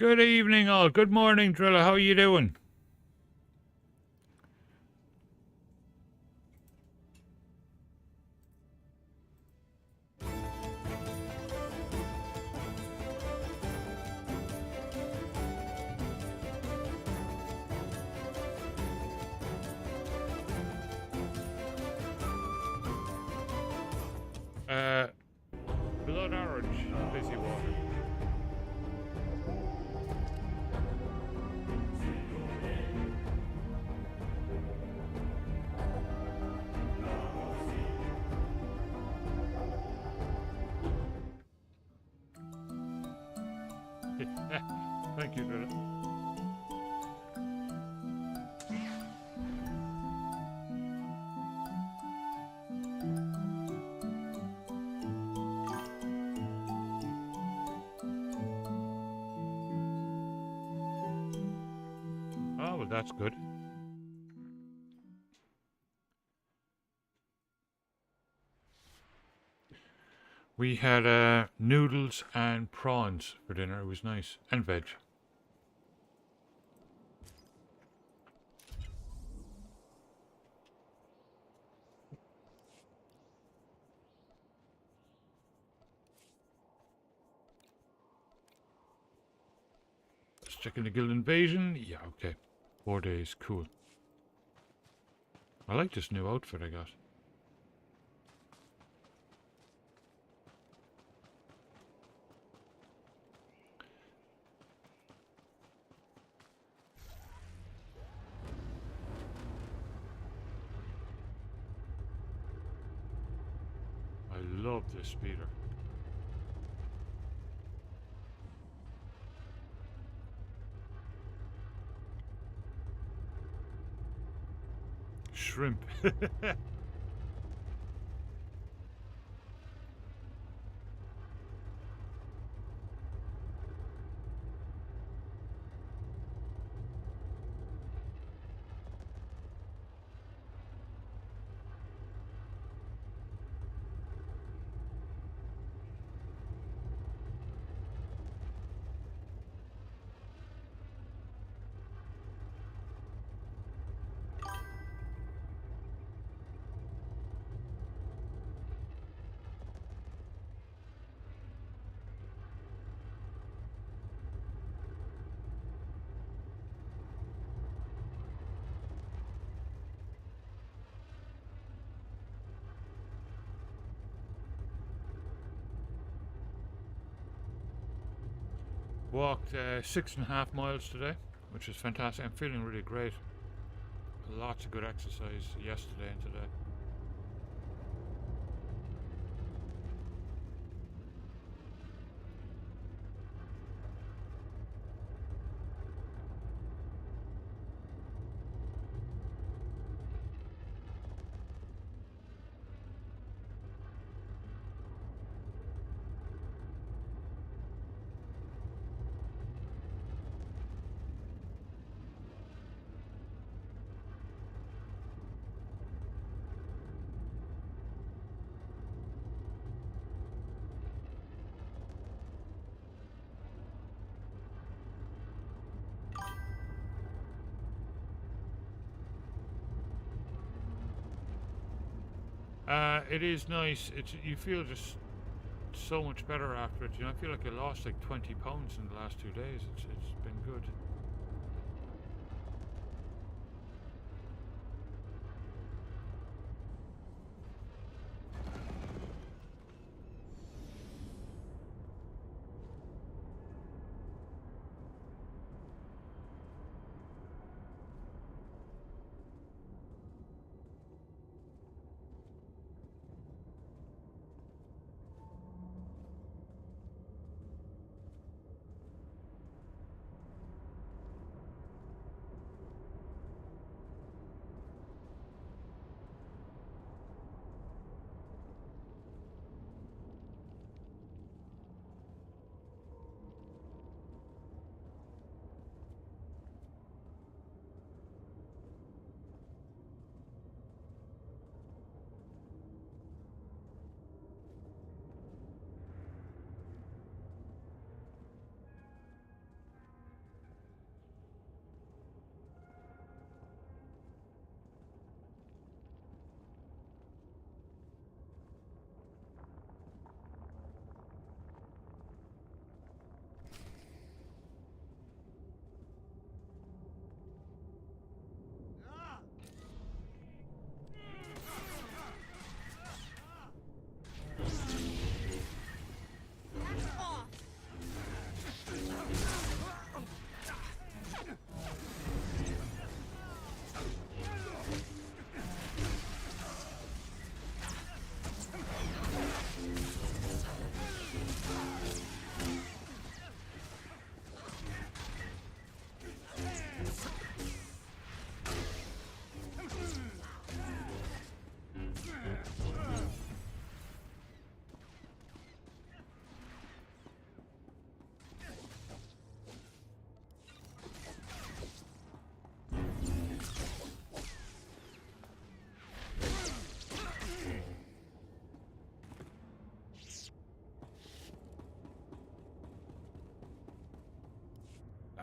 Good evening, all. Good morning, Driller. How are you doing? Blood orange, busy water. Thank you, Driller. Oh, well, that's good. We had noodles and prawns for dinner. It was nice. And veg. Just checking the guild invasion. Yeah, okay. 4 days. Cool. I like this new outfit I got. I love this speeder. Shrimp. Walked 6.5 miles today, which is fantastic. I'm feeling really great. Lots of good exercise yesterday and today. It is nice. You feel just so much better after it. You know, I feel like I lost like 20 pounds in the last 2 days. It's been good.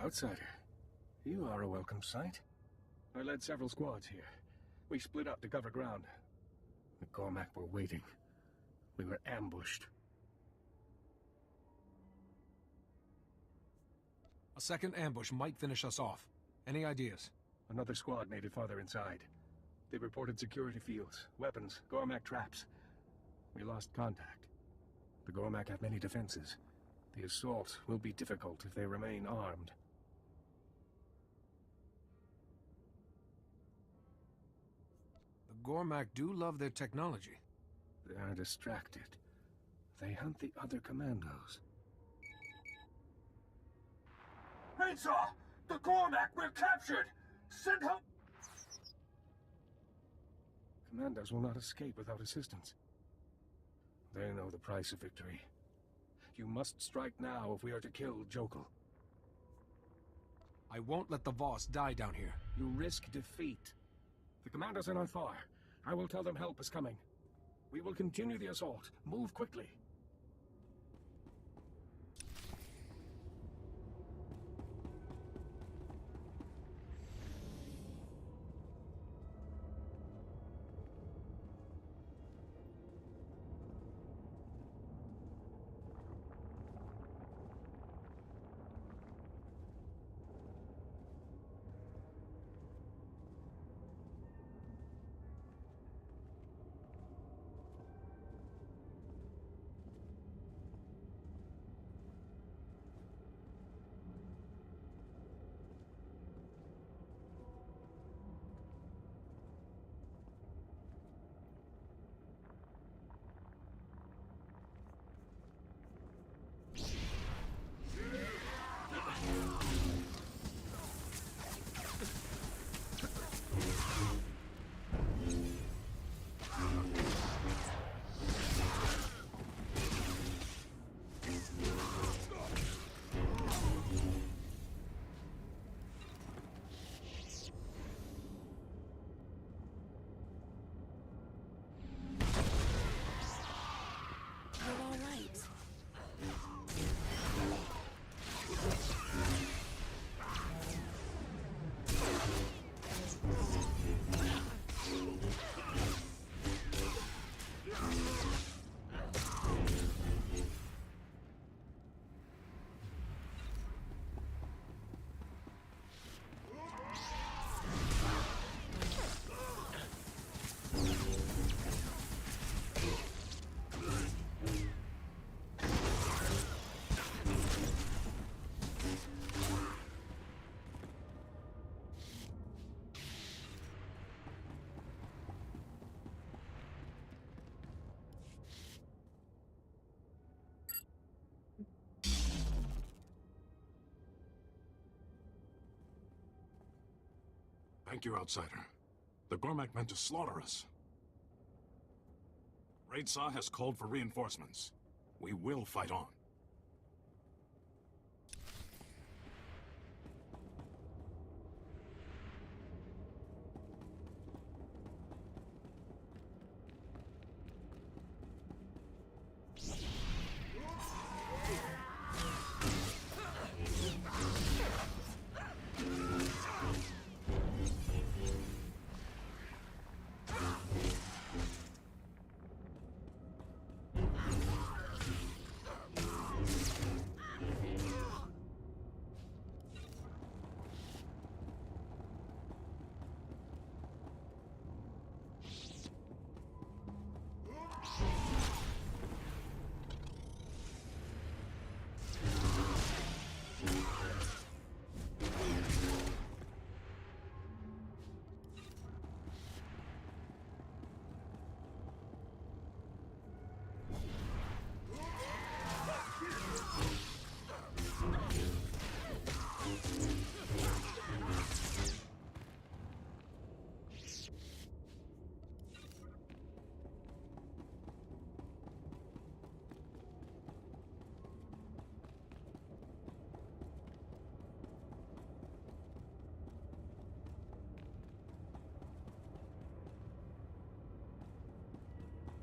Outsider, you are a welcome sight. I led several squads here. We split up to cover ground. The Cormac were waiting. We were ambushed. A second ambush might finish us off. Any ideas? Another squad made it farther inside. They reported security fields, weapons, Cormac traps. We lost contact. The Cormac have many defenses. The assault will be difficult if they remain armed. The Gormak do love their technology. They are distracted. They hunt the other commandos. Raidsaw! The Cormac! We're captured! Send help! Commandos will not escape without assistance. They know the price of victory. You must strike now if we are to kill Jokul. I won't let the Voss die down here. You risk defeat. The commandos are not far. I will tell them help is coming. We will continue the assault. Move quickly. Thank you, Outsider. The Gormak meant to slaughter us. Raidsaw has called for reinforcements. We will fight on.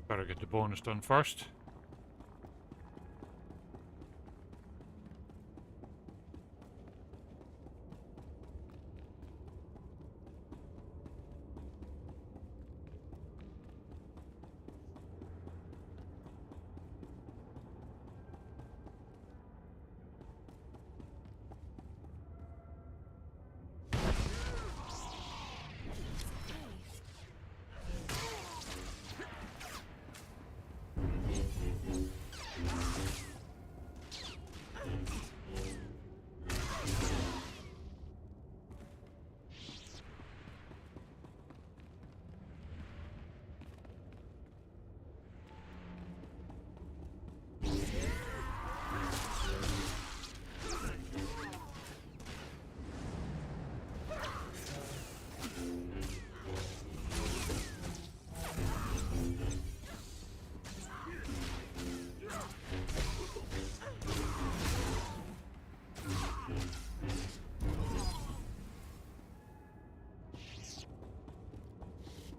Better get the bonus done first.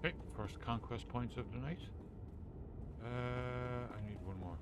Okay, first conquest points of the night. I need one more.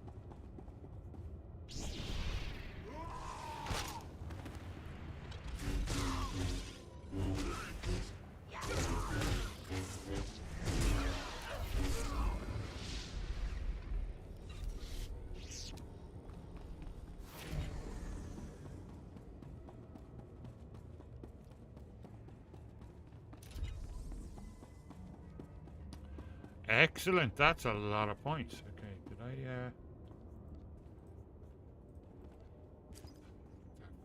Excellent, that's a lot of points. Okay, did I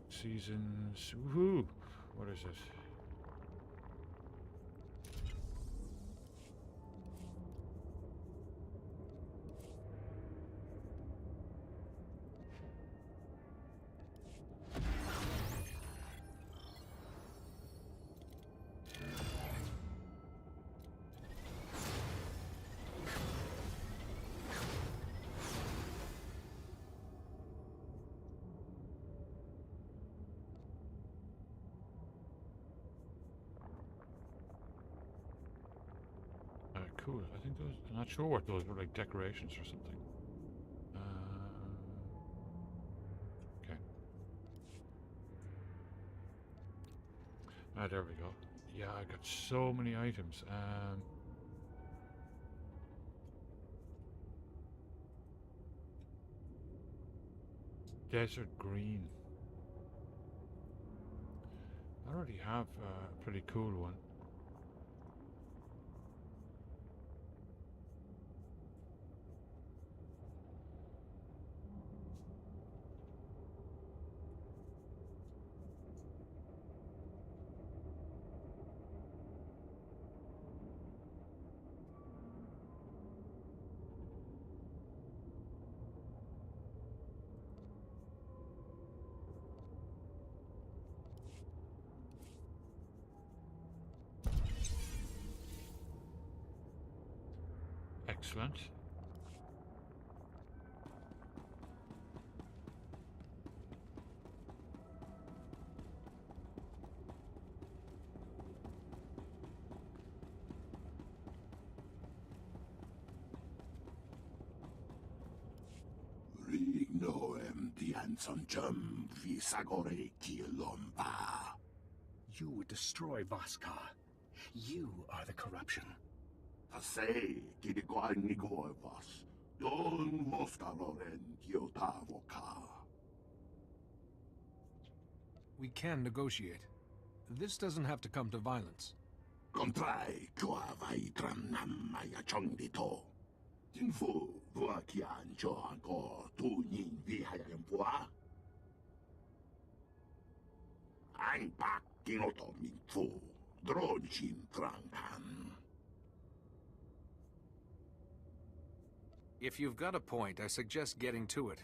seasons, woohoo! What is it? Cool. I think those. I'm not sure what those were, like decorations or something. Okay. Ah, there we go. Yeah, I got so many items. Desert green. I already have a pretty cool one. Excellent. Rignoem dianson visagore kilomba. You would destroy Vaska. You are the corruption. Say, Kidiguanigoevas, Don Moftaroren Gyotavoka. We can negotiate. This doesn't have to come to violence. Contrai Joavaitram Namaya Chongdito. Jinfu, Vuakian Johanko, Tunin Vihayempua. Ein Pak Kinoto Minfu, Dronchin Trankan. If you've got a point, I suggest getting to it.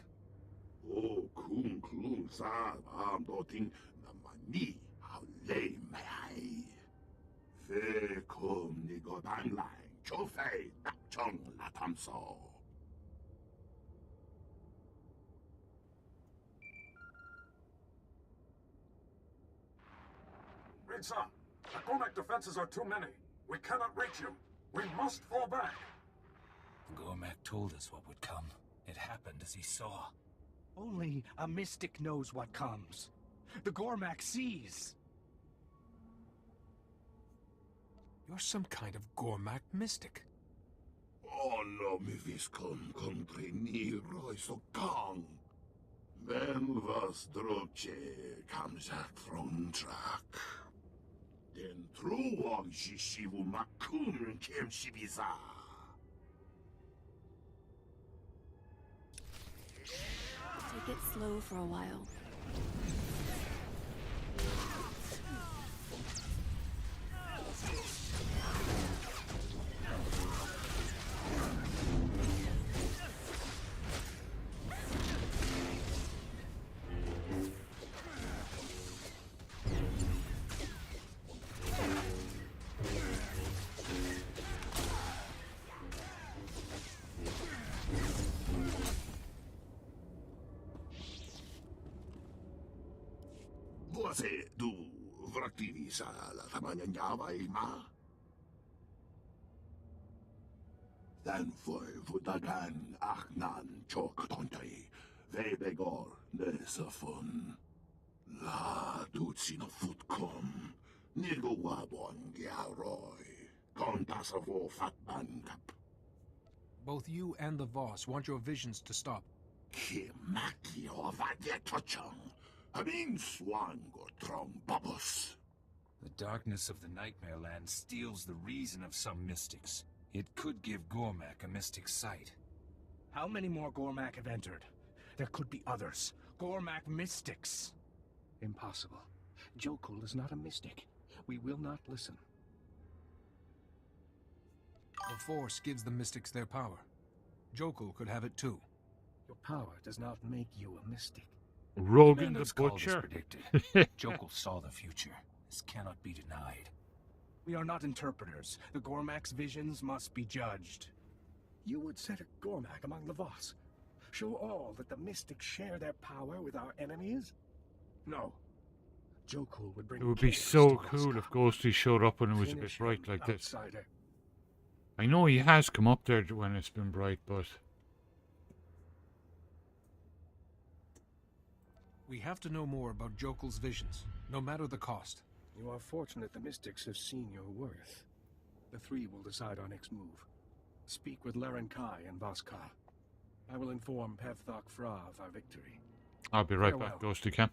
O Kung Klung Sa Am Doting Namani, how lame may I? Fe Kum Nigo Bangline, Chofei, Chong Latamso. Rinsa, the Gormak defenses are too many. We cannot reach you. We must fall back. Gormak told us what would come. It happened as he saw. Only a mystic knows what comes. The Gormak sees. You're some kind of Gormak mystic. Oh no, mi viscom comprenir so kang. Men was droche kamzak from track. Den truog shishivu makun kem shibiza. Take it slow for a while. Buase du vraktivisa la tamanya nyava ima. Then foi vutagan achnan chok tontai. Vebegor nesafun. La dutsina futkom. Nigo wabon giaroi. Kontasavo fatban kap. Both you and the Voss want your visions to stop. Kimakio vagetachang. Amin swango trombabos. The darkness of the Nightmare Land steals the reason of some mystics. It could give Gormak a mystic sight. How many more Gormak have entered? There could be others. Gormak mystics. Impossible. Jokul is not a mystic. We will not listen. The Force gives the mystics their power. Jokul could have it too. Your power does not make you a mystic. Rogan the Commando's call was Butcher. predicted. Jokul saw the future. This cannot be denied. We are not interpreters. The Gormak's visions must be judged. You would set a Gormak among the Voss. Show all that the mystics share their power with our enemies? No. Jokul would bring It would be chaos so to cool Moscow. if Ghosty showed up when it was a bit Finish bright him, like this. outsider. I know he has come up there when it's been bright, but We have to know more about Jokul's visions, no matter the cost. You are fortunate the mystics have seen your worth. The three will decide our next move. Speak with Laren Kai and Voskar. I will inform Pevthok Fra of our victory. I'll be right Farewell. back, Ghosty Cam.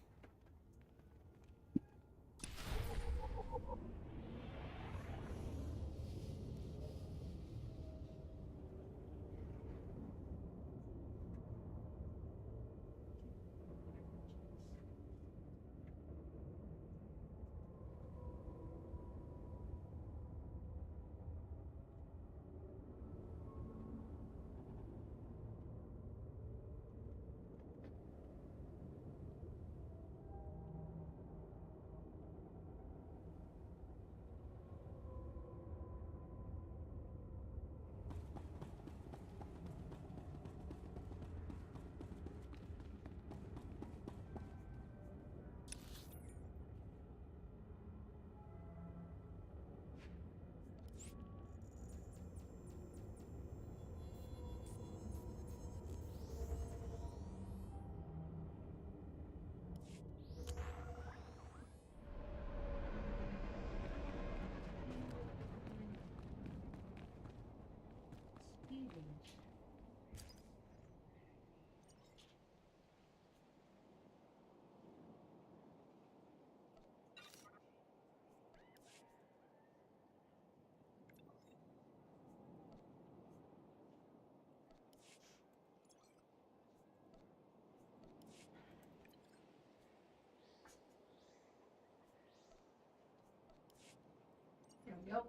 There we go.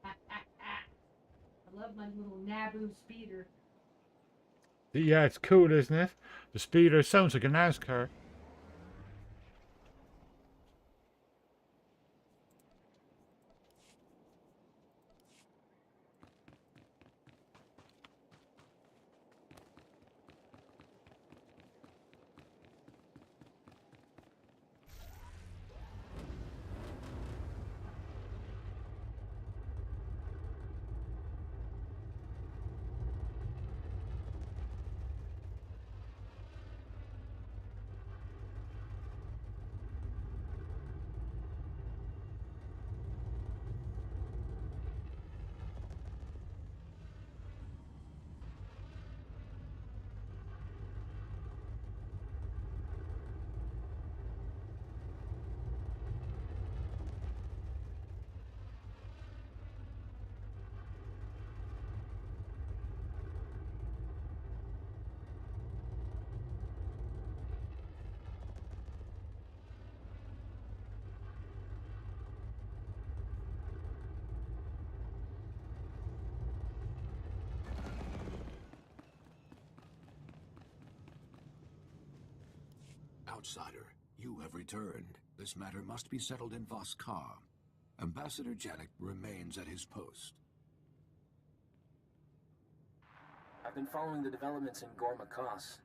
I love my little Naboo speeder. Yeah, it's cool, isn't it? The speeder sounds like a NASCAR. Outsider, you have returned. This matter must be settled in Voskar. Ambassador Janik remains at his post. I've been following the developments in Gormakos.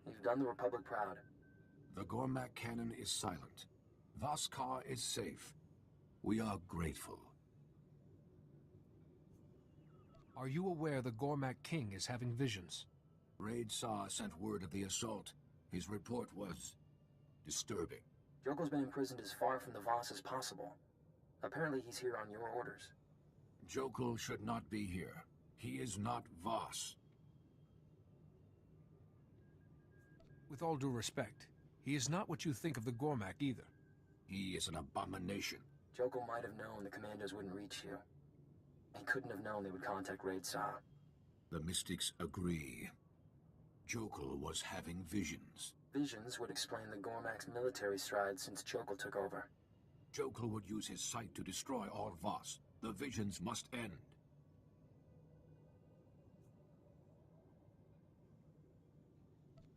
You've done the Republic proud. The Gormak cannon is silent. Voskar is safe. We are grateful. Are you aware the Gormak King is having visions? Raid Saw sent word of the assault. His report was disturbing. Jokel's been imprisoned as far from the Voss as possible. Apparently he's here on your orders. Jokel should not be here. He is not Voss. With all due respect, he is not what you think of the Gormak either. He is an abomination. Jokel might have known the commandos wouldn't reach you. He couldn't have known they would contact Raid Saw. The Mystics agree. Jokel was having visions. Visions would explain the Gormak's military strides since Jokel took over. Jokel would use his sight to destroy all Voss. The visions must end.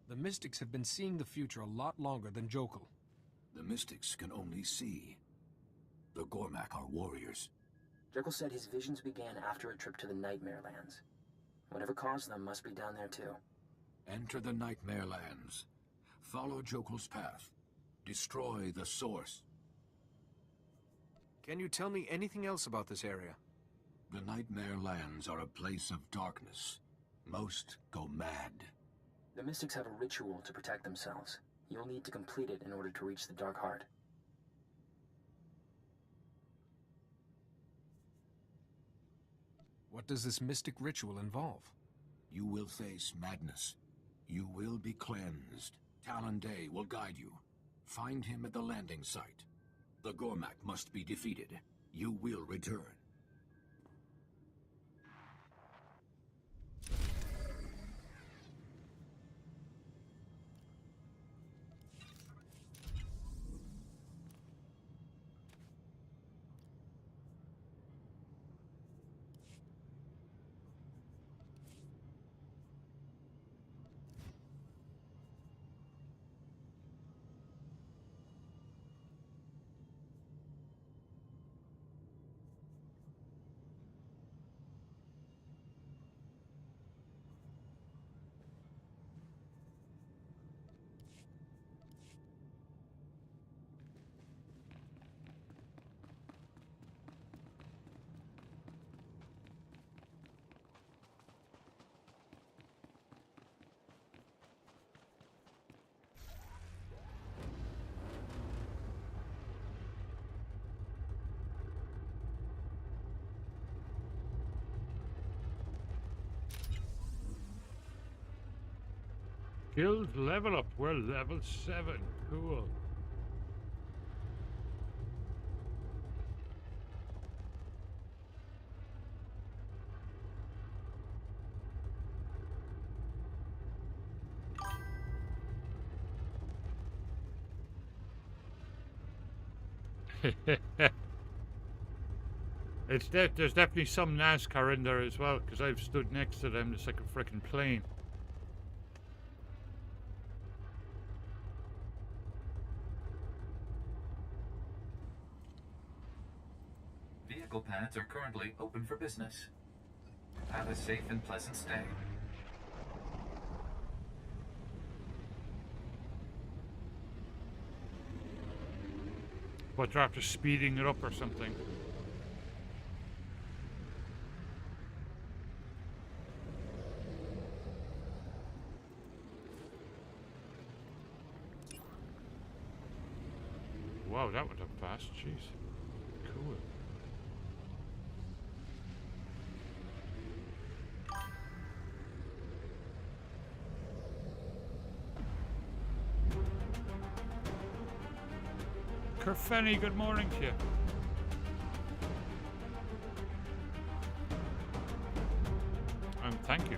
The Mystics have been seeing the future a lot longer than Jokel. The Mystics can only see. The Gormak are warriors. Jokel said his visions began after a trip to the Nightmare Lands. Whatever caused them must be down there too. Enter the Nightmare Lands. Follow Jokel's path. Destroy the source. Can you tell me anything else about this area? The Nightmare Lands are a place of darkness. Most go mad. The Mystics have a ritual to protect themselves. You'll need to complete it in order to reach the Dark Heart. What does this mystic ritual involve? You will face madness. You will be cleansed. Talon Day will guide you. Find him at the landing site. The Gormak must be defeated. You will return. Guild level up. We're level 7. Cool. There's definitely some NASCAR in there as well, because I've stood next to them. It's like a freaking plane. Vehicle pads are currently open for business. Have a safe and pleasant stay. But they're after speeding it up or something. Wow, that went up fast. Jeez. Cool. Kerfenny, good morning to you. Thank you.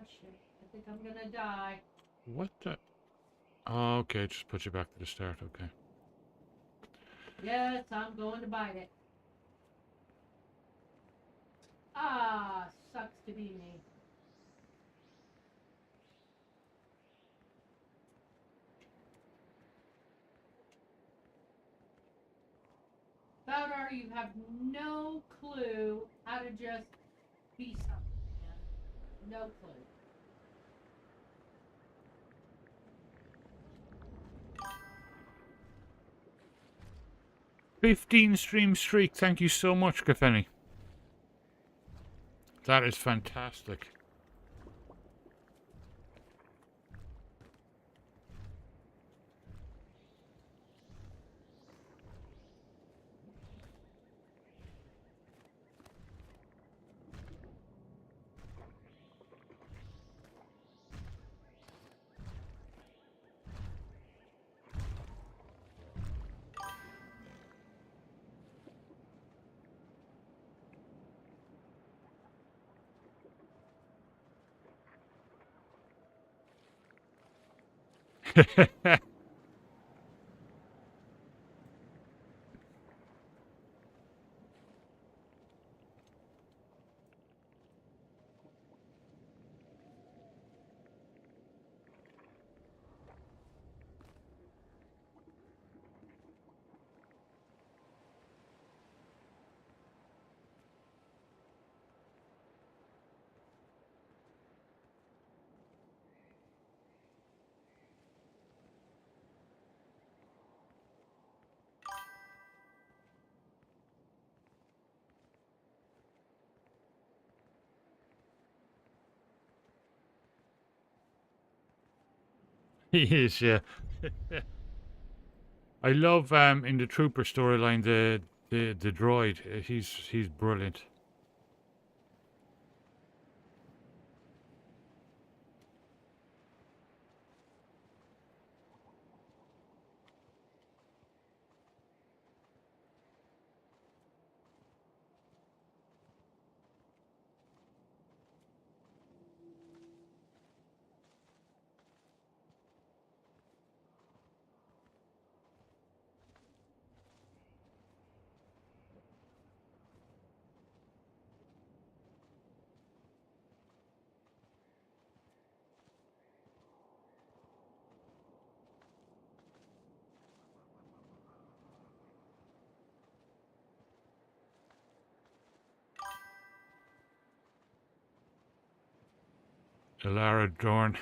shit. I think I'm gonna die. What the? Oh, okay, just put you back to the start. Okay. Yes, I'm going to bite it. Ah, sucks to be me. Bowdar, you have no clue how to just be something, man. No clue. 15 stream streak. Thank you so much, Gafeni. That is fantastic. He is, yeah. I love in the Trooper storyline the droid. He's brilliant. Elara Dorn.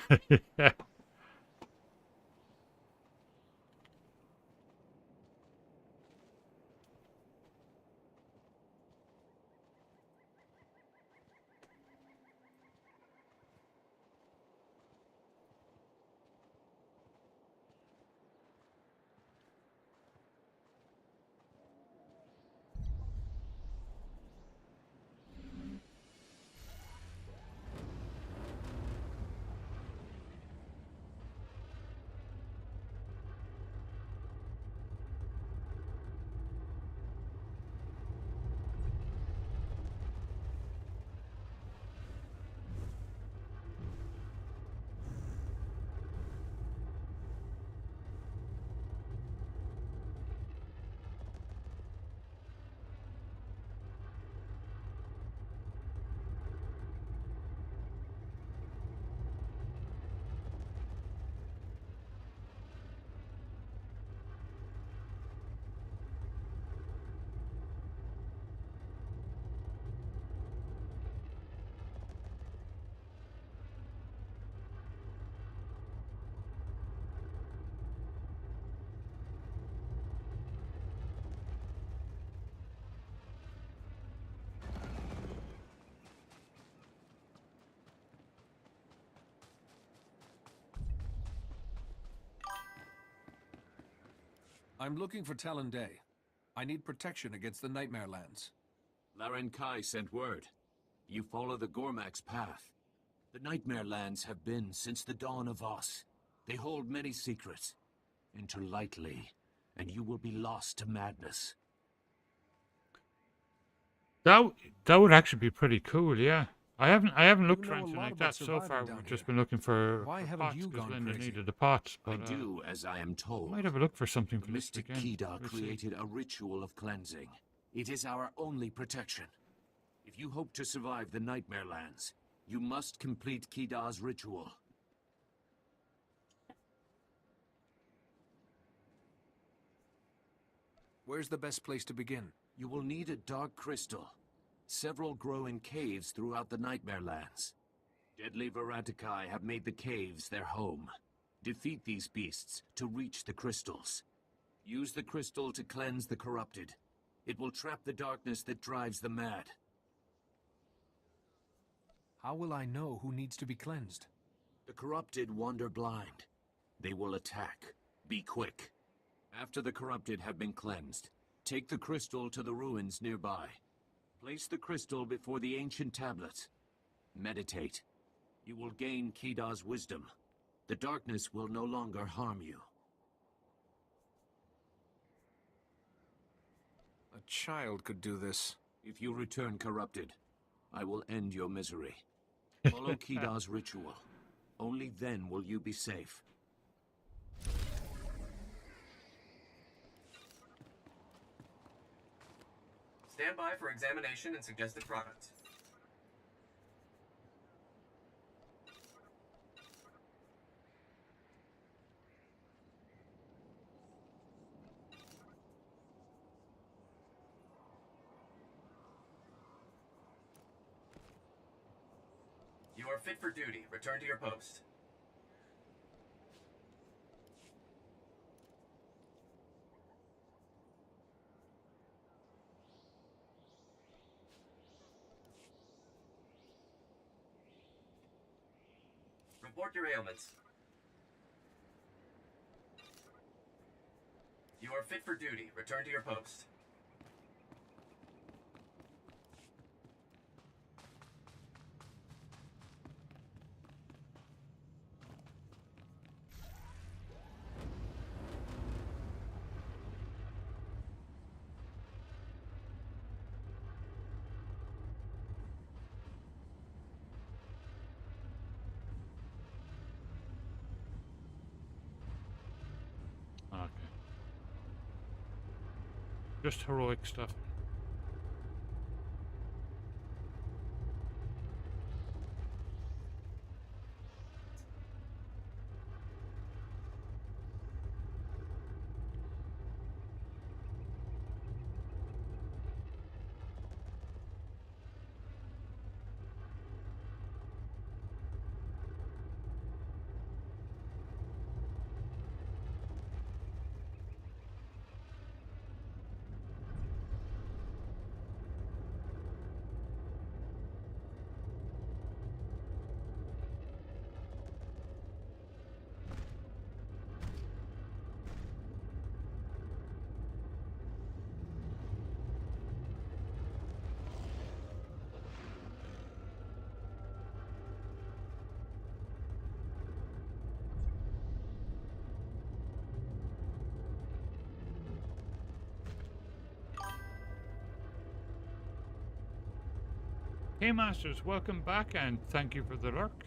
I'm looking for Talon Day. I need protection against the Nightmare Lands. Laren Kai sent word. You follow the Gormak's path. The Nightmare Lands have been since the dawn of Oz. They hold many secrets. Enter lightly, and you will be lost to madness. That would actually be pretty cool, yeah. I haven't looked You for know a anything lot like about that so surviving far. down We've just here. been looking for Why haven't pots you because gone Linda crazy? needed the pots. I But do as I am told. might have a look for something The for this mystic weekend. Kedar We'll see. created a ritual of cleansing. It is our only protection. If you hope to survive the Nightmare Lands, you must complete Kedar's ritual. Where's the best place to begin? You will need a dark crystal. Several grow in caves throughout the Nightmare Lands. Deadly Veratikai have made the caves their home. Defeat these beasts to reach the crystals. Use the crystal to cleanse the corrupted. It will trap the darkness that drives the mad. How will I know who needs to be cleansed? The corrupted wander blind. They will attack. Be quick. After the corrupted have been cleansed, take the crystal to the ruins nearby. Place the crystal before the ancient tablets. Meditate. You will gain Kedar's wisdom. The darkness will no longer harm you. A child could do this. If you return corrupted, I will end your misery. Follow Kedar's ritual. Only then will you be safe. Stand by for examination and suggested product. You are fit for duty. Return to your post. Report your ailments. You are fit for duty. Return to your post. Okay. Just heroic stuff. Hey Masters, welcome back and thank you for the lurk.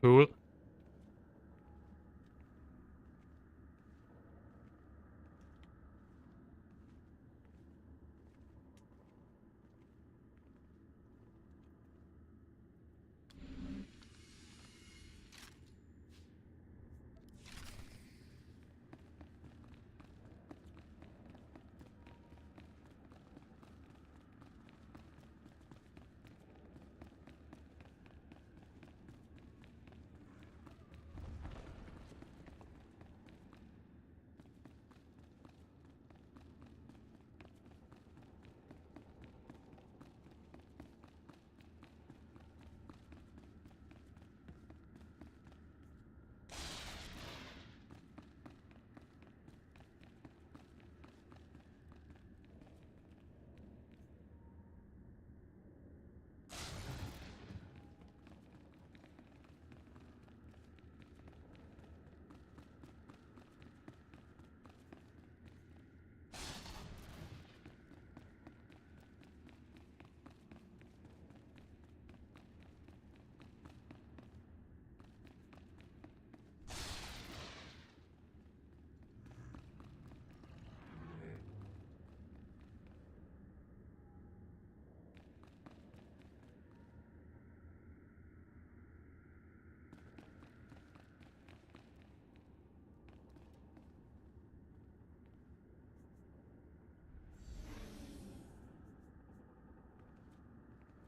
Cool.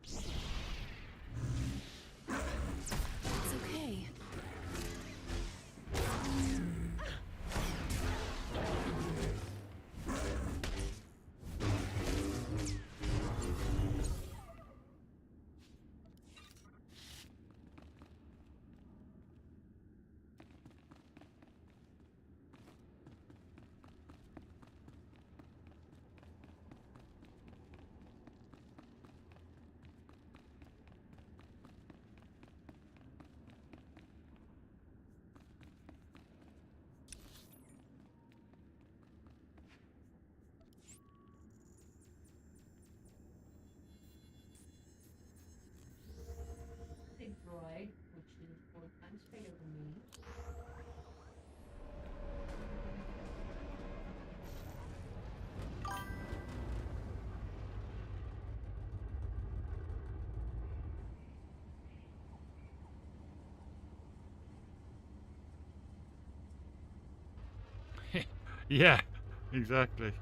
It's okay. Big droid, which is 4 times bigger than me. Yeah, exactly.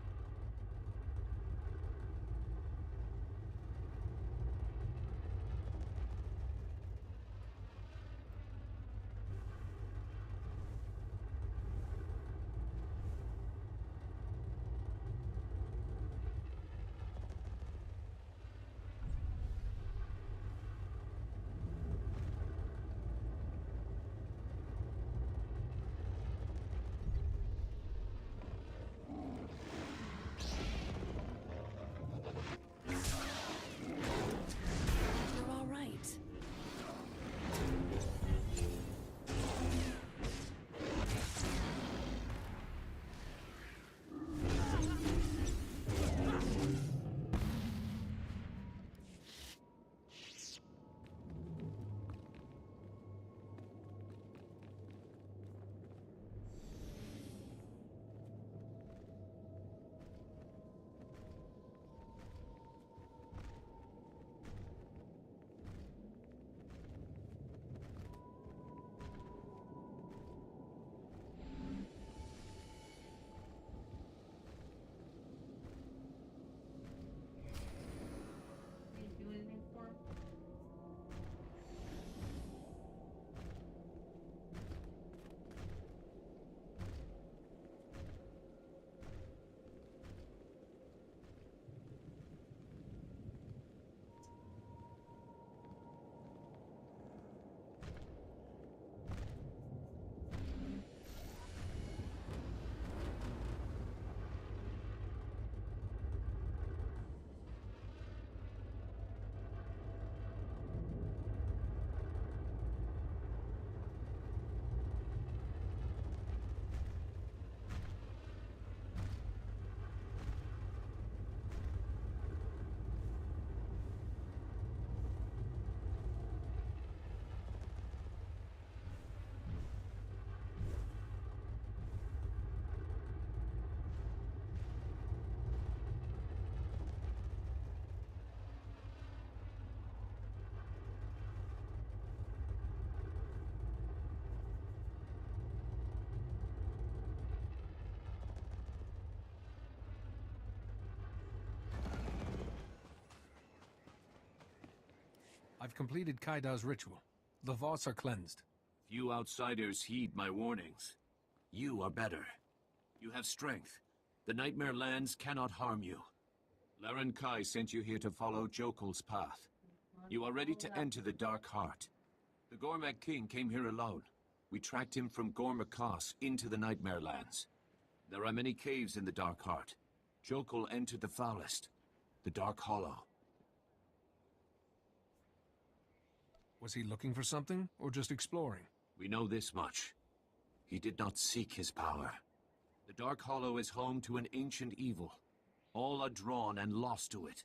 I've completed Kaida's ritual. The Voss are cleansed. Few outsiders heed my warnings. You are better. You have strength. The Nightmare Lands cannot harm you. Laren Kai sent you here to follow Jokul's path. You are ready to enter the Dark Heart. The Gormak King came here alone. We tracked him from Gormakos into the Nightmare Lands. There are many caves in the Dark Heart. Jokul entered the foulest, the Dark Hollow. Was he looking for something, or just exploring? We know this much. He did not seek his power. The Dark Hollow is home to an ancient evil. All are drawn and lost to it.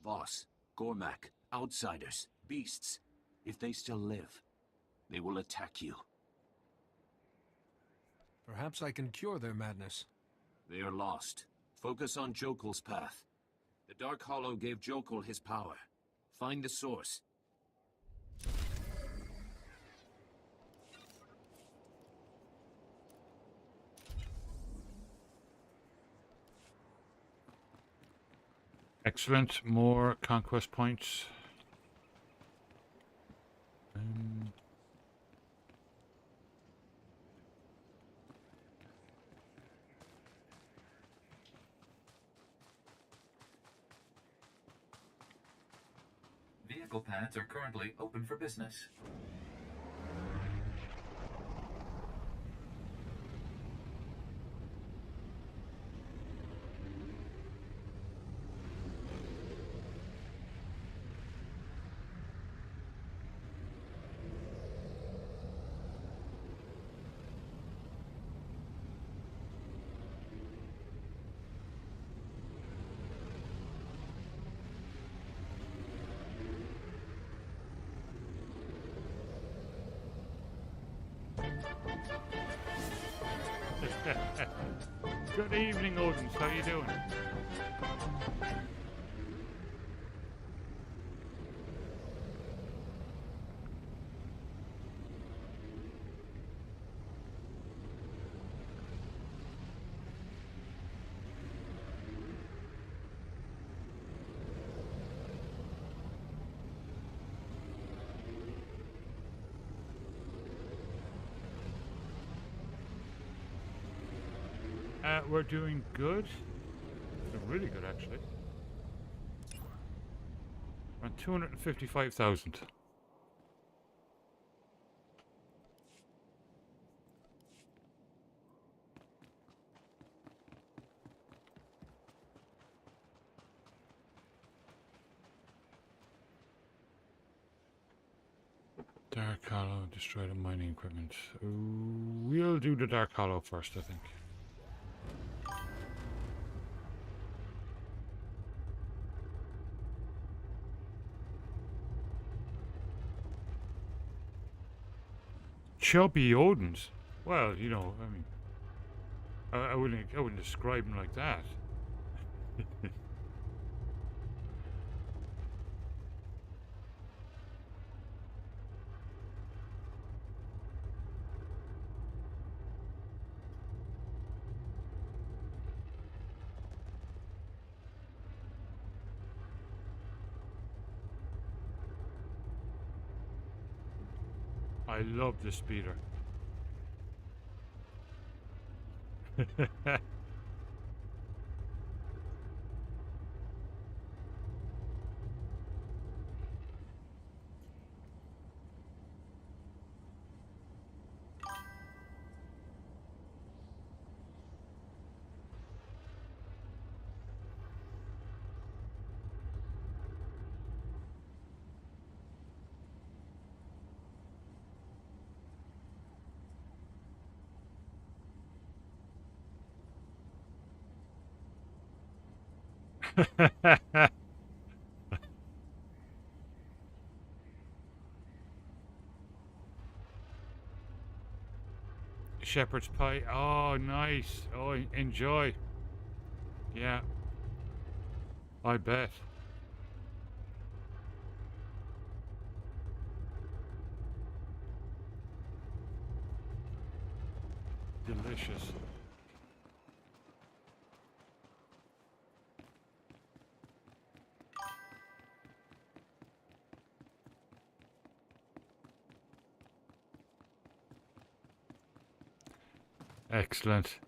Voss, Gormak, outsiders, beasts. If they still live, they will attack you. Perhaps I can cure their madness. They are lost. Focus on Jokul's path. The Dark Hollow gave Jokul his power. Find the source. Excellent. More conquest points. Vehicle paths are currently open for business. Good evening, Odins. How you doing? We're doing good. We're really good, actually. We're on 255,000. Dark Hollow, destroy the mining equipment. We'll do the Dark Hollow first, I think. Chubby Odins. Well, you know, I mean, I wouldn't describe him like that. I love the speeder. Shepherd's pie. Oh, nice. Oh, enjoy. Yeah. I bet. Delicious. Excellent.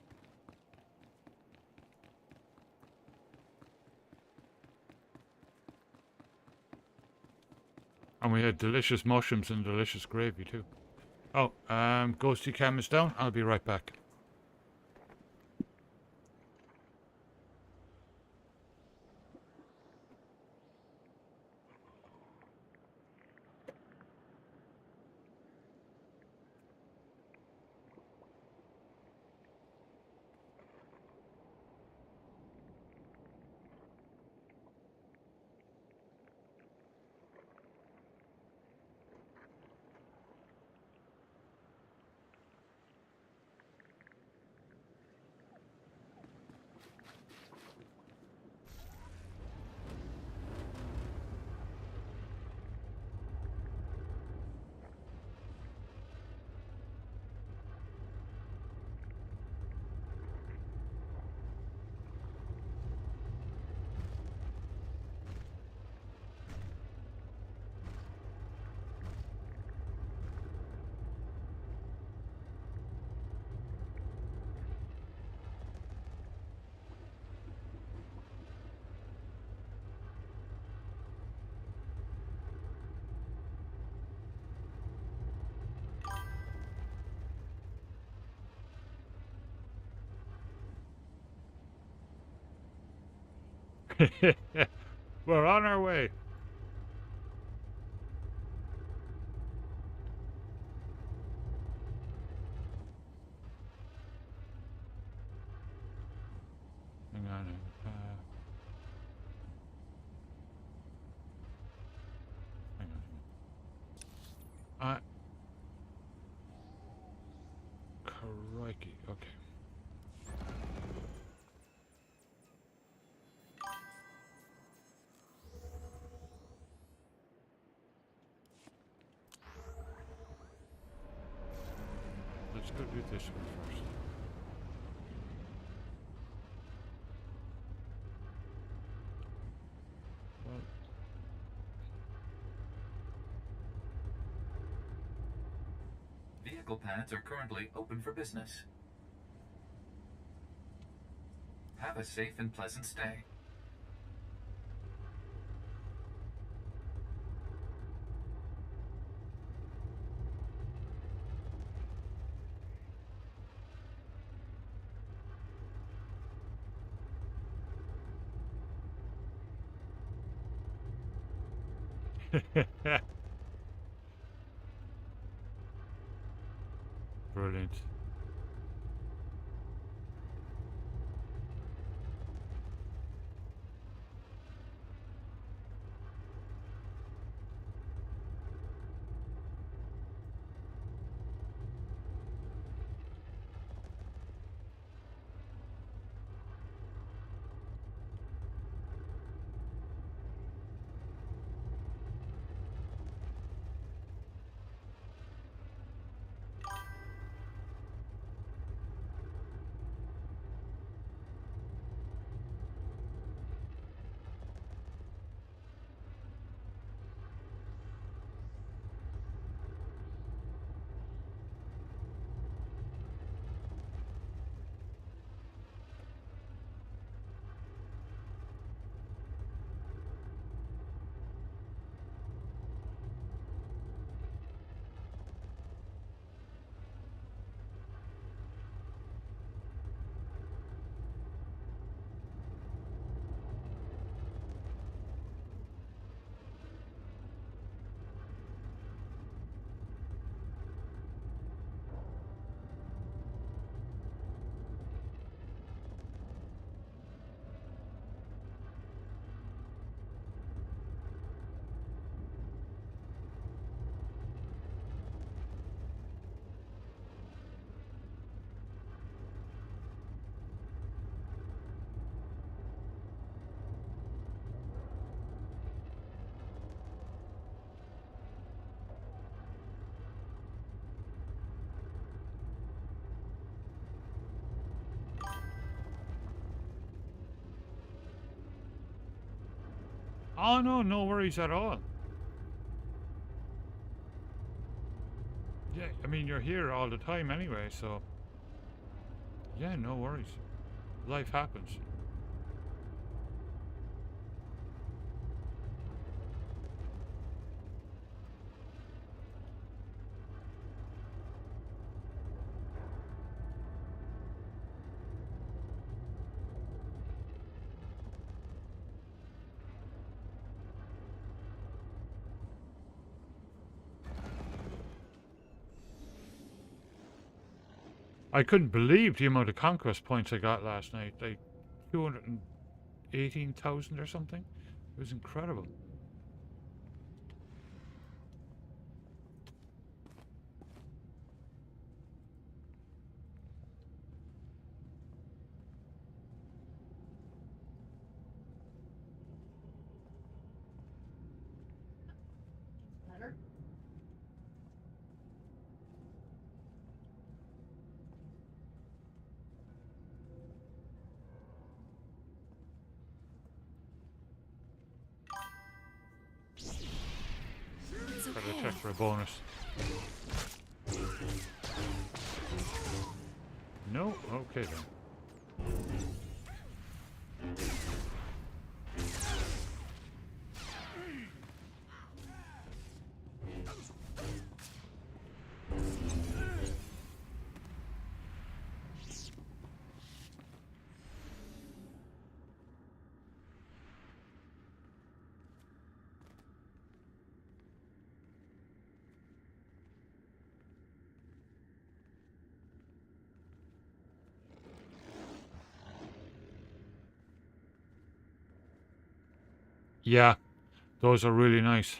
And we had delicious mushrooms and delicious gravy too. Oh, ghosty cam is down. I'll be right back. We're on our way. Hang on. Hang on. Crikey. Okay. Let's go do this one first. Well, Vehicle pads are currently open for business. Have a safe and pleasant stay. Brilliant. Oh no, no worries at all. Yeah, I mean you're here all the time anyway, so Yeah, no worries. Life happens. I couldn't believe the amount of conquest points I got last night. Like 218,000 or something. It was incredible. Better. It's Gotta okay. check for a bonus. No? Okay then. Yeah, those are really nice.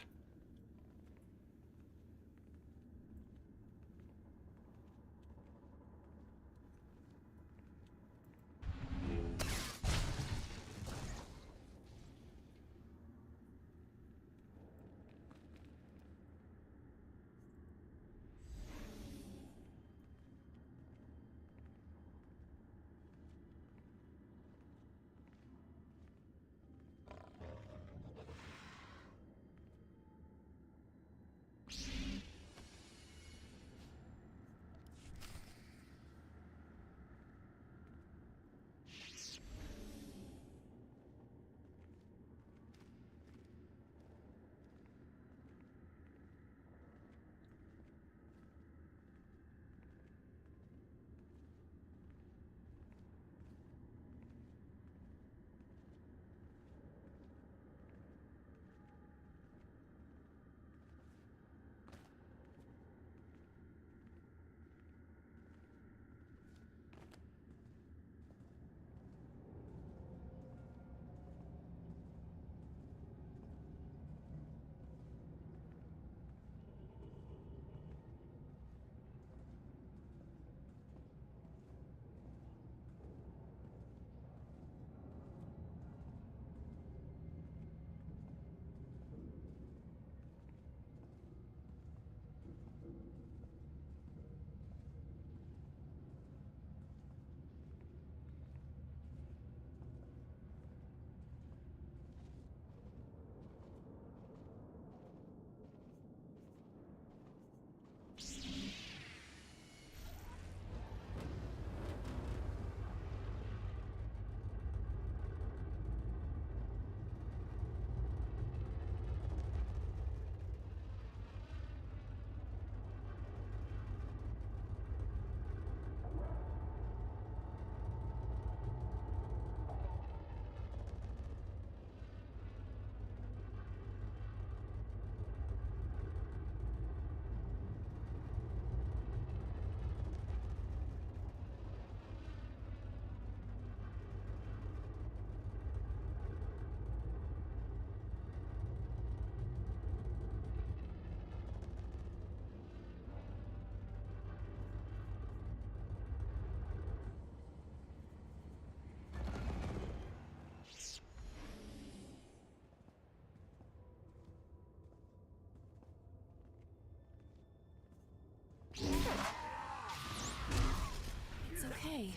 It's okay.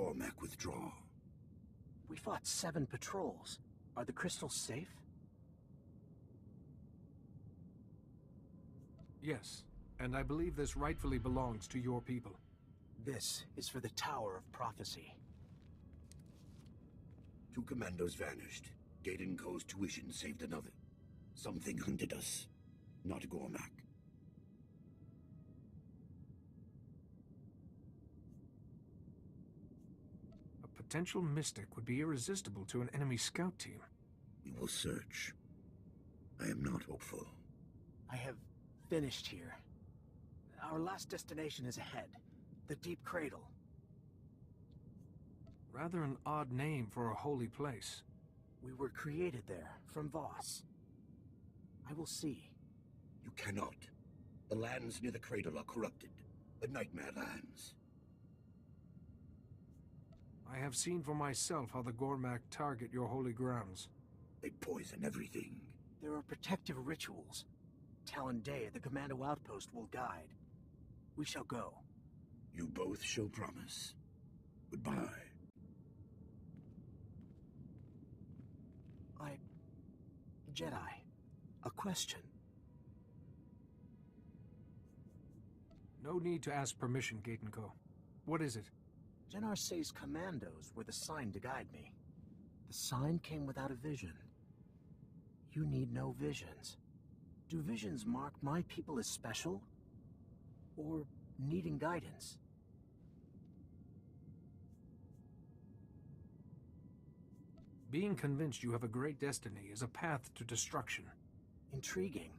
Gormak withdraw. We fought 7 patrols. Are the crystals safe? Yes, and I believe this rightfully belongs to your people. This is for the Tower of Prophecy. 2 commandos vanished. Gaydon Co's tuition saved another. Something hunted us, not Gormak. A potential mystic would be irresistible to an enemy scout team. We will search. I am not hopeful. I have finished here. Our last destination is ahead. The Deep Cradle. Rather an odd name for a holy place. We were created there, from Voss. I will see. You cannot. The lands near the cradle are corrupted. The Nightmare lands. I have seen for myself how the Gormak target your holy grounds. They poison everything. There are protective rituals. Talon Day at the Commando Outpost will guide. We shall go. You both show promise. Goodbye. Jedi. A question. No need to ask permission, Gaydon Co. What is it? Jenar Say's commandos were the sign to guide me. The sign came without a vision. You need no visions. Do visions mark my people as special? Or needing guidance? Being convinced you have a great destiny is a path to destruction. Intriguing.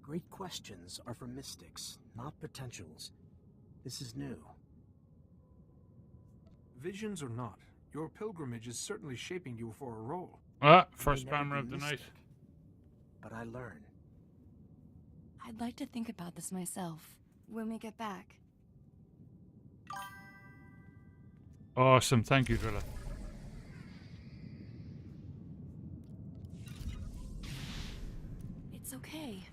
Great questions are for mystics, not potentials. This is new. Visions or not, your pilgrimage is certainly shaping you for a role. First spammer of the night. But I learn. I'd like to think about this myself when we get back. Awesome, thank you, Drilla. It's okay.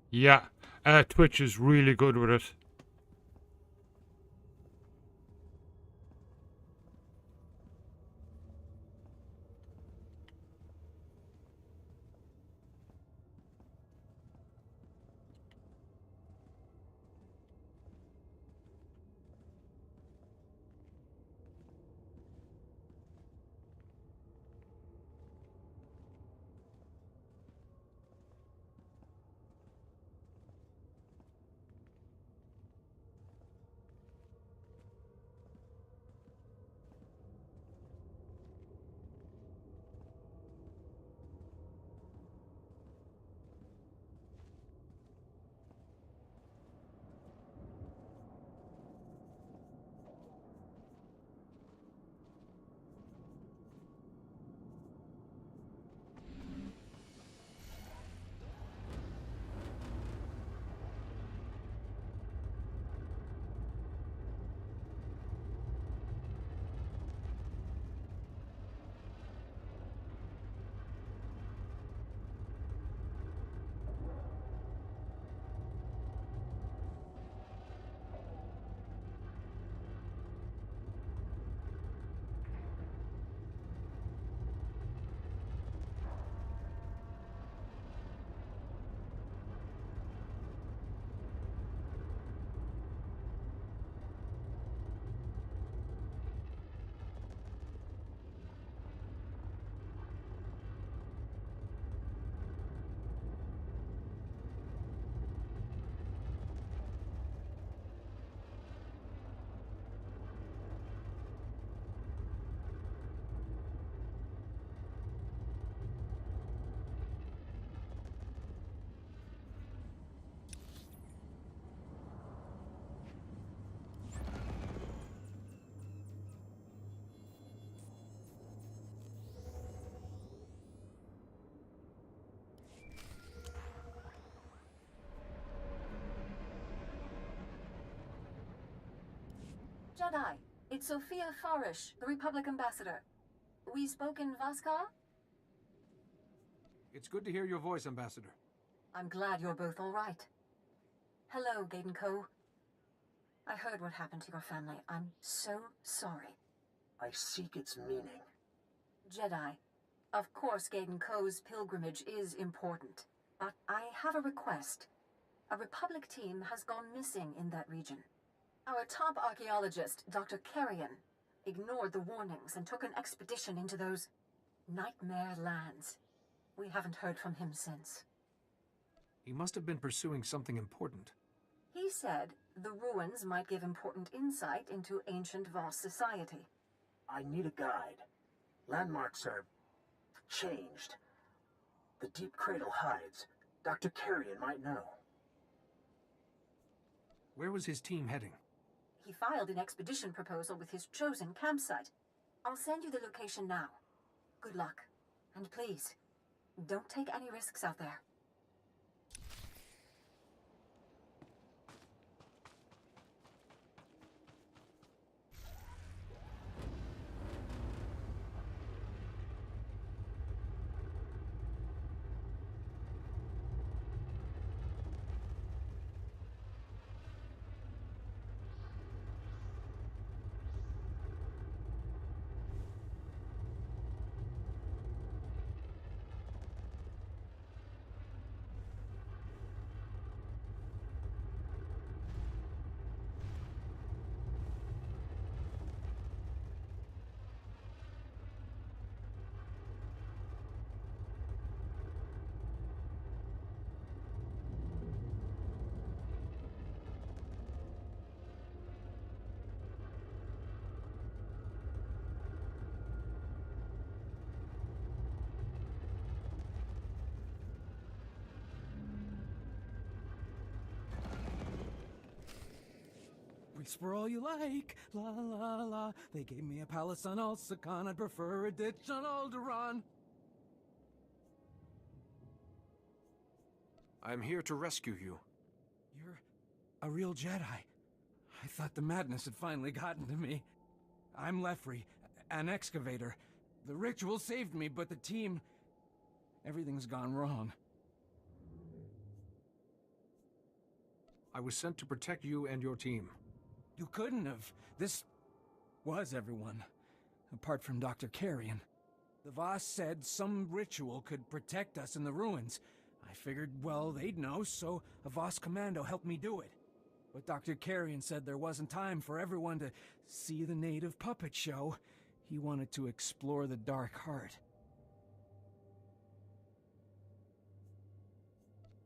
Yeah, Twitch is really good with it. Jedi, it's Sophia Farish, the Republic Ambassador. We spoke in Vaskar? It's good to hear your voice, Ambassador. I'm glad you're both all right. Hello, Gaiden Co. I heard what happened to your family. I'm so sorry. I seek its meaning. Jedi, of course Gaiden Co.'s pilgrimage is important, but I have a request. A Republic team has gone missing in that region. Our top archaeologist, Dr. Carrion, ignored the warnings and took an expedition into those nightmare lands. We haven't heard from him since. He must have been pursuing something important. He said the ruins might give important insight into ancient Voss society. I need a guide. Landmarks are changed. The deep cradle hides. Dr. Carrion might know. Where was his team heading? He filed an expedition proposal with his chosen campsite. I'll send you the location now. Good luck. And please, don't take any risks out there. Whisper all you like, la la la. They gave me a palace on Alsakan, I'd prefer a ditch on Alderaan. I'm here to rescue you. You're a real Jedi. I thought the madness had finally gotten to me. I'm Lefri, an excavator. The ritual saved me, but the team... everything's gone wrong. I was sent to protect you and your team. You couldn't have. This was everyone, apart from Dr. Carrion. The Voss said some ritual could protect us in the ruins. I figured, well, they'd know, so a Voss commando helped me do it. But Dr. Carrion said there wasn't time for everyone to see the native puppet show. He wanted to explore the Dark Heart.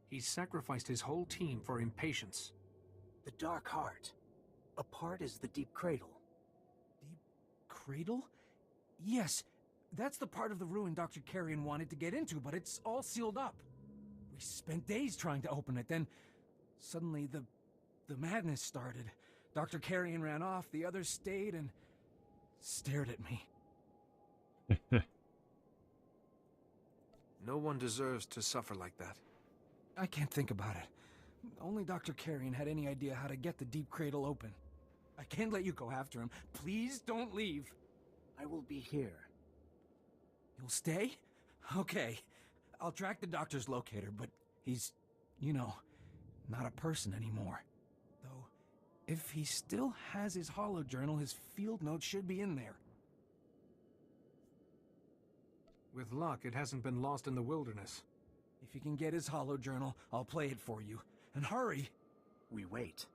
He sacrificed his whole team for impatience. The Dark Heart. A part is the Deep Cradle. Deep Cradle? Yes, that's the part of the ruin Dr. Carrion wanted to get into, but it's all sealed up. We spent days trying to open it, then suddenly the madness started. Dr. Carrion ran off, the others stayed and stared at me. No one deserves to suffer like that. I can't think about it. Only Dr. Carrion had any idea how to get the Deep Cradle open. I can't let you go after him. Please don't leave. I will be here. You'll stay? Okay. I'll track the doctor's locator, but he's, you know, not a person anymore. Though, if he still has his holojournal, his field notes should be in there. With luck, it hasn't been lost in the wilderness. If you can get his holojournal, I'll play it for you. And hurry! We wait.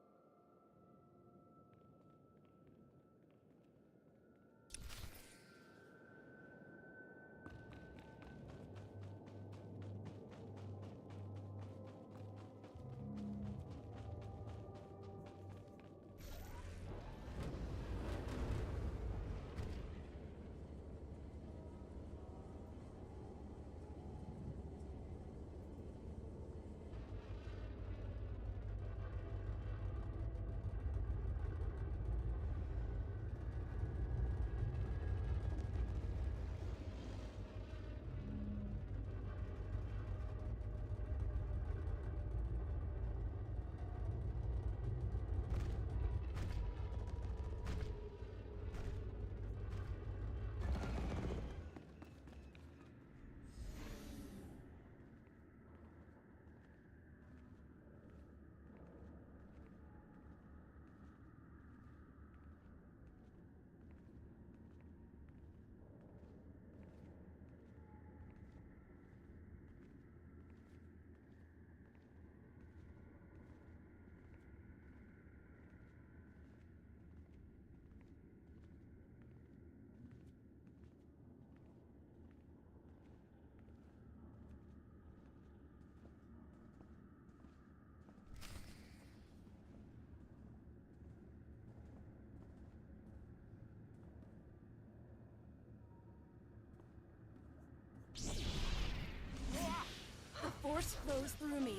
force flows through me.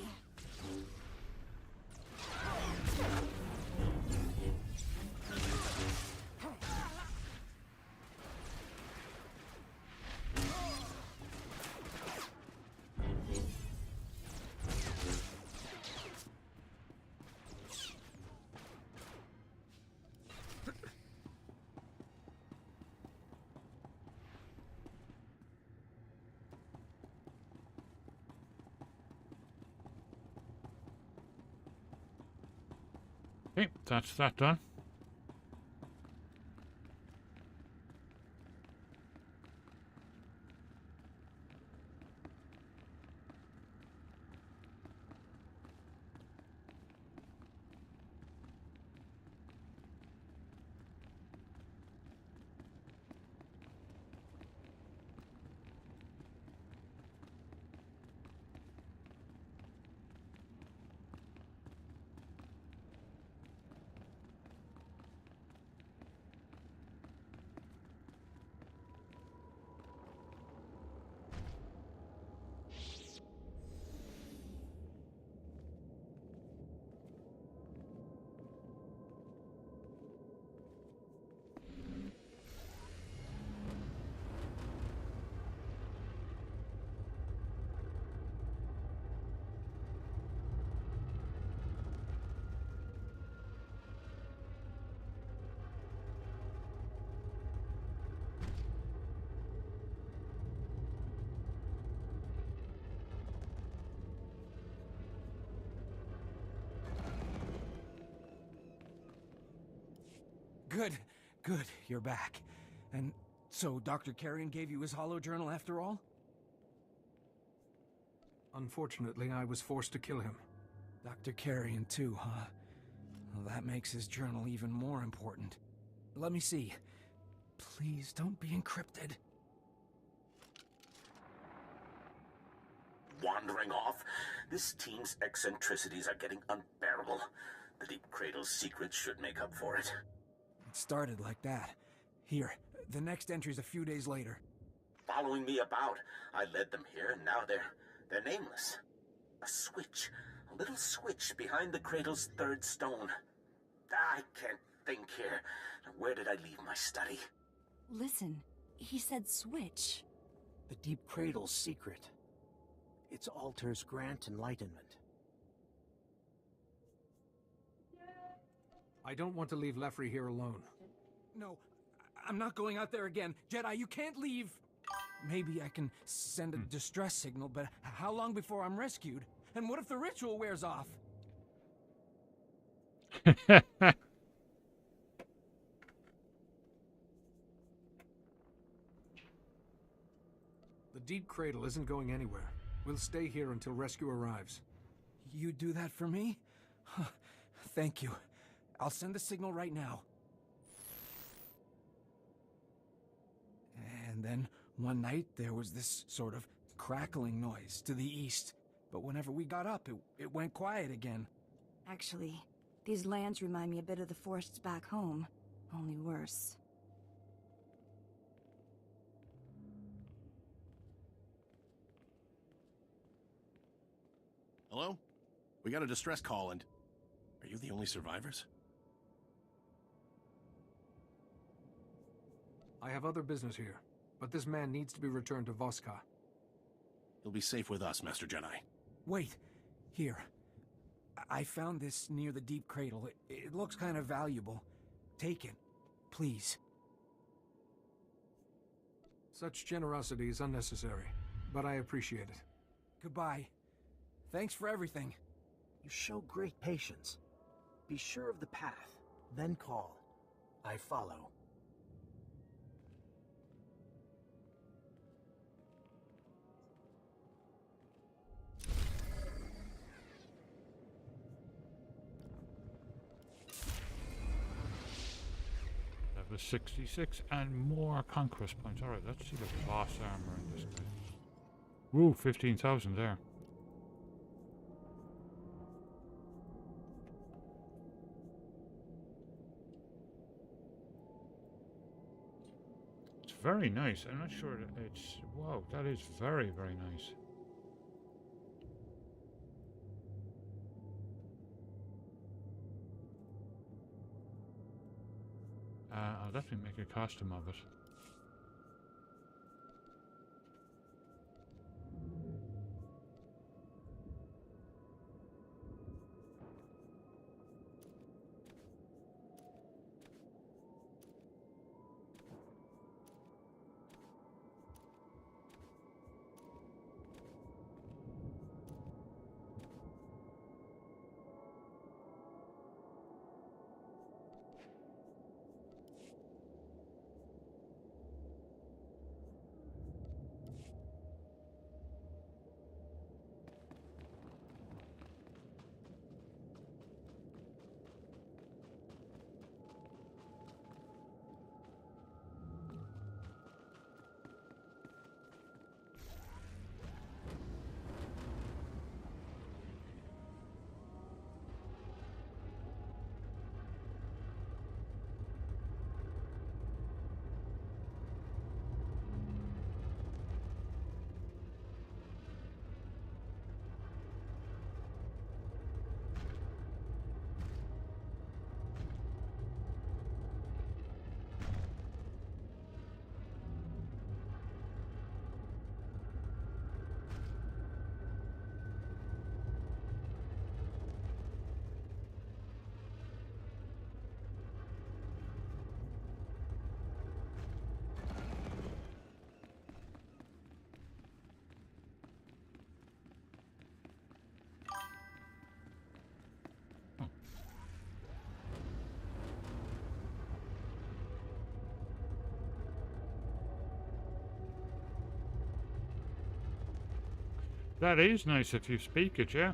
Okay, that's that done. Good, you're back. And so Dr. Carrion gave you his holo journal after all? Unfortunately, I was forced to kill him. Dr. Carrion too, huh? Well, that makes his journal even more important. Let me see. Please don't be encrypted. Wandering off? This team's eccentricities are getting unbearable. The Deep Cradle's secrets should make up for it. It started like that. Here, the next entry's a few days later. Following me about. I led them here, and now they're nameless. A switch. A little switch behind the Cradle's third stone. I can't think here. Where did I leave my study? Listen, he said switch. The Deep Cradle's secret. Its altars grant enlightenment. I don't want to leave Leffrey here alone. No, I'm not going out there again. Jedi, you can't leave! Maybe I can send a distress signal, but how long before I'm rescued? And what if the ritual wears off? The Deep Cradle isn't going anywhere. We'll stay here until rescue arrives. You do that for me? Thank you. I'll send the signal right now. And then, one night, there was this sort of crackling noise to the east. But whenever we got up, it went quiet again. Actually, these lands remind me a bit of the forests back home, only worse. Hello? We got a distress call and... Are you the only survivors? I have other business here, but this man needs to be returned to Voska. He'll be safe with us, Master Jedi. Wait. Here. I found this near the Deep Cradle. It looks kind of valuable. Take it. Please. Such generosity is unnecessary, but I appreciate it. Goodbye. Thanks for everything. You show great patience. Be sure of the path, then call. I follow. Level 66 and more conquest points. Alright, let's see the boss armor in this guy. Woo, 15,000 there. Very nice. I'm not sure that it's... Wow, that is very, very nice. I'll definitely make a costume of it. That is nice if you speak it, yeah.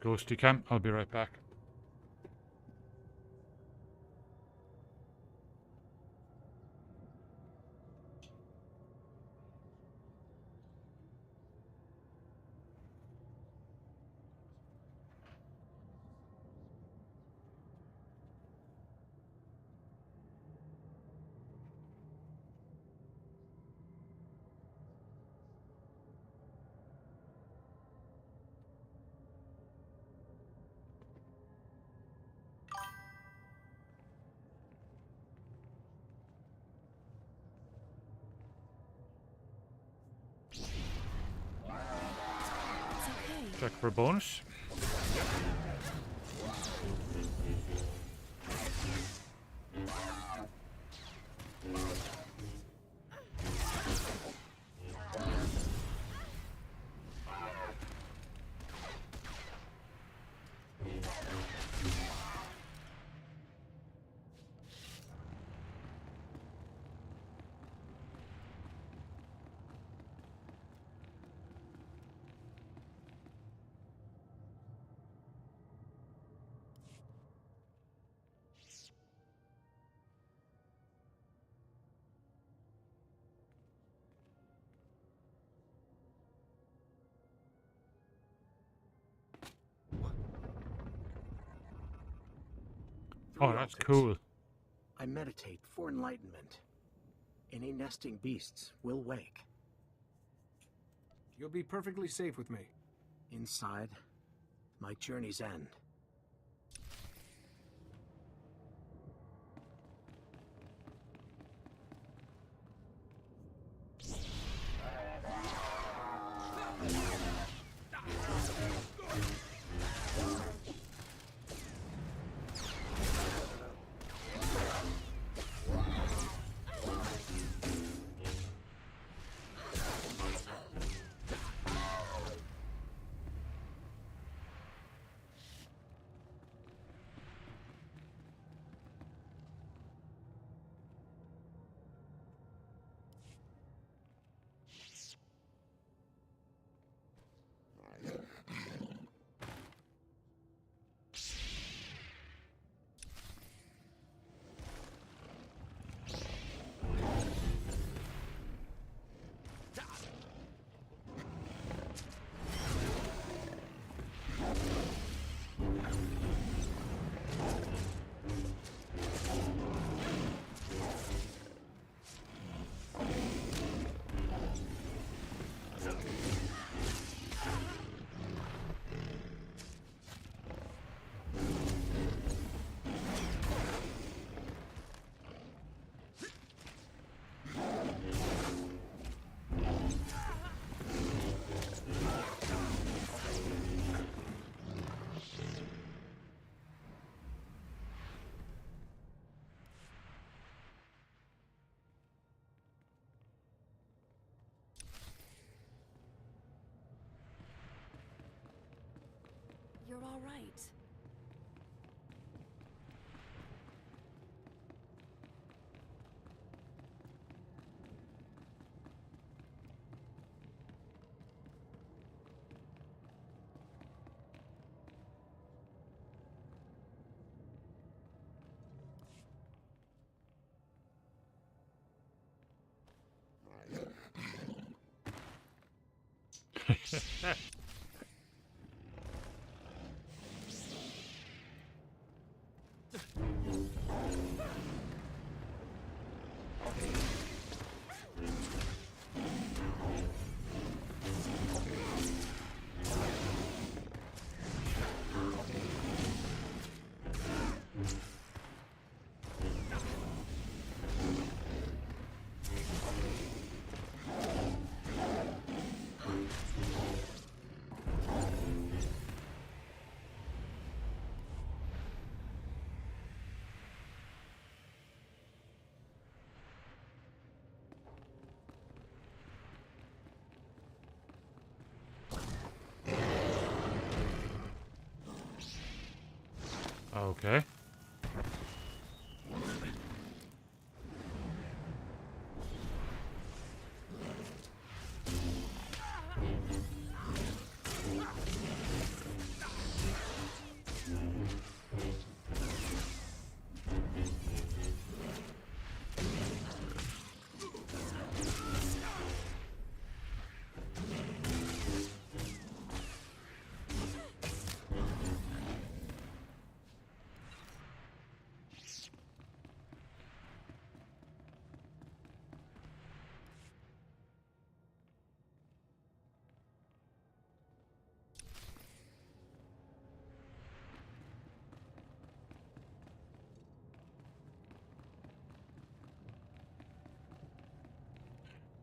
Ghosty cam, I'll be right back. Check for a bonus. Oh, that's cool. I meditate for enlightenment. Any nesting beasts will wake. You'll be perfectly safe with me. Inside, my journey's end. You're all right. Okay.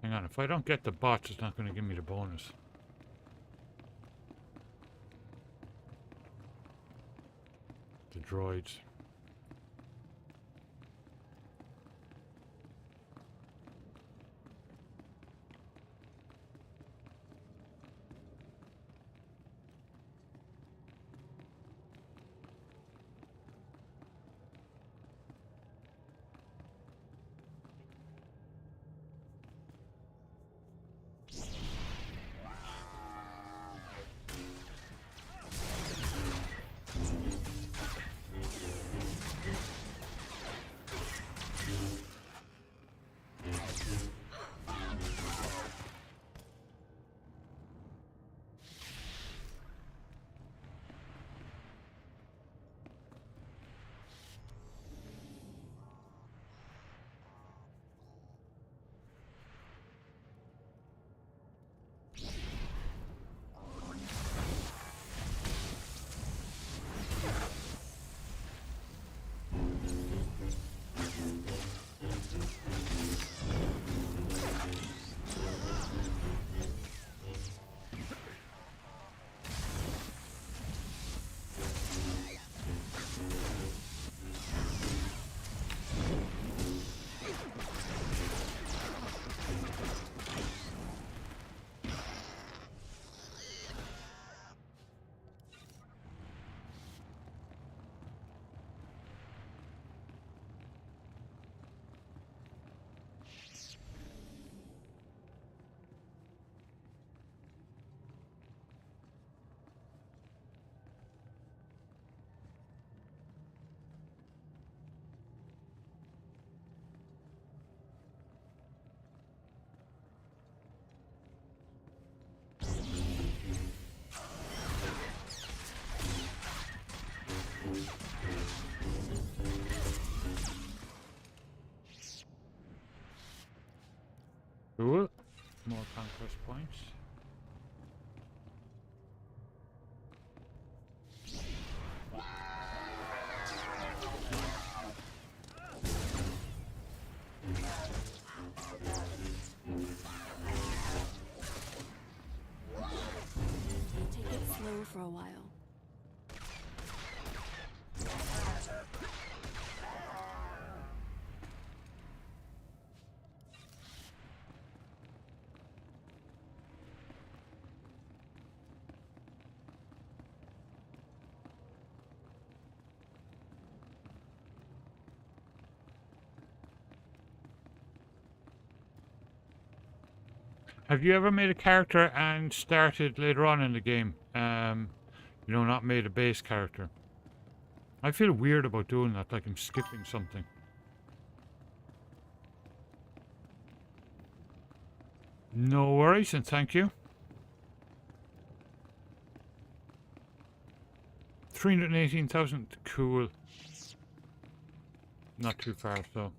Hang on, if I don't get the bots, it's not going to give me the bonus. The droids. Cool. More conquest points. Take it slow for a while. Have you ever made a character and started later on in the game? You know, not made a base character. I feel weird about doing that, like I'm skipping something. No worries, and thank you. 318,000, cool. Not too far, so.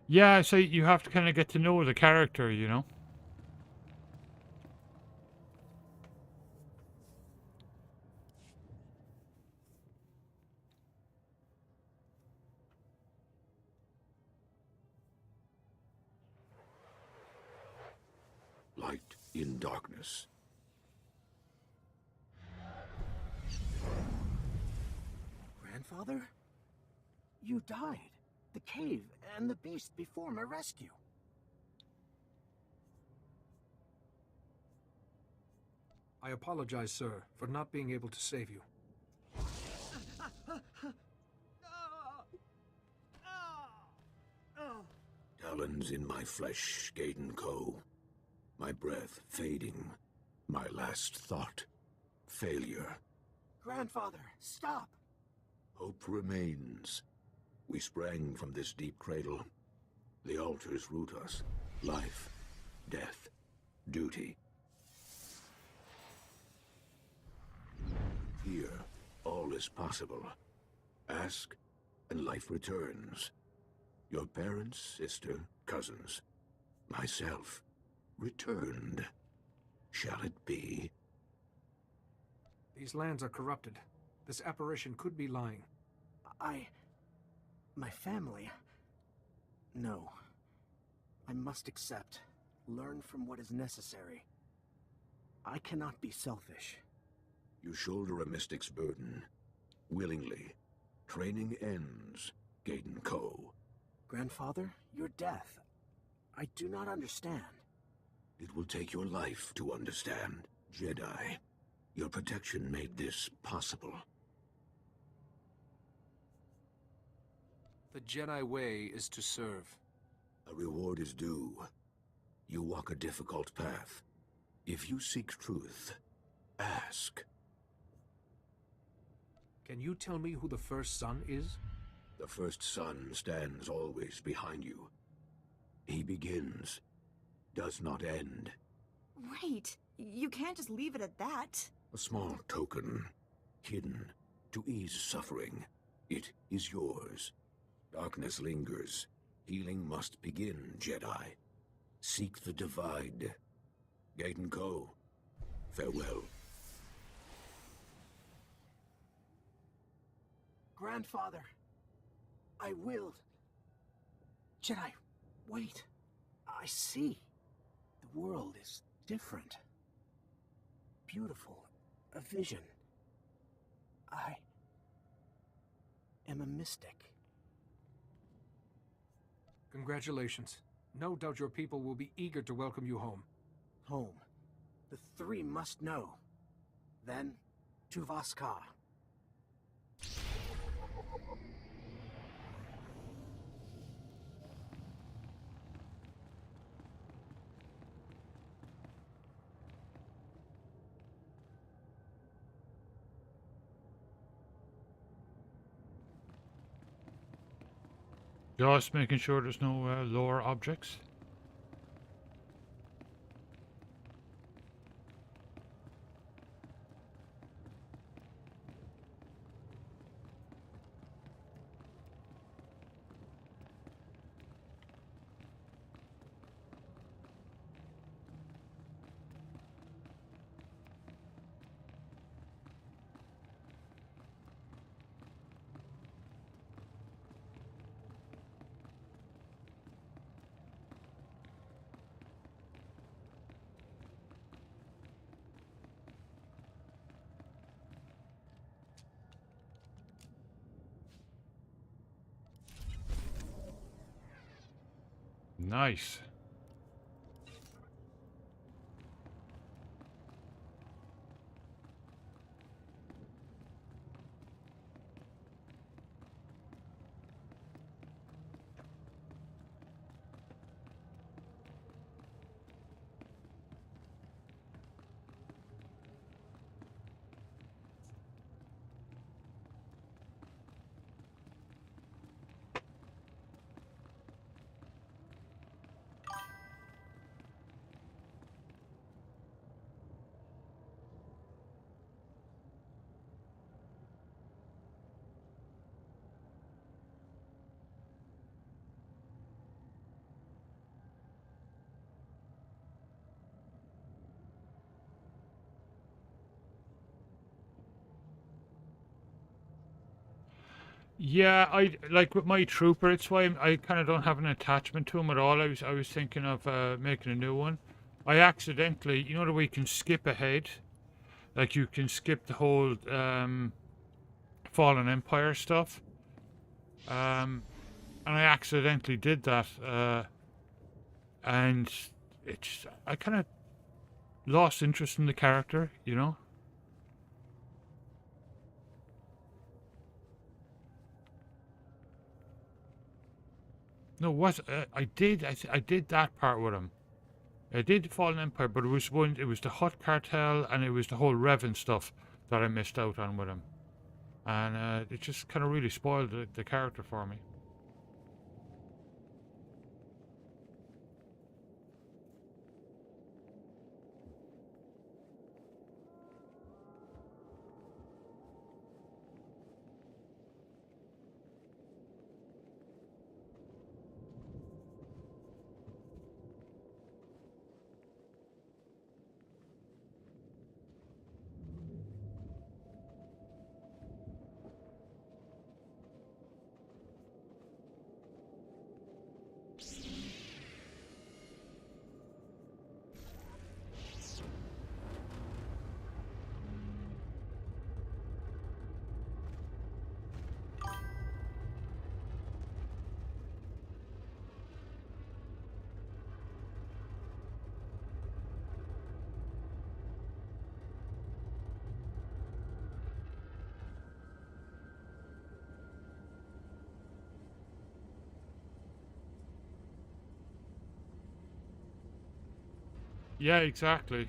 Yeah, so you have to kind of get to know the character, you know? Light in darkness. Grandfather? You died. The cave and the beast before my rescue. I apologize, sir, for not being able to save you. Talons in my flesh, Gaiden Co. My breath fading. My last thought. Failure. Grandfather, stop! Hope remains. We sprang from this deep cradle. The altars root us. Life, death, duty. Here, all is possible. Ask, and life returns. Your parents, sister, cousins. Myself, returned. Shall it be? These lands are corrupted. This apparition could be lying. My family... No. I must accept. Learn from what is necessary. I cannot be selfish. You shoulder a mystic's burden. Willingly. Training ends, Gaiden Co. Grandfather, your death. I do not understand. It will take your life to understand. Jedi, your protection made this possible. The Jedi way is to serve. A reward is due. You walk a difficult path. If you seek truth, ask. Can you tell me who the first son is? The first son stands always behind you. He begins, does not end. Wait, you can't just leave it at that. A small token, hidden, to ease suffering. It is yours. Darkness lingers. Healing must begin, Jedi. Seek the divide. Gaiden Co. Farewell. Grandfather, I will. Jedi, wait. I see. The world is different. Beautiful. A vision. I am a mystic. Congratulations. No doubt your people will be eager to welcome you home. Home. The three must know. Then, to Vaskar. Just making sure there's no lower objects. Nice. Yeah, I like with my trooper. It's why I kind of don't have an attachment to him at all. I was thinking of making a new one. I accidentally, you know, the way you can skip ahead, like you can skip the whole Fallen Empire stuff. And I accidentally did that, and I kind of lost interest in the character, you know. No, what I did, I did that part with him. I did Fallen Empire, but it was the Hut Cartel and it was the whole Revan stuff that I missed out on with him, and it just kind of really spoiled the character for me. Yeah, exactly.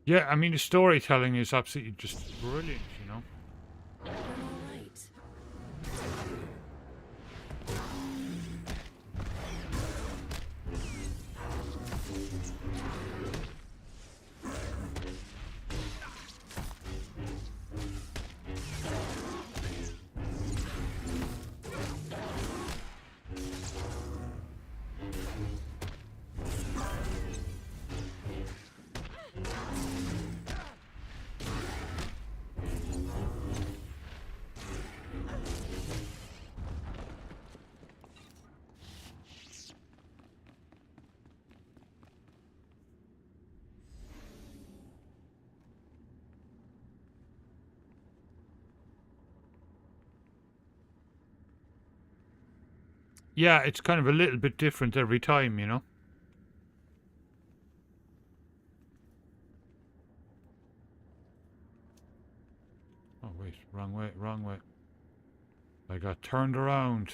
Yeah, I mean, the storytelling is absolutely just brilliant, you know? Yeah, it's kind of a little bit different every time, you know? Oh, wait, wrong way, wrong way. I got turned around.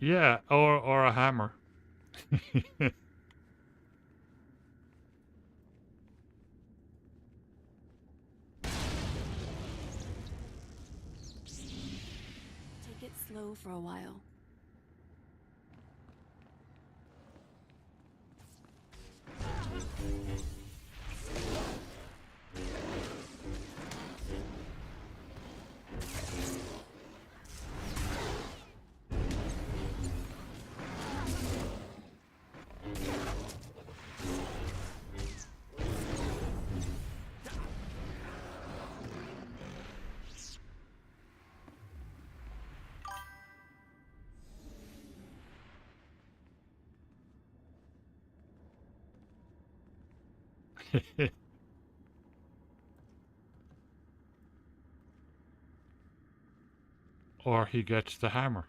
Yeah, or a hammer. Take it slow for a while. Or he gets the hammer.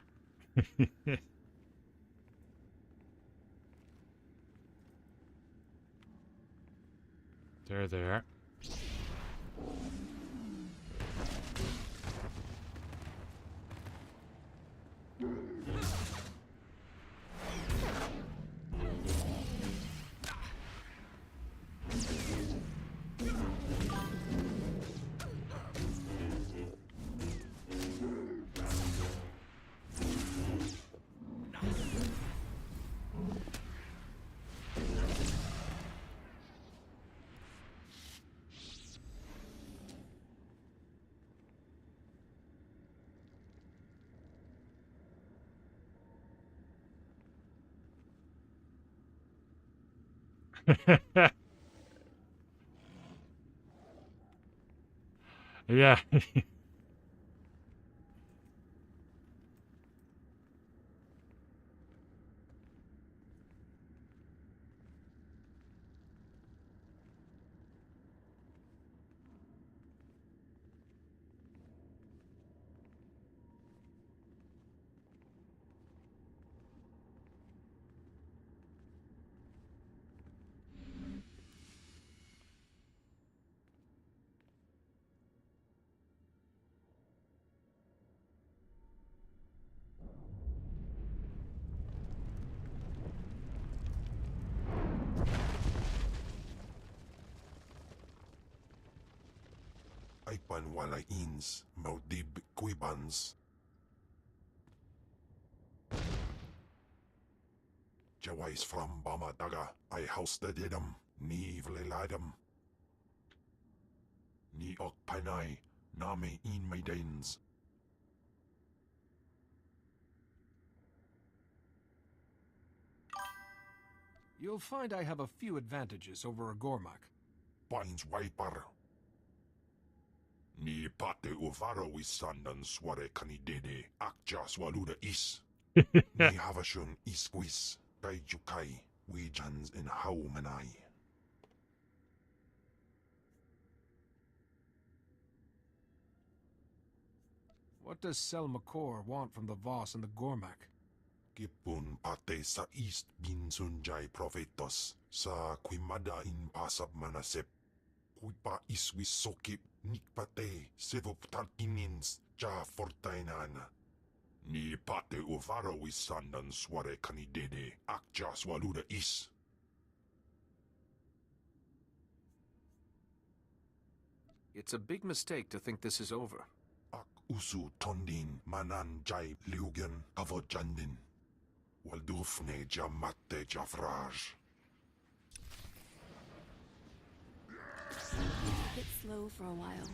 There. Yeah. Aipan walay ins, maudib quibans. Jawais from Bamadaga, I housted him, ni vleladam. Ni ok panai, name in my dains. You'll find I have a few advantages over a Gormak. Pines wiper. Ni pate uvaro wisandan sware kanidede akja swaluda is. Ni havashun isquis, kaijukai, wijans in haumanai. What does Selmakor want from the Voss and the Gormak? Kipun pate sa east binsunjay profetos sa quimada in pasab manasep. Kuipa iswis sokip nikpate sevoptarkinins ja fortainana. Ni pate uvaro wisandan sware kanidede akja swaluda is. It's a big mistake to think this is over. Ak usu tondin manan jay liugen avojandin. Waldufne jamatte javraj. A bit slow for a while.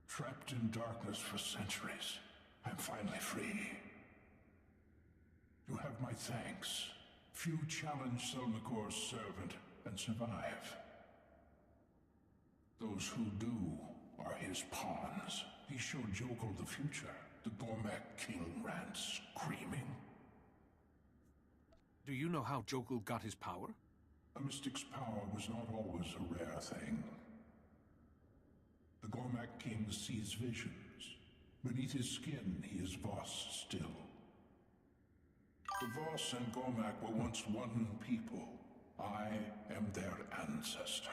Trapped in darkness for centuries, I'm finally free. You have my thanks. Few challenge Selmakor's servant and survive. Those who do are his pawns. He showed Jokul the future. The Gormak king ran screaming. Do you know how Jokul got his power? A mystic's power was not always a rare thing. The Gormak king sees visions. Beneath his skin, he is Voss still. The Voss and Gormak were once one people. I am their ancestor.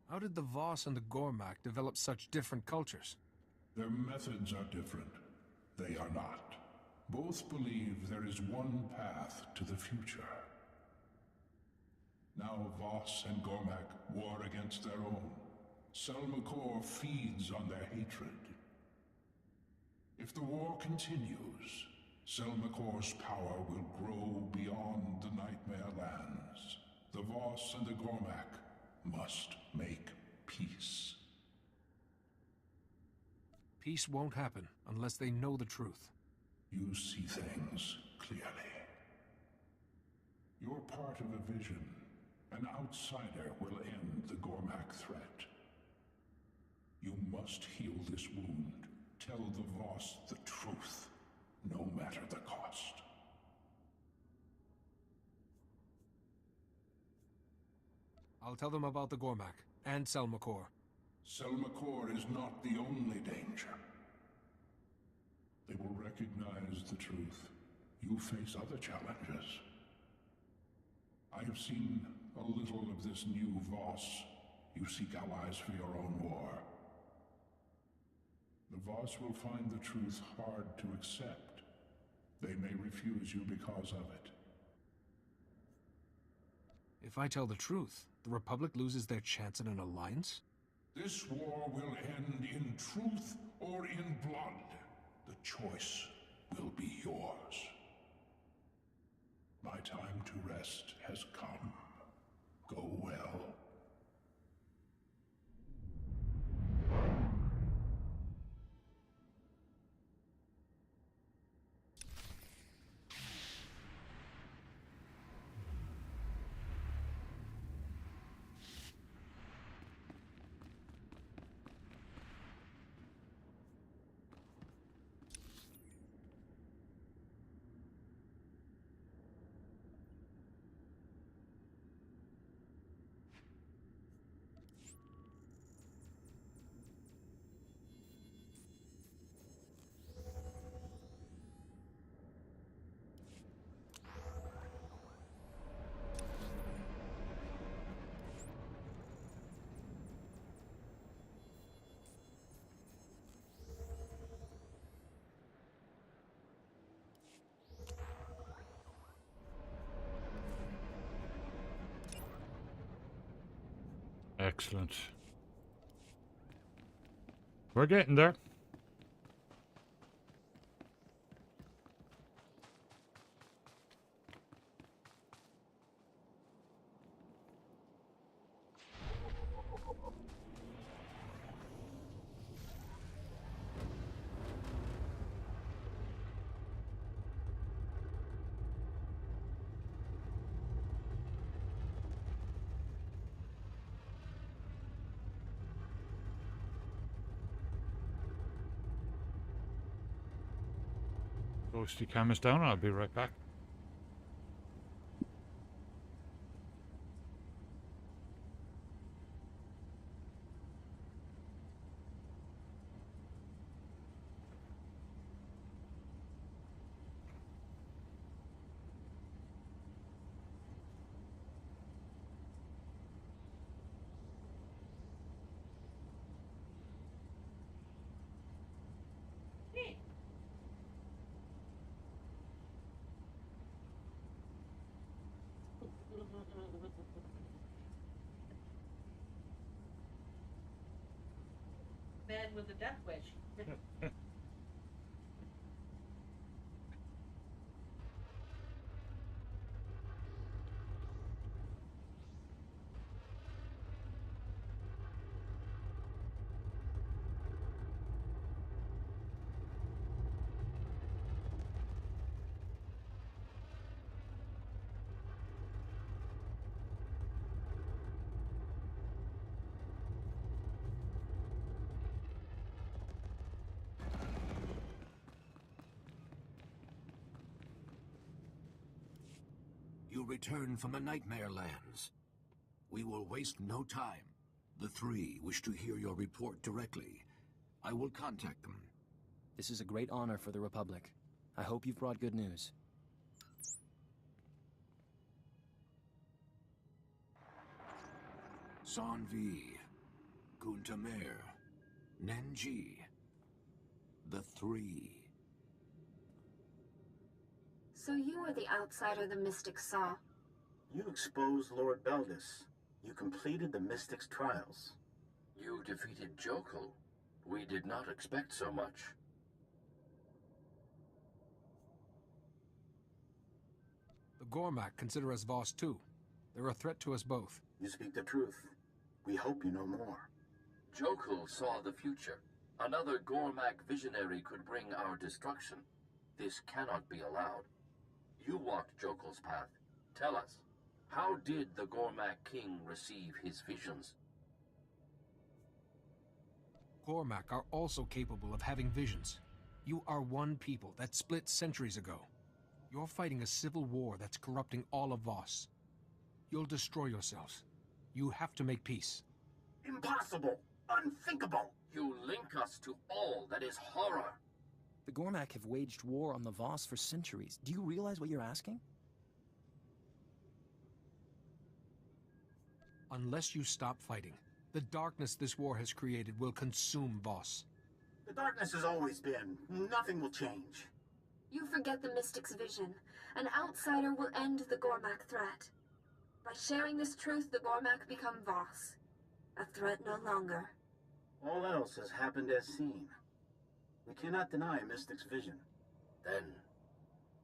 How did the Voss and the Gormak develop such different cultures? Their methods are different. They are not. Both believe there is one path to the future. Now Voss and Gormak war against their own. Selmakor feeds on their hatred. If the war continues, Selmakor's power will grow beyond the Nightmare Lands. The Voss and the Gormak must make peace. Peace won't happen unless they know the truth. You see things clearly. You're part of a vision. An outsider will end the Gormak threat. You must heal this wound. Tell the Voss the truth, no matter the cost. I'll tell them about the Gormak and Selmakor. Selmakor is not the only danger. They will recognize the truth. You face other challenges. I have seen a little of this new Voss. You seek allies for your own war. The Voss will find the truth hard to accept. They may refuse you because of it. If I tell the truth, the Republic loses their chance at an alliance? This war will end in truth or in blood. The choice will be yours. My time to rest has come. Go well. Excellent. We're getting there. Ghosty cam is down. I'll be right back. Man with a death wish. You return from the Nightmare Lands. We will waste no time. The three wish to hear your report directly. I will contact them. This is a great honor for the Republic. I hope you've brought good news. Sanvi, Guntamer, Nenji. The three. So you are the outsider the Mystics saw. You exposed Lord Beldis. You completed the Mystic's trials. You defeated Jokul. We did not expect so much. The Gormak consider us Voss too. They're a threat to us both. You speak the truth. We hope you know more. Jokul saw the future. Another Gormak visionary could bring our destruction. This cannot be allowed. You walked Jokul's path. Tell us, how did the Gormak king receive his visions? Gormak are also capable of having visions. You are one people that split centuries ago. You're fighting a civil war that's corrupting all of Voss. You'll destroy yourselves. You have to make peace. Impossible! Unthinkable! You link us to all that is horror. The Gormak have waged war on the Voss for centuries. Do you realize what you're asking? Unless you stop fighting, the darkness this war has created will consume Voss. The darkness has always been. Nothing will change. You forget the Mystic's vision. An outsider will end the Gormak threat. By sharing this truth, the Gormak become Voss. A threat no longer. All else has happened as seen. We cannot deny Mystic's vision. Then,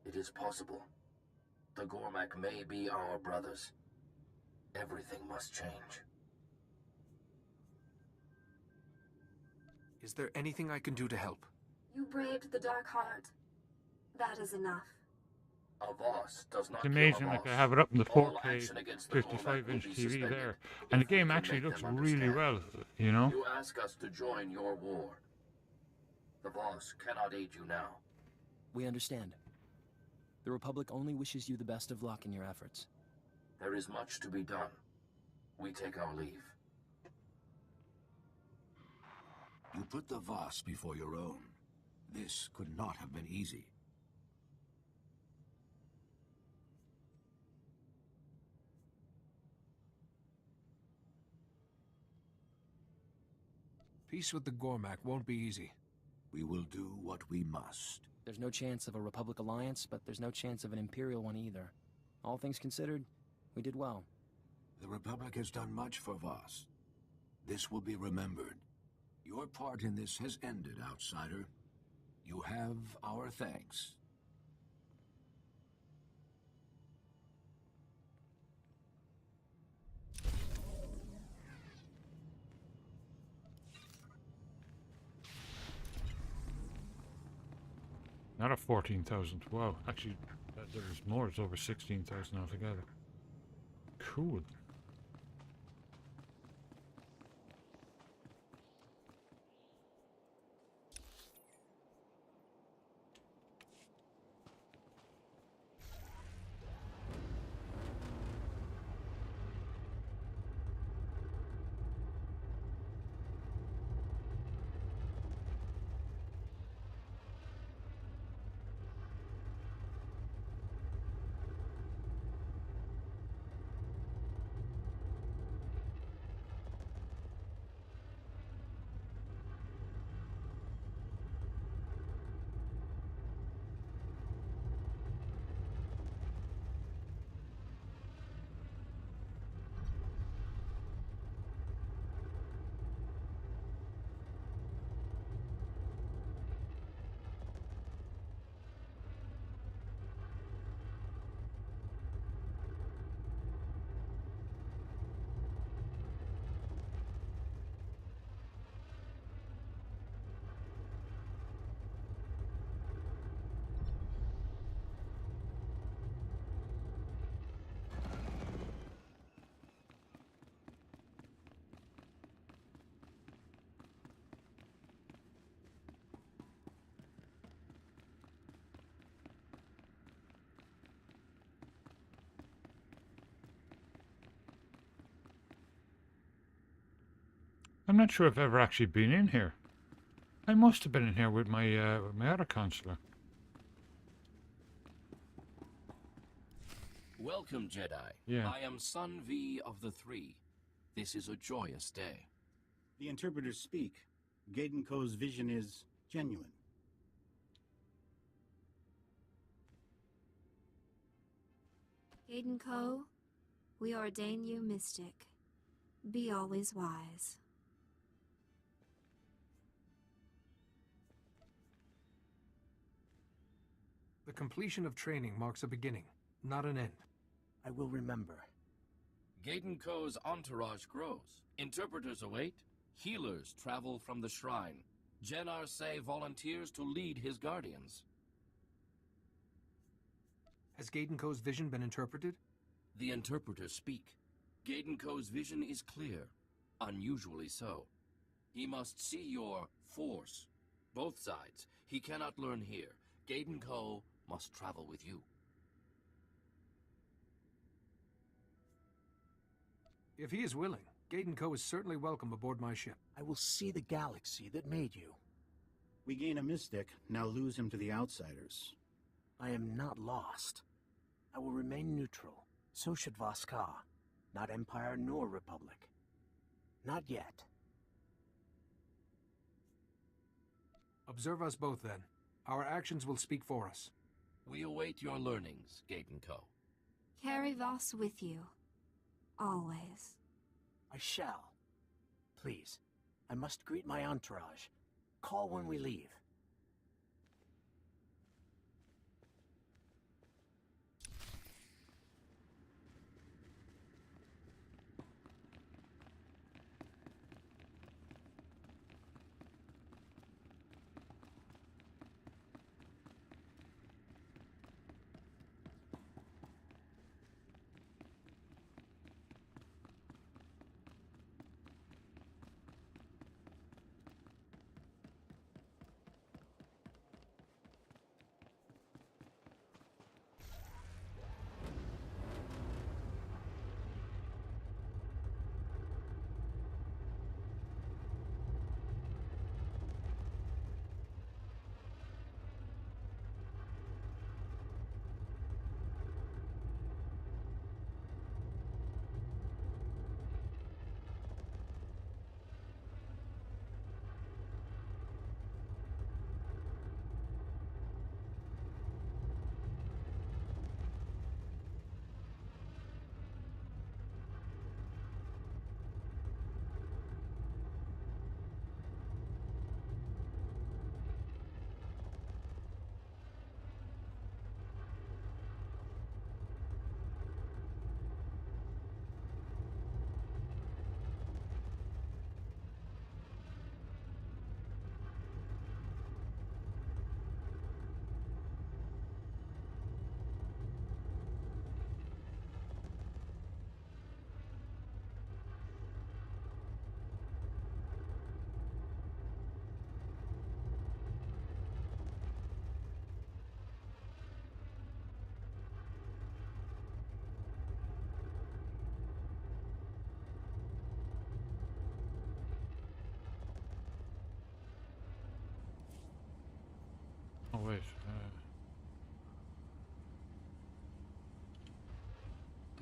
it is possible. The Gormak may be our brothers. Everything must change. Is there anything I can do to help? You braved the Dark Heart. That is enough. A Voss does not It's amazing, kill a like I Voss. have it up in the All 4K action against the Gormak 55-inch will be TV suspended there, if and the we game can actually make looks them really understand. well, you know? You ask us to join your war. The Voss cannot aid you now. We understand. The Republic only wishes you the best of luck in your efforts. There is much to be done. We take our leave. You put the Voss before your own. This could not have been easy. Peace with the Gormak won't be easy. We will do what we must. There's no chance of a Republic alliance, but there's no chance of an Imperial one either. All things considered, we did well. The Republic has done much for Voss. This will be remembered. Your part in this has ended, outsider. You have our thanks. Not a 14,000. Wow, actually, there's more. It's over 16,000 altogether. Cool. I'm not sure if I've ever actually been in here. I must have been in here with my other counselor. Welcome, Jedi. Yeah. I am Sun V of the Three. This is a joyous day. The interpreters speak. Gaiden Ko's vision is genuine. Gaiden Ko, we ordain you mystic. Be always wise. The completion of training marks a beginning, not an end. I will remember. Gaiden Ko's entourage grows. Interpreters await. Healers travel from the shrine. Jen Arce volunteers to lead his guardians. Has Gaiden Ko's vision been interpreted? The interpreters speak. Gaiden Ko's vision is clear, unusually so. He must see your force. Both sides. He cannot learn here. Gaiden Ko must travel with you. If he is willing, Gaiden Ko is certainly welcome aboard my ship. I will see the galaxy that made you. We gain a mystic, now lose him to the outsiders. I am not lost. I will remain neutral. So should Voska. Not Empire nor Republic. Not yet. Observe us both, then. Our actions will speak for us. We await your learnings, Gaiden Ko. Carry Voss with you. Always. I shall. Please, I must greet my entourage. Call when we leave.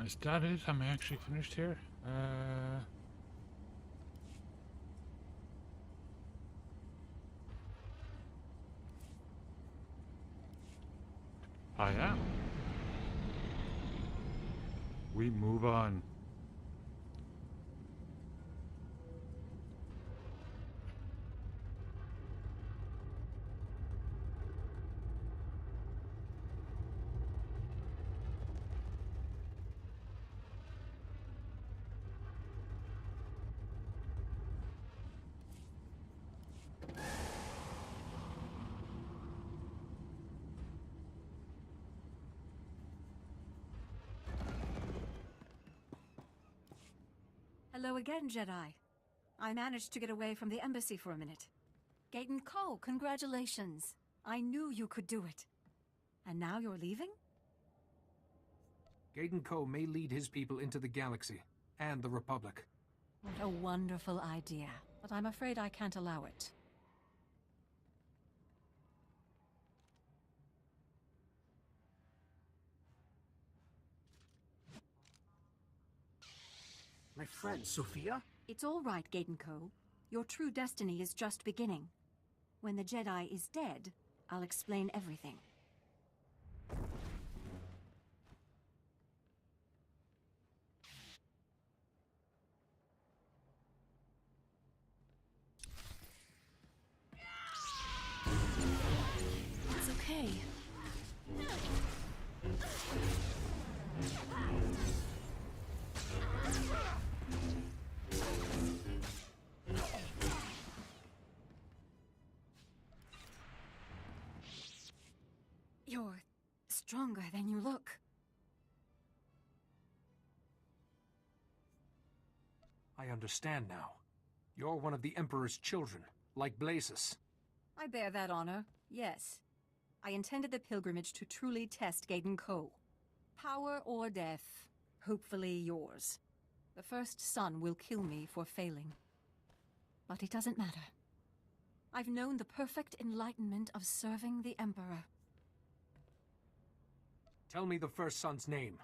Is that it? Am I actually finished here? I am. We move on. Hello again, Jedi. I managed to get away from the embassy for a minute. Gaten Ko, congratulations. I knew you could do it. And now you're leaving? Gaten Ko may lead his people into the galaxy, and the Republic. What a wonderful idea, but I'm afraid I can't allow it. My friend, Sophia? It's all right, Gaten Ko. Your true destiny is just beginning. When the Jedi is dead, I'll explain everything. It's okay. You're stronger than you look. I understand now. You're one of the Emperor's children, like Blasis. I bear that honor, yes. I intended the pilgrimage to truly test Gaten Ko. Power or death, hopefully yours. The first son will kill me for failing. But it doesn't matter. I've known the perfect enlightenment of serving the Emperor. Tell me the first son's name.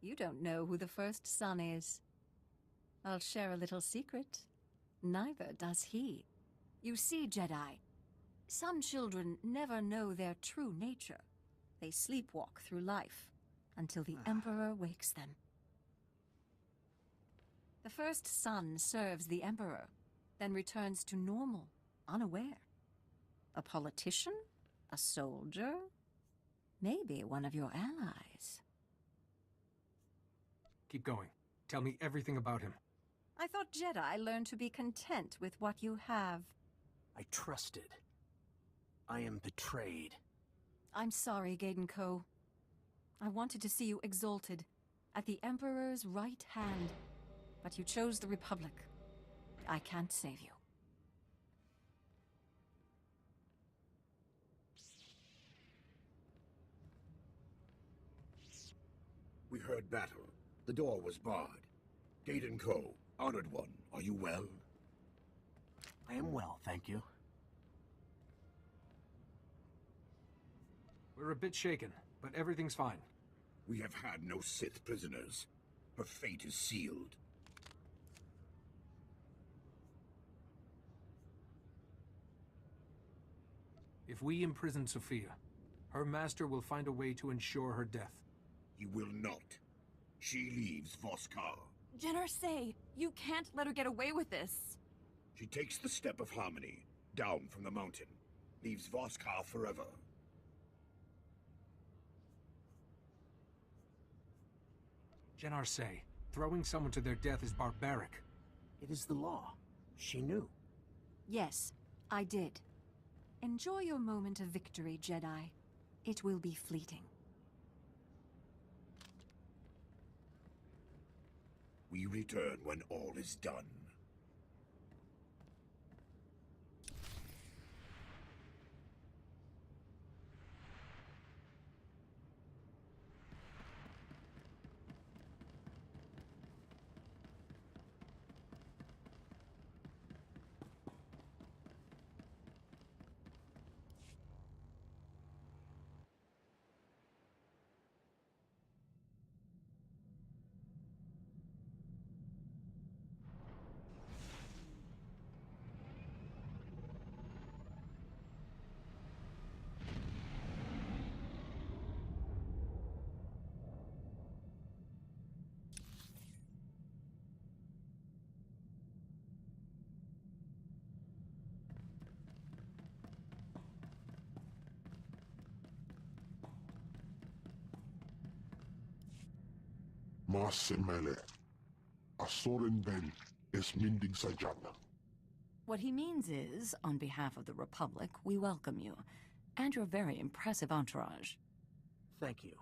You don't know who the first son is. I'll share a little secret. Neither does he. You see, Jedi, some children never know their true nature. They sleepwalk through life until the Emperor wakes them. The first son serves the Emperor, then returns to normal, unaware. A politician? A soldier? Maybe one of your allies. Keep going. Tell me everything about him. I thought Jedi learned to be content with what you have. I trusted. I am betrayed. I'm sorry, Gaten Ko. I wanted to see you exalted, at the Emperor's right hand. But you chose the Republic. I can't save you. We heard battle. The door was barred. Gaten Ko, Honored One, are you well? I am well, thank you. We're a bit shaken, but everything's fine. We have had no Sith prisoners. Her fate is sealed. If we imprison Sophia, her master will find a way to ensure her death. He will not. She leaves Voskar. Jenner, you can't let her get away with this. She takes the step of harmony, down from the mountain. Leaves Voskar forever. Jennar say, throwing someone to their death is barbaric. It is the law. She knew. Yes, I did. Enjoy your moment of victory, Jedi. It will be fleeting. We return when all is done. Masimele. Asoren Ben es mindig sajan. What he means is, on behalf of the Republic, we welcome you, and your very impressive entourage. Thank you.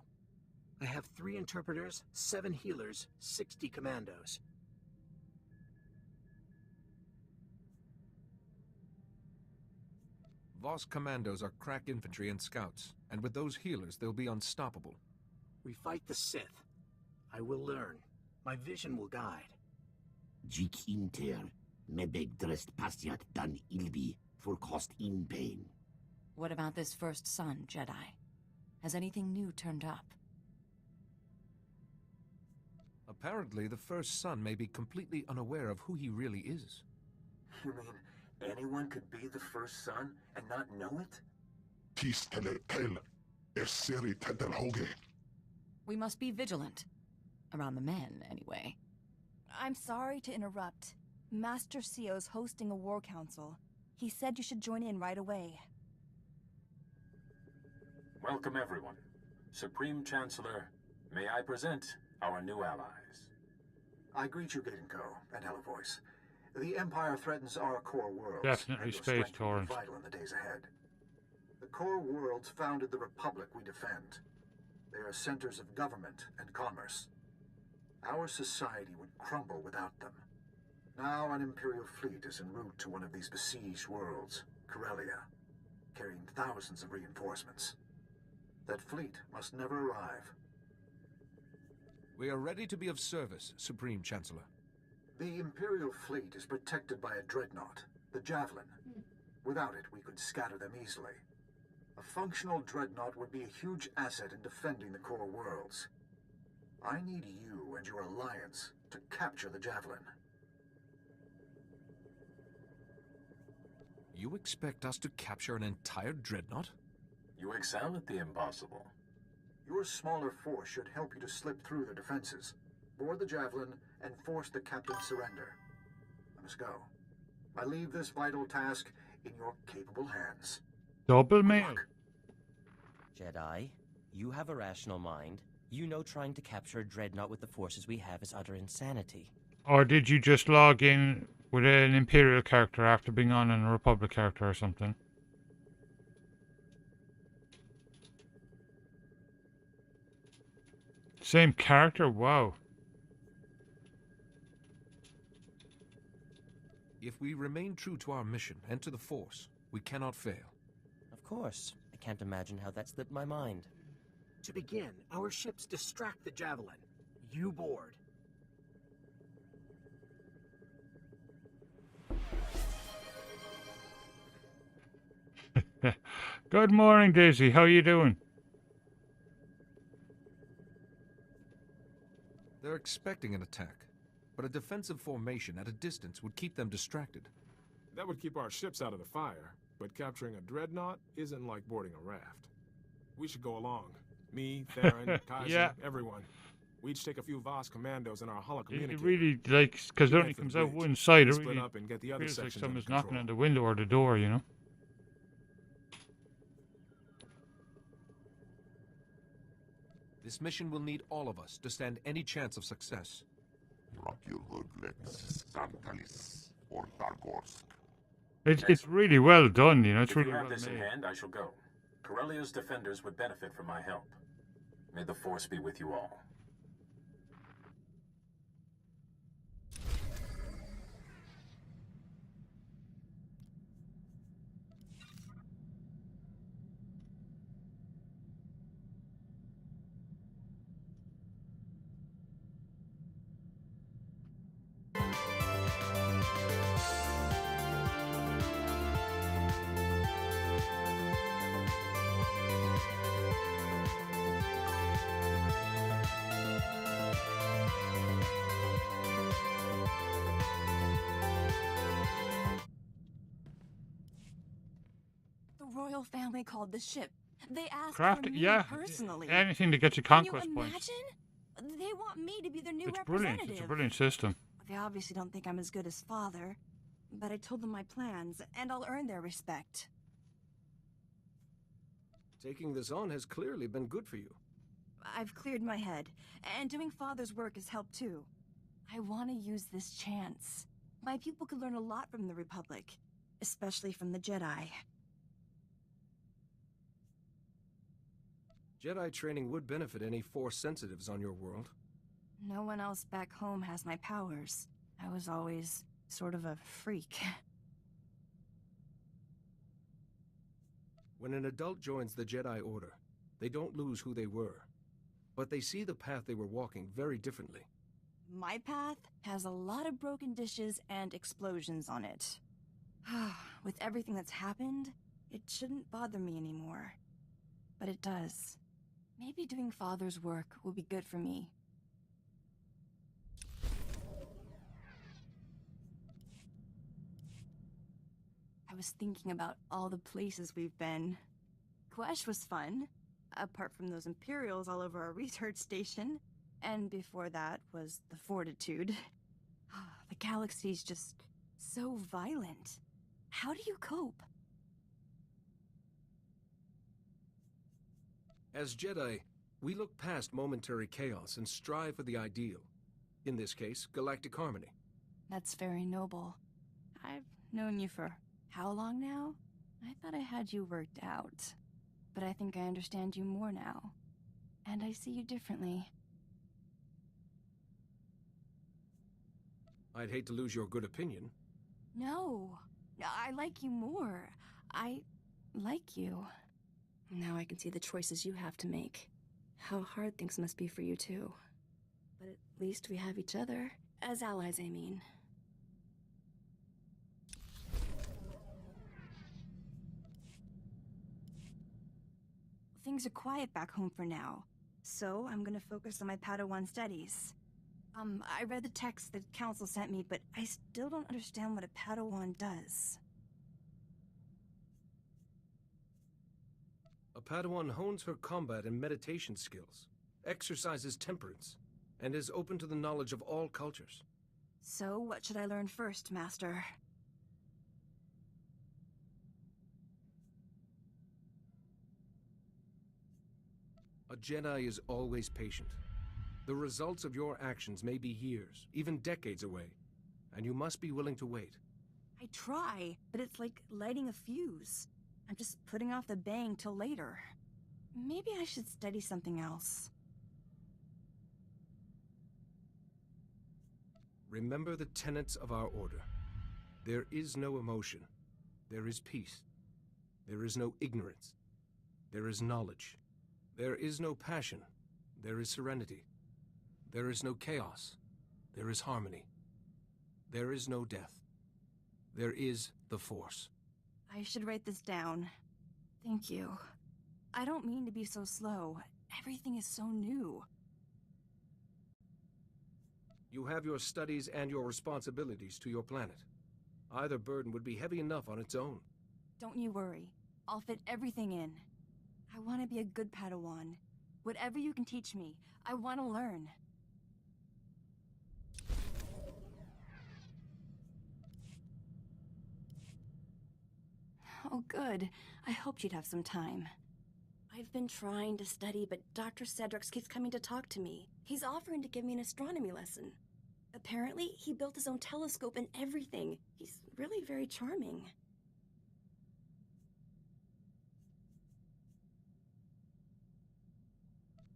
I have 3 interpreters, 7 healers, 60 commandos. Voss commandos are crack infantry and scouts, and with those healers, they'll be unstoppable. We fight the Sith. I will learn. My vision will guide. Jik inter, mebeg drest pastiat dan ilbi, for cost in pain. What about this first son, Jedi? Has anything new turned up? Apparently, the first son may be completely unaware of who he really is. You mean anyone could be the first son and not know it? Tis tele tel, seri tedel hoge. We must be vigilant. Around the men, anyway. I'm sorry to interrupt. Master Sio's hosting a war council. He said you should join in right away. Welcome, everyone. Supreme Chancellor, may I present our new allies. I greet you, Gadenko and Hello Voice. The Empire threatens our core worlds. Definitely and your space strength will be torrent. vital in the days ahead. The core worlds founded the Republic we defend. They are centers of government and commerce. Our society would crumble without them. Now an Imperial fleet is en route to one of these besieged worlds, Corellia, carrying thousands of reinforcements. That fleet must never arrive. We are ready to be of service, Supreme Chancellor. The Imperial fleet is protected by a dreadnought, the Javelin. Without it, we could scatter them easily. A functional dreadnought would be a huge asset in defending the core worlds. I need you and your alliance to capture the Javelin. You expect us to capture an entire dreadnought? You excel at the impossible. Your smaller force should help you to slip through their defenses, board the Javelin, and force the captain's surrender. I must go. I leave this vital task in your capable hands. Double mail. Jedi, you have a rational mind. You know trying to capture a dreadnought with the forces we have is utter insanity. Or did you just log in with an Imperial character after being on a Republic character or something? Same character? Wow. If we remain true to our mission and to the Force, we cannot fail. Of course. I can't imagine how that slipped my mind. To begin, our ships distract the Javelin. You board. Good morning, Daisy. How you doing? They're expecting an attack, but a defensive formation at a distance would keep them distracted. That would keep our ships out of the fire, but capturing a dreadnought isn't like boarding a raft. We should go along. Me, Theron, Kaiser, Yeah. everyone. We each take a few Voss commandos in our holo It communicator. really, like, because it We only head for comes the out bridge, one side. It split really up and get the other feels like sections under someone's knocking control. on the window or the door, you know? This mission will need all of us to stand any chance of success. It's really well done, you know? It's If really you have well this in made. hand, I shall go. Corellia's defenders would benefit from my help. May the Force be with you all. The royal family called the ship. They asked Craft for it, me yeah. personally. Anything to get you Can you conquest imagine? points. They want me to be their new It's brilliant. representative. It's a brilliant system. They obviously don't think I'm as good as father, but I told them my plans, and I'll earn their respect. Taking this on has clearly been good for you. I've cleared my head, and doing Father's work has helped too. I want to use this chance. My people could learn a lot from the Republic, especially from the Jedi. Jedi training would benefit any Force sensitives on your world. No one else back home has my powers. I was always sort of a freak. When an adult joins the Jedi Order, they don't lose who they were, but they see the path they were walking very differently. My path has a lot of broken dishes and explosions on it. With everything that's happened, it shouldn't bother me anymore. But it does. Maybe doing Father's work will be good for me. I was thinking about all the places we've been. Quesh was fun, apart from those Imperials all over our research station. And before that was the Fortitude. The galaxy's just so violent. How do you cope? As Jedi, we look past momentary chaos and strive for the ideal. In this case, galactic harmony. That's very noble. I've known you for how long now? I thought I had you worked out. But I think I understand you more now. And I see you differently. I'd hate to lose your good opinion. No, I like you more. I like you. Now I can see the choices you have to make. How hard things must be for you too. But at least we have each other. As allies, I mean. Things are quiet back home for now, so I'm gonna focus on my Padawan studies. I read the text the Council sent me, but I still don't understand what a Padawan does. A Padawan hones her combat and meditation skills, exercises temperance, and is open to the knowledge of all cultures. So, what should I learn first, Master? A Jedi is always patient. The results of your actions may be years, even decades away, and you must be willing to wait. I try, but it's like lighting a fuse. I'm just putting off the bang till later. Maybe I should study something else. Remember the tenets of our order. There is no emotion. There is peace. There is no ignorance. There is knowledge. There is no passion. There is serenity. There is no chaos. There is harmony. There is no death. There is the Force. I should write this down. Thank you. I don't mean to be so slow. Everything is so new. You have your studies and your responsibilities to your planet. Either burden would be heavy enough on its own. Don't you worry. I'll fit everything in. I want to be a good Padawan. Whatever you can teach me, I want to learn. Oh, good. I hoped you'd have some time. I've been trying to study, but Dr. Cedrix keeps coming to talk to me. He's offering to give me an astronomy lesson. Apparently, he built his own telescope and everything. He's really very charming.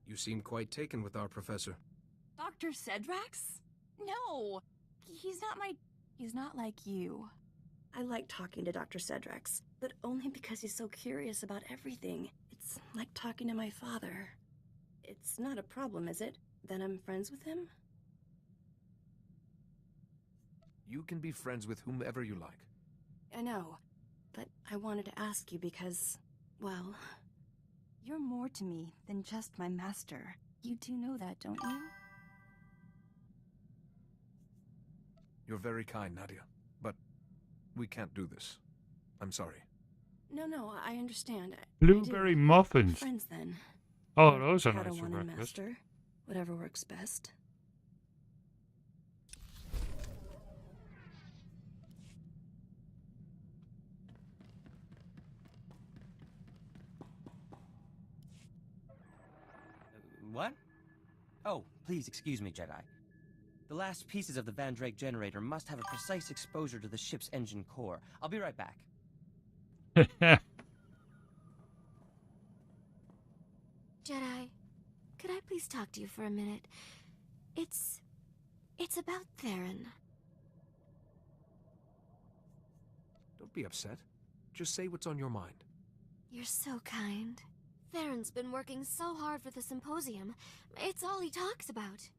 You seem quite taken with our professor. Dr. Cedrix? No! He's not like you. I like talking to Dr. Cedrix, but only because he's so curious about everything. It's like talking to my father. It's not a problem, is it? That I'm friends with him? You can be friends with whomever you like. I know, but I wanted to ask you because, well, you're more to me than just my master. You do know that, don't you? You're very kind, Nadia, but we can't do this. I'm sorry. No, I understand. Blueberry muffins. Friends, then. Oh, those are nice for Padawan and breakfast. master. Whatever works best. What? Oh, please excuse me, Jedi. The last pieces of the Van Drake generator must have a precise exposure to the ship's engine core. I'll be right back. Jedi, could I please talk to you for a minute? It's about Theron. Don't be upset. Just say what's on your mind. You're so kind. Theron's been working so hard for the symposium. It's all he talks about.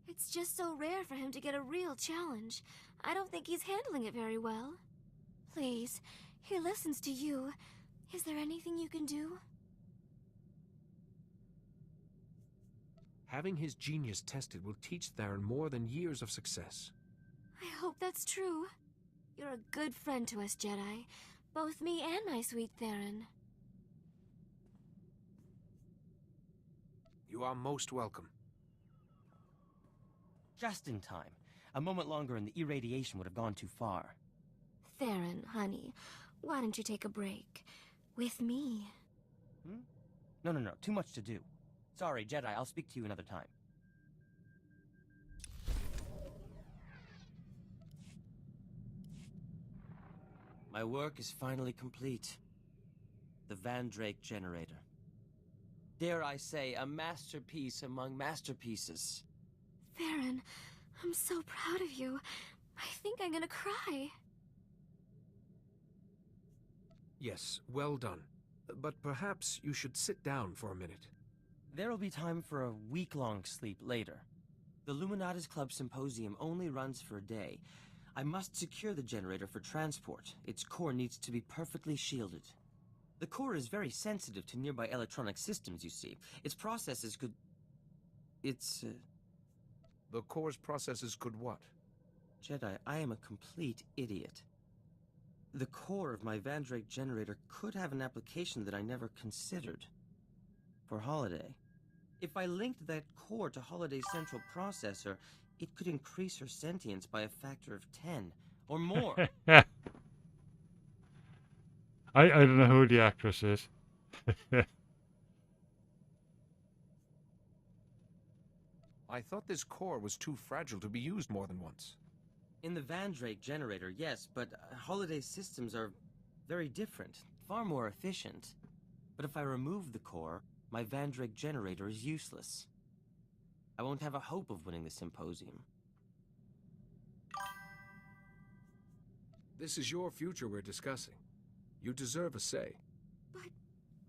It's just so rare for him to get a real challenge. I don't think he's handling it very well. Please, he listens to you. Is there anything you can do? Having his genius tested will teach Theron more than years of success. I hope that's true. You're a good friend to us, Jedi. Both me and my sweet Theron. You are most welcome. Just in time. A moment longer and the irradiation would have gone too far. Theron, honey, why don't you take a break? With me. No. Too much to do. Sorry, Jedi. I'll speak to you another time. My work is finally complete. The Van Drake generator. Dare I say, a masterpiece among masterpieces. Theron, I'm so proud of you. I think I'm gonna cry. Yes, well done. But perhaps you should sit down for a minute. There'll be time for a week-long sleep later. The Luminatis Club Symposium only runs for a day. I must secure the generator for transport. Its core needs to be perfectly shielded. The core is very sensitive to nearby electronic systems, you see. Its processes could... The core's processes could what? Jedi, I am a complete idiot. The core of my Van Drake generator could have an application that I never considered. For Holiday. If I linked that core to Holiday's central processor, it could increase her sentience by a factor of 10 or more. I don't know who the actress is. I thought this core was too fragile to be used more than once. In the Van Drake generator, yes, but Holiday's systems are very different, far more efficient. But if I remove the core, my Van Drake generator is useless. I won't have a hope of winning the symposium. This is your future we're discussing. You deserve a say.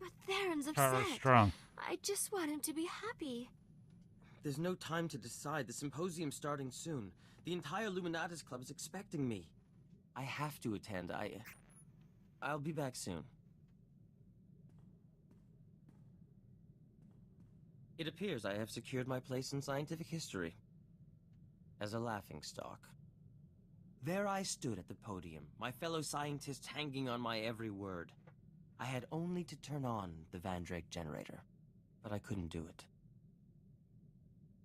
But Theron's upset. Tara's strong. I just want him to be happy. There's no time to decide. The symposium's starting soon. The entire Luminatis Club is expecting me. I have to attend. I'll be back soon. It appears I have secured my place in scientific history. As a laughingstock. There I stood at the podium, my fellow scientists hanging on my every word. I had only to turn on the Van Drake generator, but I couldn't do it.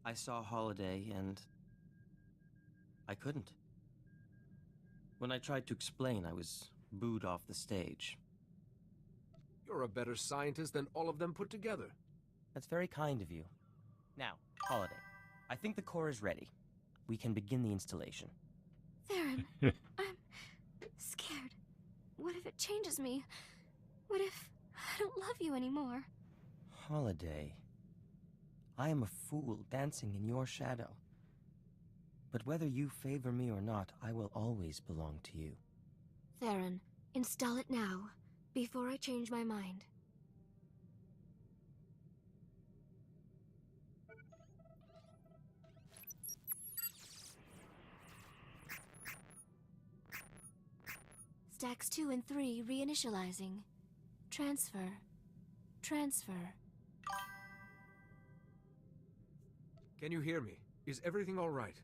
I saw Holiday, and I couldn't. When I tried to explain, I was booed off the stage. You're a better scientist than all of them put together. That's very kind of you. Now, Holiday, I think the core is ready. We can begin the installation. Theron, I'm scared. What if it changes me? What if I don't love you anymore? Holiday, I am a fool dancing in your shadow. But whether you favor me or not, I will always belong to you. Theron, install it now, before I change my mind. Stacks 2 and 3 reinitializing. Transfer. Can you hear me? Is everything all right?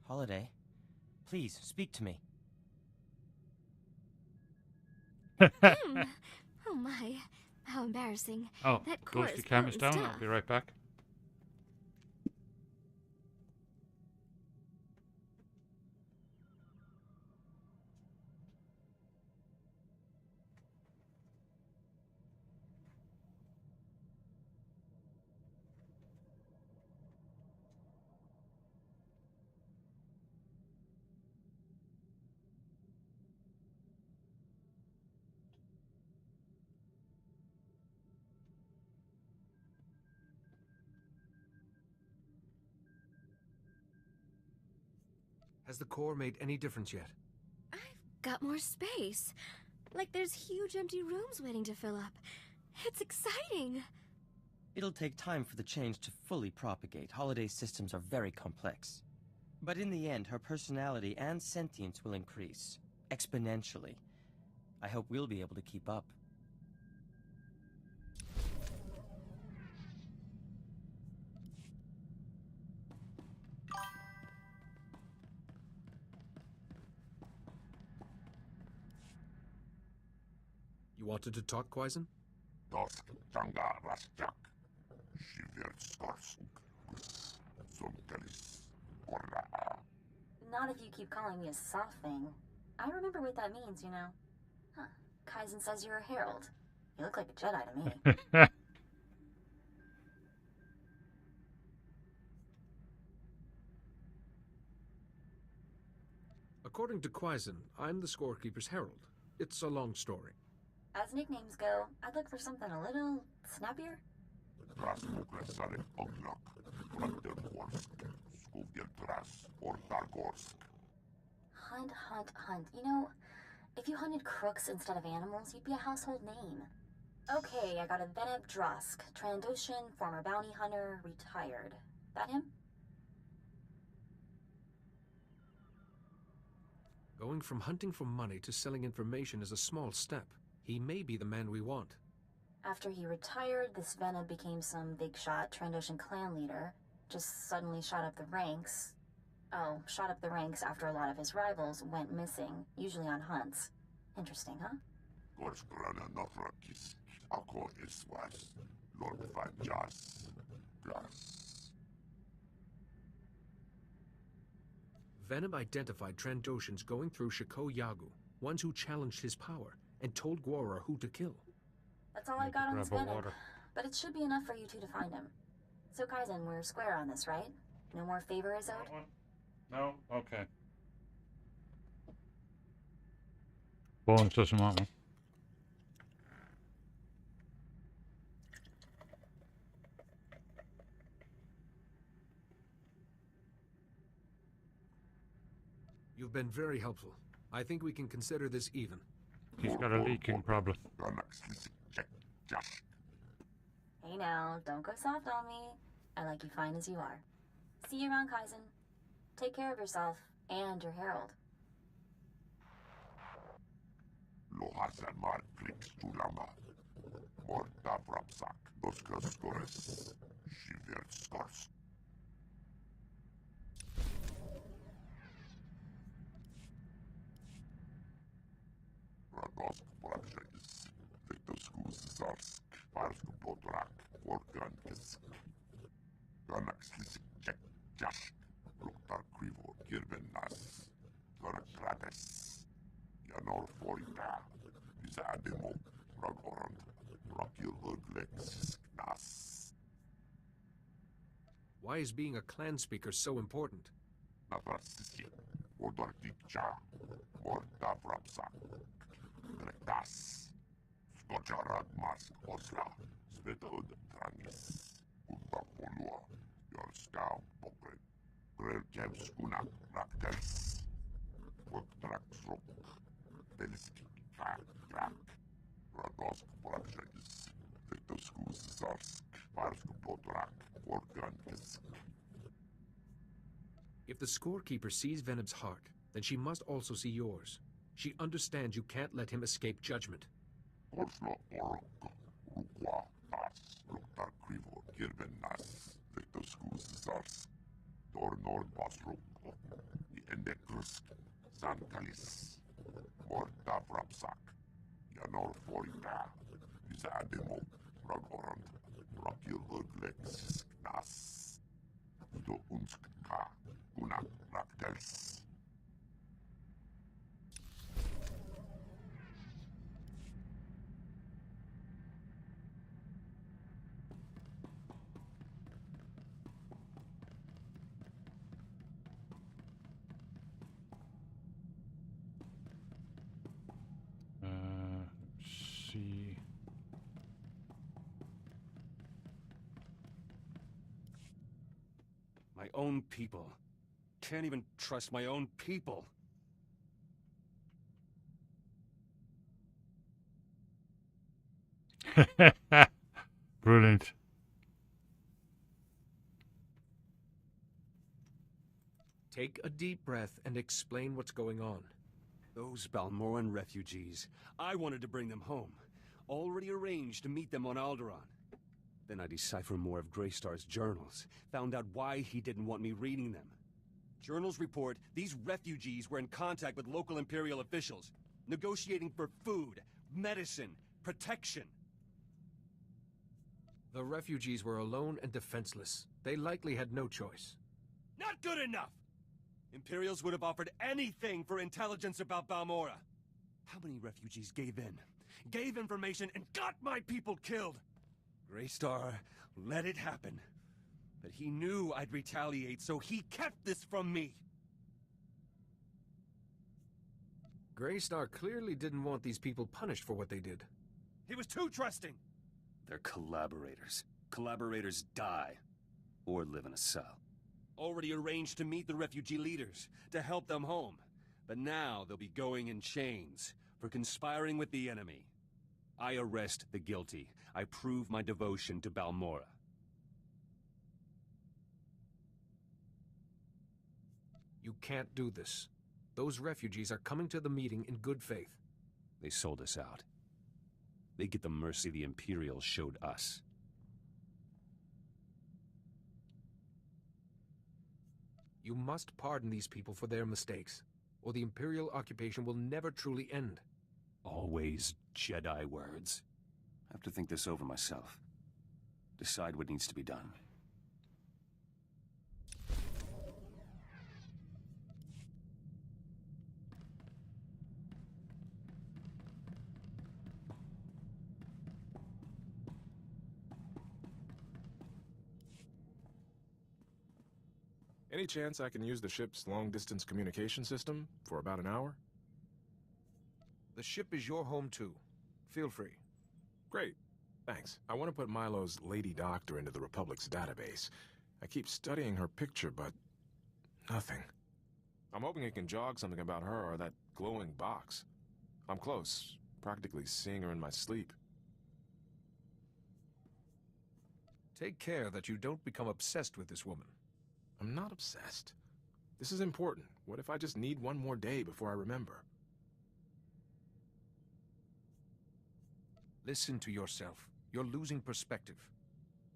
Holiday, please speak to me. Oh my, how embarrassing. Oh, that close the cameras down. I'll be right back. Has the Corps made any difference yet? Got more space. Like there's huge empty rooms waiting to fill up. It's exciting. It'll take time for the change to fully propagate. Holiday's systems are very complex. But in the end, her personality and sentience will increase. Exponentially. I hope we'll be able to keep up. You wanted to talk, Quaizen? Dosk Tanga Rasjak. Shivert Skorsk. Zonkelis. Korra. Not if you keep calling me a soft thing. I remember what that means, you know. Huh. Kaizen says you're a herald. You look like a Jedi to me. According to Quaizen, I'm the Scorekeeper's herald. It's a long story. As nicknames go, I'd look for something a little snappier. Rasmukresare Ognok. Brandenborsk. Skuvjeltras. Or Dargorsk. Hunt, hunt, hunt. You know, if you hunted crooks instead of animals, you'd be a household name. Okay, I got a Veneb Drosk. Trandoshan, former bounty hunter, retired. That him? Going from hunting for money to selling information is a small step. He may be the man we want. After he retired, this Veneb became some big shot Trandoshan clan leader. Just suddenly shot up the ranks. Oh, shot up the ranks after a lot of his rivals went missing, usually on hunts. Interesting, huh? Gorskrana Nothrakis. Ako Iswas. Lord Vajas. Gas. Veneb identified Trandoshans going through Shako Yagu, ones who challenged his power, and told Gwora who to kill. That's all I got on this Veneb, but it should be enough for you two to find him. So Kaizen, we're square on this, right? No more favor is owed? No? Okay. Bones doesn't want one. You've been very helpful. I think we can consider this even. He's got a leaking problem. Hey now, don't go soft on me. I like you fine as you are. See you around, Kaizen. Take care of yourself and your herald. Lohasamar Flix Tulama. Morta Brapsak. Doskos. Shivert Skors. Radosk Brapshakis. Victoskus Zarsk. Parsk Potrak. Organkis. Ganaxlis Jack Jash. Ruktar Quivo Kirbenas. Gorakrates. Yanor Forita. Bizademo. Ragorand. Rakil Urglex. Nas. Why is being a clan speaker so important? Navrasisi. Odortikcha. Morta Brapsak. Gretas. Skocharat Mas Osla. Svetod Trangis. Utapolua. Yorska Pokret. Grelkev Skuna. Raktels. Woktraksrok. Delski. Krak. Krak. Radosk Brapshakis. Victoskus Zarsk. Parsk Potrak. Organkis. If the Scorekeeper sees Veneb's heart, then she must also see yours. She understands you can't let him escape judgment. Oslo Orok. Rukwa. Tas. Ruktar Quivo. Kirbenas. Victoskus Zarsk. Dornor Basruk. Endekrusk. Zankalis. Morta Brapsak. Yanor Forita. Bizademo. Ragorand. Rakil Urglex. Nas. Do Unska. Una Raktels. Let's see. My own people can't even trust my own people. Brilliant. Take a deep breath and explain what's going on. Those Balmoran refugees, I wanted to bring them home. Already arranged to meet them on Alderaan. Then I deciphered more of Greystar's journals, found out why he didn't want me reading them. Journals report these refugees were in contact with local Imperial officials, negotiating for food, medicine, protection. The refugees were alone and defenseless. They likely had no choice. Not good enough! Imperials would have offered anything for intelligence about Balmora. How many refugees gave in, gave information, and got my people killed? Greystar let it happen. But he knew I'd retaliate, so he kept this from me. Greystar clearly didn't want these people punished for what they did. He was too trusting. They're collaborators. Collaborators die. Or live in a cell. Already arranged to meet the refugee leaders, to help them home. But now they'll be going in chains for conspiring with the enemy. I arrest the guilty. I prove my devotion to Balmora. You can't do this. Those refugees are coming to the meeting in good faith. They sold us out. They get the mercy the Imperials showed us. You must pardon these people for their mistakes, or the Imperial occupation will never truly end. Always Jedi words. I have to think this over myself. Decide what needs to be done. Any chance I can use the ship's long-distance communication system for about an hour? The ship is your home too. Feel free. Great. Thanks. I want to put Milo's Lady Doctor into the Republic's database. I keep studying her picture, but nothing. I'm hoping it can jog something about her or that glowing box. I'm close, practically seeing her in my sleep. Take care that you don't become obsessed with this woman. I'm not obsessed. This is important. What if I just need one more day before I remember? Listen to yourself. You're losing perspective.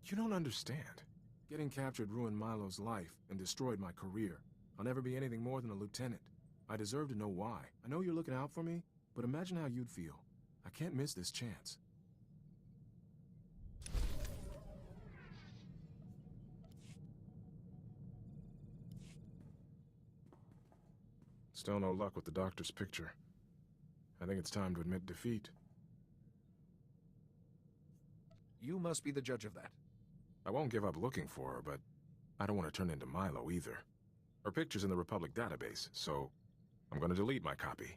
You don't understand. Getting captured ruined Milo's life and destroyed my career. I'll never be anything more than a lieutenant. I deserve to know why. I know you're looking out for me, but imagine how you'd feel. I can't miss this chance. Still no luck with the doctor's picture. I think it's time to admit defeat. You must be the judge of that. I won't give up looking for her, but I don't want to turn into Milo either. Her picture's in the Republic database, so I'm going to delete my copy.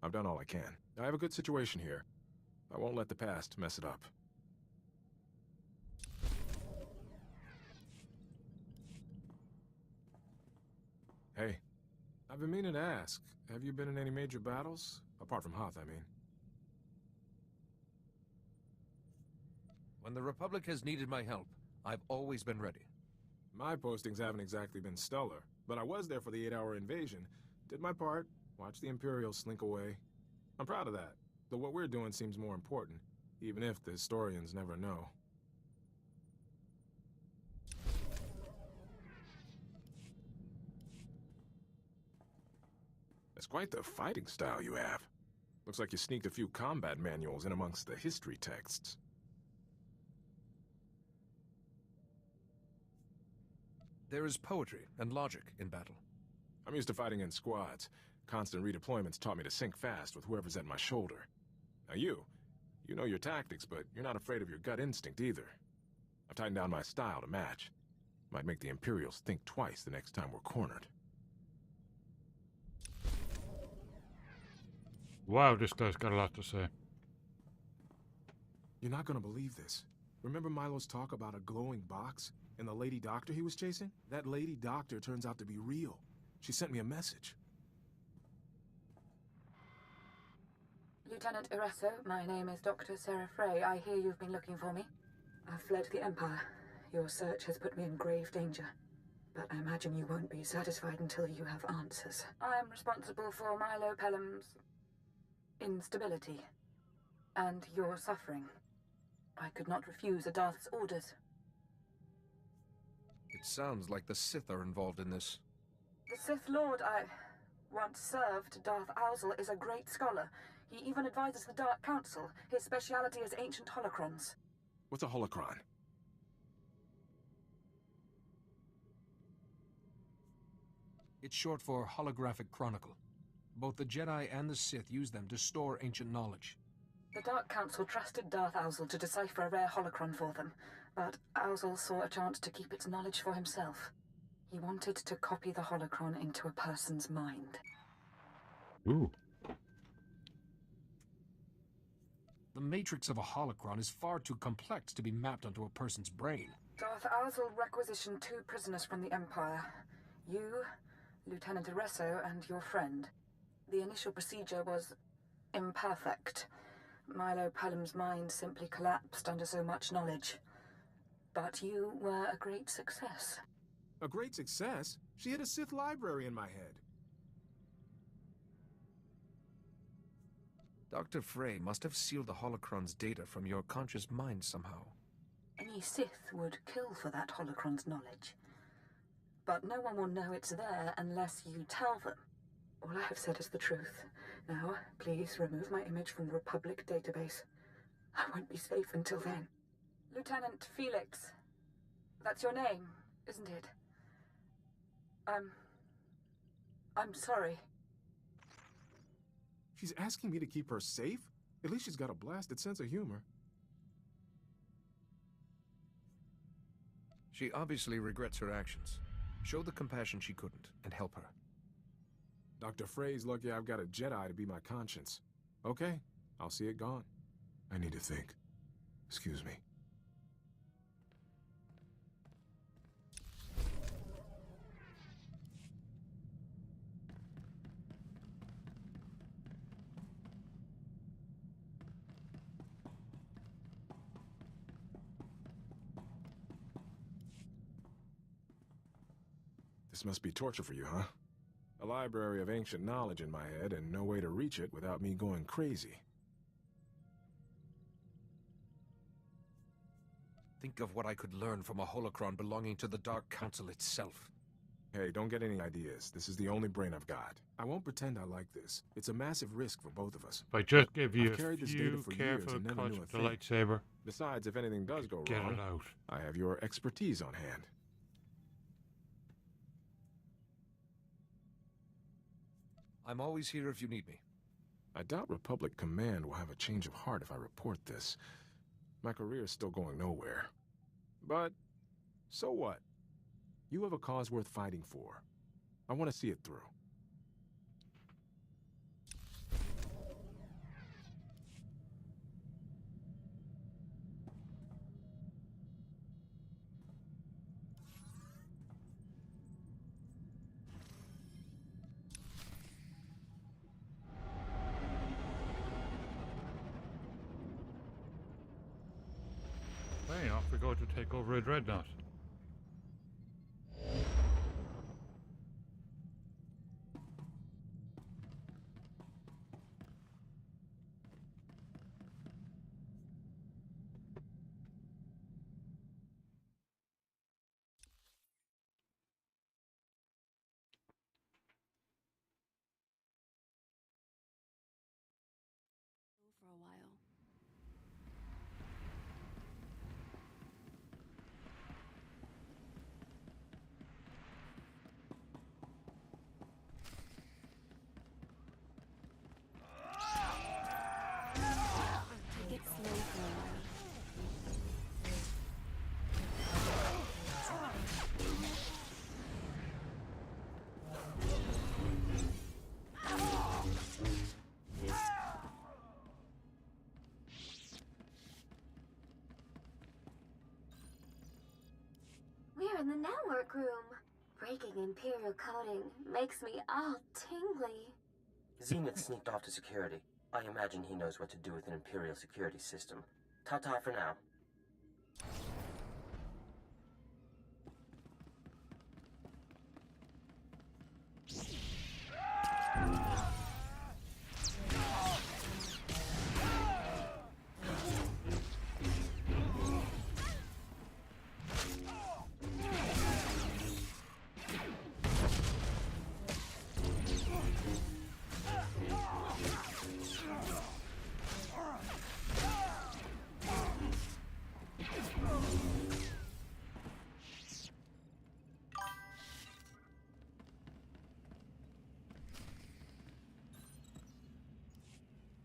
I've done all I can. I have a good situation here. I won't let the past mess it up. Hey, I've been meaning to ask, have you been in any major battles? Apart from Hoth, I mean. When the Republic has needed my help, I've always been ready. My postings haven't exactly been stellar, but I was there for the 8-hour invasion. Did my part, watched the Imperials slink away. I'm proud of that, though what we're doing seems more important, even if the historians never know. That's quite the fighting style you have. Looks like you sneaked a few combat manuals in amongst the history texts. There is poetry and logic in battle. I'm used to fighting in squads. Constant redeployments taught me to sink fast with whoever's at my shoulder. Now you know your tactics, but you're not afraid of your gut instinct either. I've tightened down my style to match. Might make the Imperials think twice the next time we're cornered. Wow, this guy's got a lot to say. You're not gonna believe this. Remember Milo's talk about a glowing box and the lady doctor he was chasing? That lady doctor turns out to be real. She sent me a message. Lieutenant Irasso, my name is Dr. Sarah Frey. I hear you've been looking for me. I've fled the Empire. Your search has put me in grave danger. But I imagine you won't be satisfied until you have answers. I am responsible for Milo Pelham's instability and your suffering. I could not refuse a Darth's orders. It sounds like the Sith are involved in this. The Sith Lord I once served, Darth Owsle, is a great scholar. He even advises the Dark Council. His speciality is ancient holocrons. What's a holocron? It's short for Holographic Chronicle. Both the Jedi and the Sith use them to store ancient knowledge. The Dark Council trusted Darth Owsle to decipher a rare holocron for them, but Owsle saw a chance to keep its knowledge for himself. He wanted to copy the holocron into a person's mind. Ooh. The matrix of a holocron is far too complex to be mapped onto a person's brain. Darth Owsle requisitioned 2 prisoners from the Empire. You, Lieutenant Irasso, and your friend. The initial procedure was imperfect. Milo Pelham's mind simply collapsed under so much knowledge. But you were a great success. A great success? She had a Sith library in my head. Dr. Frey must have sealed the holocron's data from your conscious mind somehow. Any Sith would kill for that holocron's knowledge. But no one will know it's there unless you tell them. All I have said is the truth. Now, please remove my image from the Republic database. I won't be safe until then. Lieutenant Felix. That's your name, isn't it? I'm sorry. She's asking me to keep her safe? At least she's got a blasted sense of humor. She obviously regrets her actions. Show the compassion she couldn't, and help her. Dr. Frey's lucky I've got a Jedi to be my conscience. Okay, I'll see it gone. I need to think. Excuse me. This must be torture for you, huh? A library of ancient knowledge in my head and no way to reach it without me going crazy. Think of what I could learn from a holocron belonging to the Dark Council itself. Hey, don't get any ideas. This is the only brain I've got. I won't pretend I like this. It's a massive risk for both of us. If I just give you I've carried a this data few for years careful and never cuts knew a with the thing. lightsaber. Besides, if anything does go Get wrong, it out. I have your expertise on hand. I'm always here if you need me. I doubt Republic Command will have a change of heart if I report this. My career's still going nowhere. But, so what? You have a cause worth fighting for. I want to see it through. Okay, off we go to take over a dreadnought. For a while. from the network room. Breaking Imperial coding makes me all tingly. Zenith sneaked off to security. I imagine he knows what to do with an Imperial security system. Ta-ta for now.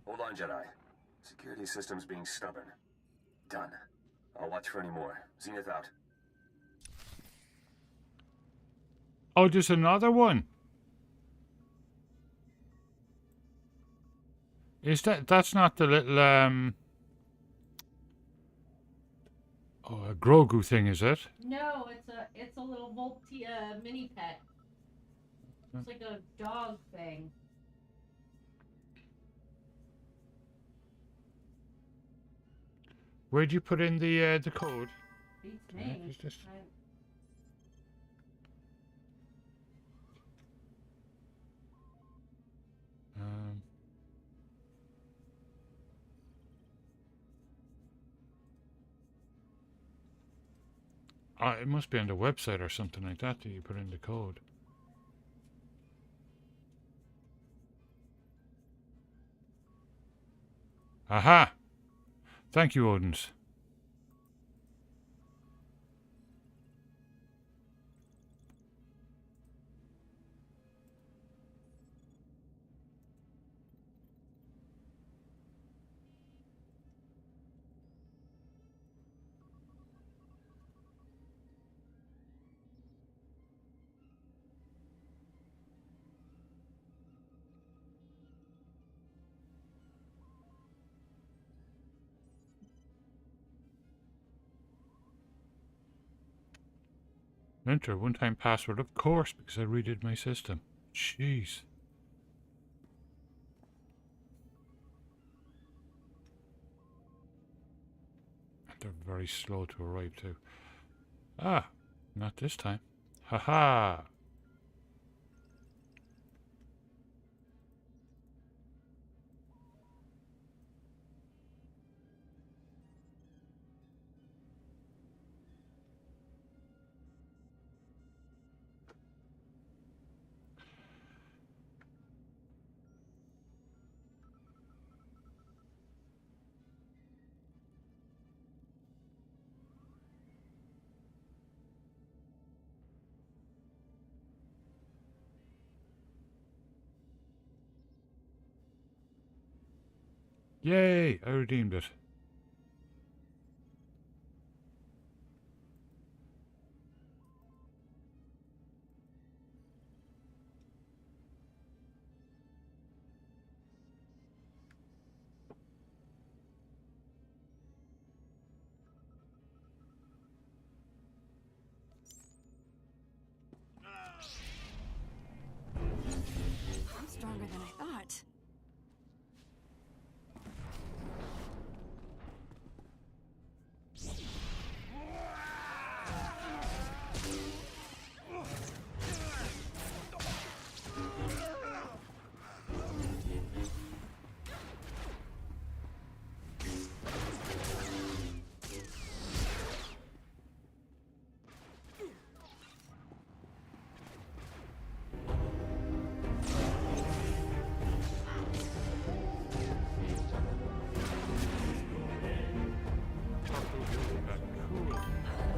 Hold on, Jedi. Security system's being stubborn. Done. I'll watch for any more. Zenith out. Oh, there's another one. Is that's not the little oh, a Grogu thing, is it? No, it's a little mini pet. It's like a dog thing. Where'd you put in the code? Beats me. Is this? It must be on the website or something like that that you put in the code. Aha! Thank you, Odins. Enter a one-time password, of course, because I redid my system. Jeez. They're very slow to arrive too. Ah, not this time. Haha. Yay! I redeemed it. I'm stronger than I thought.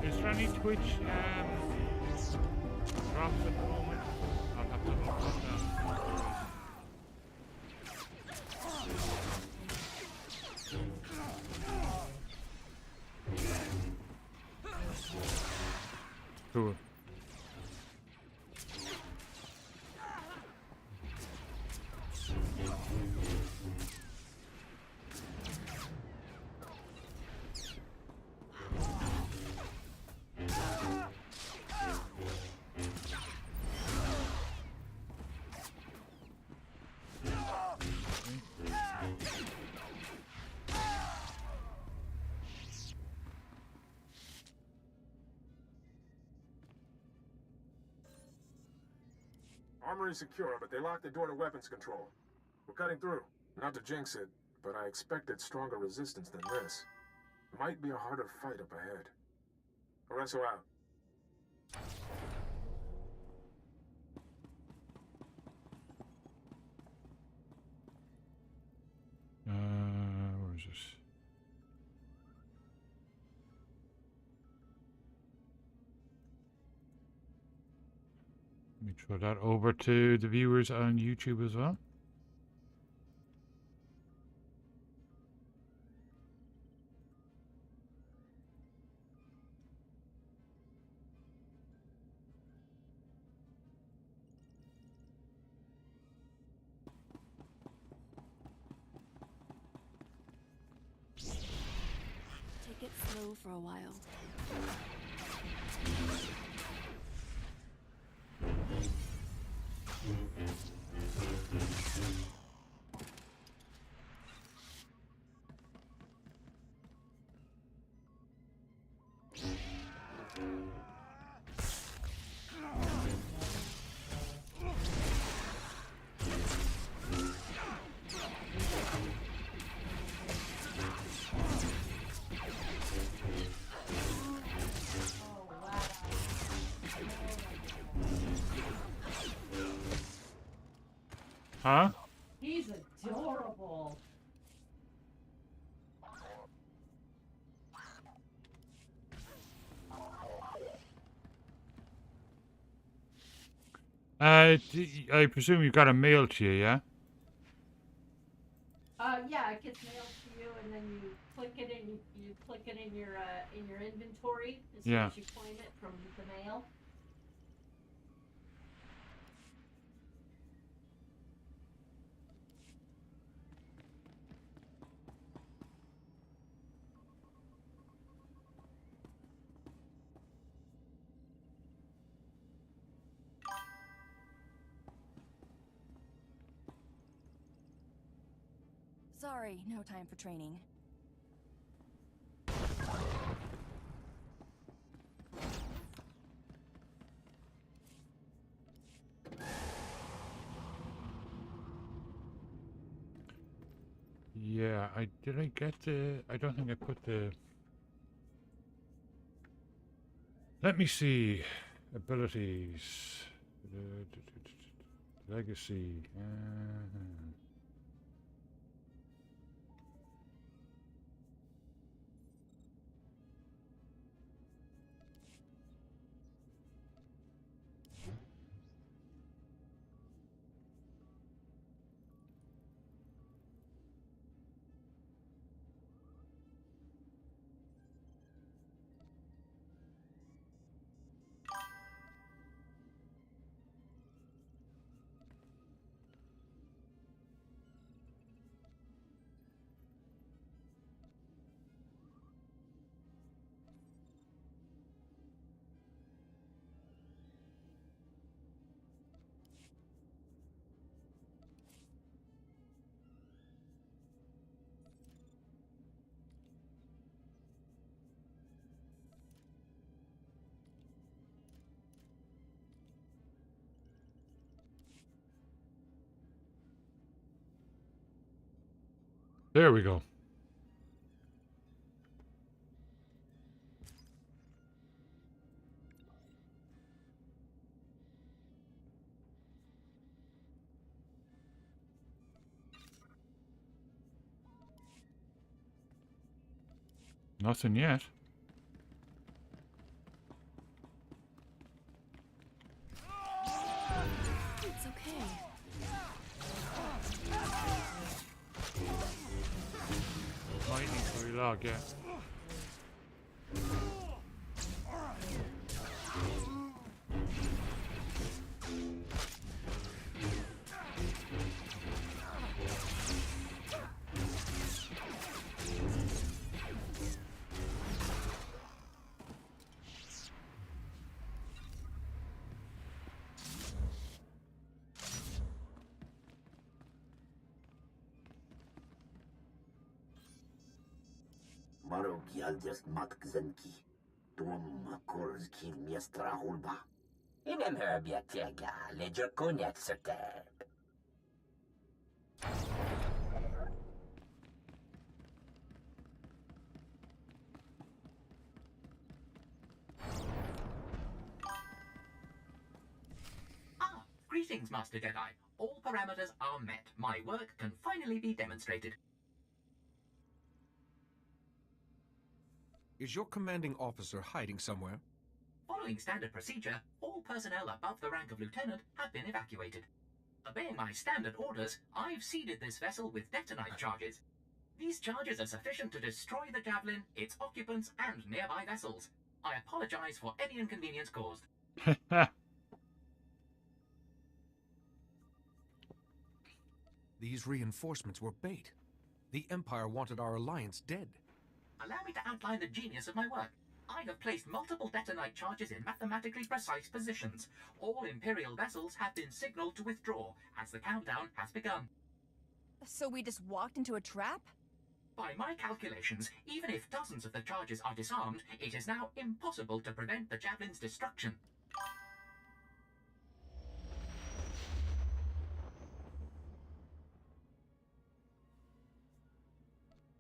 Is there any Twitch drops at the moment? I'll have to look at that. Cool. Armory's secure, but they locked the door to weapons control. We're cutting through. Not to jinx it, but I expected stronger resistance than this. Might be a harder fight up ahead. Oreso out. Where is this? Let me throw that over to the viewers on YouTube as well. Take it slow for a while. Huh? He's adorable. I presume you got a mail to you, yeah? Yeah, it gets mailed to you, and then you click it and you click it in your inventory as soon as you claim it from the mail. Sorry, no time for training. Yeah, I get the... I don't think I put the... Let me see. Abilities. Legacy. There we go. Nothing yet. It's okay. Might need to relog, yeah. Maro gial just mat gzenki. Dom makor zkil miestra hulba. Inenher biatega, ledger cognac Satele. Greetings, Master Jedi. All parameters are met. My work can finally be demonstrated. Is your commanding officer hiding somewhere? Following standard procedure, all personnel above the rank of lieutenant have been evacuated. Obeying my standard orders, I've seeded this vessel with detonite charges. These charges are sufficient to destroy the Javelin, its occupants, and nearby vessels. I apologize for any inconvenience caused. These reinforcements were bait. The Empire wanted our alliance dead. Allow me to outline the genius of my work. I have placed multiple detonite charges in mathematically precise positions. All Imperial vessels have been signaled to withdraw as the countdown has begun. So we just walked into a trap? By my calculations, even if dozens of the charges are disarmed, it is now impossible to prevent the Javelin's destruction.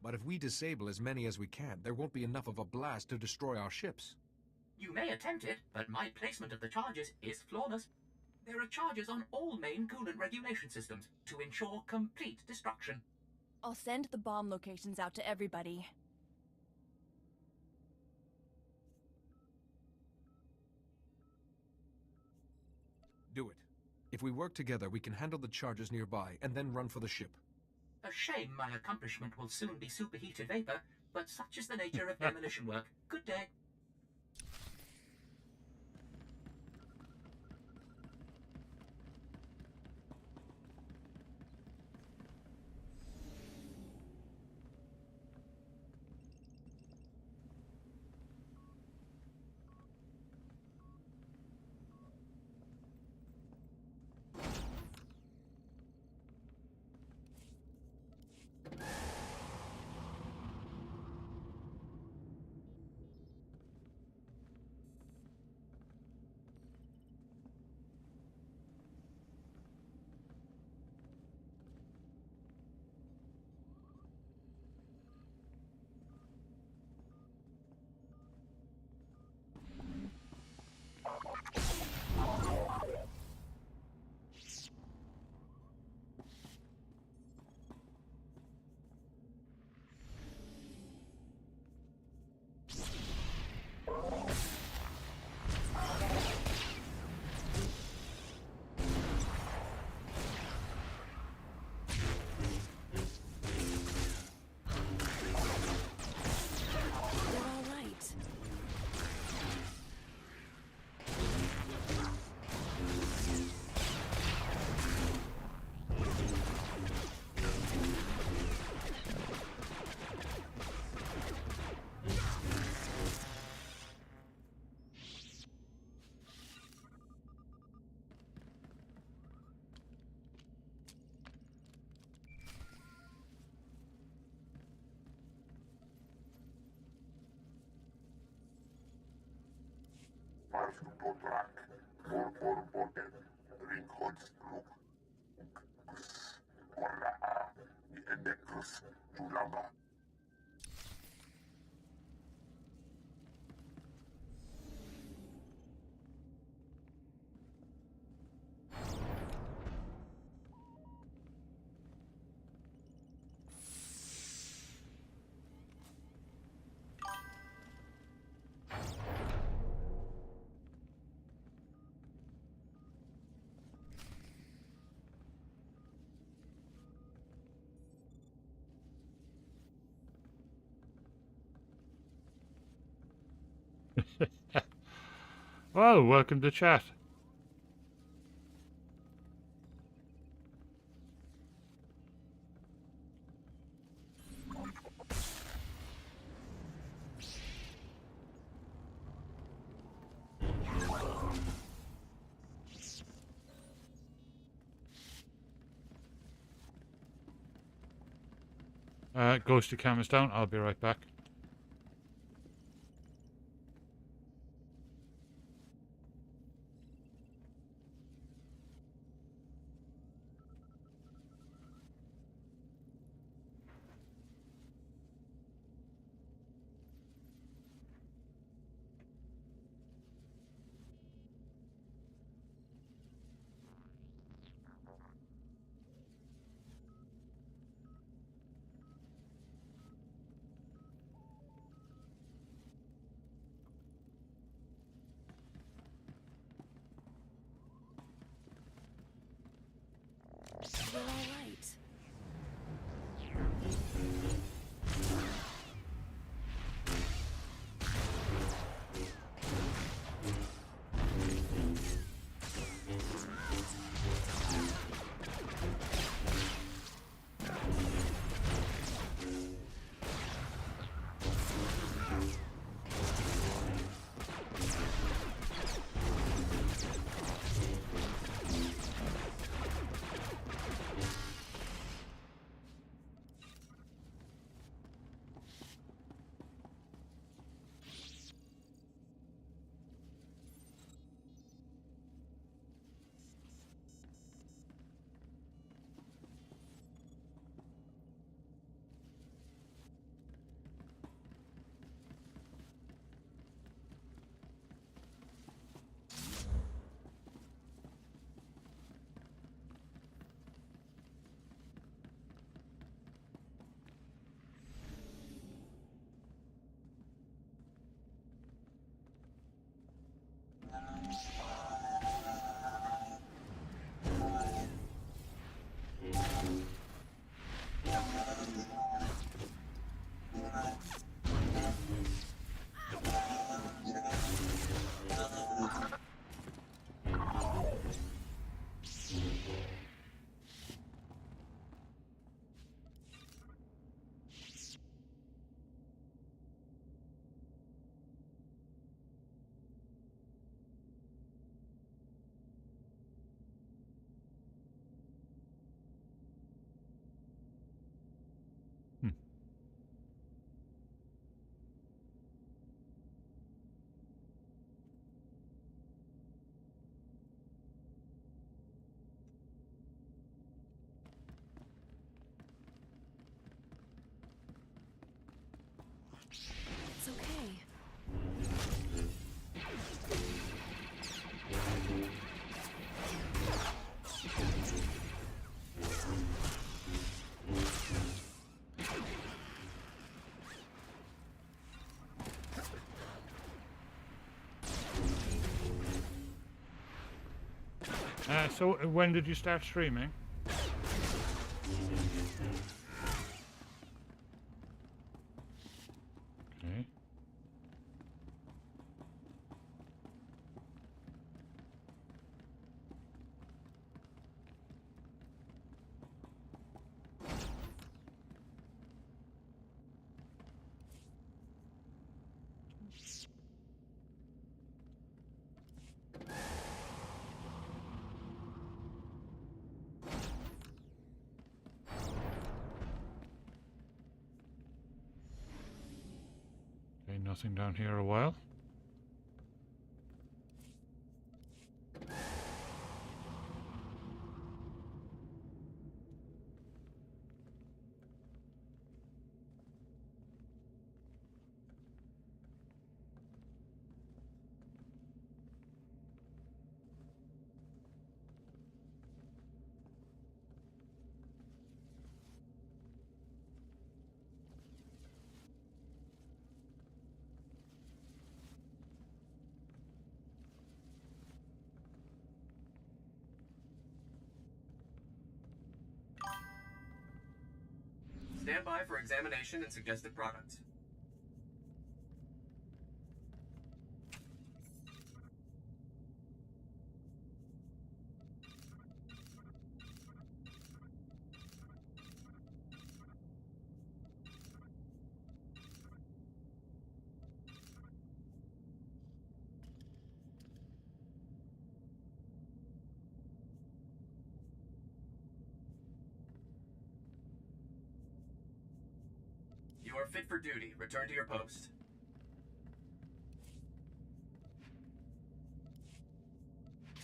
But if we disable as many as we can, there won't be enough of a blast to destroy our ships. You may attempt it, but my placement of the charges is flawless. There are charges on all main coolant regulation systems to ensure complete destruction. I'll send the bomb locations out to everybody. Do it. If we work together, we can handle the charges nearby and then run for the ship. A shame my accomplishment will soon be superheated vapor, but such is the nature of demolition work. Good day. Well, welcome to chat. Ghosty cameras down. I'll be right back. So when did you start streaming? Okay. Okay, nothing down here a while. Stand by for examination and suggested products. You are fit for duty. Return to your post.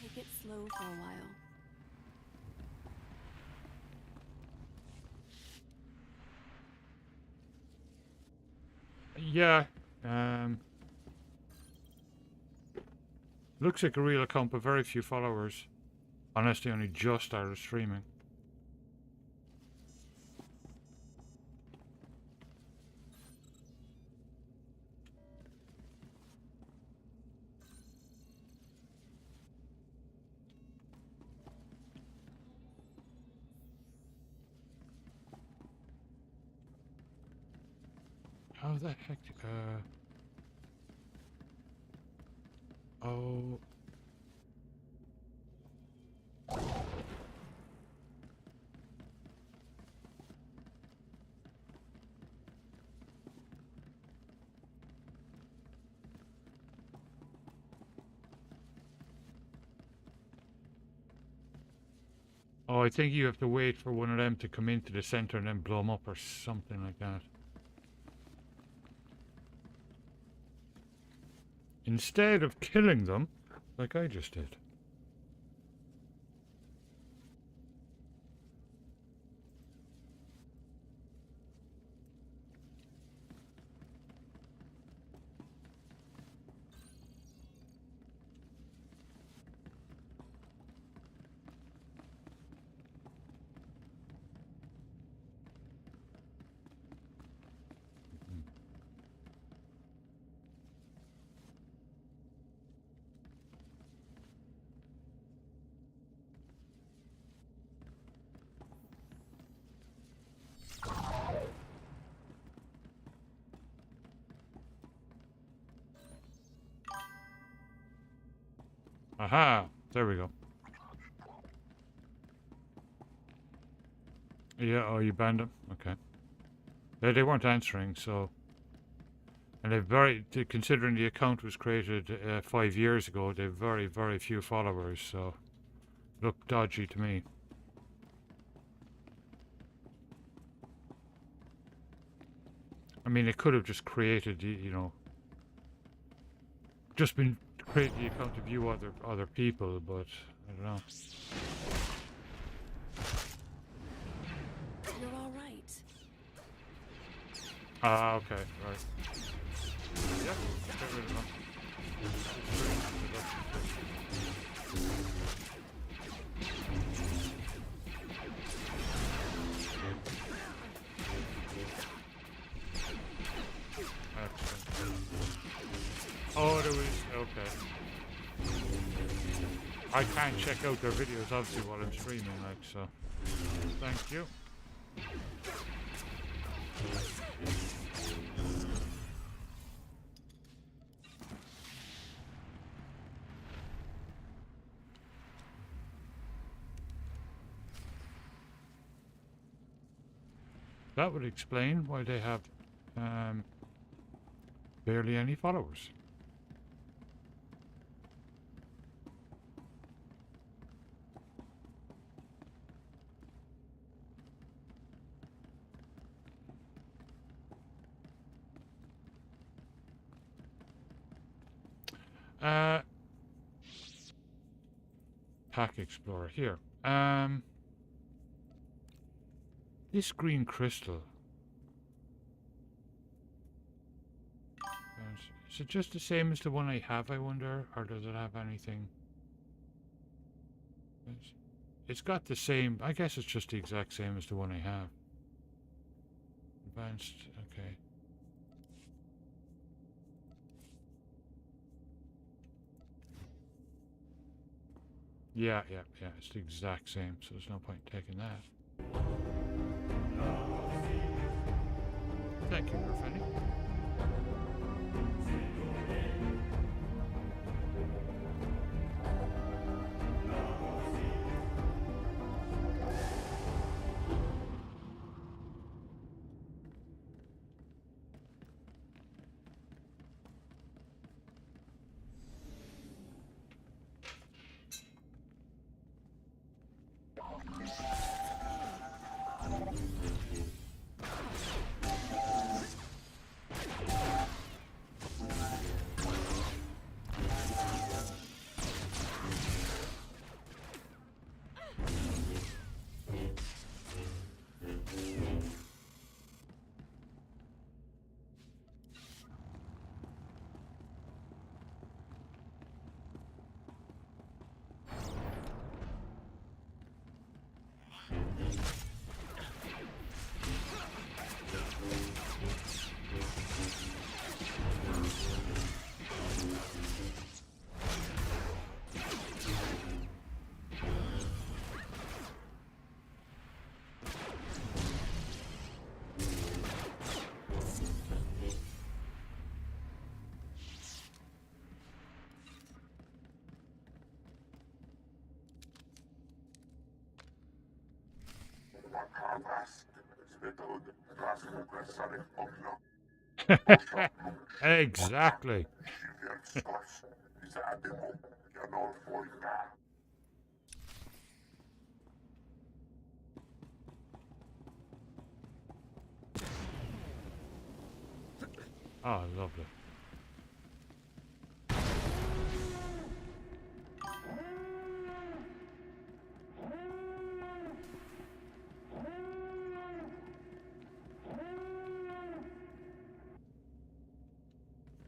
Take it slow for a while. Yeah. Looks like a real account, but very few followers. Unless they only just started streaming. How the heck? Oh. Oh, I think you have to wait for one of them to come into the center and then blow them up or something like that. Instead of killing them, like I just did. Aha! There we go. Yeah, oh, you banned them? Okay. They weren't answering, so... And considering the account was created 5 years ago, they've very, very few followers, so... Look dodgy to me. I mean, it could have just created, you know... Just been create the account to view other people, but I don't know. You're all right. Ah, okay, right. Yeah, get rid of them. Oh, there was... Okay. I can't check out their videos obviously while I'm streaming, like, so thank you. That would explain why they have barely any followers. Pack Explorer here. This green crystal. Is it just the same as the one I have, I wonder? Or does it have anything? It's got the same, I guess it's just the exact same as the one I have. Advanced, okay. Yeah, it's the exact same, so there's no point in taking that. Thank you, Graffiti. Exactly. Oh, lovely.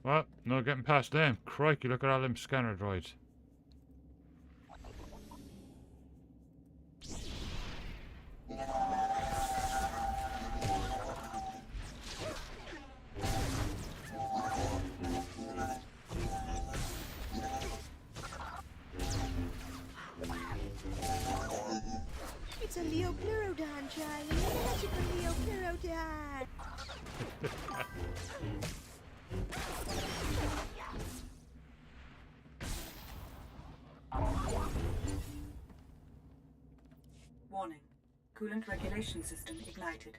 Well, no getting past them. Crikey, look at all them scanner droids. It's a Leo Pleurodon, Charlie. Magical Leo Pleurodon. Warning. Coolant regulation system ignited.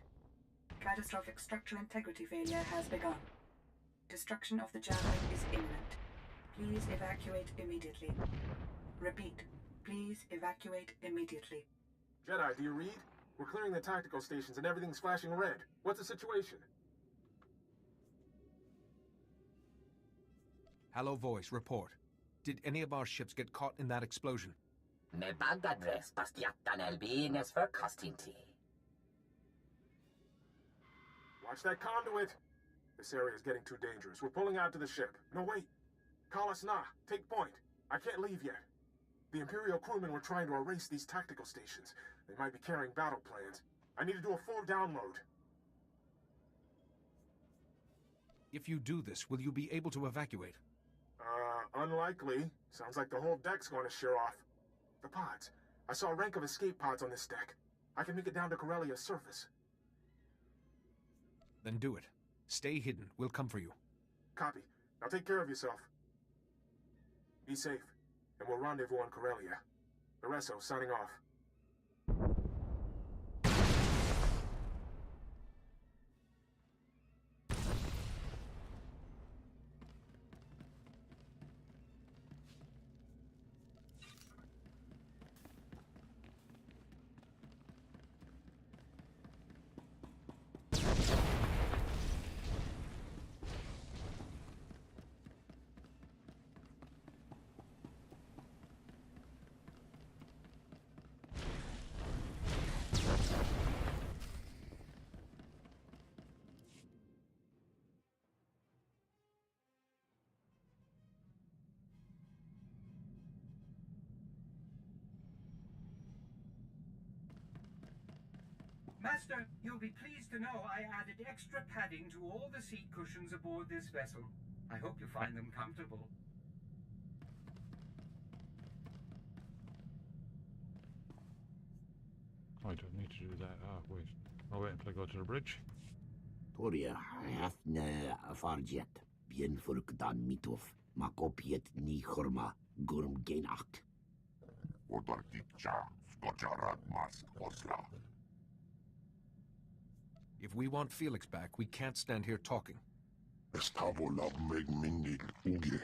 Catastrophic structural integrity failure has begun. Destruction of the jamming is imminent. Please evacuate immediately. Repeat. Please evacuate immediately. Jedi, do you read? We're clearing the tactical stations and everything's flashing red. What's the situation? Hello, voice. Report. Did any of our ships get caught in that explosion? Me bagadres pastiatan elbines for costinti. Watch that conduit! This area is getting too dangerous. We're pulling out to the ship. No, wait. Call us now. Take point. I can't leave yet. The Imperial crewmen were trying to erase these tactical stations. They might be carrying battle plans. I need to do a full download. If you do this, will you be able to evacuate? Unlikely. Sounds like the whole deck's going to shear off. The pods. I saw a rank of escape pods on this deck. I can make it down to Corellia's surface. Then do it. Stay hidden. We'll come for you. Copy. Now take care of yourself. Be safe, and we'll rendezvous on Corellia. Loresso, signing off. Master, you'll be pleased to know I added extra padding to all the seat cushions aboard this vessel. I hope you find them comfortable. I don't need to do that. Ah, wait. I'll wait until I go to the bridge. Toria, hafna farjet. Bien furkdan mitov. Makopiet ni khurma. Gurm gainak. If we want Felix back, we can't stand here talking. Estavo lab meg mindig uge.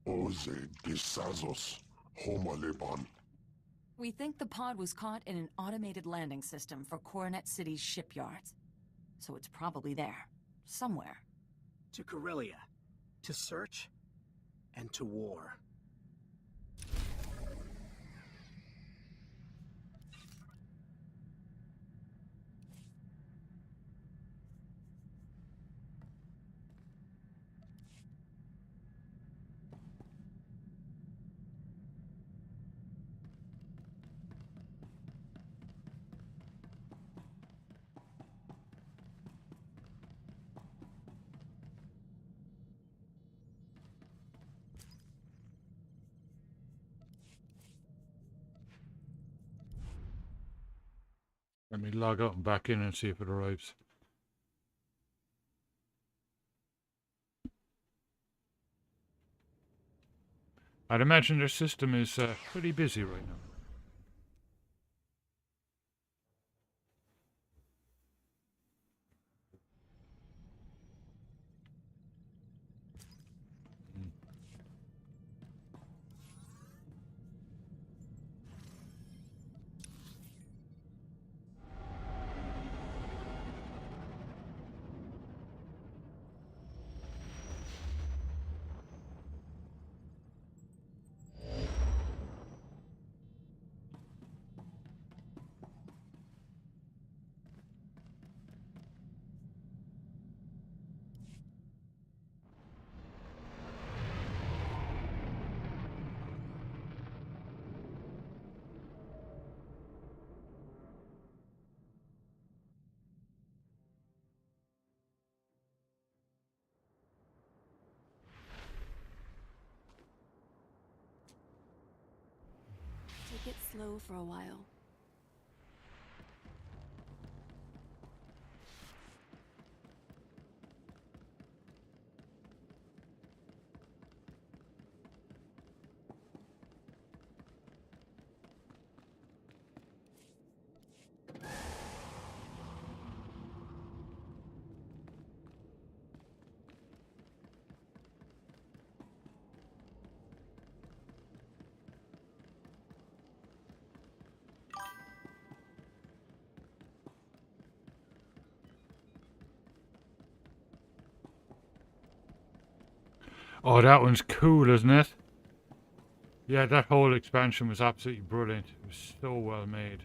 Oze desazos homaleban. We think the pod was caught in an automated landing system for Coronet City's shipyards. So it's probably there. Somewhere. To Corellia. To search. And to war. Let me log out and back in and see if it arrives. I'd imagine their system is pretty busy right now. Take it slow for a while. Oh, that one's cool, isn't it? Yeah, that whole expansion was absolutely brilliant. It was so well made.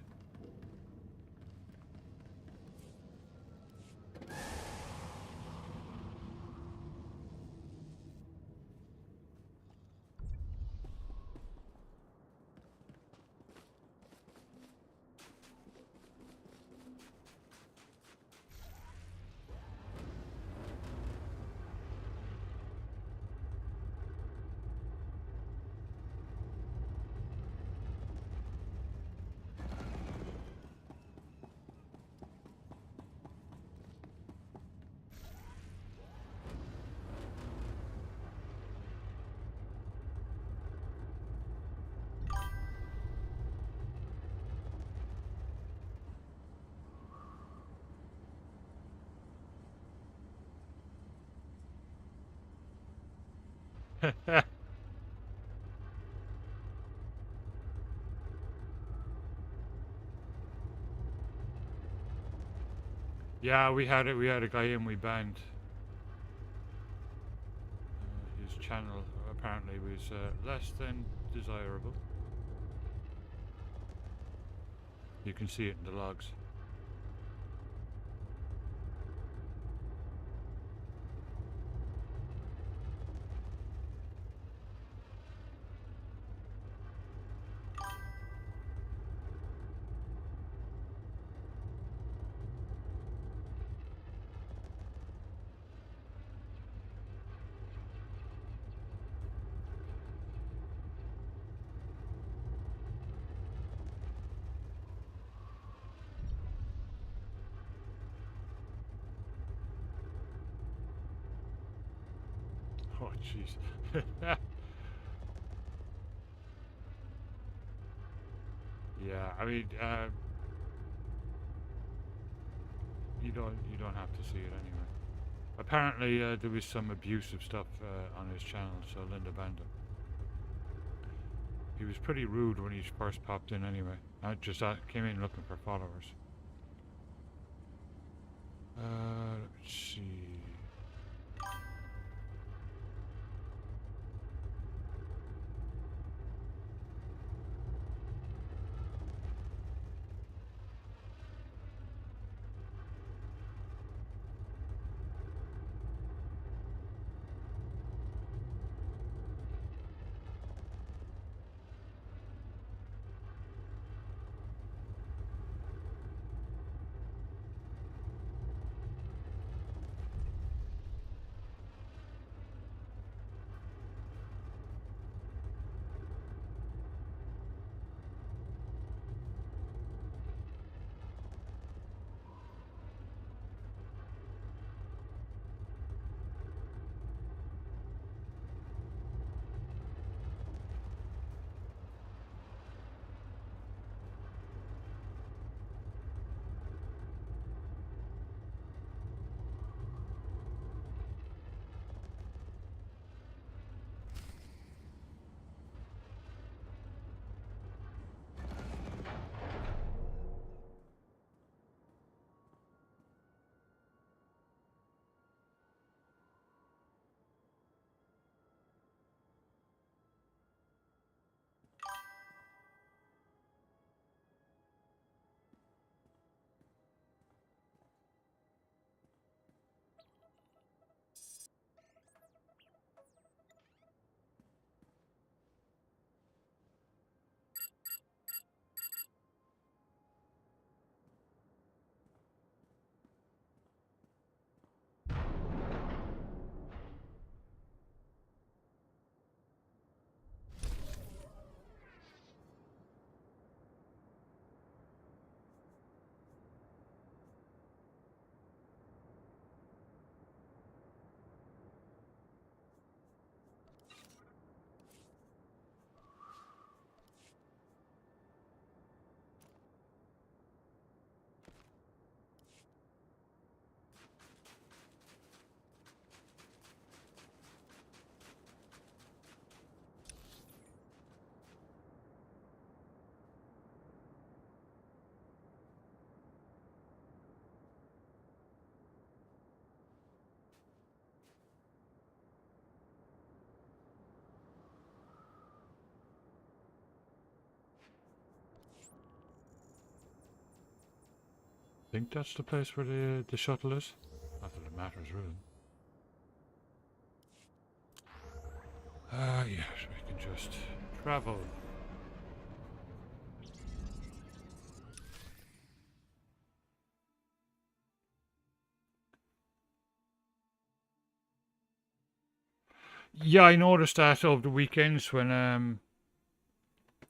Yeah, we had it. We had a guy in we banned. His channel apparently was less than desirable. You can see it in the logs. Oh, jeez. Yeah, I mean, you don't have to see it anyway. Apparently, there was some abusive stuff on his channel, so Linda banned him. He was pretty rude when he first popped in anyway. I just came in looking for followers. Let's see. I think that's the place where the shuttle is. Not that it matters, really. Yes, we can just travel. Yeah, I noticed that over the weekends when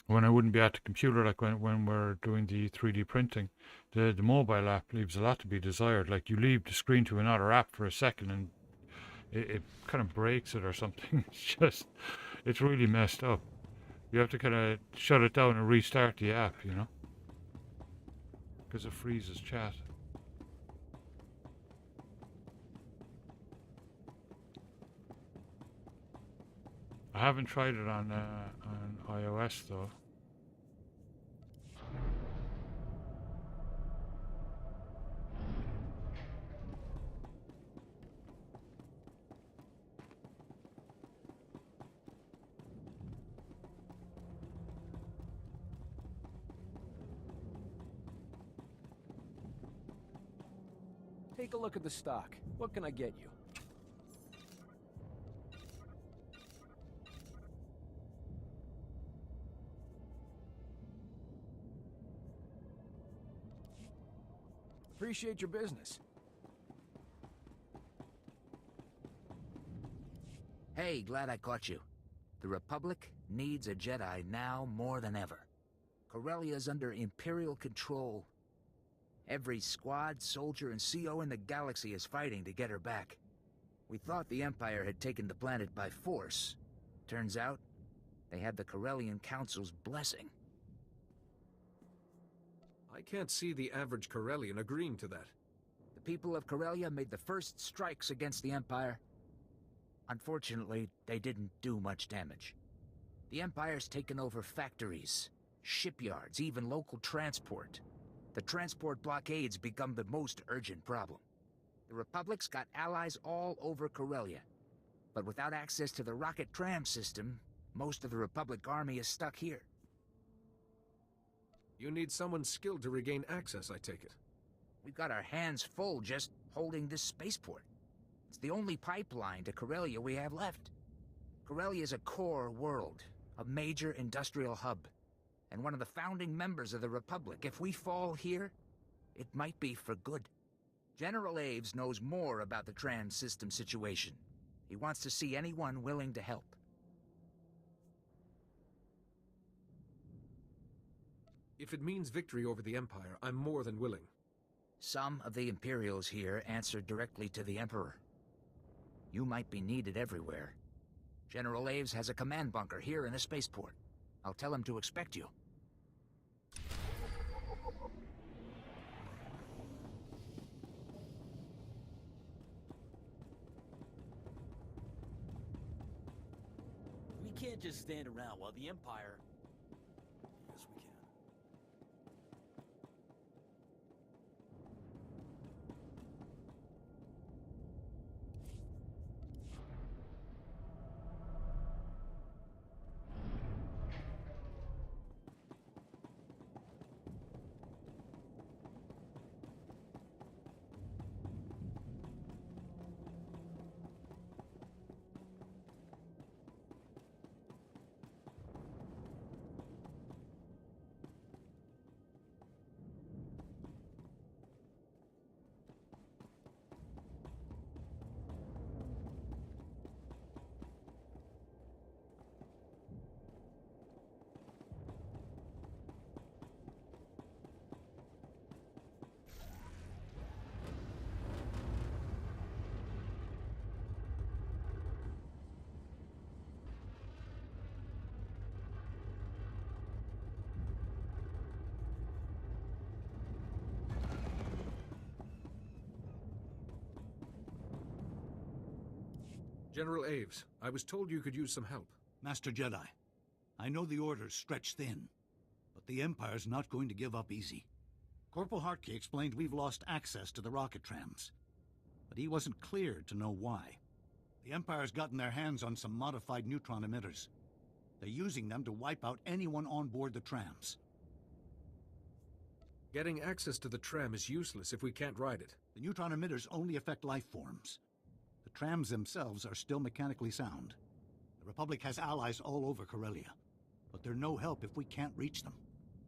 I wouldn't be at the computer, like when we're doing the 3D printing, the mobile app leaves a lot to be desired. Like you leave the screen to another app for a second and it kind of breaks it or something. It's really messed up. You have to kind of shut it down and restart the app, you know, because it freezes chat. I haven't tried it on iOS though. Take a look at the stock. What can I get you? Appreciate your business. Hey, glad I caught you. The Republic needs a Jedi now more than ever. Corellia's under Imperial control. Every squad, soldier, and CO in the galaxy is fighting to get her back. We thought the Empire had taken the planet by force. Turns out, they had the Corellian Council's blessing. I can't see the average Corellian agreeing to that. The people of Corellia made the first strikes against the Empire. Unfortunately, they didn't do much damage. The Empire's taken over factories, shipyards, even local transport. The transport blockades become the most urgent problem. The Republic's got allies all over Corellia. But without access to the rocket tram system, most of the Republic army is stuck here. You need someone skilled to regain access, I take it. We've got our hands full just holding this spaceport. It's the only pipeline to Corellia we have left. Corellia is a core world, a major industrial hub, and one of the founding members of the Republic. If we fall here, it might be for good. General Aves knows more about the trans system situation. He wants to see anyone willing to help. If it means victory over the Empire, I'm more than willing. Some of the Imperials here answer directly to the Emperor. You might be needed everywhere. General Aves has a command bunker here in the spaceport. I'll tell him to expect you. We can't just stand around while the Empire... Yes, we can. General Aves, I was told you could use some help. Master Jedi, I know the Order's stretched thin, but the Empire's not going to give up easy. Corporal Hartke explained we've lost access to the rocket trams, but he wasn't cleared to know why. The Empire's gotten their hands on some modified neutron emitters. They're using them to wipe out anyone on board the trams. Getting access to the tram is useless if we can't ride it. The neutron emitters only affect life forms. The trams themselves are still mechanically sound. The Republic has allies all over Corellia, but they're no help if we can't reach them.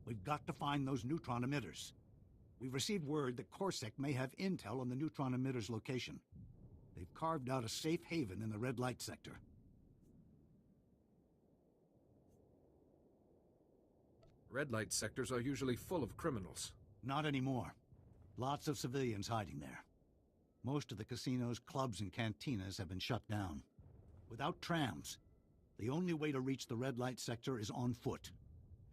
We've got to find those neutron emitters. We've received word that Corsac may have intel on the neutron emitters' location. They've carved out a safe haven in the red light sector. Red light sectors are usually full of criminals. Not anymore. Lots of civilians hiding there. Most of the casinos, clubs, and cantinas have been shut down. Without trams, the only way to reach the red light sector is on foot,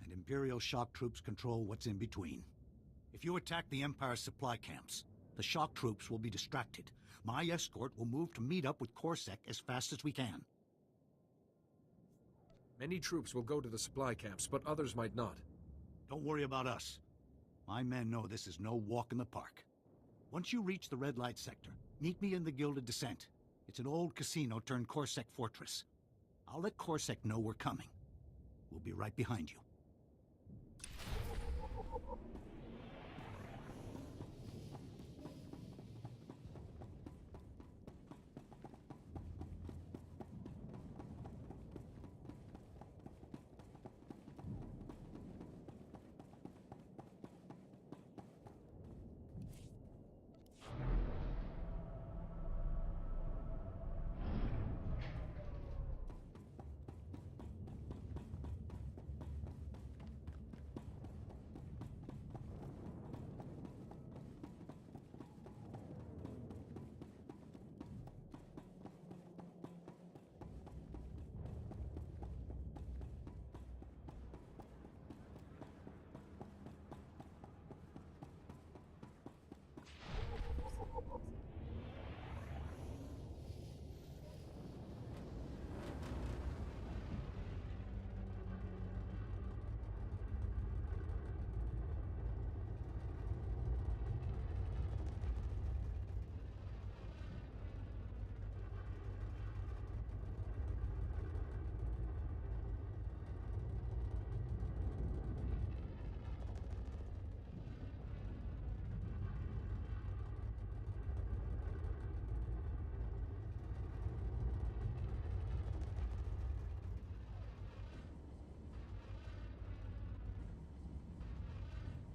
and Imperial shock troops control what's in between. If you attack the Empire's supply camps, the shock troops will be distracted. My escort will move to meet up with Corsac as fast as we can. Many troops will go to the supply camps, but others might not. Don't worry about us. My men know this is no walk in the park. Once you reach the red light sector, meet me in the Gilded Descent. It's an old casino turned Corsac fortress. I'll let Corsac know we're coming. We'll be right behind you.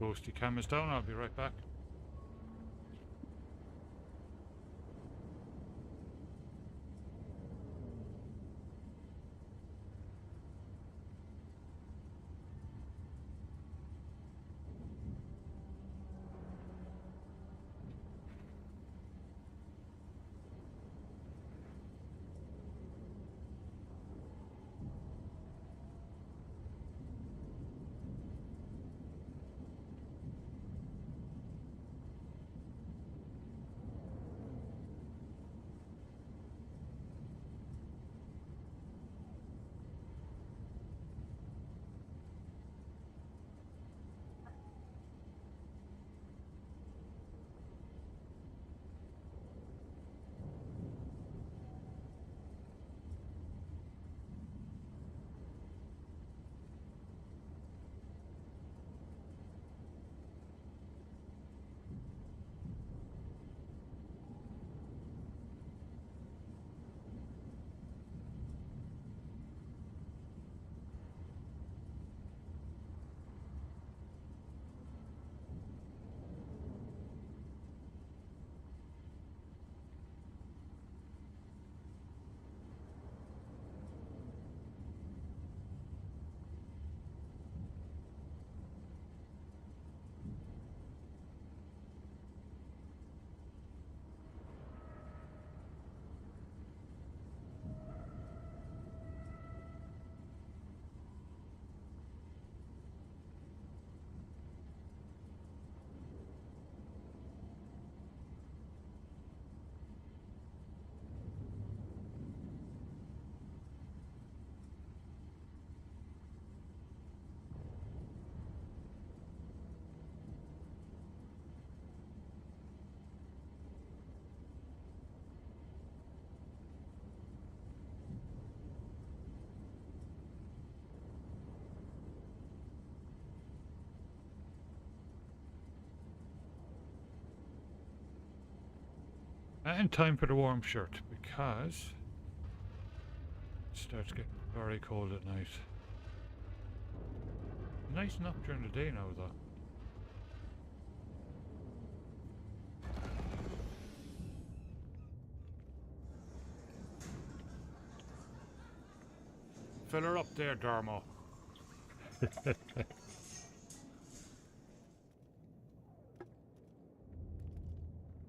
Ghosty cameras down, I'll be right back. And time for the warm shirt, because it starts getting very cold at night. Nice enough during the day now, though. Fill her up there, Darmo.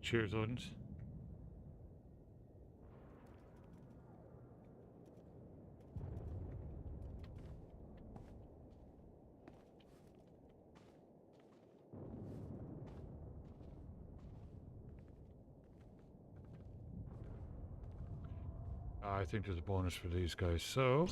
Cheers, Odins. I think there's a bonus for these guys, so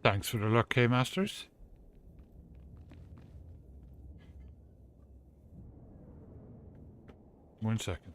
Thanks for the luck, K-Masters. One second.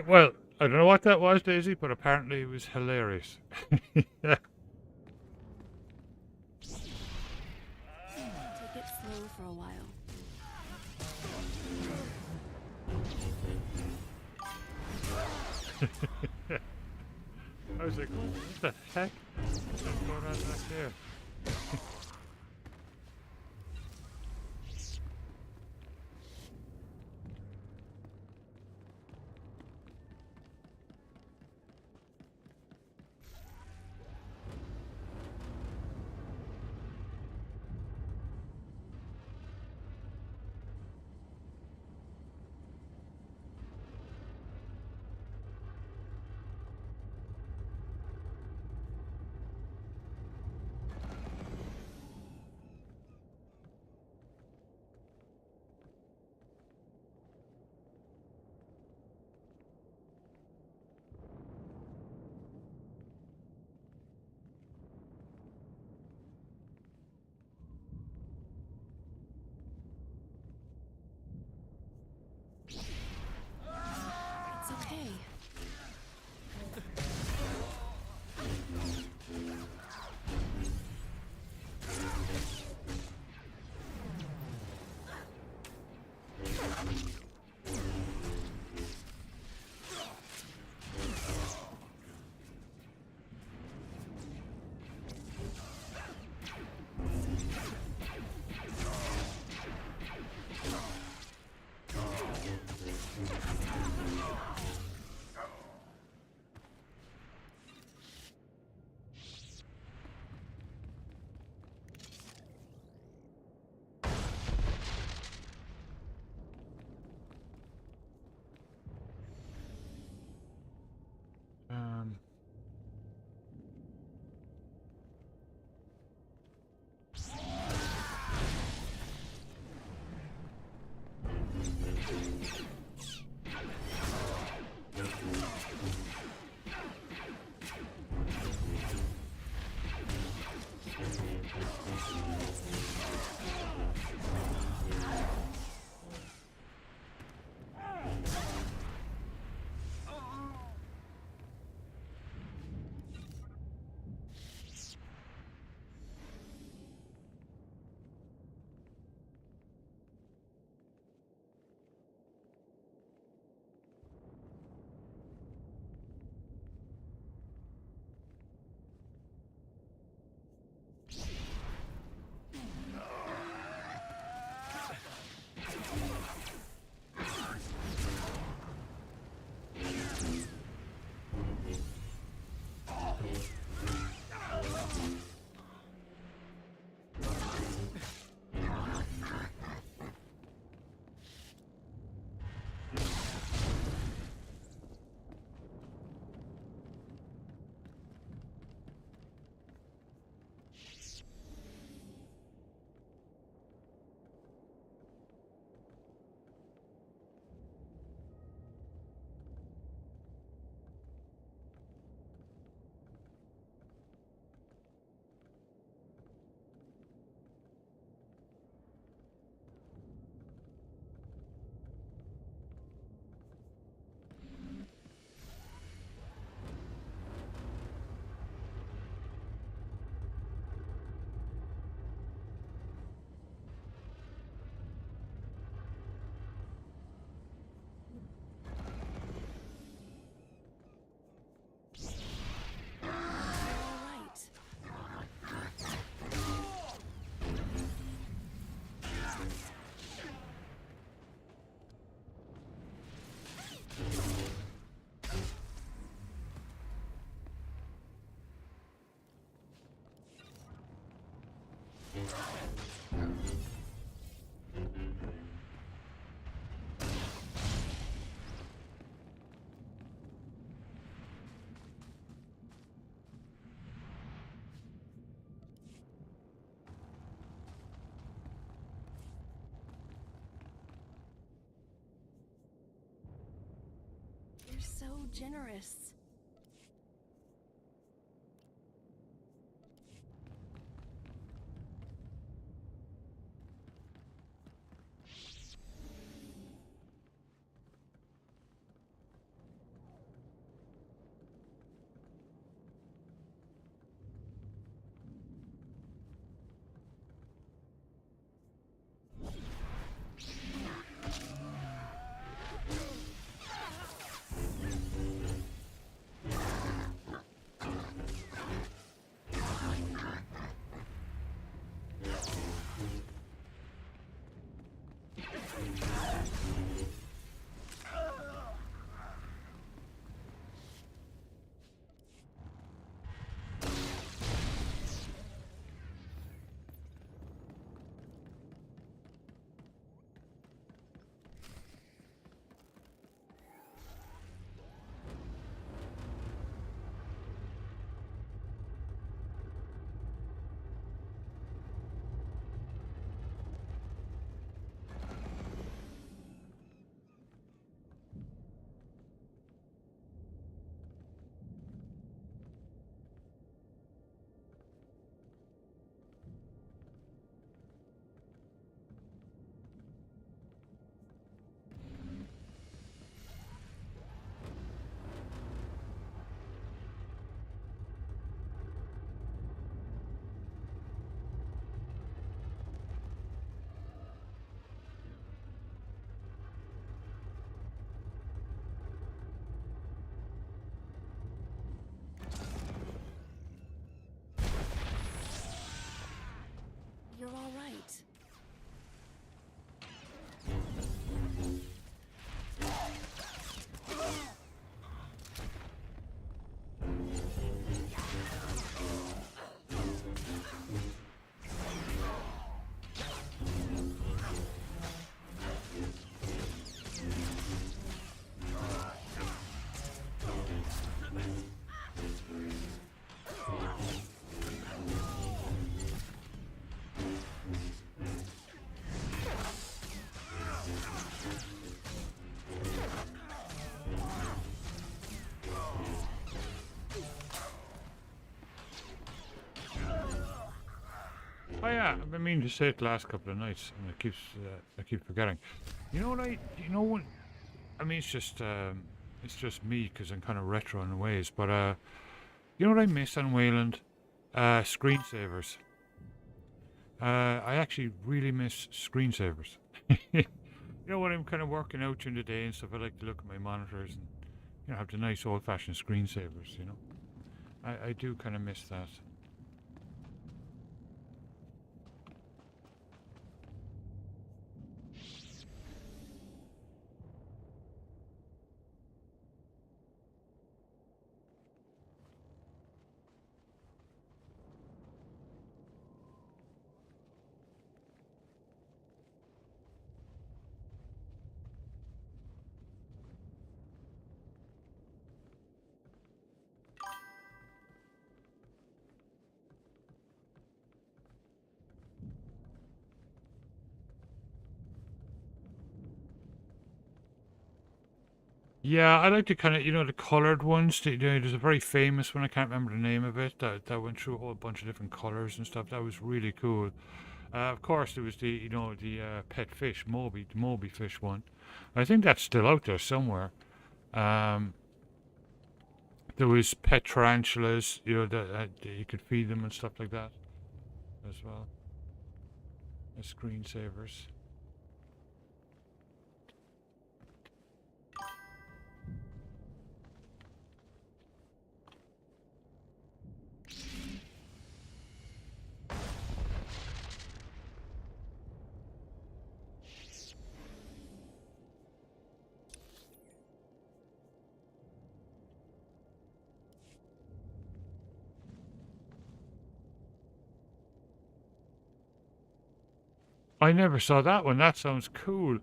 Well, I don't know what that was, Daisy, but apparently it was hilarious. Take it slow for a while. I was like, what the heck? What's going on back there? You're so generous. You're all right. Oh yeah, I've been meaning to say it the last couple of nights, and I keep forgetting. You know what you know what? I mean, it's just me because I'm kind of retro in ways. But you know what I miss on Wayland? Screensavers. I actually really miss screensavers. You know, when I'm kind of working out during the day and stuff, I like to look at my monitors and have the nice old-fashioned screensavers. You know, I do kind of miss that. Yeah, I like the kind of, the colored ones. There's a very famous one, I can't remember the name of it, that went through a whole bunch of different colors and stuff. That was really cool. Of course, there was the pet fish, the Moby fish one. I think that's still out there somewhere. Um, there was pet tarantulas, that you could feed them and stuff like that as well as screensavers. I never saw that one. That sounds cool.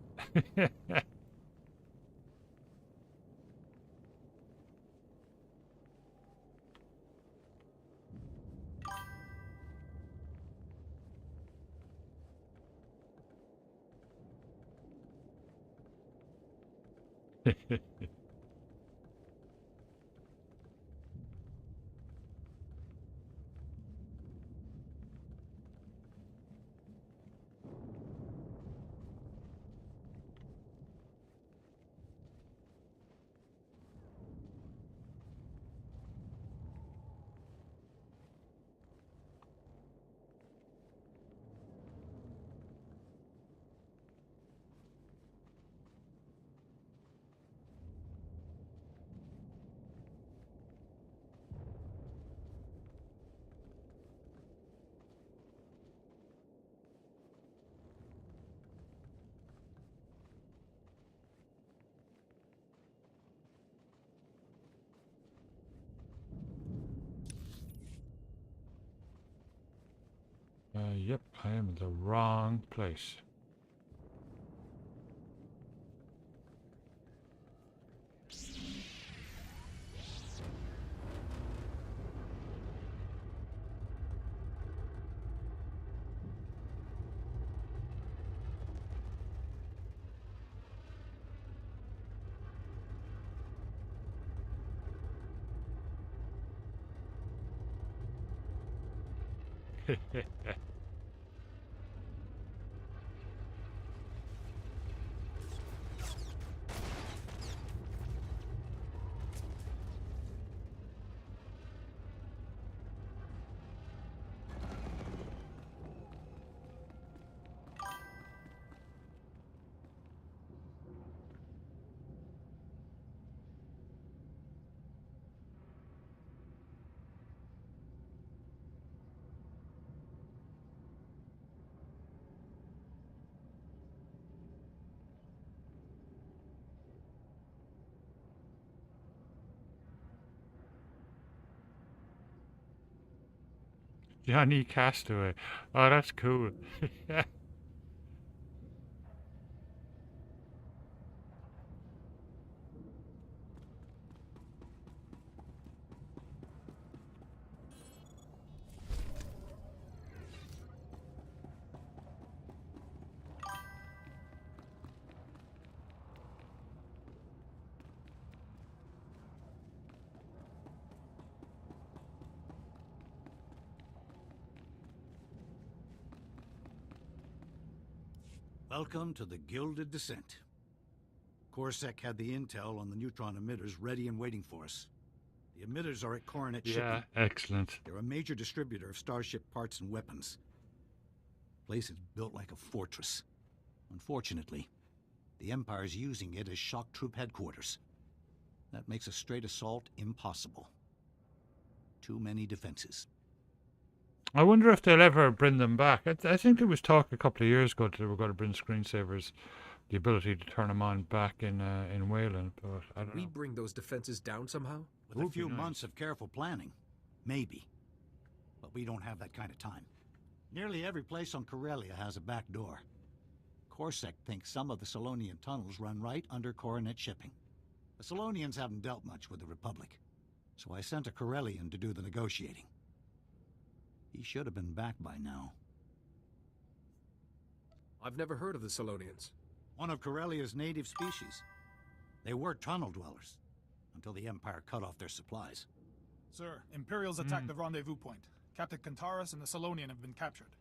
Yep, I am in the wrong place. Johnny Castaway. Oh, that's cool. Welcome to the Gilded Descent. Corsac had the intel on the neutron emitters ready and waiting for us. The emitters are at Coronet Shipping. Yeah, excellent. They're a major distributor of starship parts and weapons. The place is built like a fortress. Unfortunately, the Empire's using it as shock troop headquarters. That makes a straight assault impossible. Too many defenses. I wonder if they'll ever bring them back. I think there was talk a couple of years ago that they were going to bring screensavers, the ability to turn them on back in Wayland, but I don't know. We bring those defenses down somehow? With a few months of careful planning, maybe. But we don't have that kind of time. Nearly every place on Corellia has a back door. Corsac thinks some of the Solonian tunnels run right under Coronet Shipping. The Solonians haven't dealt much with the Republic, so I sent a Corellian to do the negotiating. He should have been back by now. I've never heard of the Solonians. One of Corellia's native species. They were tunnel dwellers, until the Empire cut off their supplies. Sir, Imperials attacked the rendezvous point. Captain Kantaris and the Solonian have been captured.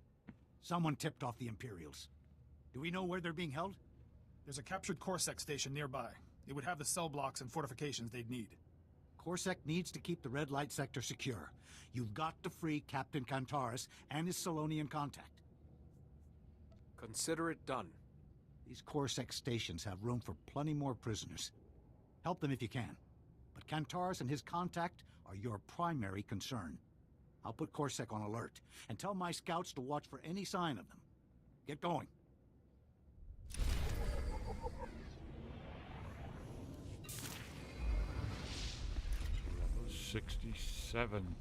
Someone tipped off the Imperials. Do we know where they're being held? There's a captured Corsac station nearby. It would have the cell blocks and fortifications they'd need. Corsac needs to keep the red light sector secure. You've got to free Captain Kantaris and his Solonian contact. Consider it done. These Corsac stations have room for plenty more prisoners. Help them if you can. But Kantaris and his contact are your primary concern. I'll put Corsac on alert, and tell my scouts to watch for any sign of them. Get going. Level 67.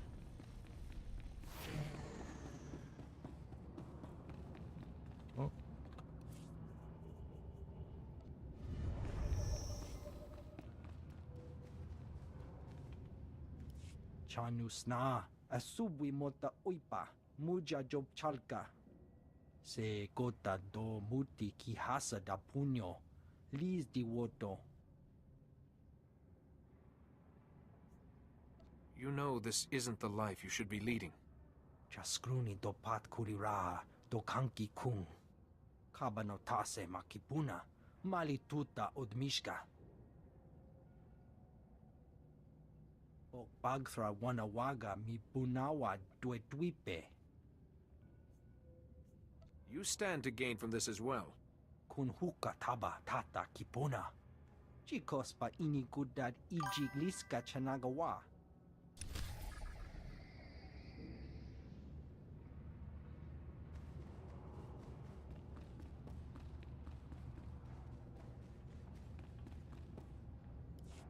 Oh. Chanusna, asubi mota uipa, muja job chalka. Se gota do muti kihasa da puño, lis di woto. You know this isn't the life you should be leading. Chaskruni do pat kurira, do kanki kung. Kabano tase makipuna, mali tuta odmishka. O bagthra wanawaga mi bunawa duetwipe. You stand to gain from this as well. Kunhuka taba tata kipuna. Chikos pa ini gudad ijigliska chanagawa.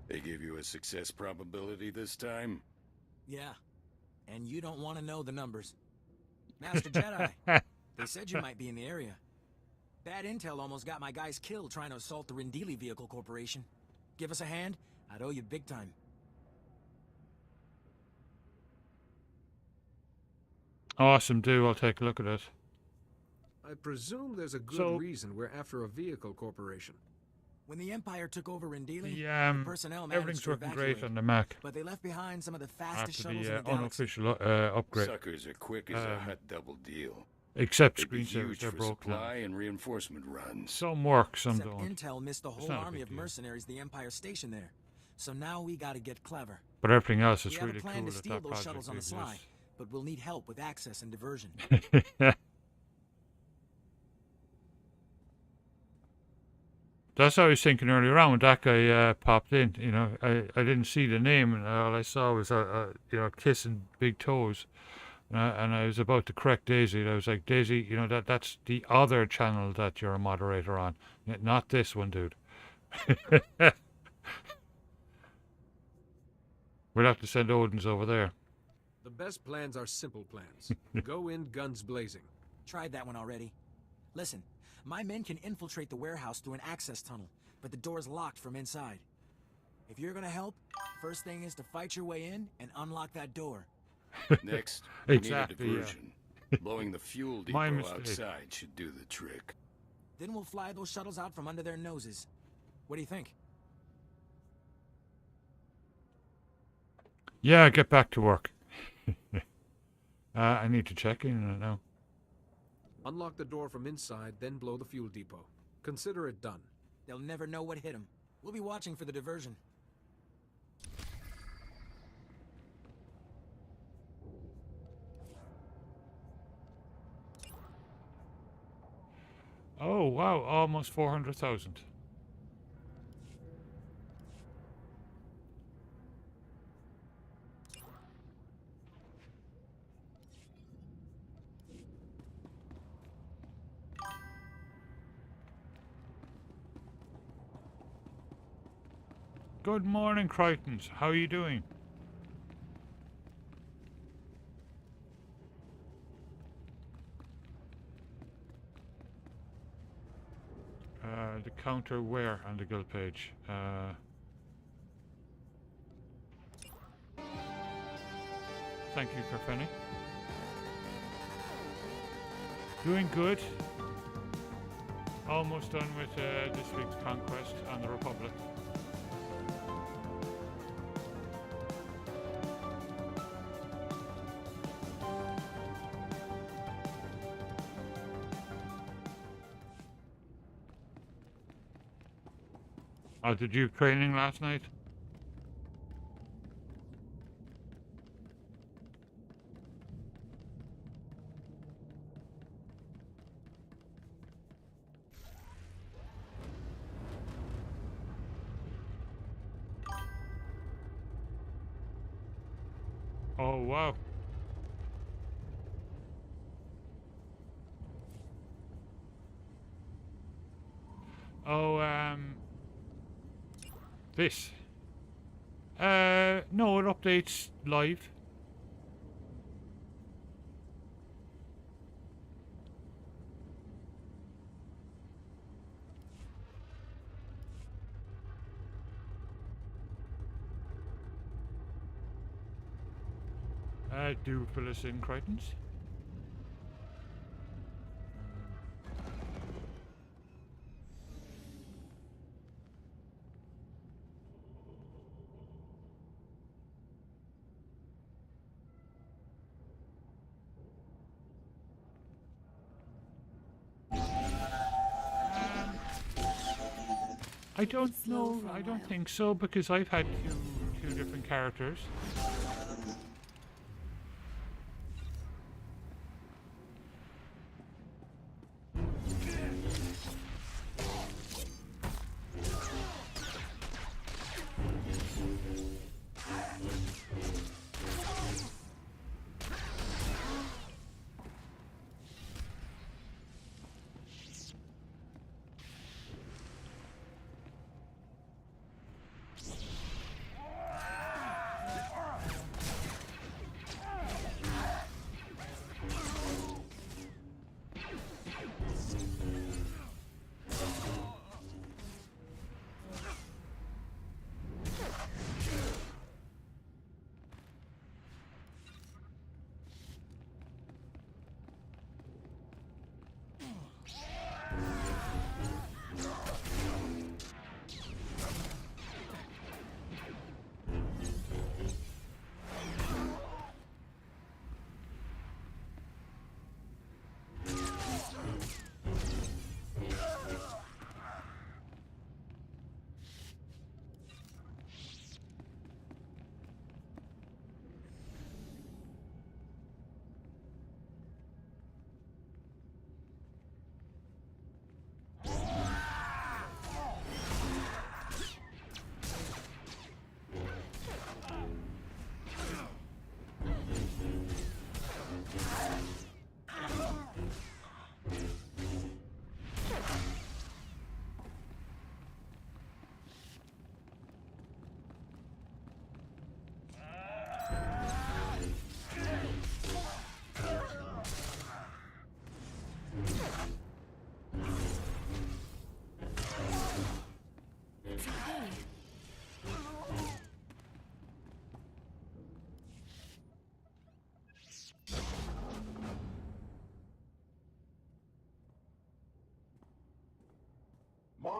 They give you a success probability this time? Yeah. And you don't want to know the numbers. Master Jedi, They said you might be in the area. Bad intel almost got my guys killed trying to assault the Rendili Vehicle Corporation. Give us a hand, I'd owe you big time. Awesome, do. I'll take a look at it. I presume there's a good So- reason we're after a vehicle corporation. When the Empire took over Rendili, The, personnel managed everything's to working evacuate, great on the Mac. but they left behind some of the fastest After shuttles the in the galaxy. unofficial upgrade. Suckers are quick as a hot double deal. Except They'd be screensavers, huge they're for broke now. supply and reinforcement runs. Some work, some Except don't. Intel missed the It's whole not a army big of deal. mercenaries the Empire stationed there. So now we gotta get clever. But everything else is We have really a plan cool to that steal that those project shuttles on the sly, exists. but we'll need help with access and diversion. That's what I was thinking earlier on when that guy popped in. You know, I didn't see the name, and all I saw was you know, kissing big toes, and I was about to correct Daisy. And I was like, Daisy, you know, that's the other channel that you're a moderator on, not this one, dude. We'll have to send Odin's over there. The best plans are simple plans. Go in guns blazing. Tried that one already. Listen, my men can infiltrate the warehouse through an access tunnel, but the door's locked from inside. If you're gonna help, first thing is to fight your way in and unlock that door. Next, Exactly, we yeah. need a diversion. Blowing the fuel My depot mistake. outside should do the trick. Then we'll fly those shuttles out from under their noses. What do you think? Yeah, get back to work. I need to check in on it now. Unlock the door from inside, then blow the fuel depot. Consider it done. They'll never know what hit them. We'll be watching for the diversion. Oh wow, almost 400,000. Good morning, Crichtons. How are you doing? The counter where on the guild page? Thank you, Carfeni. Doing good. Almost done with this week's conquest on the Republic. Oh, did you training last night? Oh, wow. Oh, this. No, it updates live. Do fill us in, Crichtons. I don't know. I don't think so because I've had two different characters.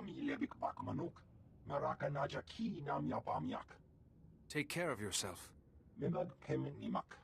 lebik bakmanuk. Maraka najaki nam yapamyak. Take care of yourself. Mimag keminimak.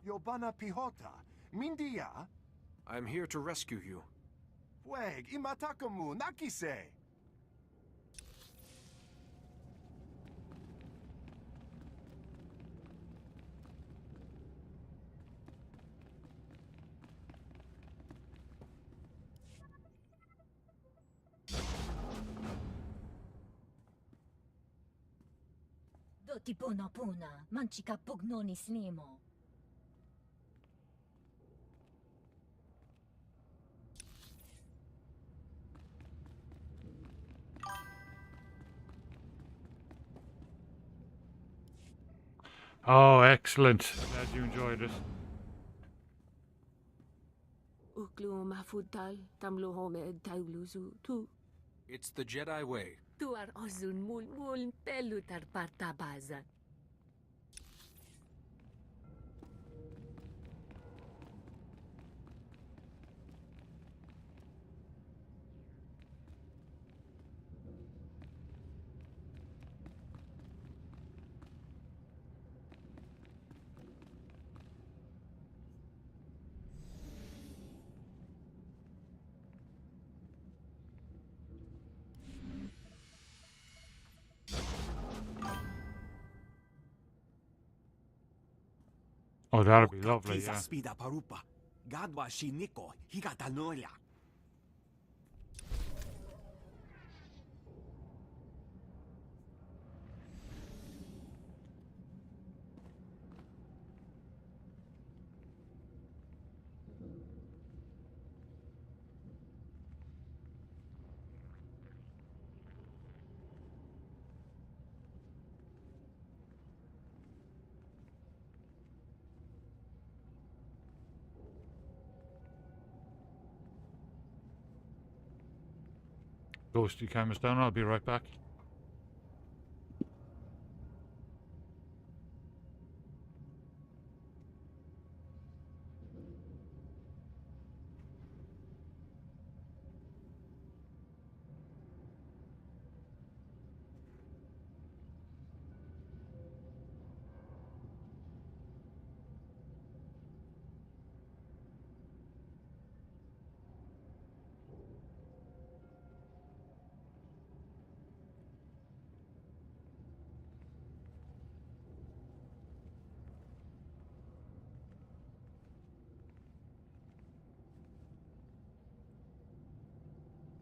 Yobana Pihota, Mindia? I'm here to rescue you. Weg, imatakamu, nakise! Doti puna puna, manchika pugnoni snimo. Oh, excellent. Glad you enjoyed it. Uklu mafutal tamlo home tauluzu tu. It's the Jedi way. Tu ar ozun mul pelutar partabaza. Oh, that'll be lovely, Tisa yeah. spida parupa. Gadwa shiniko, higatanoya. Ghosty cameras down, I'll be right back.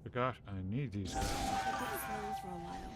Forgot I need these guys. For a while.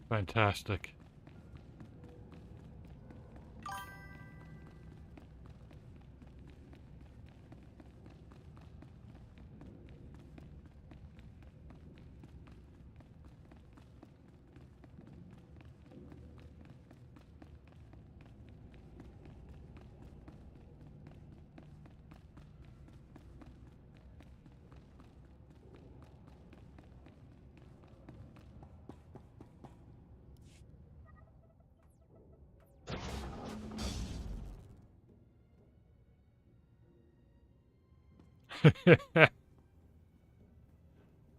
Fantastic.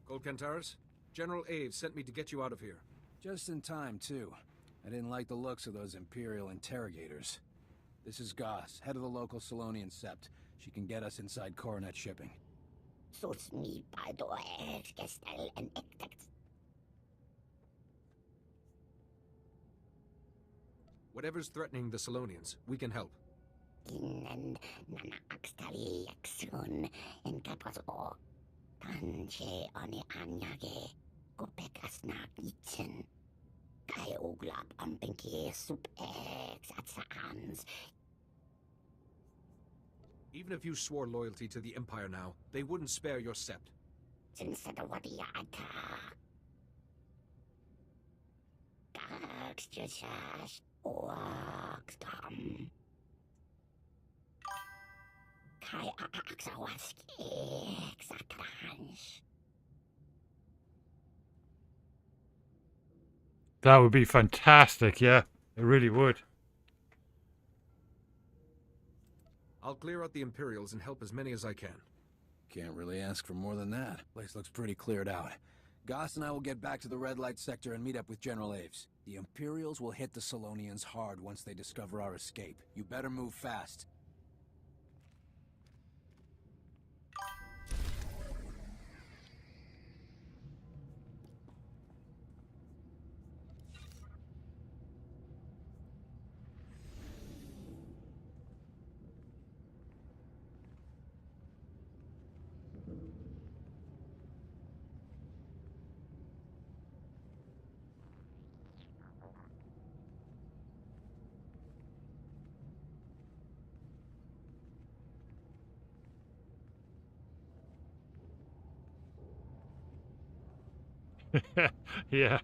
Gold Cantaris, General Aves sent me to get you out of here. Just in time, too. I didn't like the looks of those Imperial interrogators. This is Goss, head of the local Solonian sept. She can get us inside Coronet shipping. Whatever's threatening the Solonians, we can help. Even if you swore loyalty to the Empire now, they wouldn't spare your sept. That would be fantastic, yeah. It really would. I'll clear out the Imperials and help as many as I can. Can't really ask for more than that. Place looks pretty cleared out. Goss and I will get back to the red light sector and meet up with General Aves. The Imperials will hit the Solonians hard once they discover our escape. You better move fast. Yeah.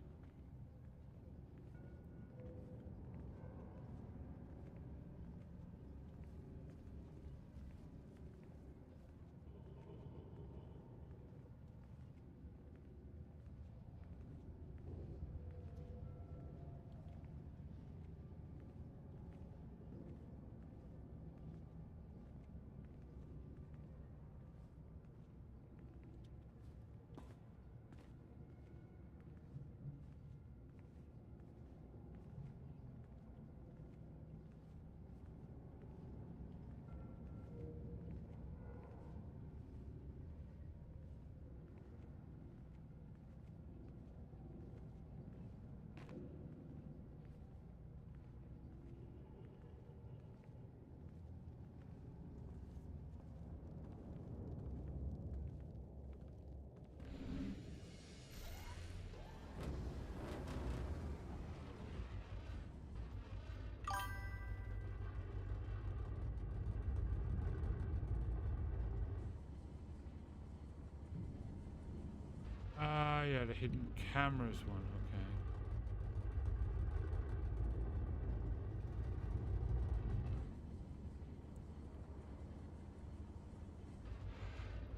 Yeah, the hidden cameras one,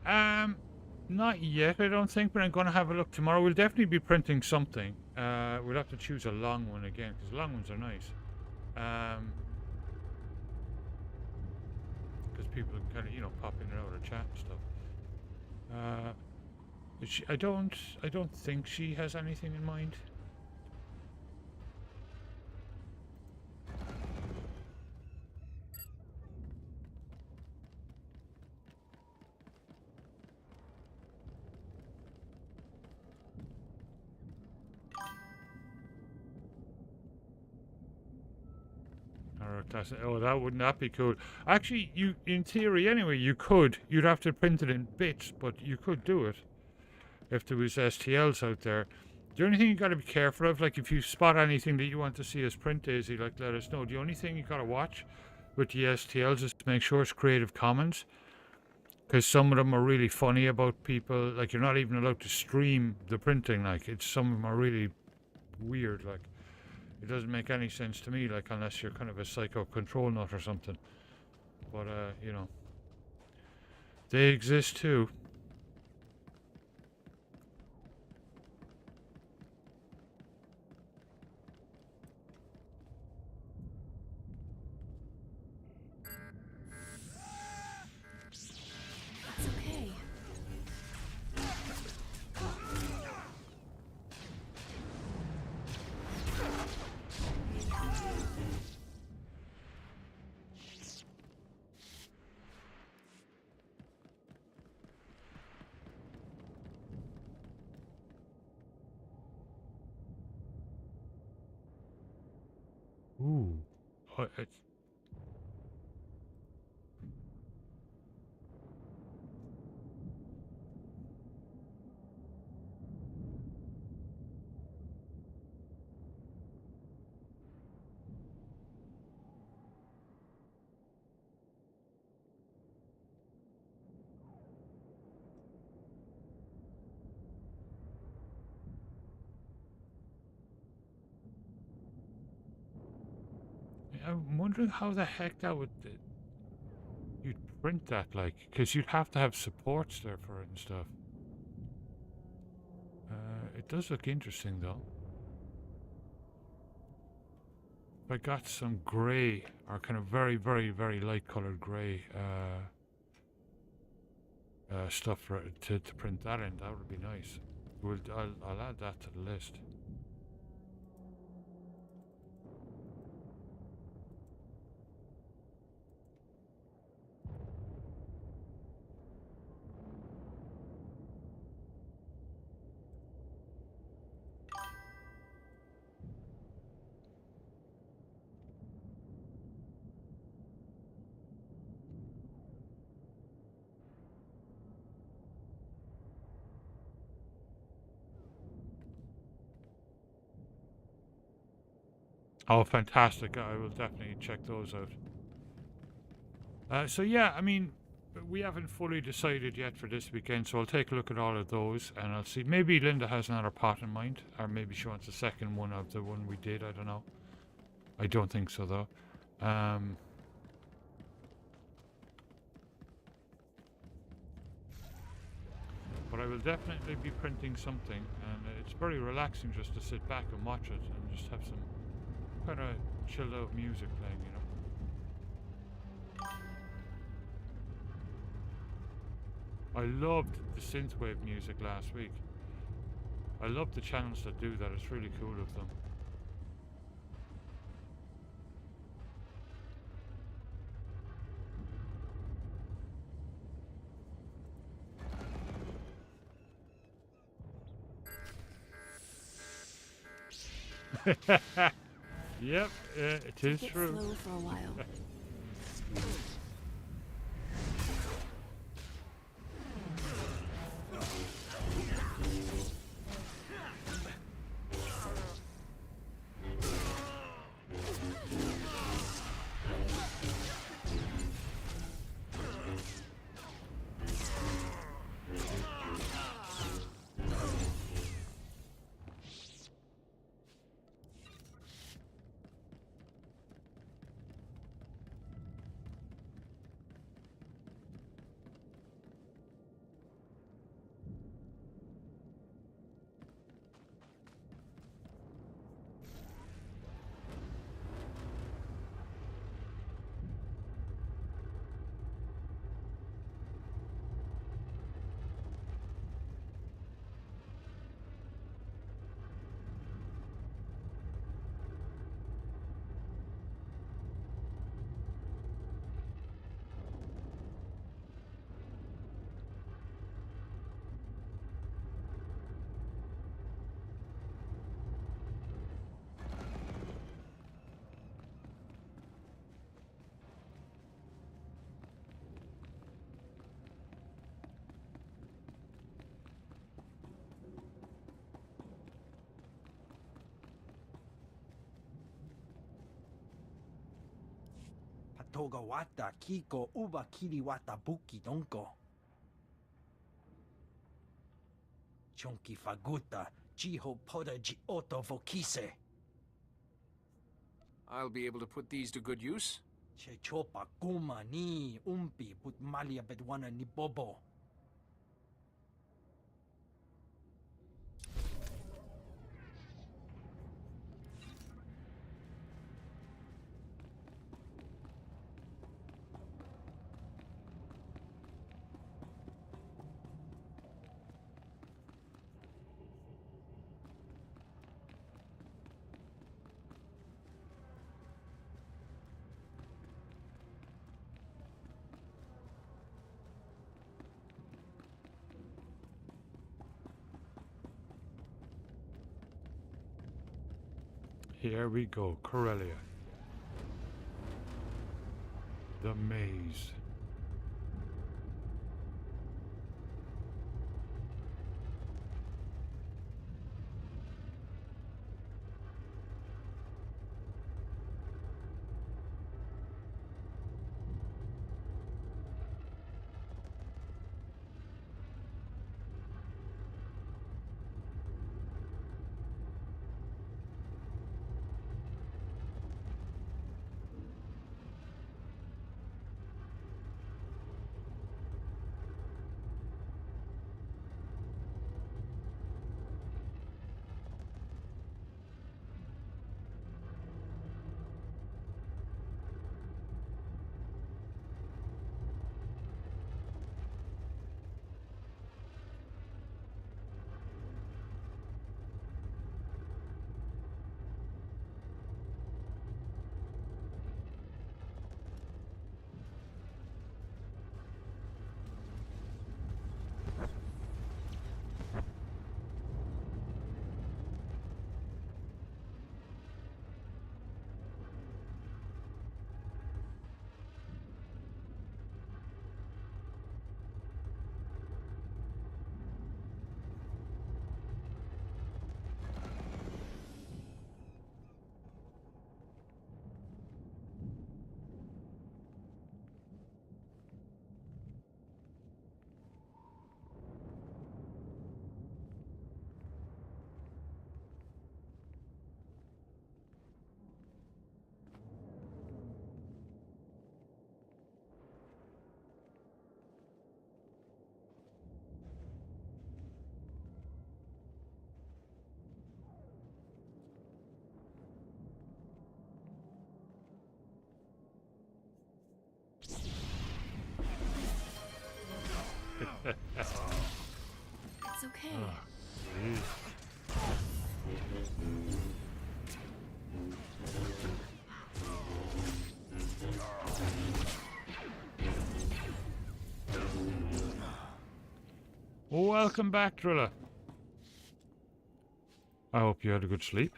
okay. Not yet, I don't think, but I'm going to have a look tomorrow. We'll definitely be printing something. We'll have to choose a long one again, because long ones are nice. Because people can kind of, you know, pop in and out of chat and stuff. I don't think she has anything in mind. Oh, that would not be cool. Actually, you, in theory anyway, you'd have to print it in bits, but you could do it if there was STLs out there. The only thing you got to be careful of, like if you spot anything that you want to see us print, Daisy, like let us know. The only thing you got to watch with the STLs is to make sure it's Creative Commons, because some of them are really funny about people. Like you're not even allowed to stream the printing. Like some of them are really weird. Like it doesn't make any sense to me. Like unless you're kind of a psycho control nut or something. But you know, they exist too. It's okay. Ooh. Oh, it's... I'm wondering how the heck that would... You'd print that, like, because you'd have to have supports there for it and stuff. It does look interesting, though. If I got some grey, or kind of very, very, very light coloured grey stuff for it to print that in, that would be nice. I'll add that to the list. Oh, fantastic. I will definitely check those out. So yeah, I mean, we haven't fully decided yet for this weekend, so I'll take a look at all of those and I'll see. Maybe Linda has another pot in mind, or maybe she wants a second one of the one we did. I don't know. I don't think so, though. But I will definitely be printing something, and it's very relaxing just to sit back and watch it and just have some kind of chilled out music playing, you know. I loved the synthwave music last week. I love the channels that do that. It's really cool of them. Yep, it is true. Slow for a while. Togawata Kiko Uba Kiriwata Buki Donko. Chonki Faguta Jiho Poda Jioto Vokise. I'll be able to put these to good use. Chechopa Kuma Ni Umpi Put Malia Bedwana Ni Bobo. Here we go, Corellia. The maze. It's okay. Welcome back, Driller. I hope you had a good sleep.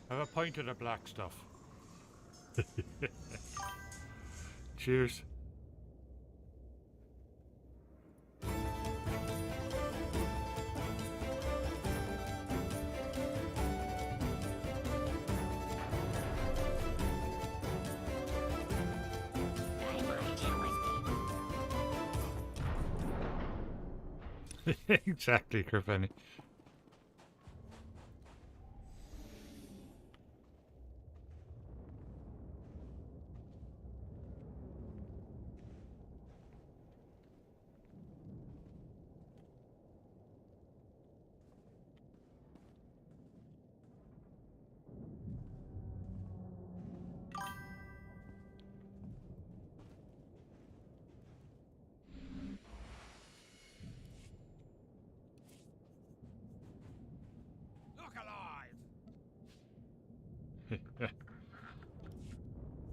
Have a pint of the black stuff. Cheers. Exactly, Kerpenny.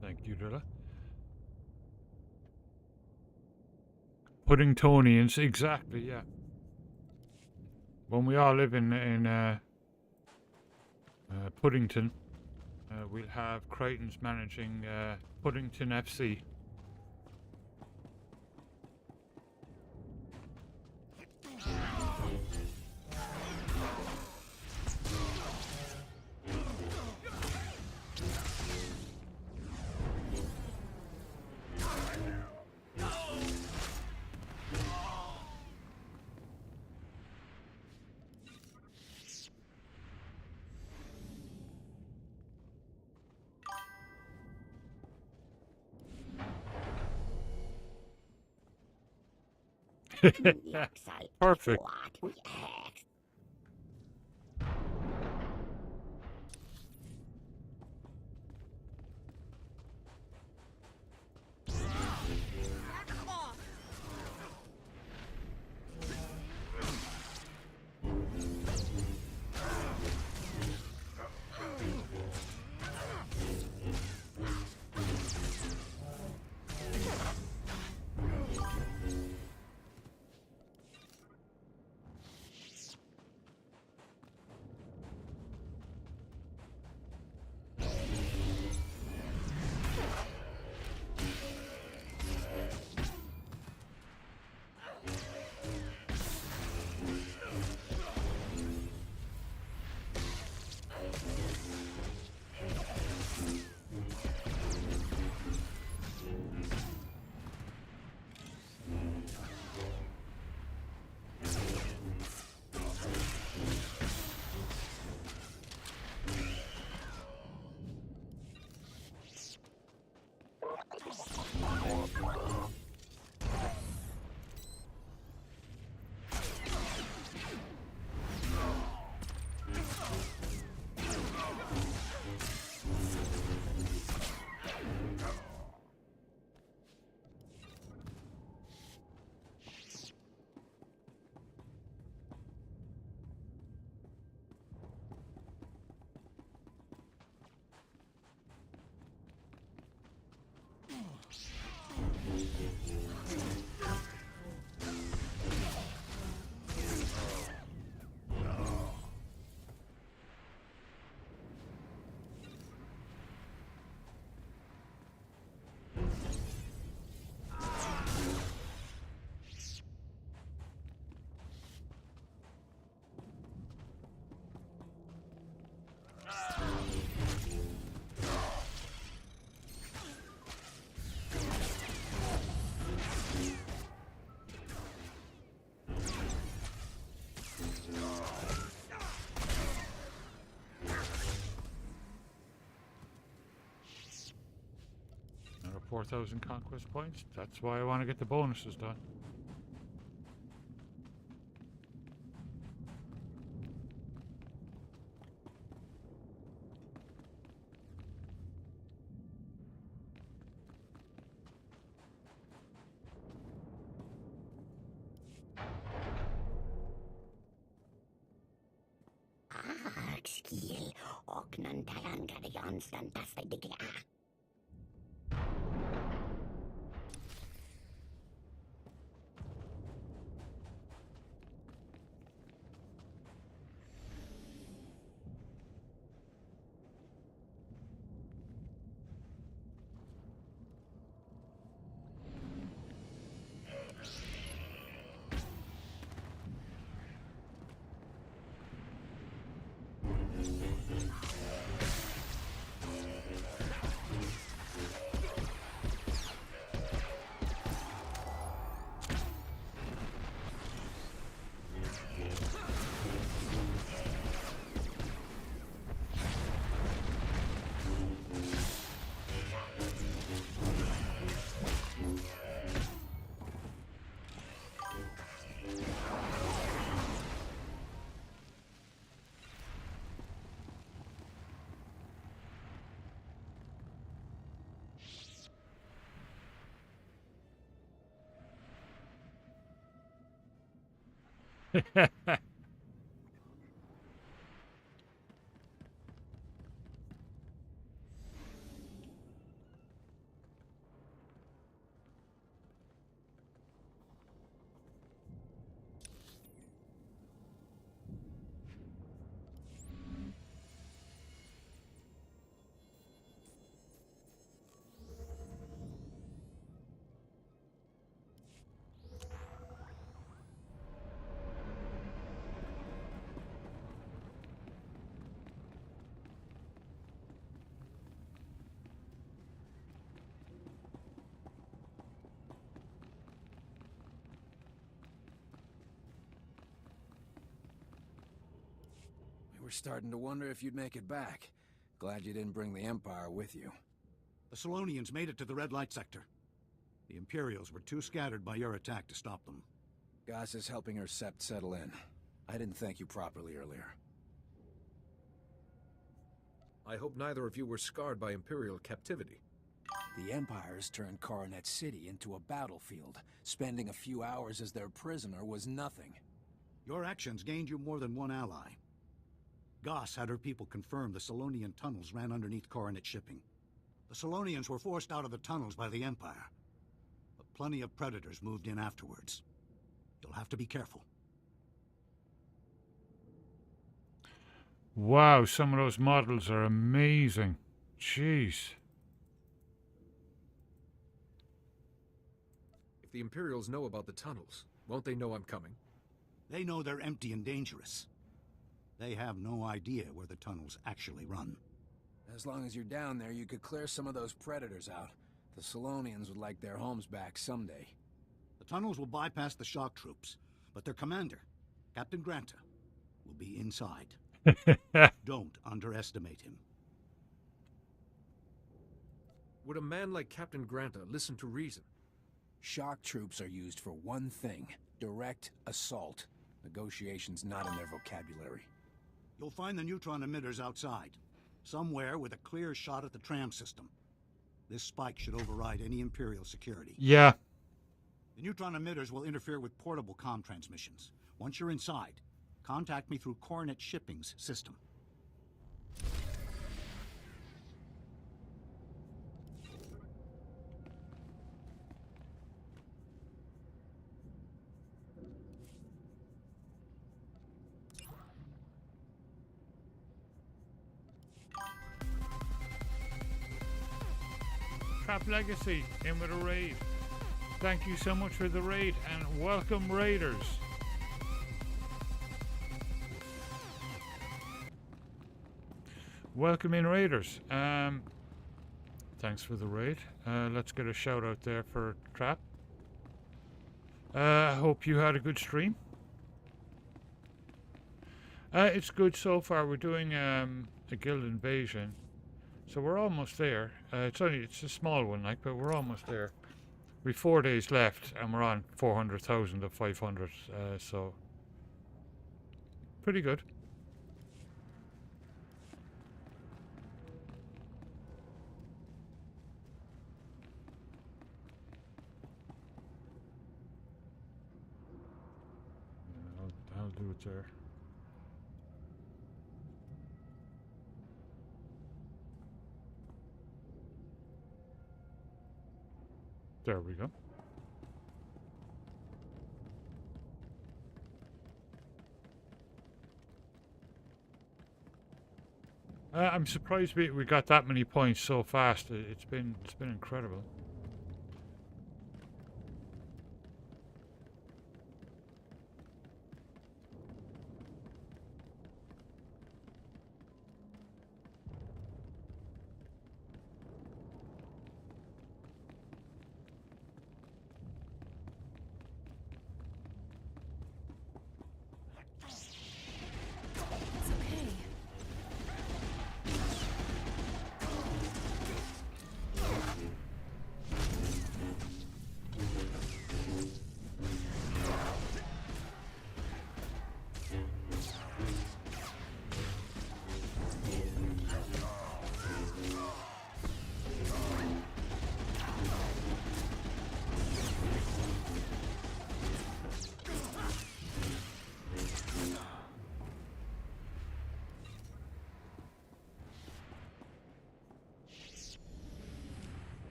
Thank you, Drilla. Puddingtonians, exactly, yeah. When we all live in Puddington, we'll have Crichton's managing Puddington FC. Perfect. 4,000 conquest points. That's why I want to get the bonuses done. Skill, Oknan Talan Gadayan Stantastic Digla. We're starting to wonder if you'd make it back. Glad you didn't bring the Empire with you. The Solonians made it to the red light sector. The Imperials were too scattered by your attack to stop them. Goss is helping her sept settle in. I didn't thank you properly earlier. I hope neither of you were scarred by Imperial captivity. The Empire's turned Coronet City into a battlefield. Spending a few hours as their prisoner was nothing. Your actions gained you more than one ally. Goss had her people confirm the Solonian tunnels ran underneath Coronet shipping. The Solonians were forced out of the tunnels by the Empire. But plenty of predators moved in afterwards. You'll have to be careful. Wow, some of those models are amazing. Jeez. If the Imperials know about the tunnels, won't they know I'm coming? They know they're empty and dangerous. They have no idea where the tunnels actually run. As long as you're down there, you could clear some of those predators out. The Solonians would like their homes back someday. The tunnels will bypass the shock troops, but their commander, Captain Granta, will be inside. Don't underestimate him. Would a man like Captain Granta listen to reason? Shock troops are used for one thing: direct assault. Negotiation's not in their vocabulary. You'll find the neutron emitters outside, somewhere with a clear shot at the tram system. This spike should override any Imperial security. Yeah. The neutron emitters will interfere with portable comm transmissions. Once you're inside, contact me through Coronet Shipping's system. Trap Legacy in with a raid. Thank you so much for the raid and welcome raiders. Welcome in raiders. Thanks for the raid. Let's get a shout out there for Trap. Hope you had a good stream. It's good so far. We're doing a guild invasion. So we're almost there. It's a small one, like, but we're almost there. We've 4 days left, and we're on 400,000 of 500. So pretty good. I'll do it there. There we go. I'm surprised we got that many points so fast. It's been incredible. It's okay.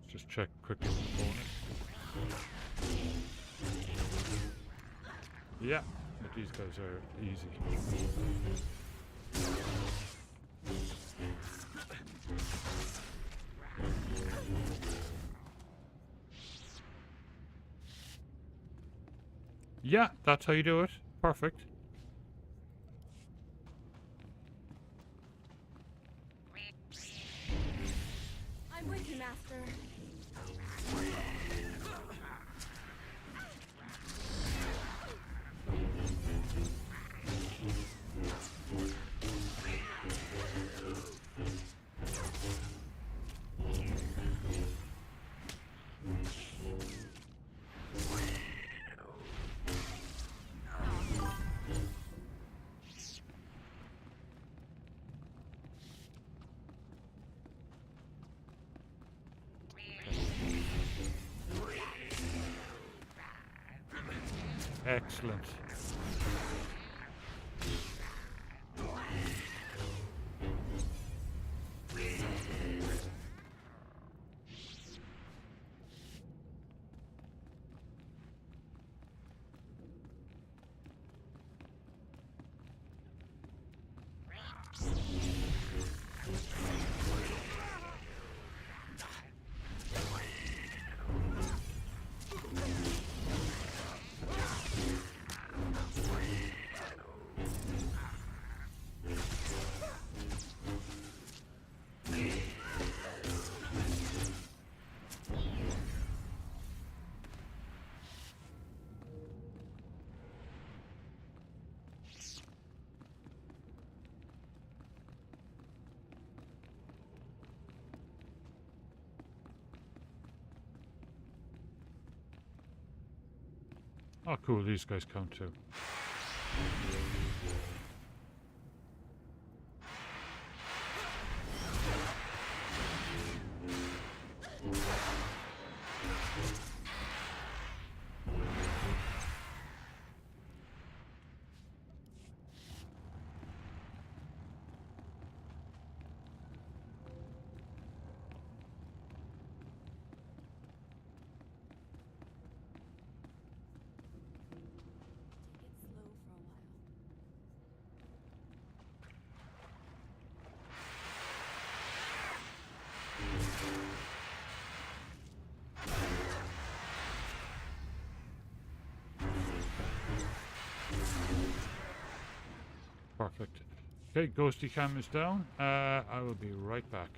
Just check quickly on the phone. Yeah, but these guys are easy. Yeah, that's how you do it. Perfect. I'm with you, Master. Excellent. Oh, cool. These guys count too. Perfect. Okay, ghosty cam is down. I will be right back.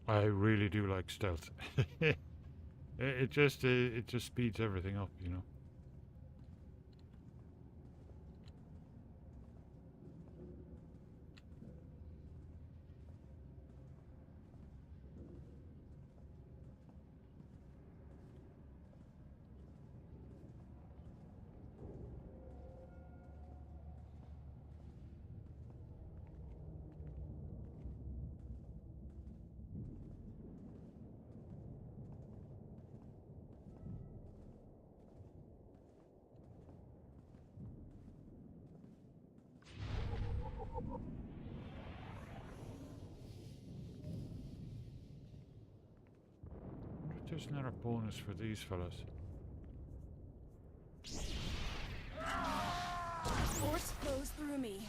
I really do like stealth. It just speeds everything up, you know. There's another bonus for these fellas. Force flows through me.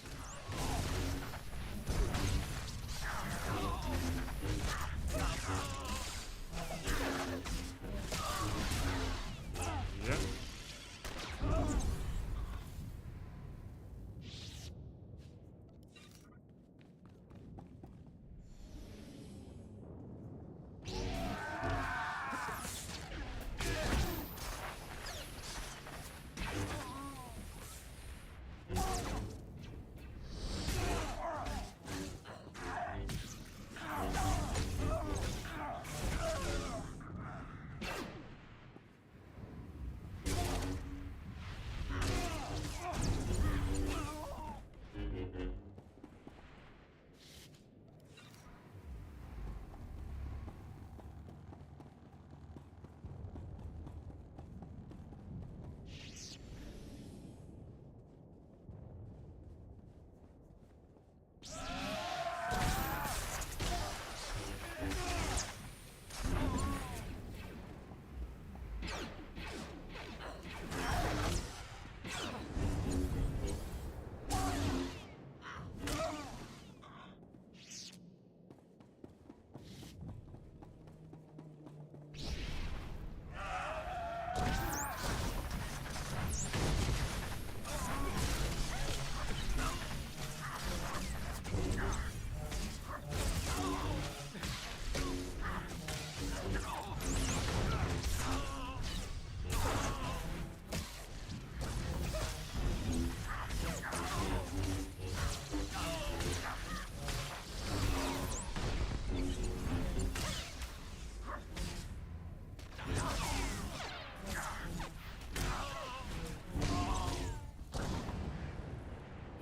Yep.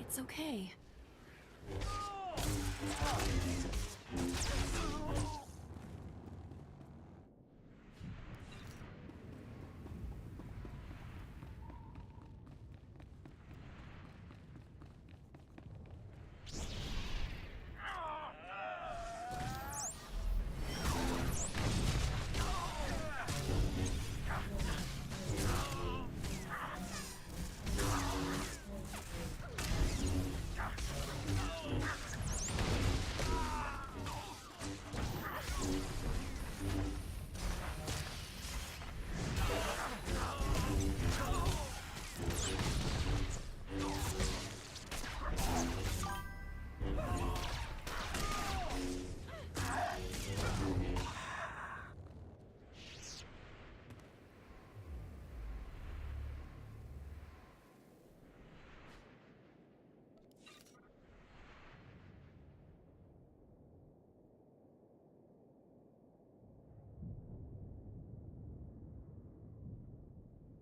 It's okay.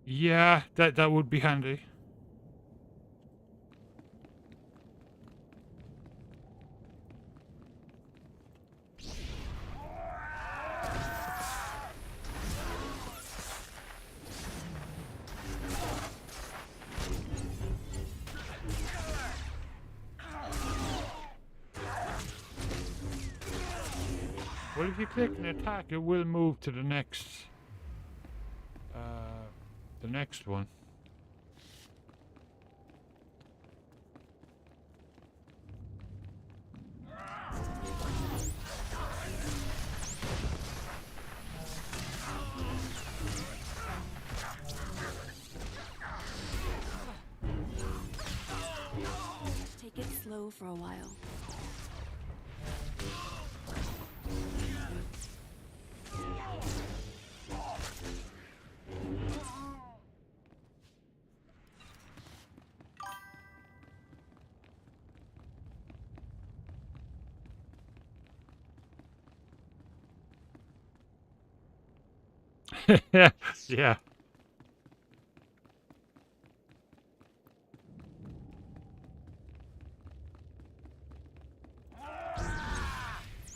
Yeah, that would be handy. Well, if you click an attack, it will move to the next one. Take it slow for a while. Yeah.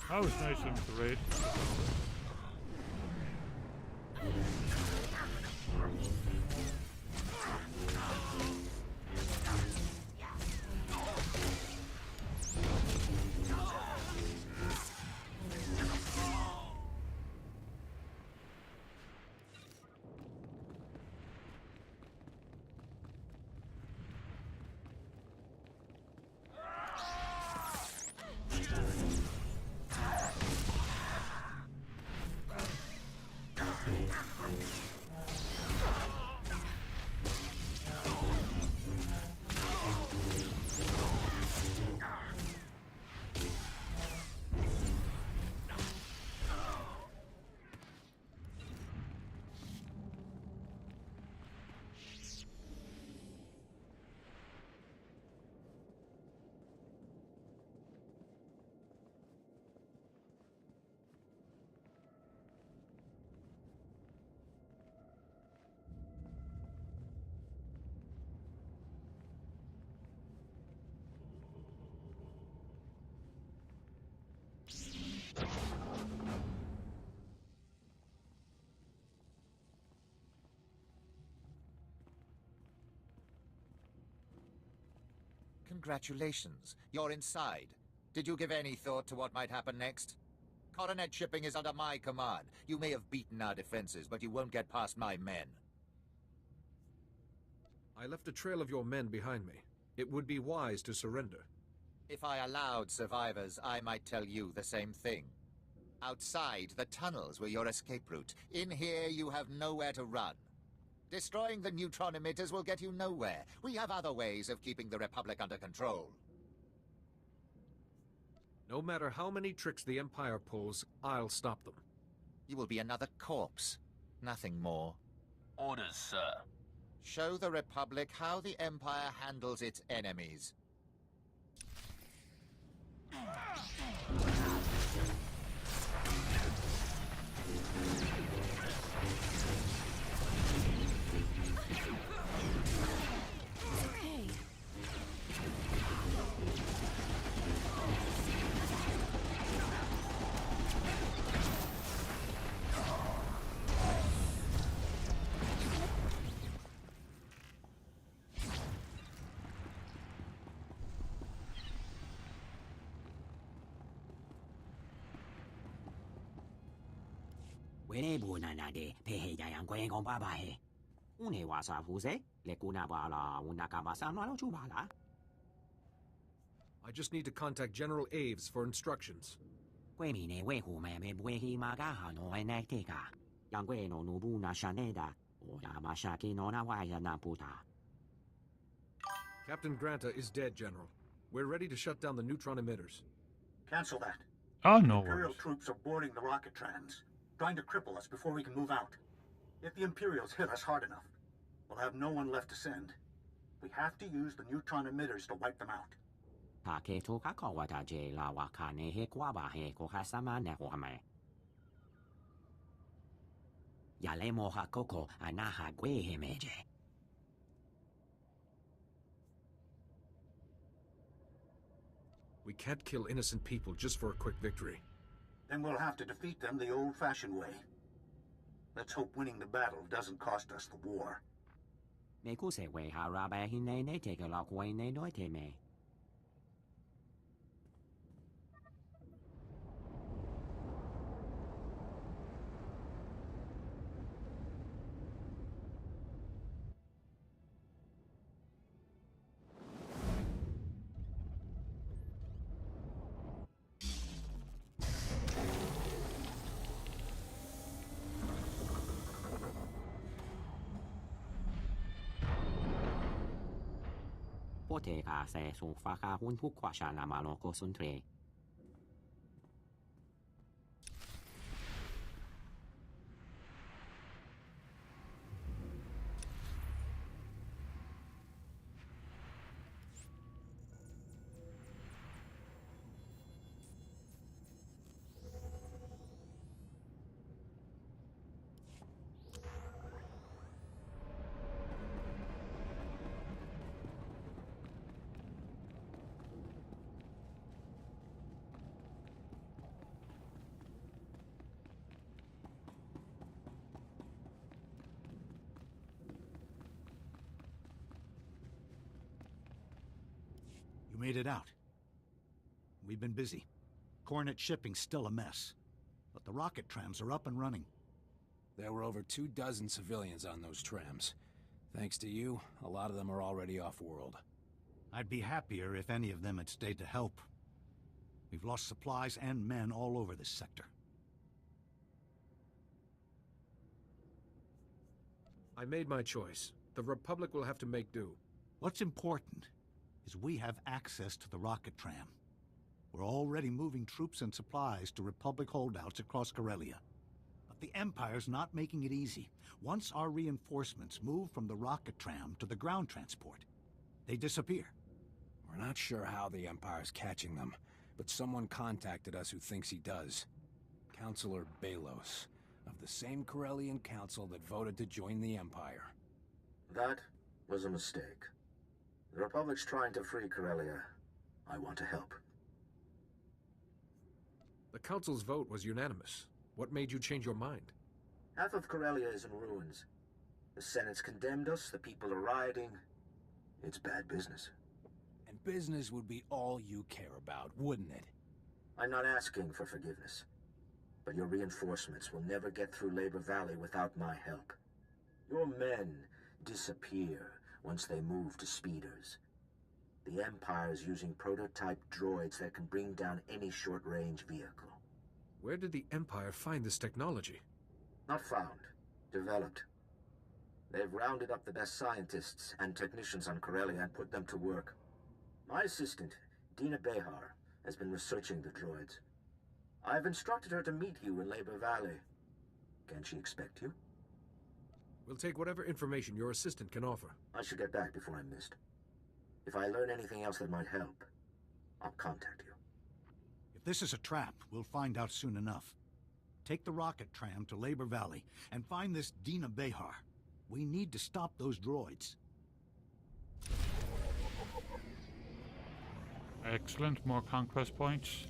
That was nice of him to raid. Congratulations. You're inside. Did you give any thought to what might happen next? Coronet shipping is under my command. You may have beaten our defenses, but you won't get past my men. I left a trail of your men behind me. It would be wise to surrender. If I allowed survivors, I might tell you the same thing. Outside, the tunnels were your escape route. In here, you have nowhere to run. Destroying the neutron emitters will get you nowhere. We have other ways of keeping the Republic under control. No matter how many tricks the Empire pulls, I'll stop them. You will be another corpse. Nothing more. Orders, sir. Show the Republic how the Empire handles its enemies. Wene buna na de pehe ya yang kwen kong ba he. Une wasa fuse le kuna ba la una ka ba sa no chu ba la. I just need to contact General Aves for instructions. Kwe mi ne we hu me bwe hi ma ga ha no ne te ka. Yang kwe no nu bu na shaneda o ya ma sha ki no na wa ya na puta. Captain Granta is dead, General. We're ready to shut down the neutron emitters. Cancel that. Oh, no Imperial worries. troops are boarding the rocket trams, trying to cripple us before we can move out. If the Imperials hit us hard enough, we'll have no one left to send. We have to use the neutron emitters to wipe them out. Ta ke to ka ko wa ta je la wa ka ne he kwa ba he ko ha sama ne ko me. Yalemo hakoko anaha gwehemeje. We can't kill innocent people just for a quick victory. Then we'll have to defeat them the old-fashioned way. Let's hope winning the battle doesn't cost us the war. Mekuse we harabe hine ne take a lock way ne noite me. Poteka se son faka hun hukwasha na maloko suntre. You made it out. We've been busy. Coronet shipping's still a mess. But the rocket trams are up and running. There were over 24 civilians on those trams. Thanks to you, a lot of them are already off-world. I'd be happier if any of them had stayed to help. We've lost supplies and men all over this sector. I made my choice. The Republic will have to make do. What's important is we have access to the rocket tram. We're already moving troops and supplies to Republic holdouts across Corellia. But the Empire's not making it easy. Once our reinforcements move from the rocket tram to the ground transport, they disappear. We're not sure how the Empire's catching them, but someone contacted us who thinks he does. Councilor Balos, of the same Corellian council that voted to join the Empire. That was a mistake. The Republic's trying to free Corellia. I want to help. The Council's vote was unanimous. What made you change your mind? Half of Corellia is in ruins. The Senate's condemned us, the people are rioting. It's bad business. And business would be all you care about, wouldn't it? I'm not asking for forgiveness. But your reinforcements will never get through Labor Valley without my help. Your men disappear once they move to speeders. The Empire's using prototype droids that can bring down any short-range vehicle. Where did the Empire find this technology? Not found. Developed. They've rounded up the best scientists and technicians on Corellia and put them to work. My assistant, Dina Behar, has been researching the droids. I've instructed her to meet you in Labor Valley. Can she expect you? We'll take whatever information your assistant can offer. I should get back before I'm missed. If I learn anything else that might help, I'll contact you. If this is a trap, we'll find out soon enough. Take the rocket tram to Labor Valley and find this Dina Behar. We need to stop those droids. Excellent. More conquest points.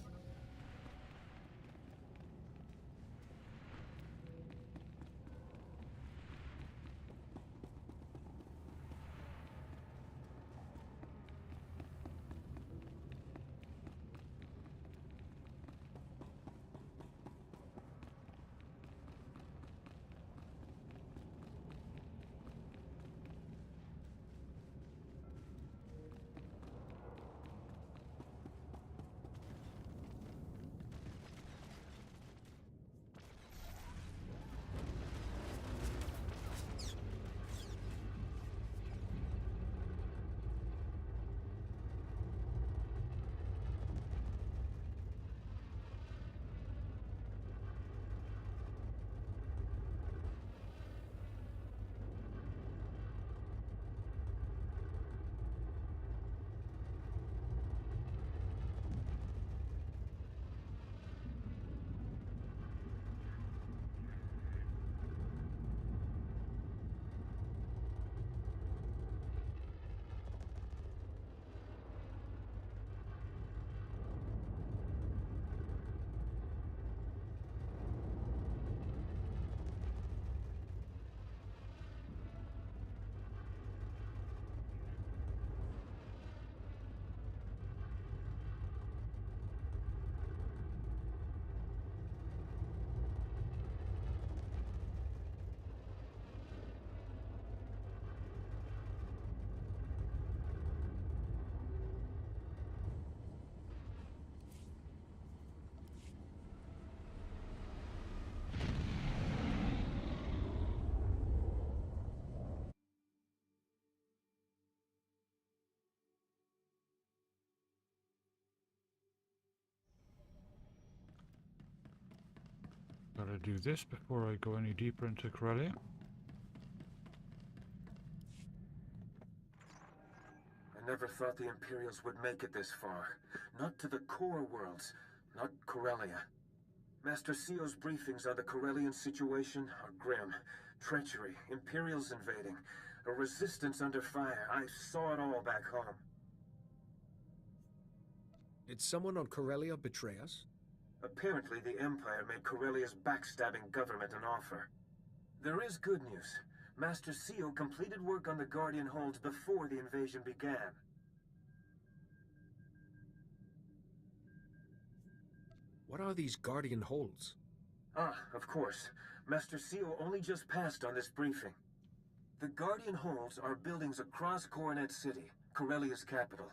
I'll do this before I go any deeper into Corellia. I never thought the Imperials would make it this far. Not to the core worlds, not Corellia. Master Seo's briefings on the Corellian situation are grim. Treachery, Imperials invading, a resistance under fire. I saw it all back home. Did someone on Corellia betray us? Apparently, the Empire made Corellia's backstabbing government an offer. There is good news. Master Seo completed work on the Guardian Holds before the invasion began. What are these Guardian Holds? Ah, of course. Master Seo only just passed on this briefing. The Guardian Holds are buildings across Coronet City, Corellia's capital.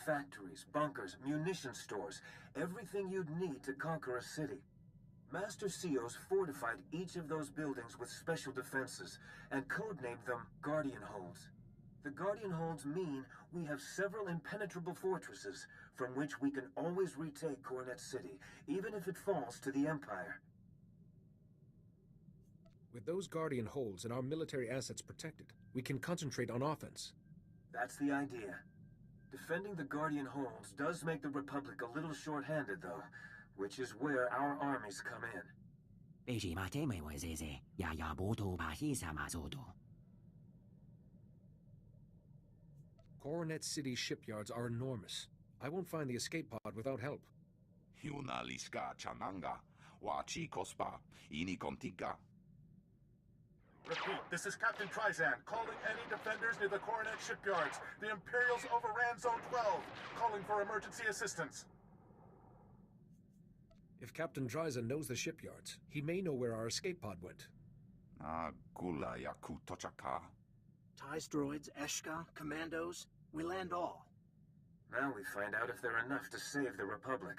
Factories, bunkers, munition stores, everything you'd need to conquer a city. Master Seo's fortified each of those buildings with special defenses, and codenamed them Guardian Holds. The Guardian Holds mean we have several impenetrable fortresses, from which we can always retake Coronet City, even if it falls to the Empire. With those Guardian Holds and our military assets protected, we can concentrate on offense. That's the idea. Defending the Guardian Holds does make the Republic a little short-handed, though, which is where our armies come in. Coronet City shipyards are enormous. I won't find the escape pod without help. Repeat, this is Captain Trizan, calling any defenders near the Coronet shipyards. The Imperials overran Zone 12, calling for emergency assistance. If Captain Trizan knows the shipyards, he may know where our escape pod went. TIE droids, Eshka, commandos, we land all. Now we find out if they're enough to save the Republic.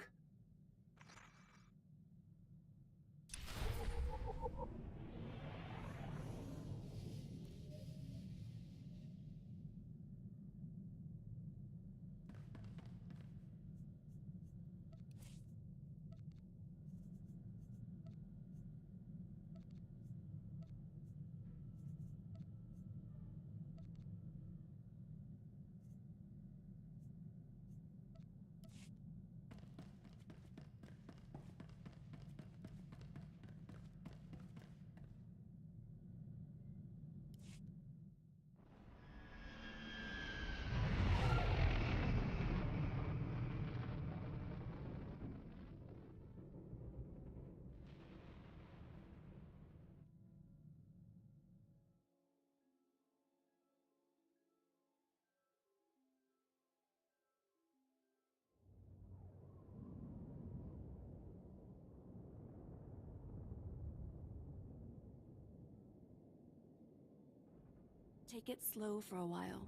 Take it slow for a while.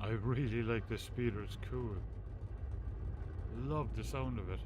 I really like the speeder, it's cool. Love the sound of it.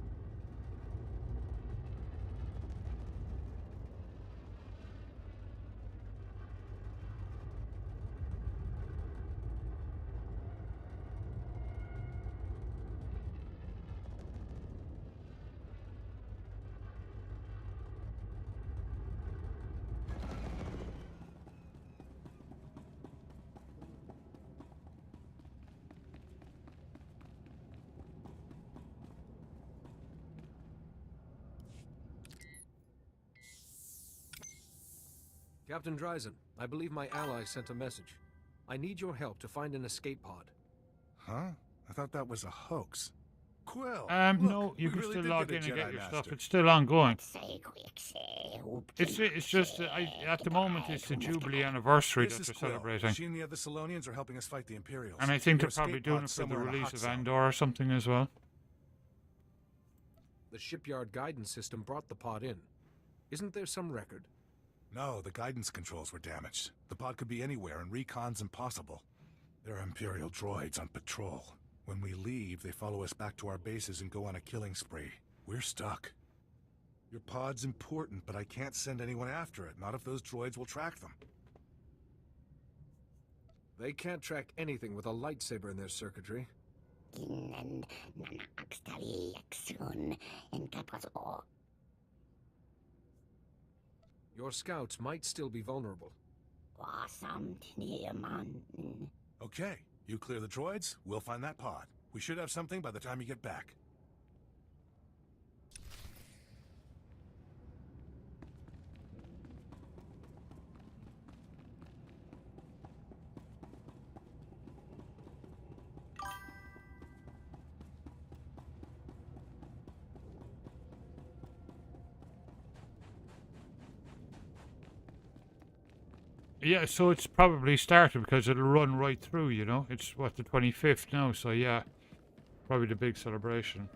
Captain Dryzen, I believe my ally sent a message. I need your help to find an escape pod. Huh? I thought that was a hoax. Quill. No, you we can really still did log get in a and get Jedi your stuff. Master. It's still ongoing. It's It's just at the moment it's the Jubilee anniversary This that is they're Quill. celebrating, She and the other Salonians are helping us fight the Imperials. and I think Your they're probably escape doing it pod's for the somewhere in a release hot of zone. Andor or something as well. The shipyard guidance system brought the pod in. Isn't there some record? No, the guidance controls were damaged. The pod could be anywhere, and recon's impossible. There are Imperial droids on patrol. When we leave, they follow us back to our bases and go on a killing spree. We're stuck. Your pod's important, but I can't send anyone after it, not if those droids will track them. They can't track anything with a lightsaber in their circuitry. Your scouts might still be vulnerable. Okay, you clear the droids, we'll find that pod. We should have something by the time you get back. Yeah, so it's probably started because it'll run right through, you know. It's, what, the 25th now, so yeah, probably the big celebration.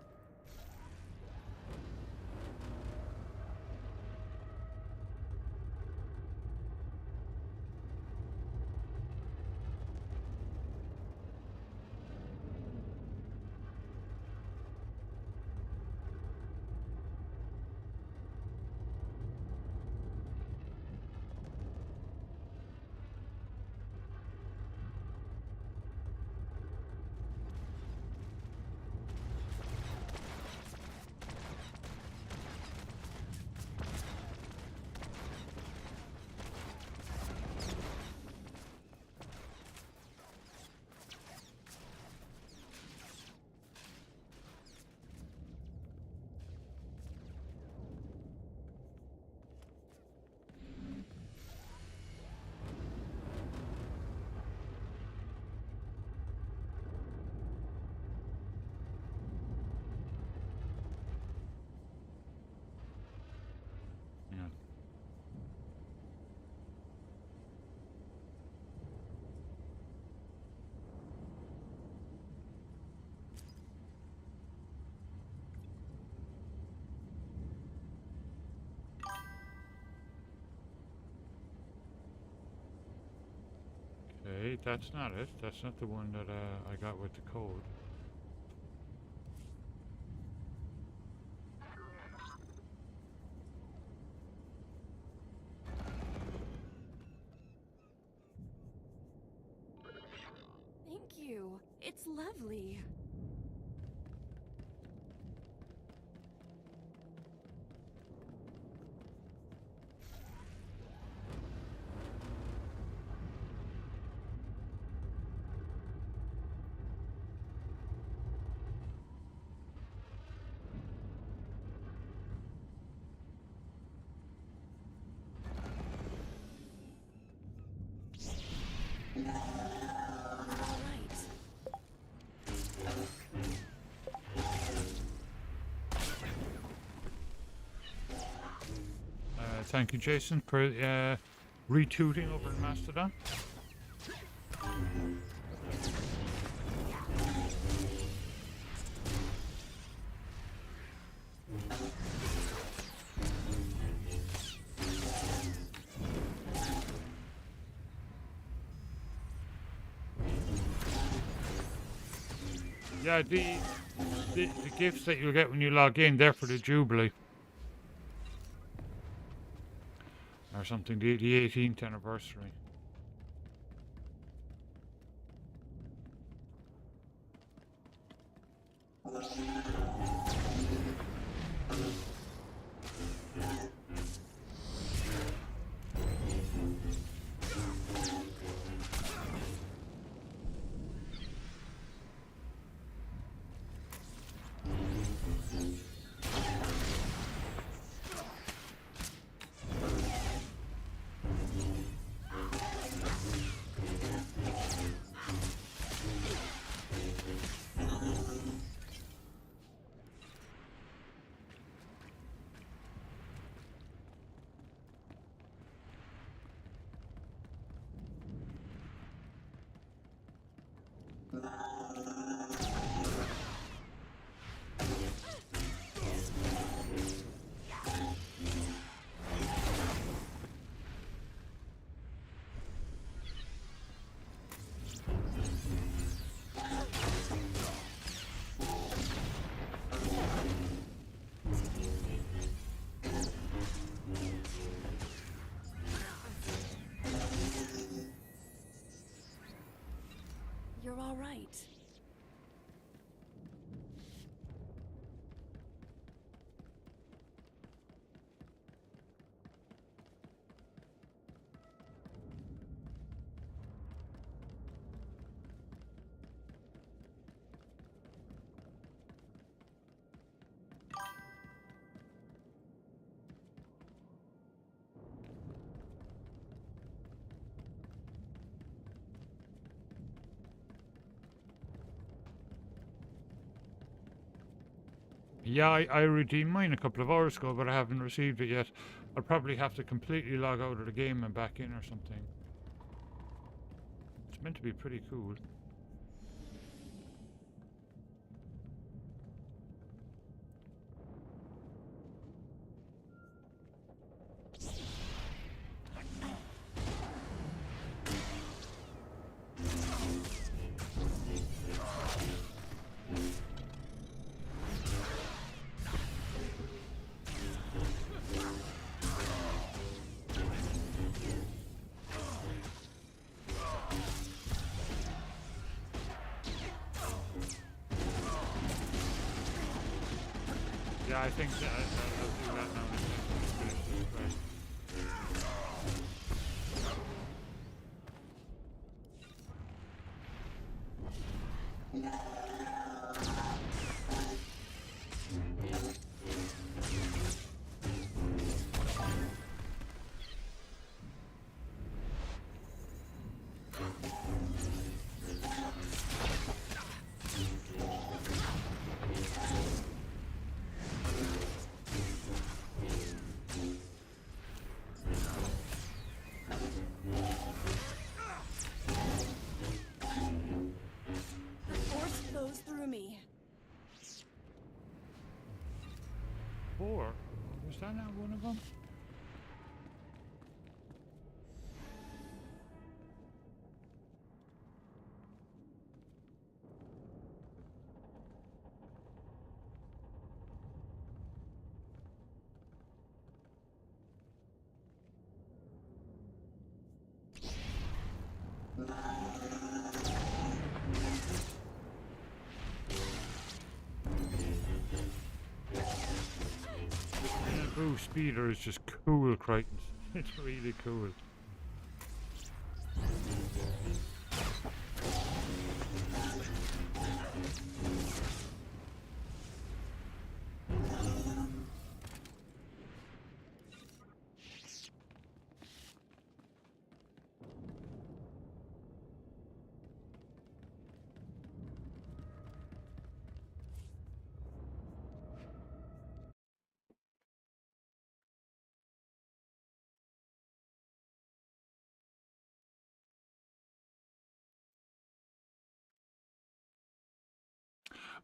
Okay, that's not it. That's not the one that I got with the code. Thank you. It's lovely. Thank you, Jason, for retooting over in Mastodon. Yeah, the gifts that you'll get when you log in, they're for the Jubilee. Or something, the 18th anniversary. You're all right. Yeah, I redeemed mine a couple of hours ago, but I haven't received it yet. I'll probably have to completely log out of the game and back in or something. It's meant to be pretty cool. Yeah, I think I'll do that now. The force flows through me. 4? Was that not one of them? Boo Speeder is just cool, Crichton. It's really cool.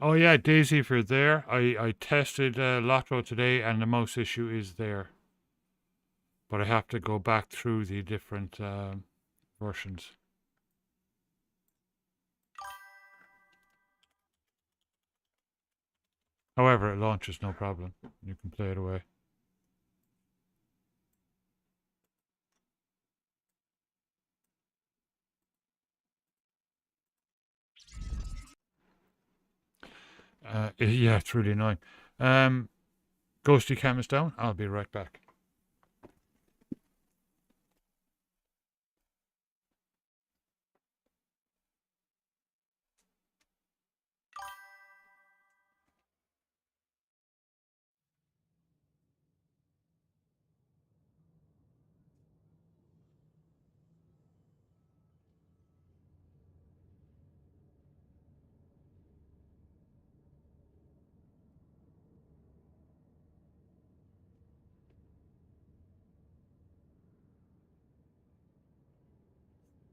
Oh yeah, Daisy, if you're there, I tested Lotto today and the mouse issue is there. But I have to go back through the different versions. However, it launches no problem. You can play it away. Yeah, it's really annoying. Ghosty cam is down. I'll be right back.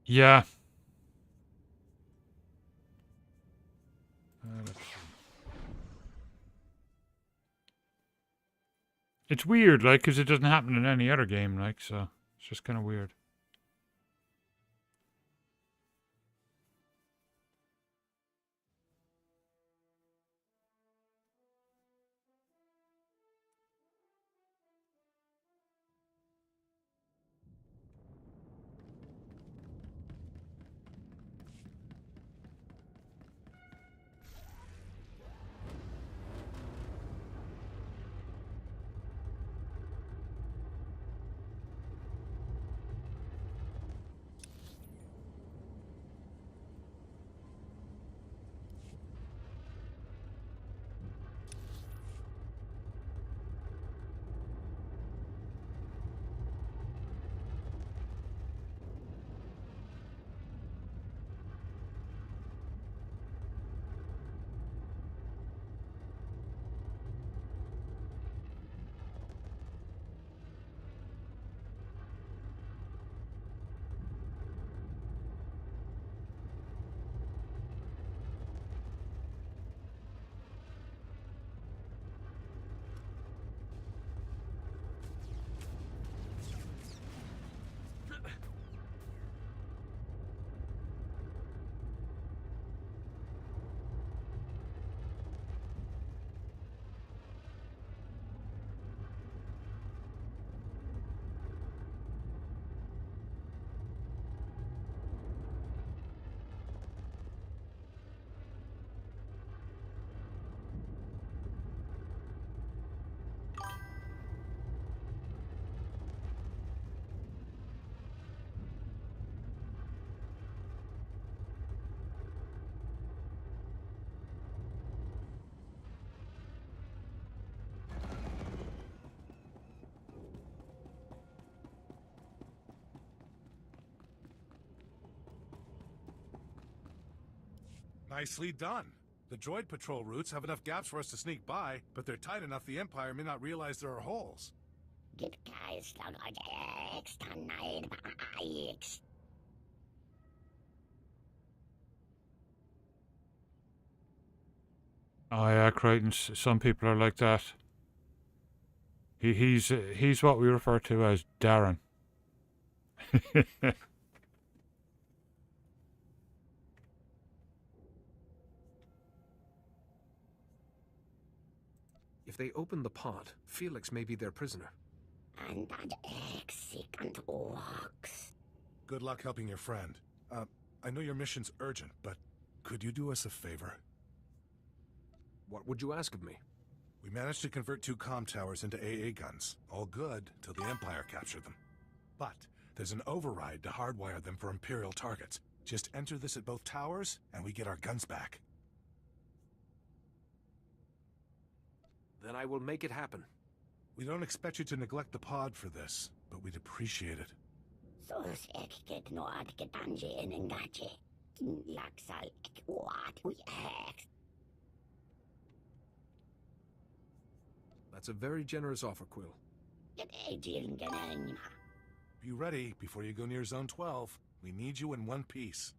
Yeah. It's weird, like, because it doesn't happen in any other game, like, so it's just kind of weird. Nicely done. The droid patrol routes have enough gaps for us to sneak by, but they're tight enough the Empire may not realize there are holes. Oh yeah, Crichton. Some people are like that. He's what we refer to as Darren. If they open the pod, Felix may be their prisoner. Good luck helping your friend. I know your mission's urgent, but could you do us a favor? What would you ask of me? We managed to convert 2 comm towers into AA guns. All good, till the Empire captured them. But there's an override to hardwire them for Imperial targets. Just enter this at both towers, and we get our guns back. Then I will make it happen. We don't expect you to neglect the pod for this, but we'd appreciate it. That's a very generous offer, Quill. Be ready before you go near Zone 12. We need you in one piece.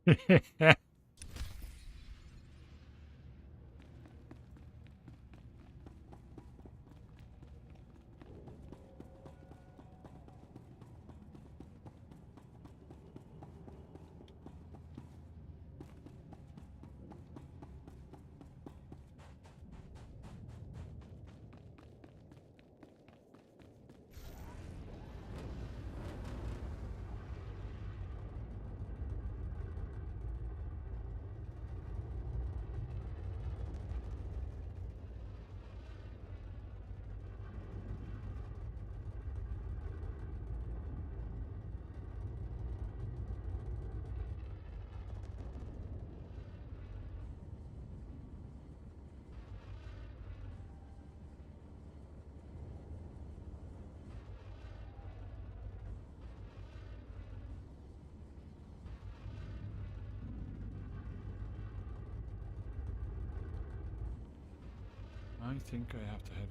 I think I have to head.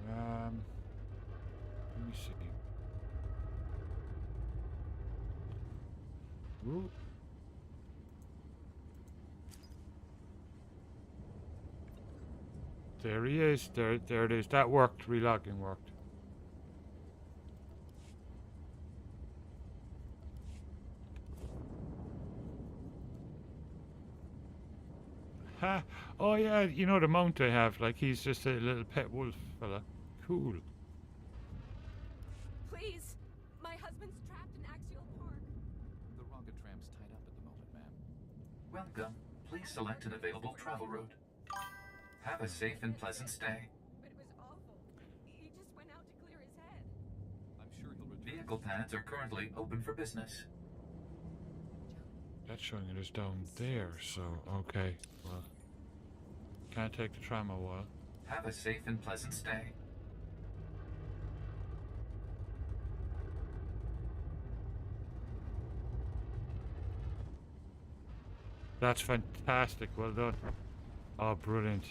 No, let me see. Ooh. There he is. There it is. That worked. Relogging worked. Ha! Oh yeah, you know the mount I have. Like he's just a little pet wolf fella. Cool. Please, my husband's trapped in Axial Park. The rocket tram's tied up at the moment, ma'am. Welcome. Please select an available travel route. Have a safe and pleasant stay. But it was awful. He just went out to clear his head. I'm sure he'll return. Vehicle pads are currently open for business. That's showing it is down there, so okay. Well, can't take the tram a while. Have a safe and pleasant stay. That's fantastic. Well done. Oh, brilliant.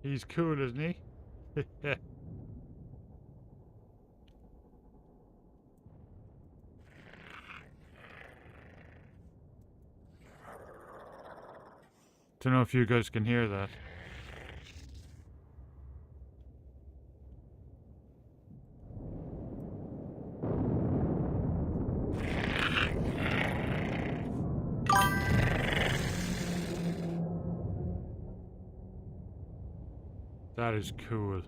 He's cool, isn't he? Don't know if you guys can hear that. That is cool.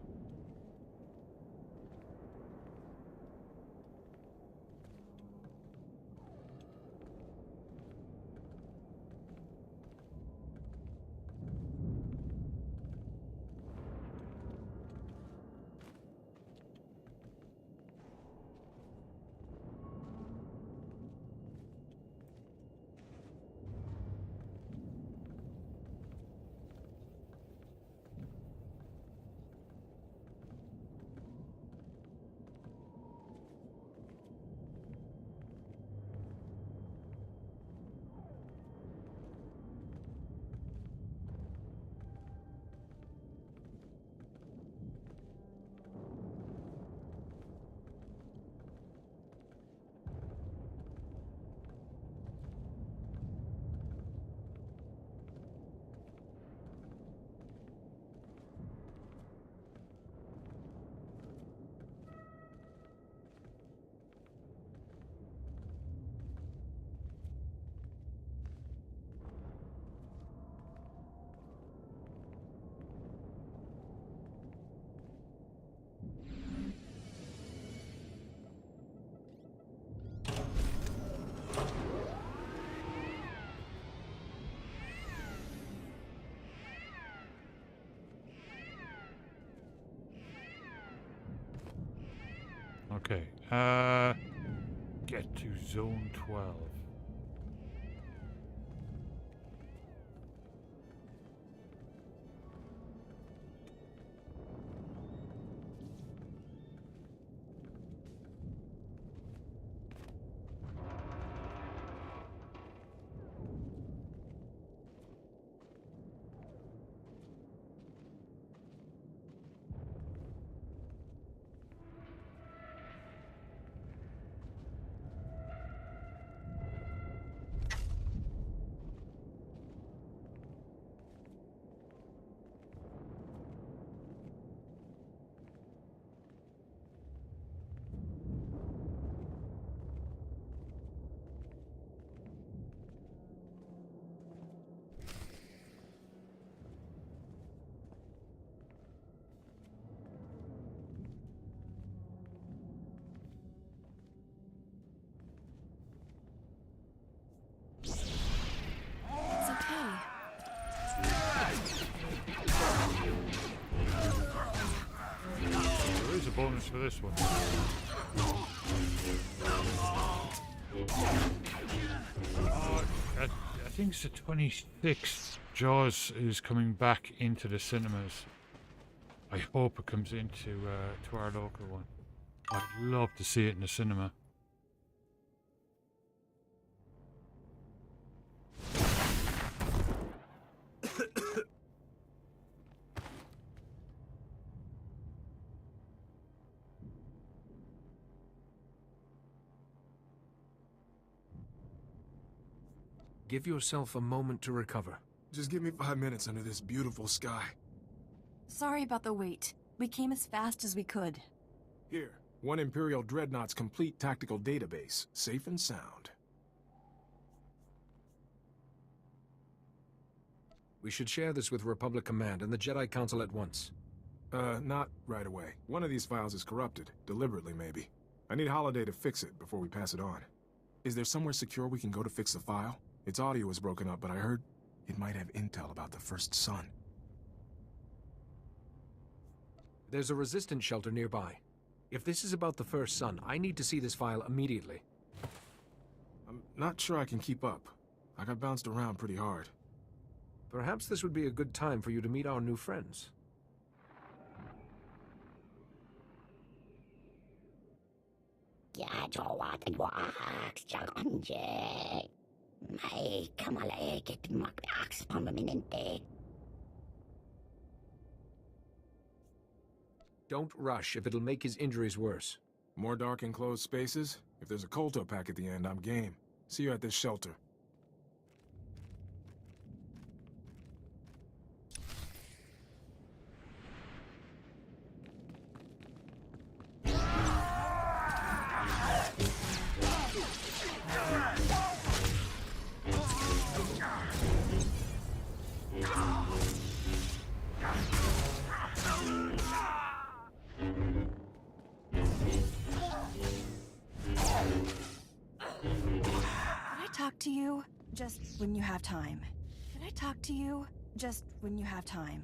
Okay. Get to zone 12. It's okay. There is a bonus for this one. I think it's the 26th. Jaws is coming back into the cinemas. I hope it comes into to our local one. I'd love to see it in the cinema. Give yourself a moment to recover. Just give me 5 minutes under this beautiful sky. Sorry about the wait. We came as fast as we could. Here, one Imperial Dreadnought's complete tactical database, safe and sound. We should share this with Republic Command and the Jedi Council at once. Not right away. One of these files is corrupted, deliberately maybe. I need Holiday to fix it before we pass it on. Is there somewhere secure we can go to fix the file? Its audio was broken up, but I heard it might have intel about the first son. There's a resistance shelter nearby. If this is about the first son, I need to see this file immediately. I'm not sure I can keep up. I got bounced around pretty hard. Perhaps this would be a good time for you to meet our new friends. Don't rush if it'll make his injuries worse. More dark enclosed spaces? If there's a Kolto pack at the end, I'm game. See you at this shelter. Talk to you just when you have time. Can I talk to you just when you have time?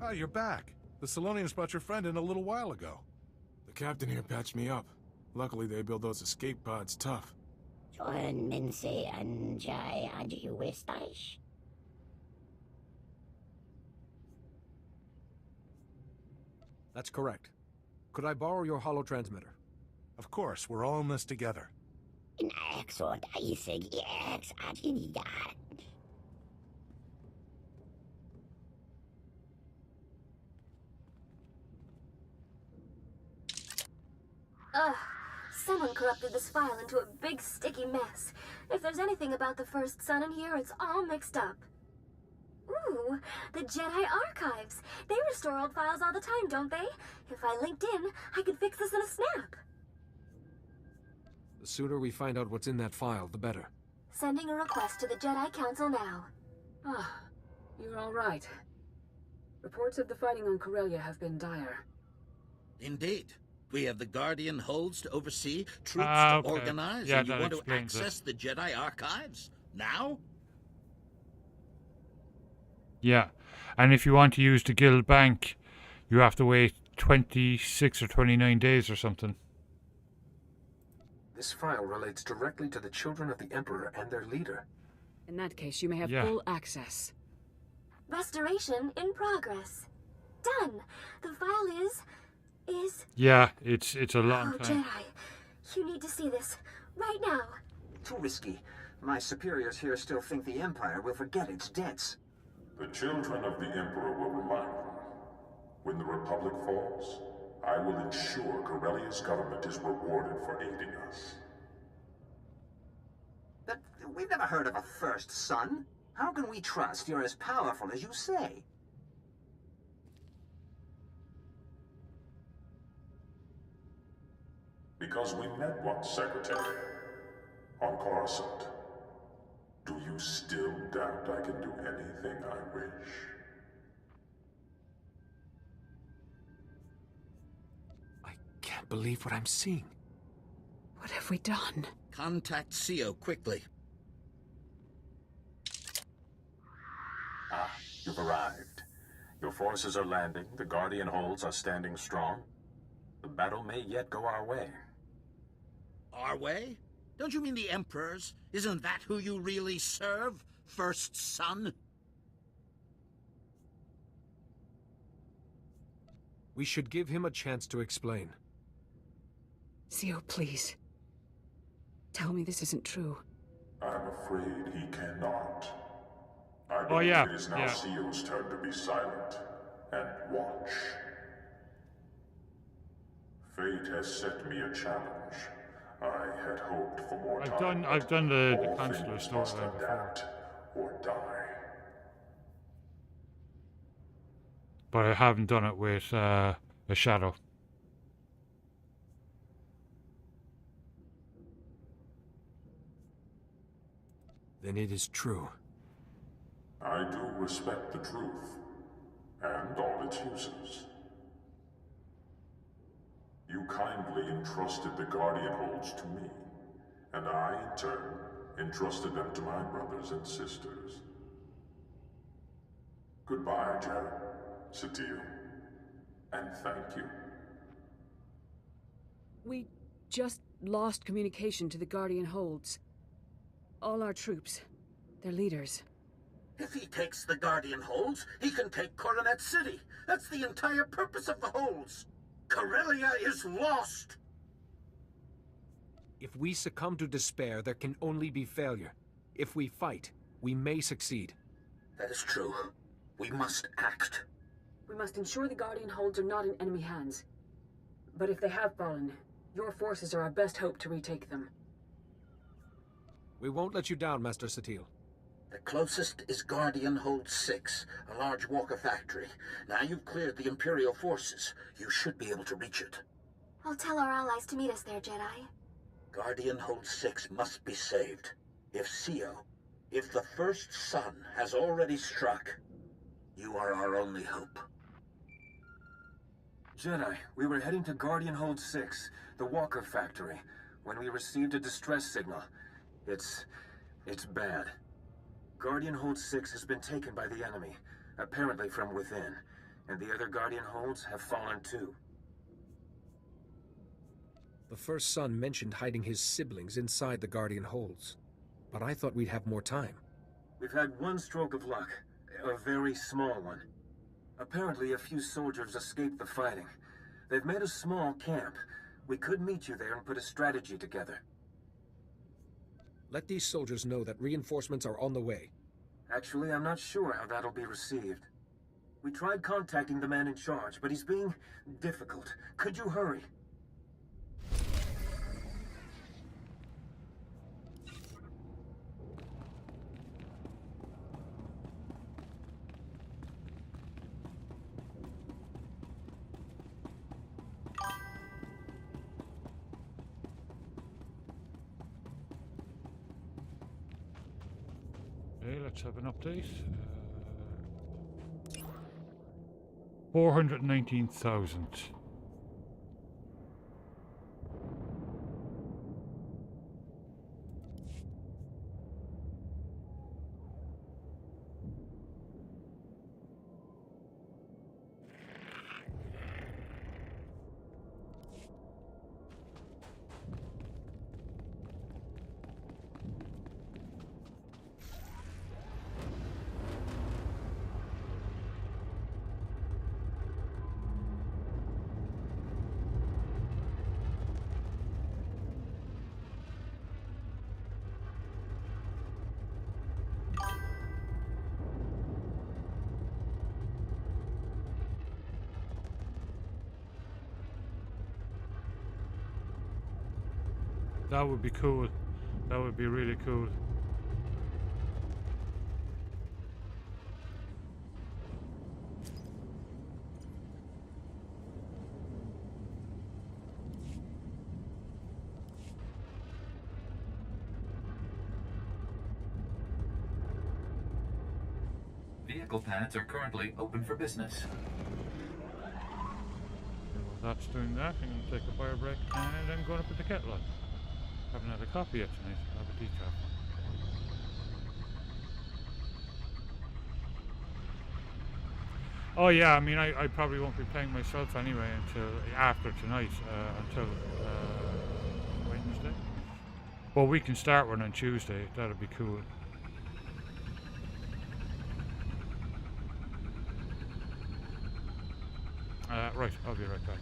Ah, you're back. The Salonians brought your friend in a little while ago. The captain here patched me up. Luckily, they build those escape pods tough. That's correct. Could I borrow your holo-transmitter? Of course, we're all in this together. Ugh. Someone corrupted this file into a big sticky mess. If there's anything about the First Son in here, it's all mixed up. Ooh, the Jedi Archives. They restore old files all the time, don't they? If I linked in, I could fix this in a snap. The sooner we find out what's in that file, the better. Sending a request to the Jedi Council now. Ah, you're all right. Reports of the fighting on Corellia have been dire. Indeed. We have the Guardian holds to oversee, troops Okay. to organize, Yeah, and you that want to explains it. access the Jedi Archives? Now? Yeah, and if you want to use the guild bank, you have to wait 26 or 29 days or something. This file relates directly to the children of the Emperor and their leader. In that case, you may have Yeah. full access. Restoration in progress. Done. The file is... Yeah, it's a long Oh, time. Jedi. You need to see this. Right now. Too risky. My superiors here still think the Empire will forget its debts. The children of the Emperor will remind them. When the Republic falls, I will ensure Corellia's government is rewarded for aiding us. But we've never heard of a First Son. How can we trust you're as powerful as you say? Because we met once, Secretary. On Coruscant. Do you still doubt I can do anything I wish? Can't believe what I'm seeing. What have we done? Contact CO quickly. Ah, you've arrived. Your forces are landing, the Guardian holds are standing strong. The battle may yet go our way. Our way? Don't you mean the Emperor's? Isn't that who you really serve? First Son? We should give him a chance to explain. Zio, please. Tell me this isn't true. I'm afraid he cannot. I Oh, believe yeah, it is now yeah. Zio's turn to be silent and watch. Fate has set me a challenge. I had hoped for more time. I've done the All Chancellor things must storyline before. adapt or die. But I haven't done it with a shadow. Then it is true. I do respect the truth, and all its uses. You kindly entrusted the Guardian Holds to me, and I, in turn, entrusted them to my brothers and sisters. Goodbye, Jared, Satele, and thank you. We just lost communication to the Guardian Holds. All our troops, their leaders. If he takes the Guardian Holds, he can take Coronet City. That's the entire purpose of the Holds. Corellia is lost! If we succumb to despair, there can only be failure. If we fight, we may succeed. That is true. We must act. We must ensure the Guardian Holds are not in enemy hands. But if they have fallen, your forces are our best hope to retake them. We won't let you down, Master Satele. The closest is Guardian Hold 6, a large walker factory. Now you've cleared the Imperial forces. You should be able to reach it. I'll tell our allies to meet us there, Jedi. Guardian Hold 6 must be saved. If the First Son has already struck, you are our only hope. Jedi, we were heading to Guardian Hold 6, the walker factory, when we received a distress signal. It's bad. Guardian Hold 6 has been taken by the enemy, apparently from within, and the other Guardian Holds have fallen too. The First Son mentioned hiding his siblings inside the Guardian Holds, but I thought we'd have more time. We've had one stroke of luck, a very small one. Apparently a few soldiers escaped the fighting. They've made a small camp. We could meet you there and put a strategy together. Let these soldiers know that reinforcements are on the way. Actually, I'm not sure how that'll be received. We tried contacting the man in charge, but he's being difficult. Could you hurry? Okay, let's have an update. 419,000. That would be cool. That would be really cool. Vehicle pads are currently open for business. Well, that's doing that. I'm going to take a fire break and I'm going to put the kettle on. Haven't had a coffee yet tonight. I'll have a decaf. Oh yeah, I mean, I probably won't be playing myself anyway until after tonight, until Wednesday. But we can start one on Tuesday. That'll be cool. Right, I'll be right back.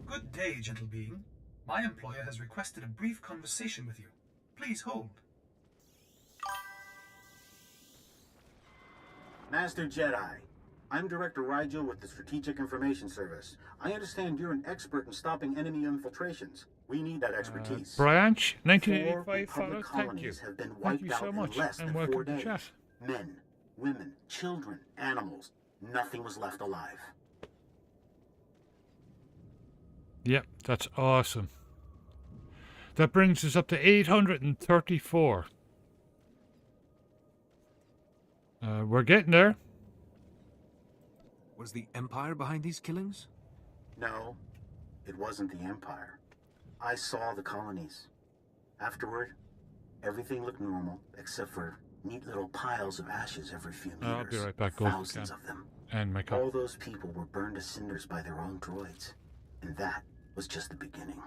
Good day, gentle being. My employer has requested a brief conversation with you. Please hold. Master Jedi, I'm Director Rigel with the Strategic Information Service. I understand you're an expert in stopping enemy infiltrations. We need that expertise. Branch, 1985 4 Republic follow. Thank you. colonies have been Thank wiped you out so much, in less and than welcome 4 to days. chat. Men, women, children, animals. Nothing was left alive. Yep, that's awesome. That brings us up to 834. We're getting there. Was the Empire behind these killings? No, it wasn't the Empire. I saw the colonies. Afterward, everything looked normal, except for neat little piles of ashes every few meters. I'll be right back. Go Thousands of them. And my cup. All those people were burned to cinders by their own droids. And that was just the beginning.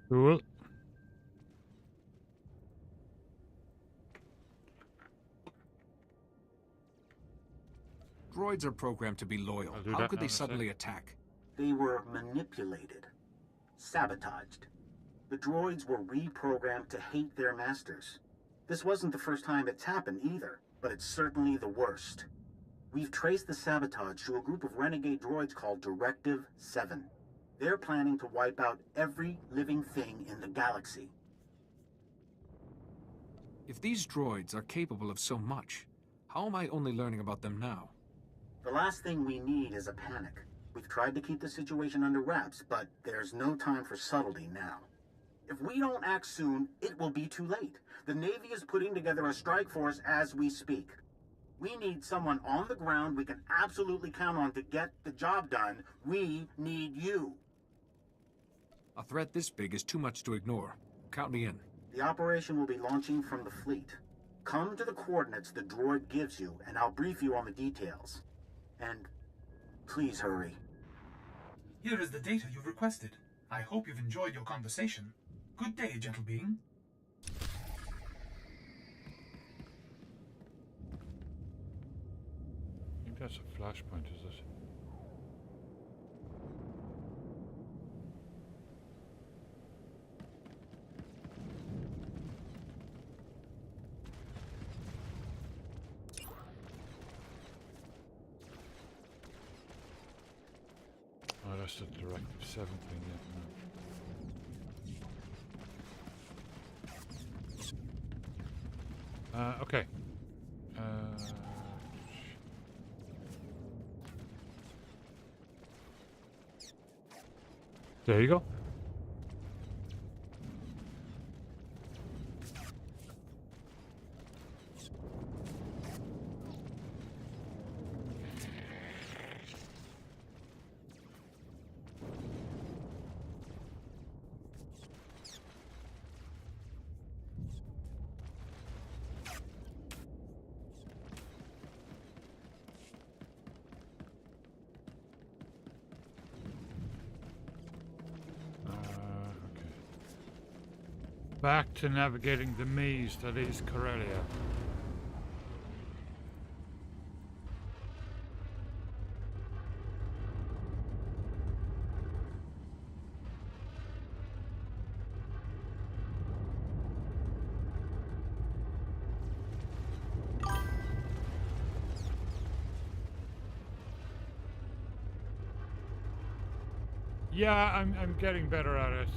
Cool. Droids are programmed to be loyal. How could they suddenly attack? They were manipulated, sabotaged. The droids were reprogrammed to hate their masters. This wasn't the first time it's happened either, but it's certainly the worst. We've traced the sabotage to a group of renegade droids called Directive 7. They're planning to wipe out every living thing in the galaxy. If these droids are capable of so much, how am I only learning about them now? The last thing we need is a panic. We've tried to keep the situation under wraps, but there's no time for subtlety now. If we don't act soon, it will be too late. The Navy is putting together a strike force as we speak. We need someone on the ground we can absolutely count on to get the job done. We need you. A threat this big is too much to ignore. Count me in. The operation will be launching from the fleet. Come to the coordinates the droid gives you, and I'll brief you on the details. And please hurry. Here is the data you've requested. I hope you've enjoyed your conversation. Good day, gentle being. I think that's a flashpoint, is it? Oh, that's the Directive 7 thing, yeah. Okay. There you go. Back to navigating the maze that is Corellia. Yeah, I'm getting better at it.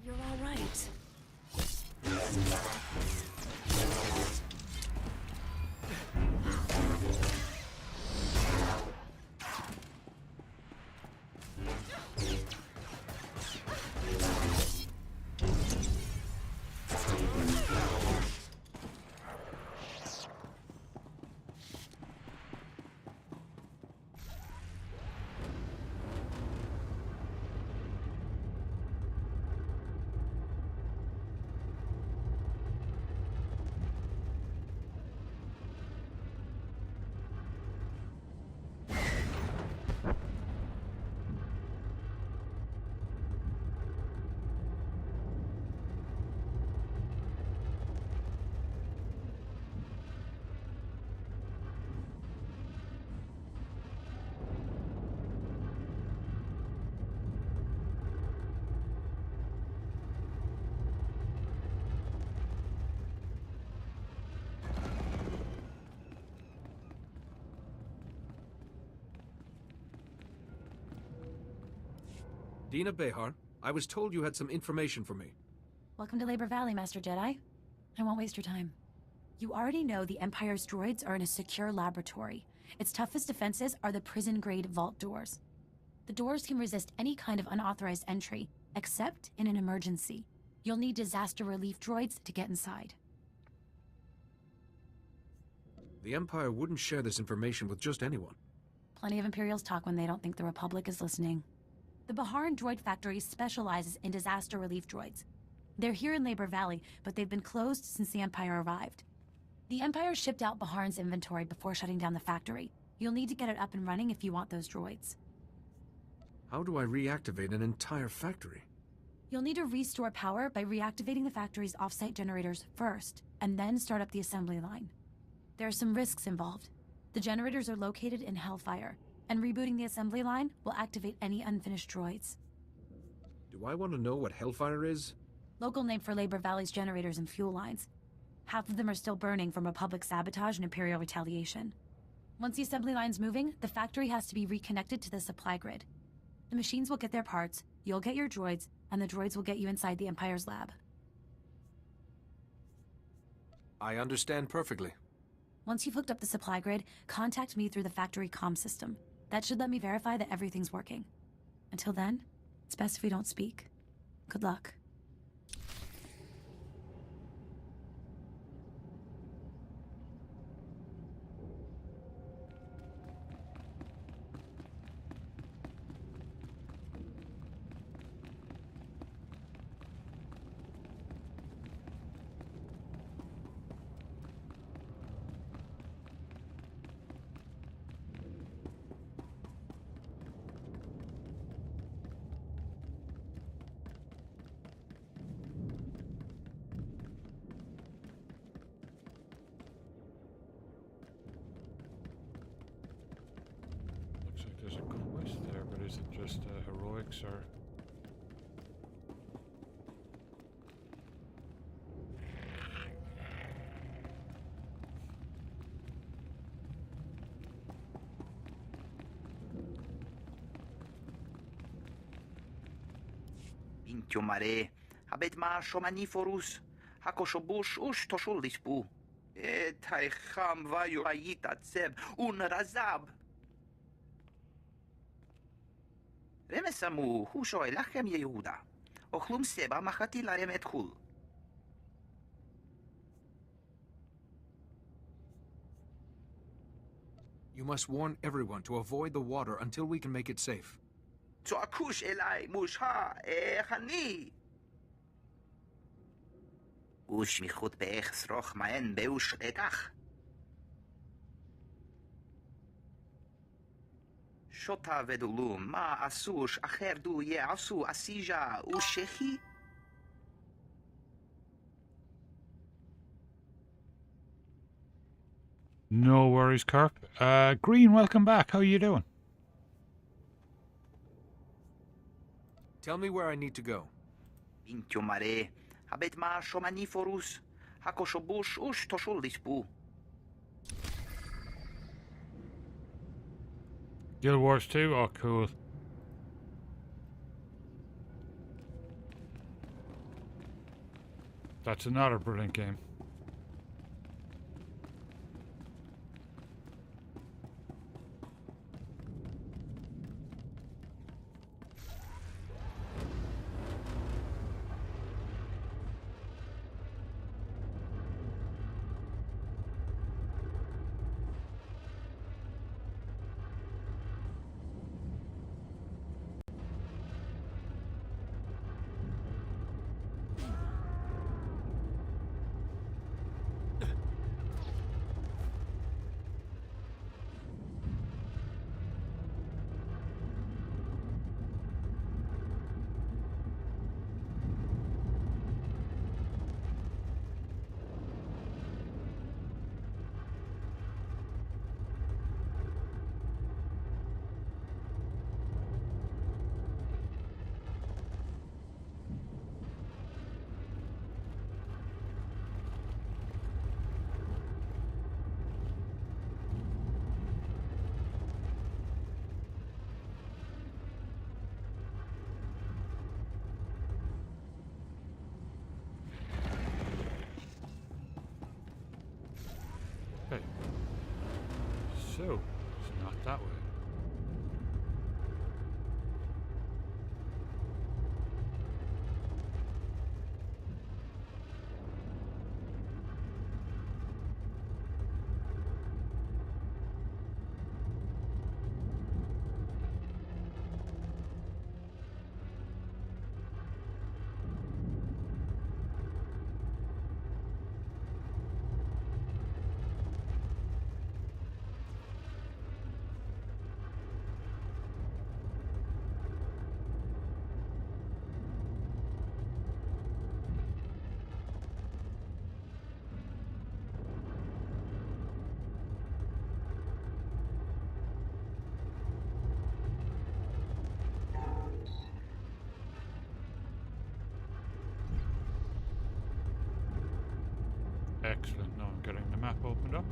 You're all right. Dina Behar, I was told you had some information for me. Welcome to Labor Valley, Master Jedi. I won't waste your time. You already know the Empire's droids are in a secure laboratory. Its toughest defenses are the prison-grade vault doors. The doors can resist any kind of unauthorized entry, except in an emergency. You'll need disaster relief droids to get inside. The Empire wouldn't share this information with just anyone. Plenty of Imperials talk when they don't think the Republic is listening. The Baharan Droid Factory specializes in disaster relief droids. They're here in Labor Valley, but they've been closed since the Empire arrived. The Empire shipped out Baharan's inventory before shutting down the factory. You'll need to get it up and running if you want those droids. How do I reactivate an entire factory? You'll need to restore power by reactivating the factory's off-site generators first, and then start up the assembly line. There are some risks involved. The generators are located in Hellfire, and rebooting the assembly line will activate any unfinished droids. Do I want to know what Hellfire is? Local name for Labor Valley's generators and fuel lines. Half of them are still burning from Republic sabotage and Imperial retaliation. Once the assembly line's moving, the factory has to be reconnected to the supply grid. The machines will get their parts, you'll get your droids, and the droids will get you inside the Empire's lab. I understand perfectly. Once you've hooked up the supply grid, contact me through the factory comm system. That should let me verify that everything's working. Until then, it's best if we don't speak. Good luck. There's a quest there, but is it just heroics or... Intiomare, habet ma shomaniforus, hakoshobush ush toshulispu. Etaicham vayu ayita tseb un razab. Remesamu husho elachem Yehuda. Ochlum seba machati larem etkul. You must warn everyone to avoid the water until we can make it safe. Tzoakush elai musha hani. Ush michut beech sroch maen beush rekach. Shota vedulum ma asush acher du ye asu asija ushehi. No worries, Kirk. Green, welcome back. How are you doing? Tell me where I need to go. Intiomare, habet ma shomaniforus, hakoshobush ush toshulispu. Guild Wars 2? Oh, cool. That's another brilliant game. So, it's not that way. getting the map opened up.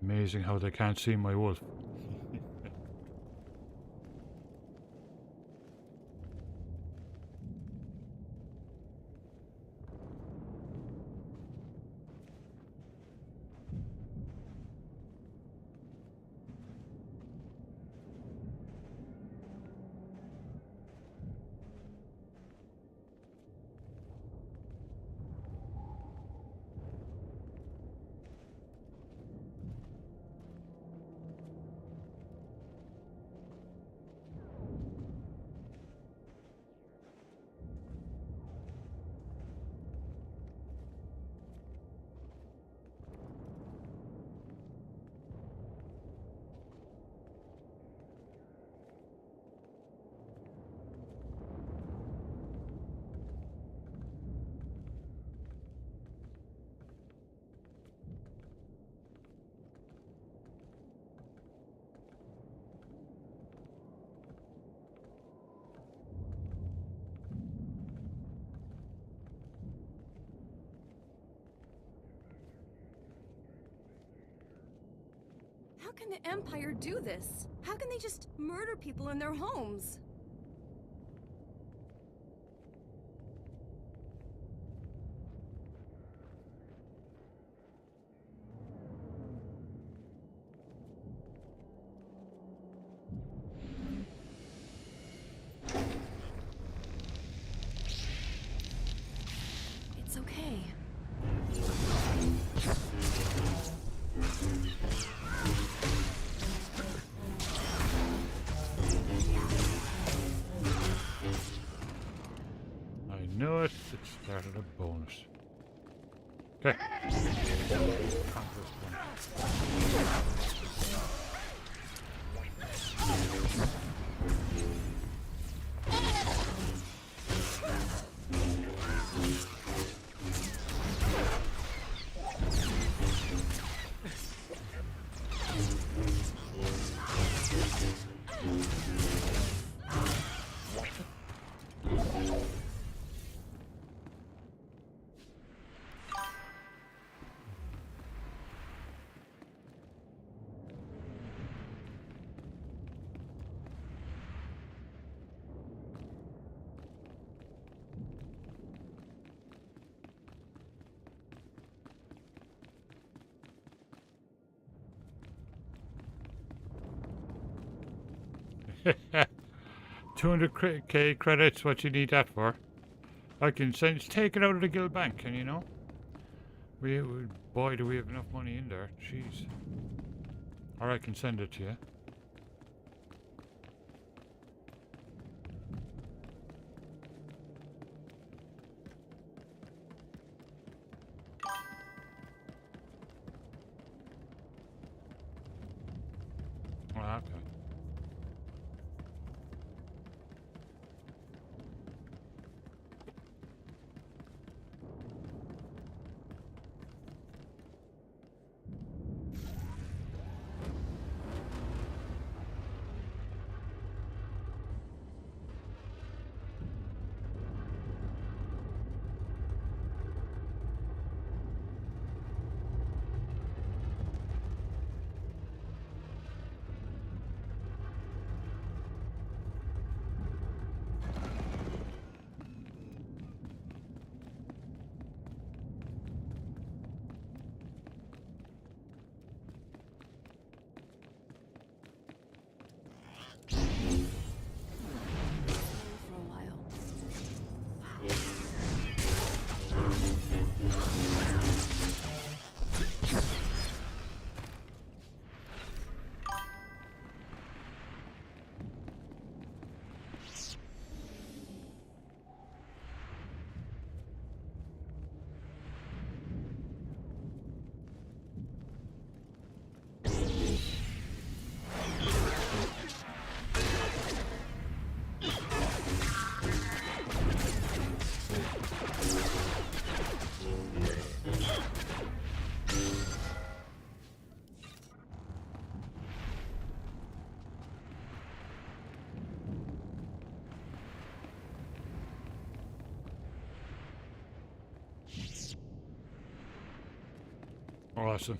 Amazing how they can't see my wolf. can the Empire do this? How can they just murder people in their homes? It's okay. I know it. It started a bonus. Okay. Conquest one. 200k credits, what you need that for? I can take it out of the guild bank, and you know, boy, do we have enough money in there. Jeez. Or I can send it to you. Oh, okay. Awesome.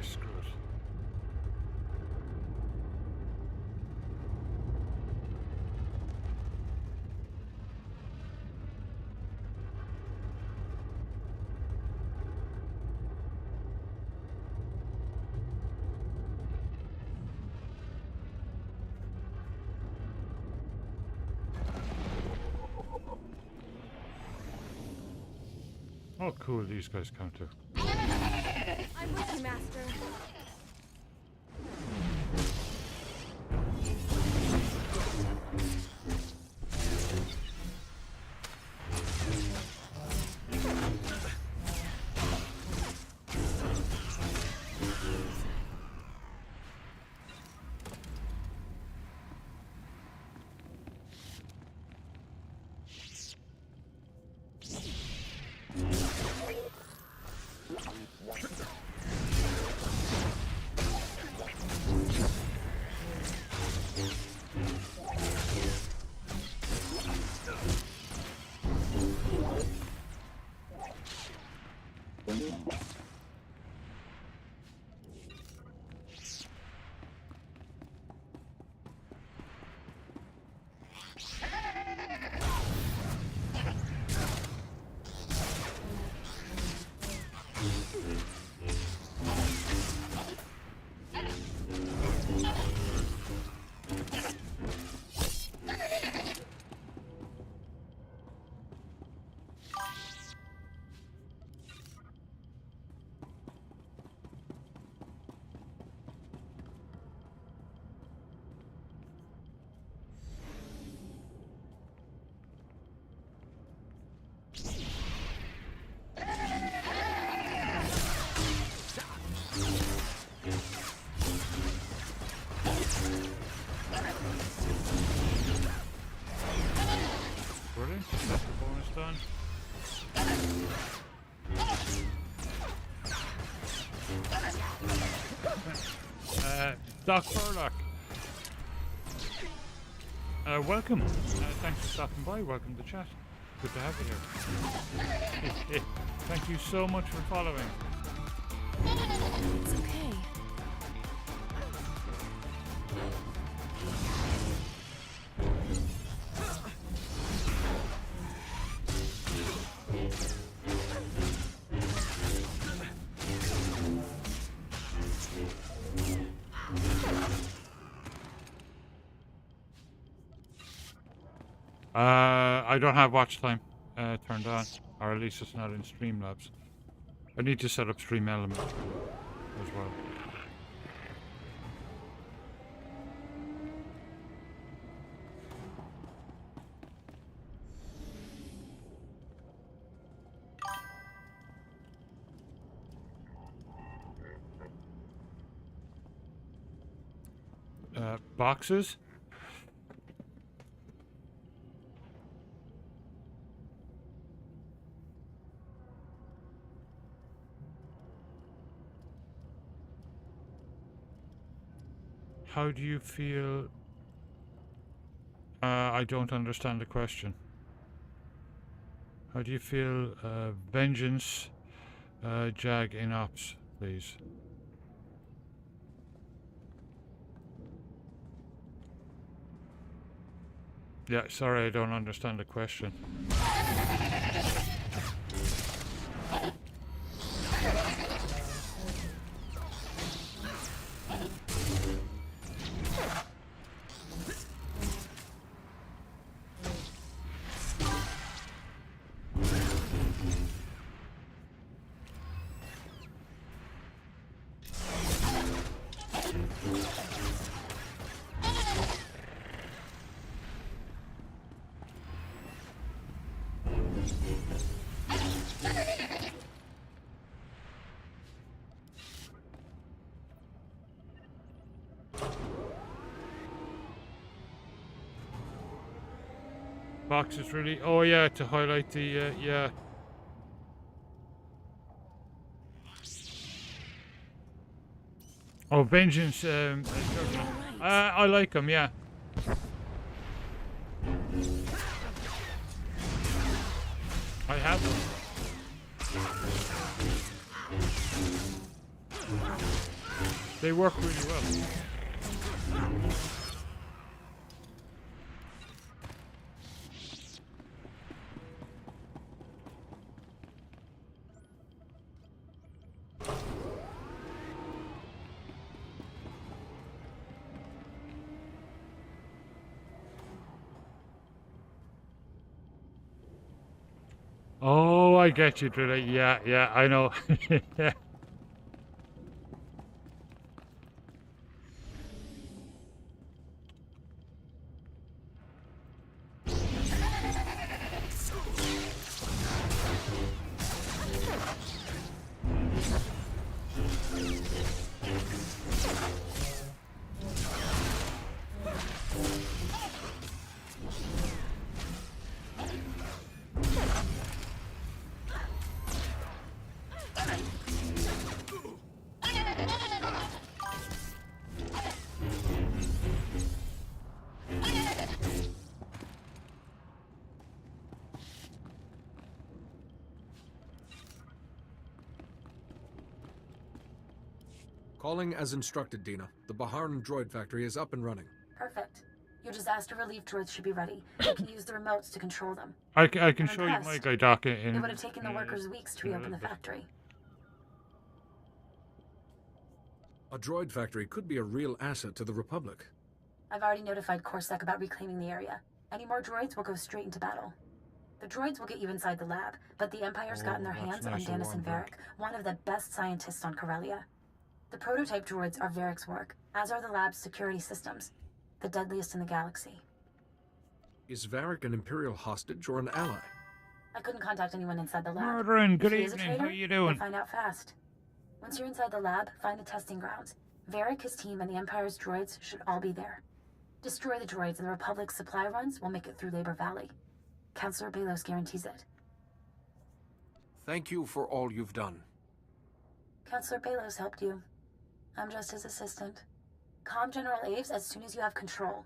screw it. Oh, cool, these guys counter. I'm with you, Master. Brilliant. That's the bonus done. Doc Furlock. Welcome. Thanks for stopping by. Welcome to the chat. Good to have you here. Thank you so much for following. It's okay. I don't have watch time turned on, or at least it's not in Streamlabs. I need to set up Stream Element as well. Boxes. How do you feel? I don't understand the question. How do you feel? Vengeance, Jag in ops, please. Yeah, sorry, I don't understand the question. Boxes really? Oh yeah, to highlight the yeah. Oh, Vengeance. I like them. Yeah. I have them. They work really well. Oh, I get you, Drilla. Yeah, yeah, I know. Yeah. Calling as instructed, Dina. The Baharn droid factory is up and running. Perfect. Your disaster relief droids should be ready. You can use the remotes to control them. I can I'm show you my impressed. Gaidaka in... It would have taken the workers weeks to reopen the factory. A droid factory could be a real asset to the Republic. I've already notified Corsac about reclaiming the area. Any more droids will go straight into battle. The droids will get you inside the lab, but the Empire's gotten their hands on Dennis and Varric, one of the best scientists on Corellia. The prototype droids are Varric's work, as are the lab's security systems, the deadliest in the galaxy. Is Varric an Imperial hostage or an ally? I couldn't contact anyone inside the lab. Murdering, good If he is a evening, traitor, how you you'll doing? find out fast. Once you're inside the lab, find the testing grounds. Varric, his team, and the Empire's droids should all be there. Destroy the droids and the Republic's supply runs will make it through Labor Valley. Councillor Belos guarantees it. Thank you for all you've done. Councillor Belos helped you. I'm just his assistant. Comm General Aves as soon as you have control.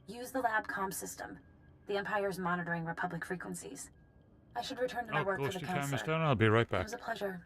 Use the lab comm system. The Empire's monitoring Republic frequencies. I should return to my work for the Ghosty Cam is Councillor. done. I'll be right It back. was a pleasure.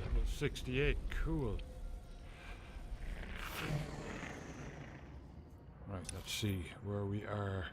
Level 68, cool. Right, let's see where we are.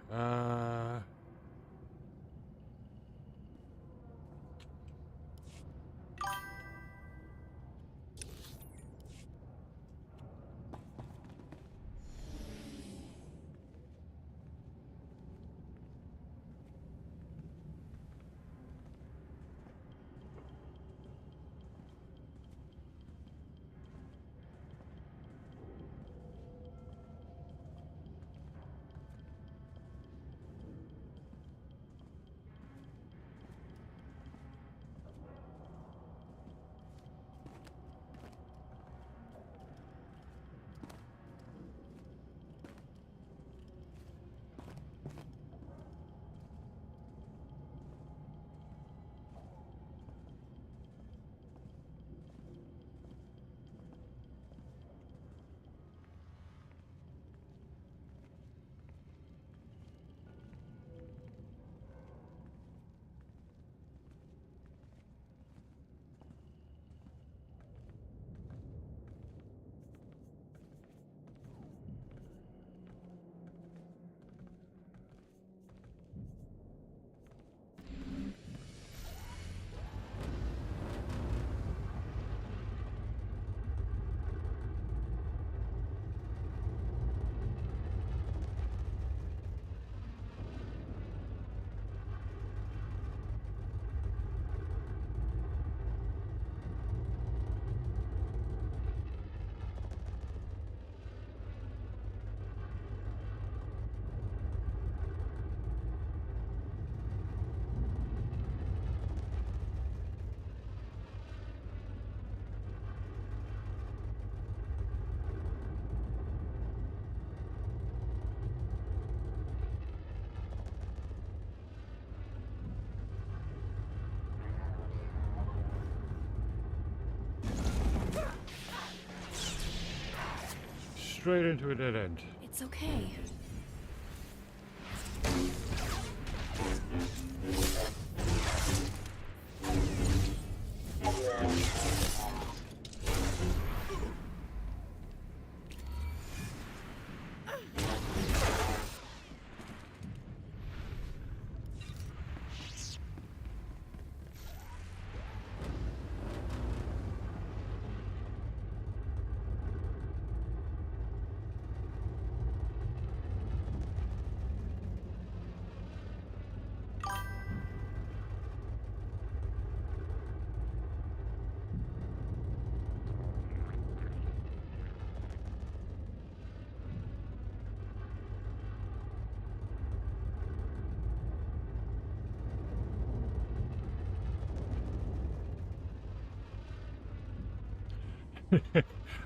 straight into a dead end. It's okay.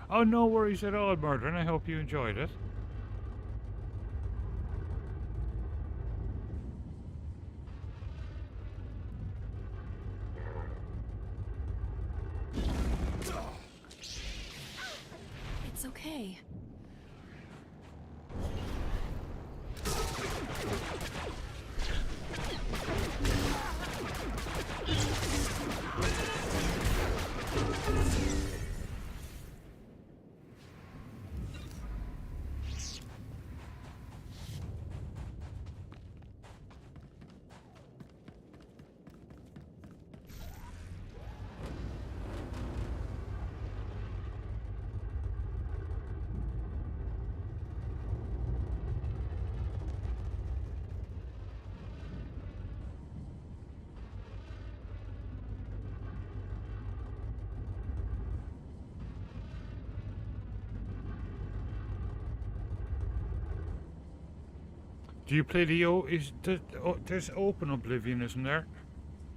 Oh, no worries at all, Murder, and I hope you enjoyed it. It's okay. Do you play there's Open Oblivion, isn't there?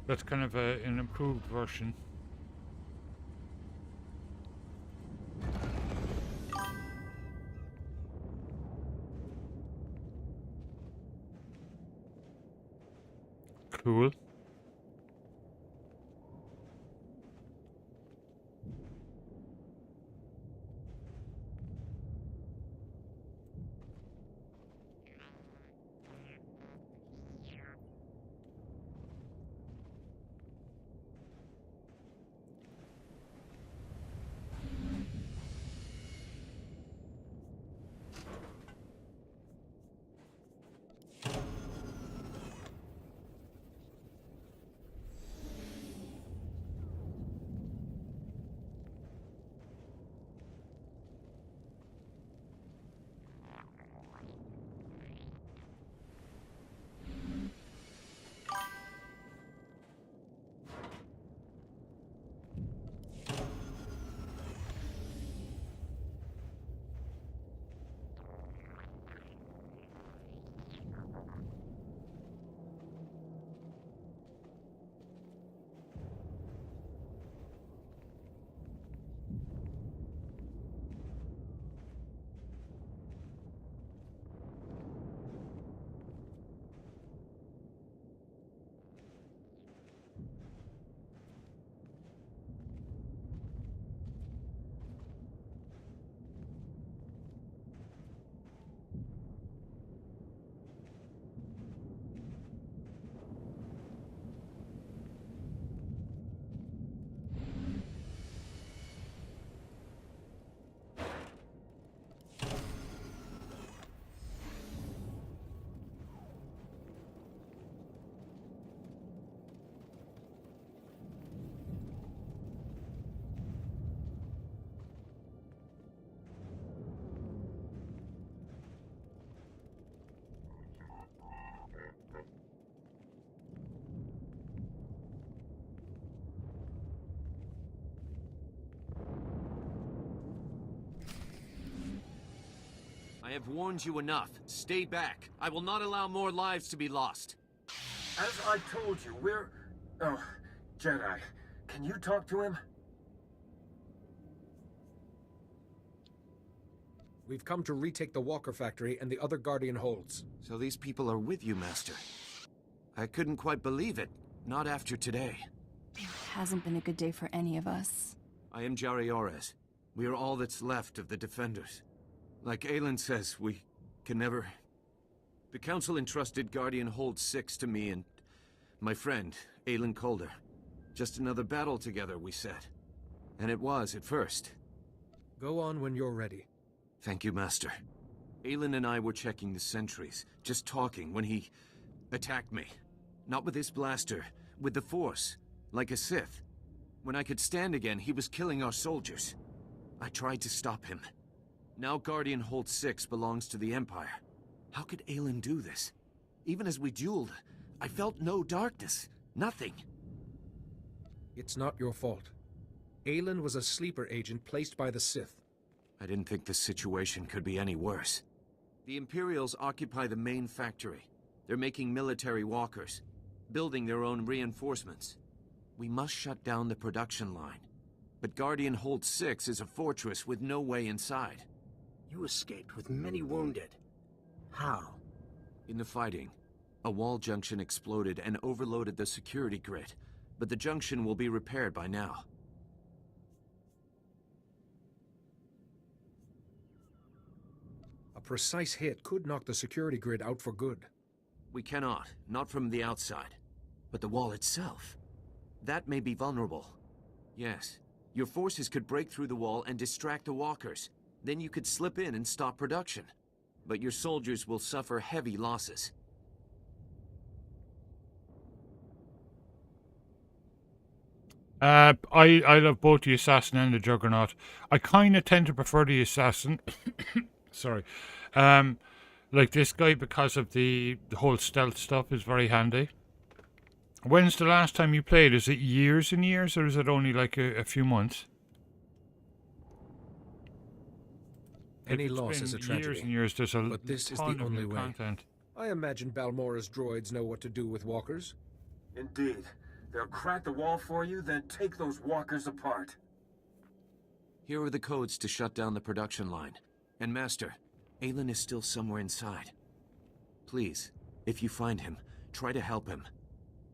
That's kind of an improved version. Cool. I have warned you enough. Stay back. I will not allow more lives to be lost. As I told you, we're... Oh, Jedi, can you talk to him? We've come to retake the Walker Factory and the other Guardian holds. So these people are with you, Master. I couldn't quite believe it. Not after today. It hasn't been a good day for any of us. I am Jari Orez. We are all that's left of the Defenders. Like Aelin says, we can never... The Council entrusted Guardian Hold 6 to me and my friend, Aelin Calder. Just another battle together, we said. And it was at first. Go on when you're ready. Thank you, Master. Aelin and I were checking the sentries, just talking when he attacked me. Not with his blaster, with the Force, like a Sith. When I could stand again, he was killing our soldiers. I tried to stop him. Now Guardian Hold 6 belongs to the Empire. How could Aelin do this? Even as we dueled, I felt no darkness. Nothing. It's not your fault. Aelin was a sleeper agent placed by the Sith. I didn't think the situation could be any worse. The Imperials occupy the main factory. They're making military walkers, building their own reinforcements. We must shut down the production line. But Guardian Hold 6 is a fortress with no way inside. You escaped with many wounded. How? In the fighting, a wall junction exploded and overloaded the security grid, but the junction will be repaired by now. A precise hit could knock the security grid out for good. We cannot, not from the outside. But the wall itself, that may be vulnerable. Yes, your forces could break through the wall and distract the walkers. Then you could slip in and stop production. But your soldiers will suffer heavy losses. I love both the Assassin and the Juggernaut. I kind of tend to prefer the Assassin. Sorry. Like this guy, because of the whole stealth stuff, is very handy. When's the last time you played? Is it years and years, or is it only like a few months? Any loss is a tragedy. Years and years, there's a but this is the ton of only new way. content. I imagine Balmora's droids know what to do with walkers. Indeed. They'll crack the wall for you, then take those walkers apart. Here are the codes to shut down the production line. And Master, Aelin is still somewhere inside. Please, if you find him, try to help him.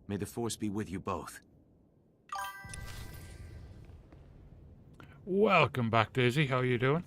May the Force be with you both. Welcome back, Daisy. How are you doing?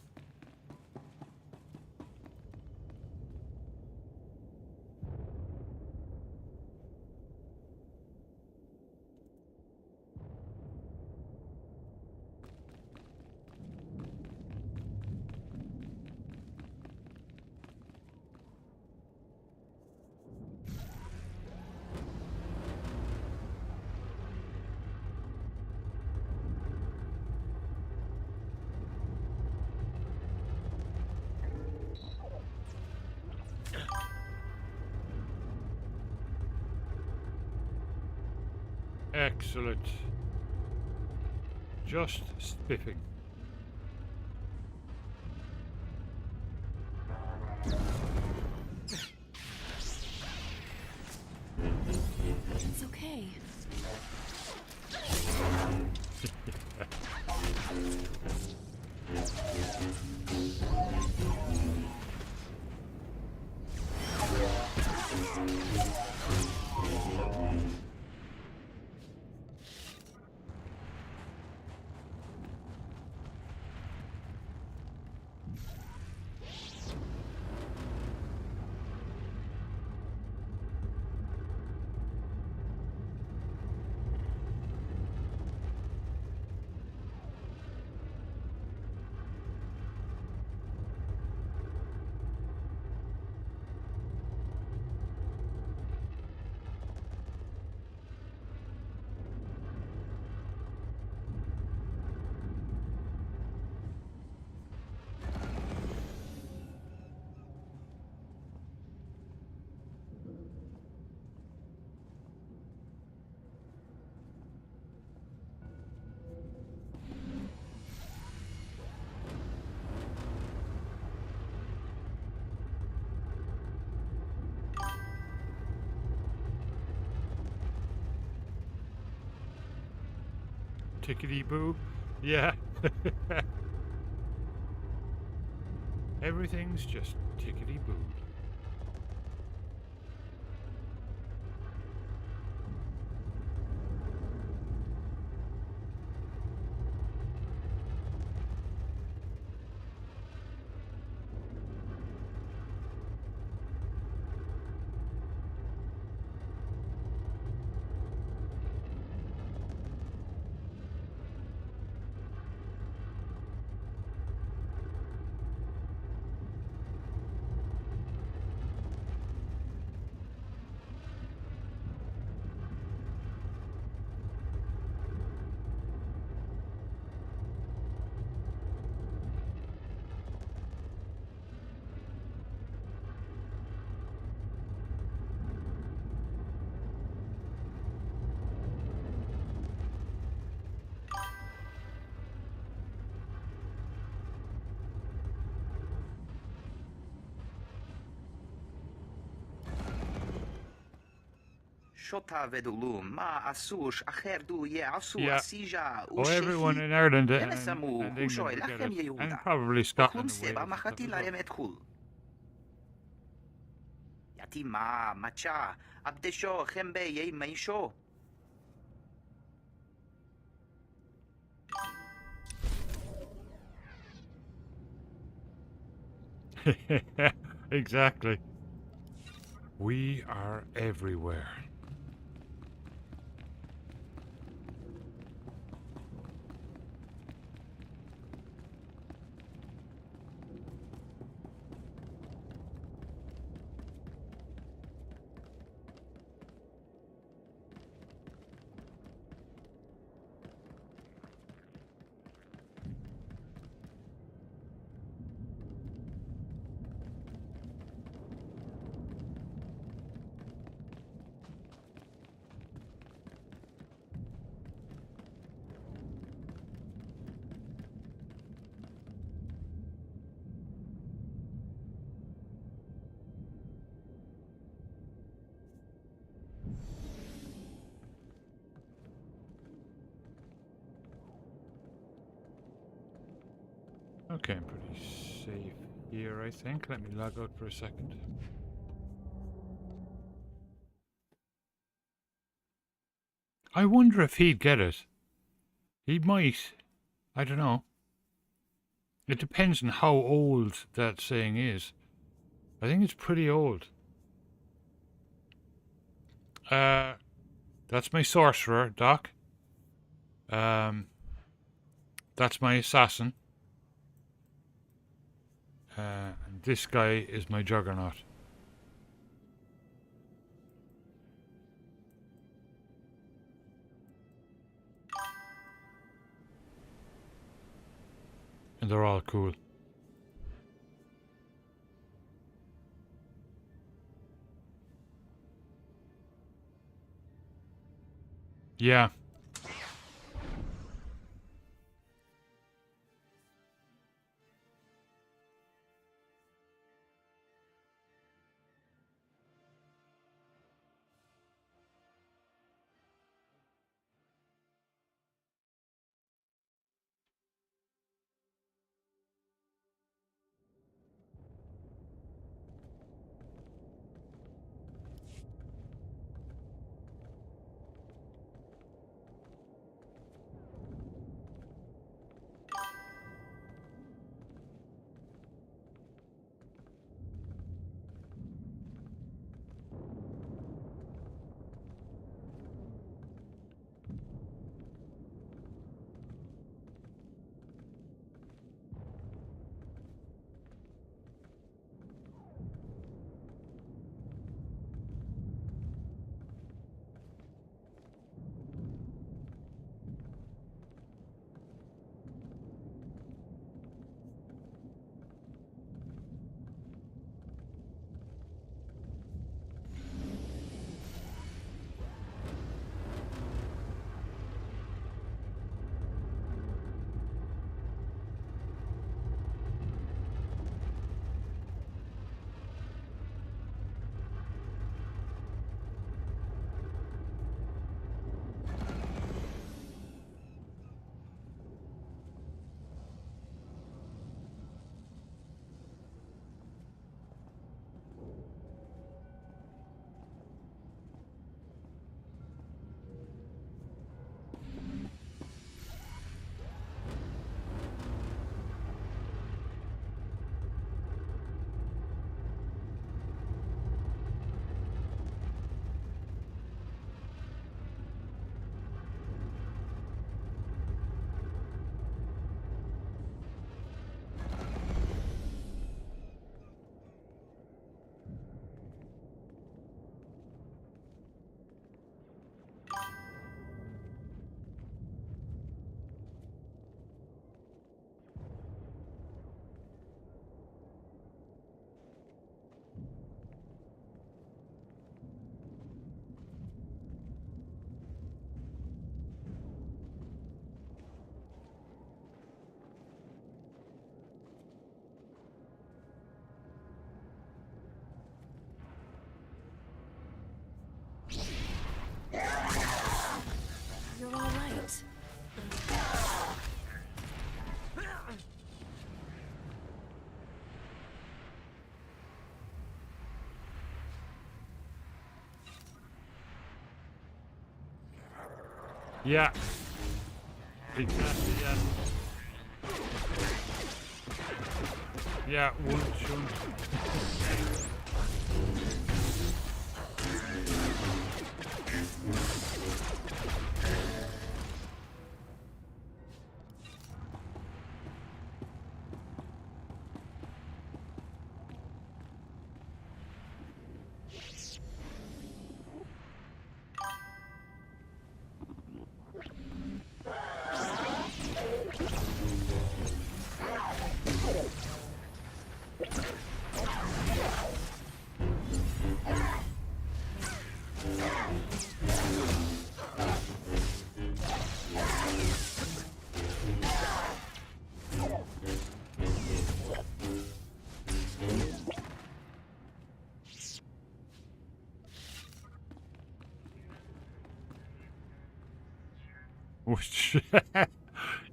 Excellent. Just spiffing. It's okay. Tickety-boo. Yeah. Everything's just tickety-boo. Shota vedulu ma asush acherdu ye asu Yeah. asija Oh, everyone in Ireland and England will get it. And probably Scotland and Wales and stuff as well. Yati ma macha abdesho khembe ye maisho. Exactly. We are everywhere. Okay, I'm pretty safe here, I think. Let me log out for a second. I wonder if he'd get it. He might. I don't know. It depends on how old that saying is. I think it's pretty old. That's my sorcerer, Doc. That's my assassin. And this guy is my juggernaut. And they're all cool. Yeah. Yeah. Exactly, yeah. Yeah, one shouldn't.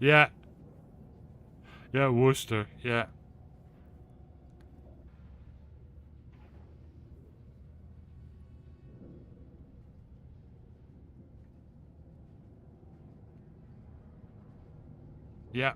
Yeah. Yeah, Worcester, yeah. Yeah.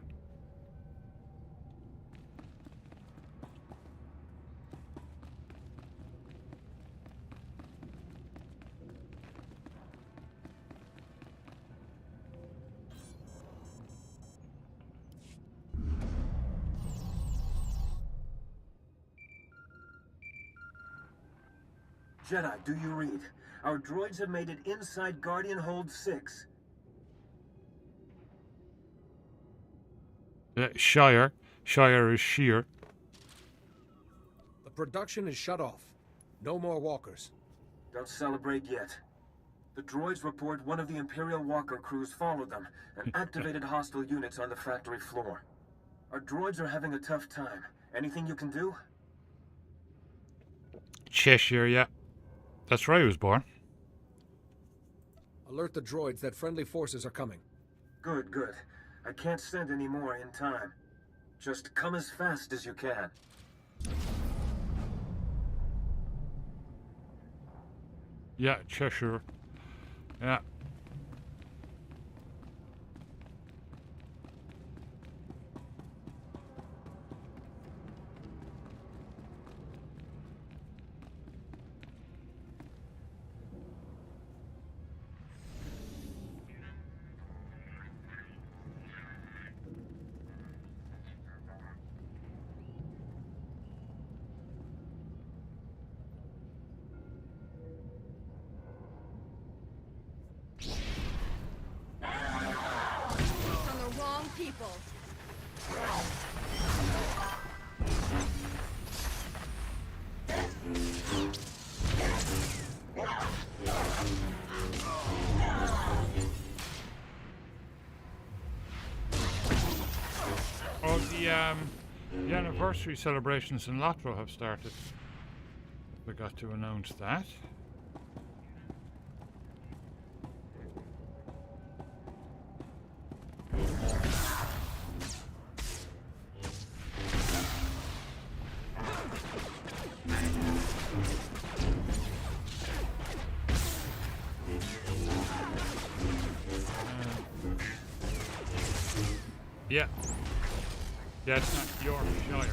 Jedi, do you read? Our droids have made it inside Guardian Hold 6. Shire. Shire is sheer. The production is shut off. No more walkers. Don't celebrate yet. The droids report one of the Imperial Walker crews followed them and activated hostile units on the factory floor. Our droids are having a tough time. Anything you can do? Cheshire, yeah. That's where I was born. Alert the droids that friendly forces are coming. Good, good. I can't send any more in time. Just come as fast as you can. Yeah, Cheshire. Yeah. From the wrong people. Oh, the anniversary celebrations in Lotro have started. Forgot to announce that. Yeah. Yeah, it's not Yorkshire.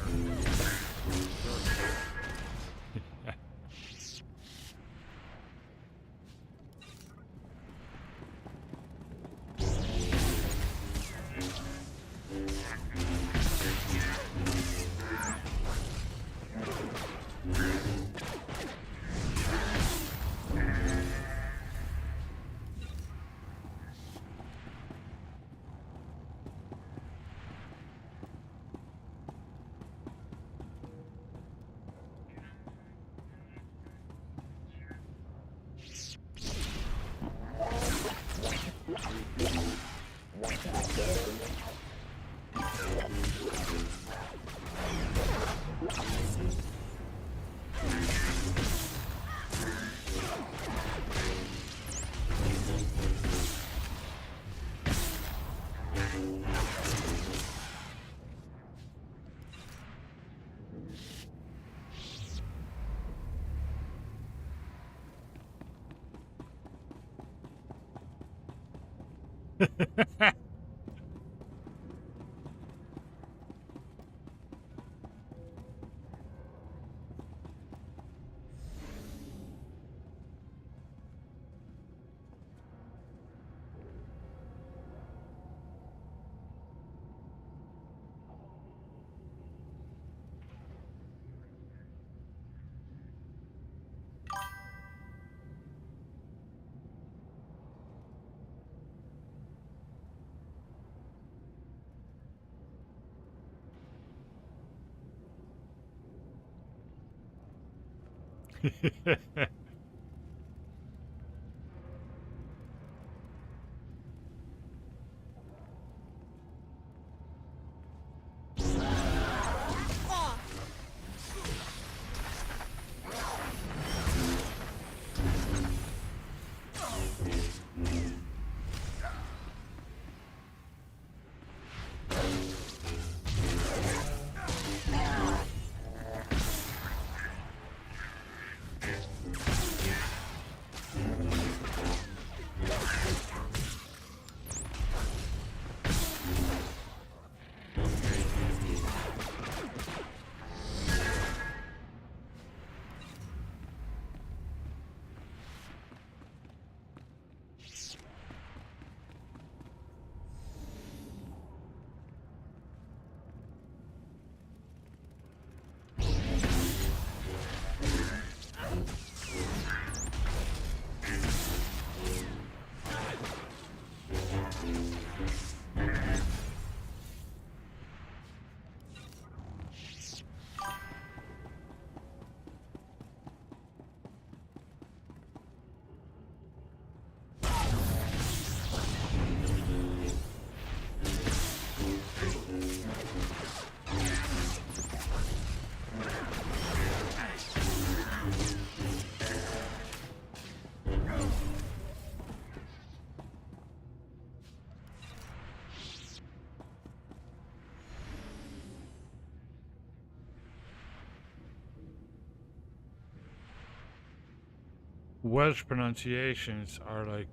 Welsh pronunciations are like,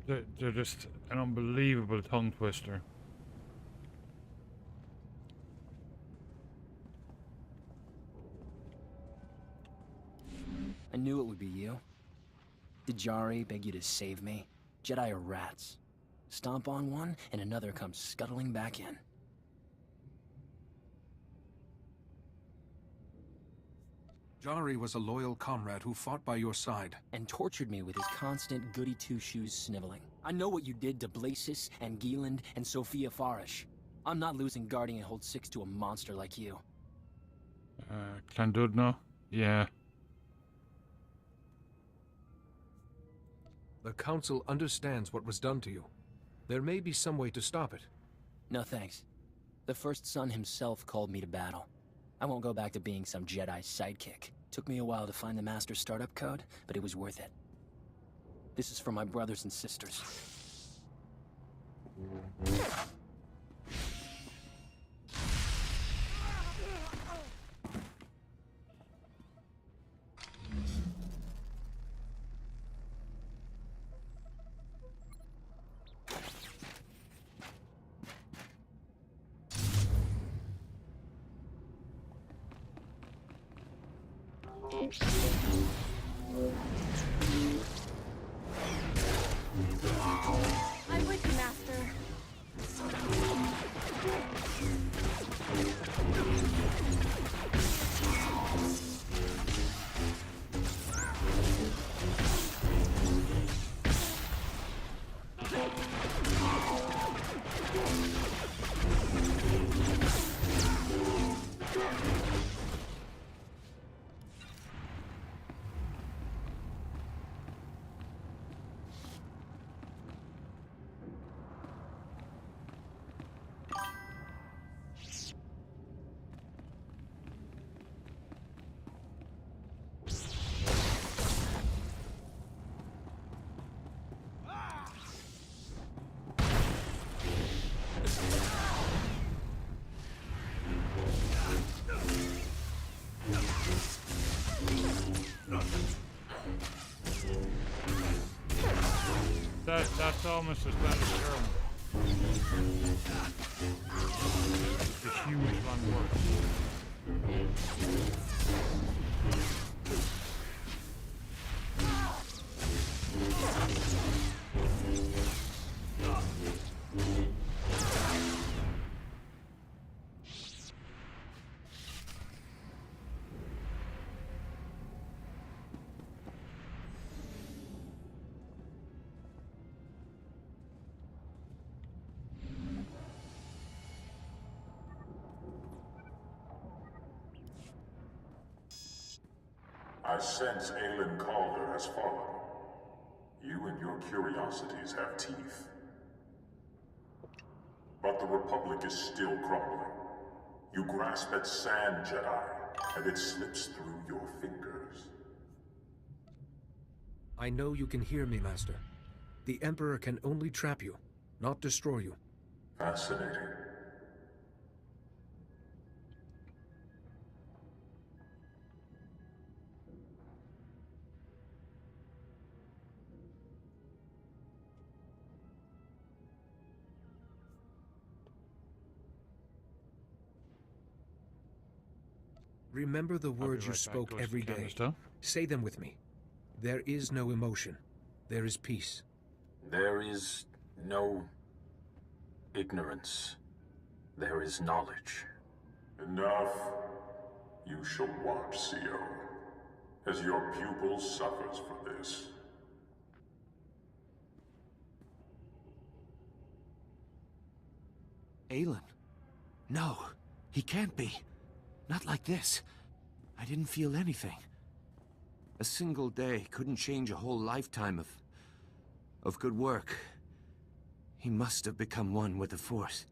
they're just an unbelievable tongue twister. I knew it would be you. Did Jari beg you to save me? Jedi are rats. Stomp on one, and another comes scuttling back in. Jari was a loyal comrade who fought by your side. And tortured me with his constant goody-two-shoes sniveling. I know what you did to Blasis and Gieland and Sophia Farish. I'm not losing Guardian Hold 6 to a monster like you. Clandudno? Yeah. The Council understands what was done to you. There may be some way to stop it. No thanks. The First Son himself called me to battle. I won't go back to being some Jedi sidekick. Took me a while to find the Master startup code, but it was worth it. This is for my brothers and sisters. I'm with you, Master. almost as bad as the other one. The huge one works. I sense Aelin Calder has fallen. You and your curiosities have teeth. But the Republic is still crumbling. You grasp at sand, Jedi, and it slips through your fingers. I know you can hear me, Master. The Emperor can only trap you, not destroy you. Fascinating. Remember the words you spoke every day. Say them with me. There is no emotion. There is peace. There is no ignorance. There is knowledge. Enough. You shall watch, Co, as your pupil suffers for this. Aelin? No, he can't be. Not like this. I didn't feel anything. A single day couldn't change a whole lifetime of good work. He must have become one with the Force.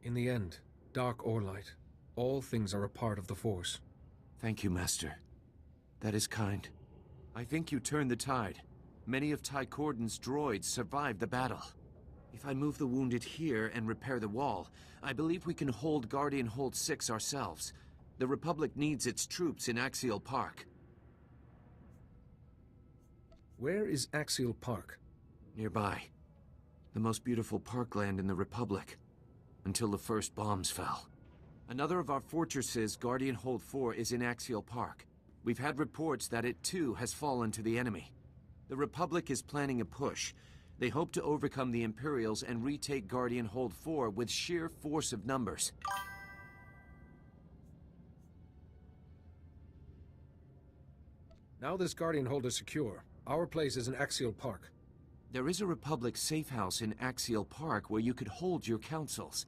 In the end, dark or light, all things are a part of the Force. Thank you, Master. That is kind. I think you turned the tide. Many of Ty Corden's droids survived the battle. If I move the wounded here and repair the wall, I believe we can hold Guardian Hold 6 ourselves. The Republic needs its troops in Axial Park. Where is Axial Park? Nearby. The most beautiful parkland in the Republic. Until the first bombs fell. Another of our fortresses, Guardian Hold 4, is in Axial Park. We've had reports that it too has fallen to the enemy. The Republic is planning a push. They hope to overcome the Imperials and retake Guardian Hold 4 with sheer force of numbers. Now this Guardian Hold is secure. Our place is in Axial Park. There is a Republic safe house in Axial Park where you could hold your councils.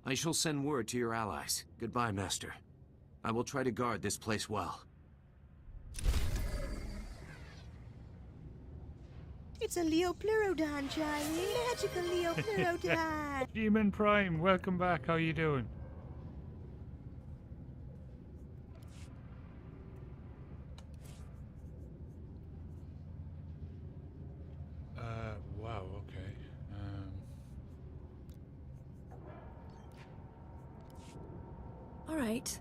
I shall send word to your allies. Goodbye, Master. I will try to guard this place well. It's a Leopleurodon, Charlie. Magical Leopleurodon. Demon Prime, welcome back. How you doing? Wow, okay. All right.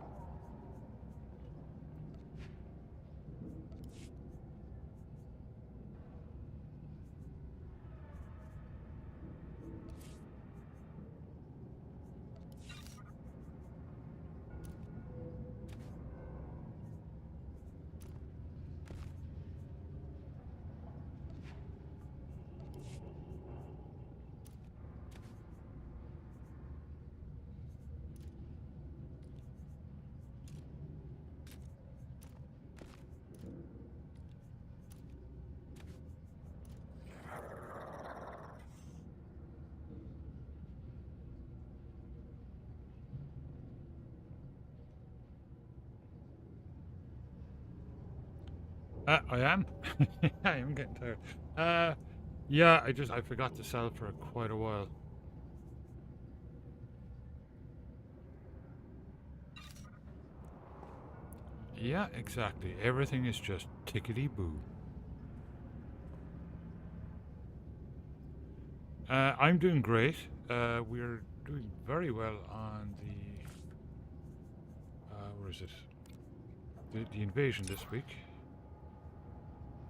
I am. I am getting tired. Yeah, I forgot to sell for quite a while. Yeah, exactly. Everything is just tickety-boo. I'm doing great. We're doing very well on the... where is it? the invasion this week.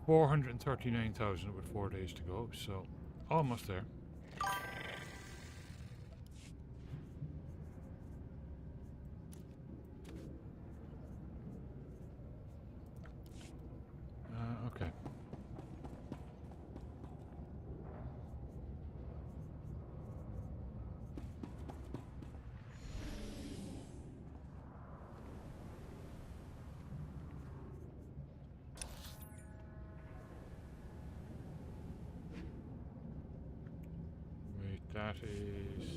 439,000 with 4 days to go, so almost there. Okay. Wait, that is...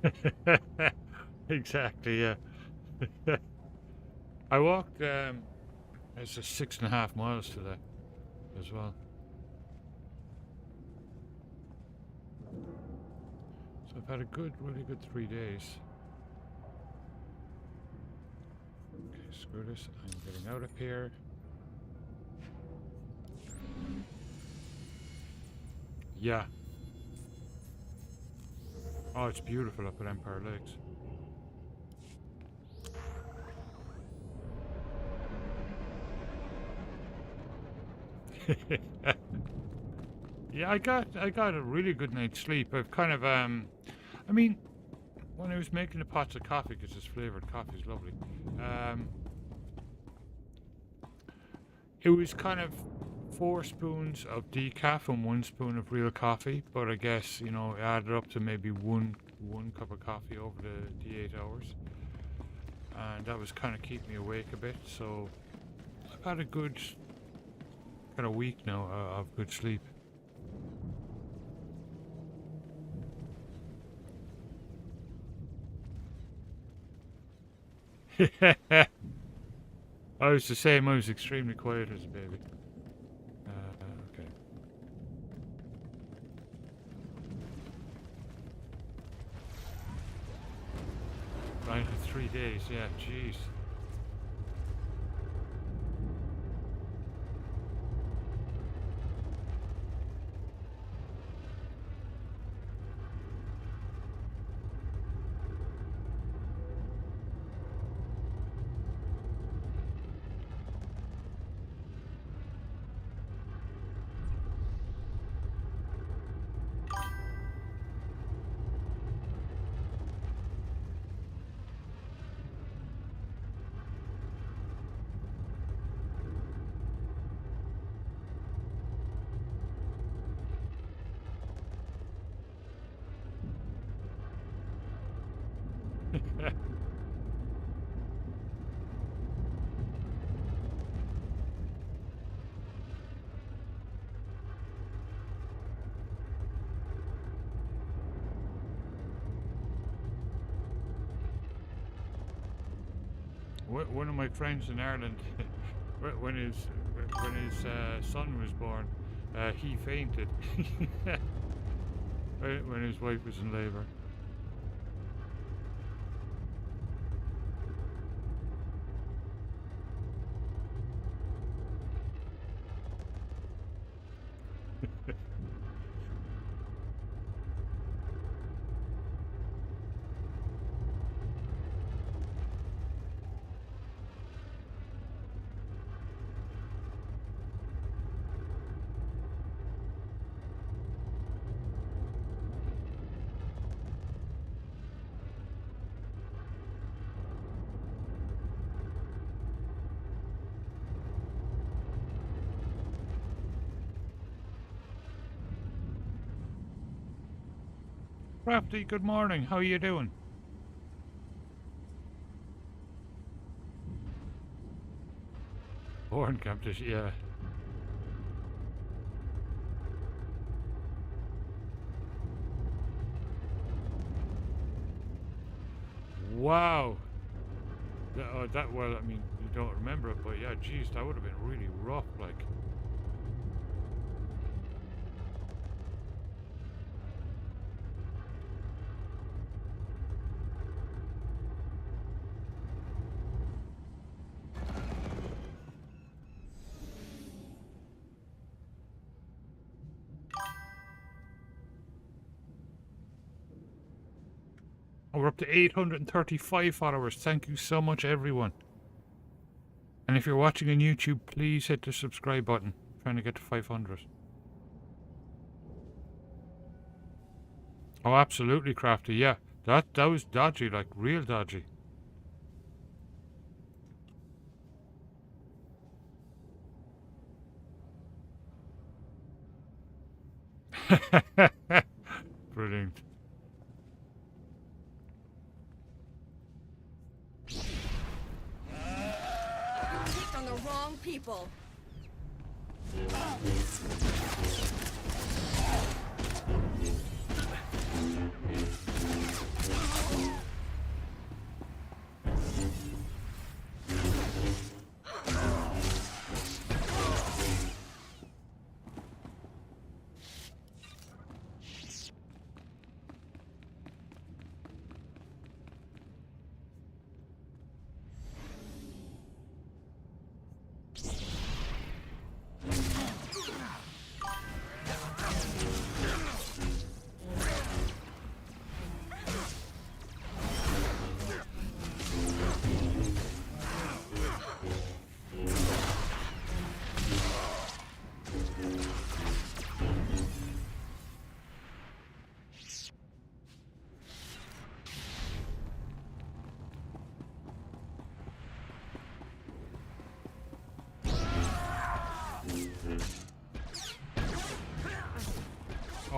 Okay. Exactly, yeah. I walked, it's a 6.5 miles today as well. So I've had a good, really good 3 days. Okay, screw this. I'm getting out of here. Yeah. Oh, it's beautiful up at Empire Lakes. Yeah, I got a really good night's sleep. I've kind of I mean, when I was making the pots of coffee, because this flavored coffee is lovely, it was kind of 4 spoons of decaf and 1 spoon of real coffee, but I guess, you know, it added up to maybe one cup of coffee over the 8 hours, and that was kind of keeping me awake a bit. So I've had a good kind of week now of good sleep. I was the same. I was extremely quiet as a baby. Okay. Right, 3 days. Yeah, jeez. One of my friends in Ireland, when his son was born, he fainted when his wife was in labour. Crafty, good morning. How are you doing? Born Captain, yeah. Wow. That, well, I mean, you don't remember it, but yeah, geez, that would have been really rough, like. Oh, we're up to 835 followers. Thank you so much, everyone. And if you're watching on YouTube, please hit the subscribe button. I'm trying to get to 500. Oh, absolutely, Crafty. Yeah, that was dodgy, like real dodgy. Brilliant. Picked on the wrong people.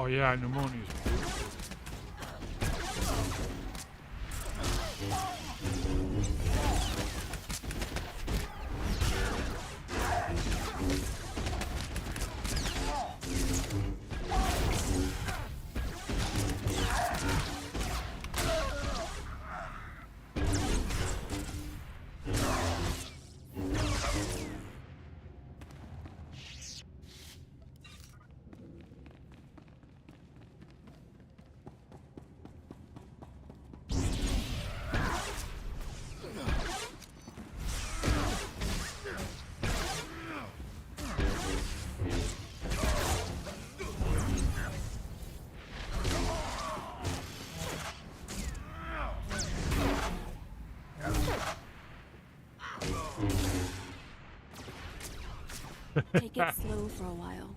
Oh yeah, pneumonia is Take it slow for a while.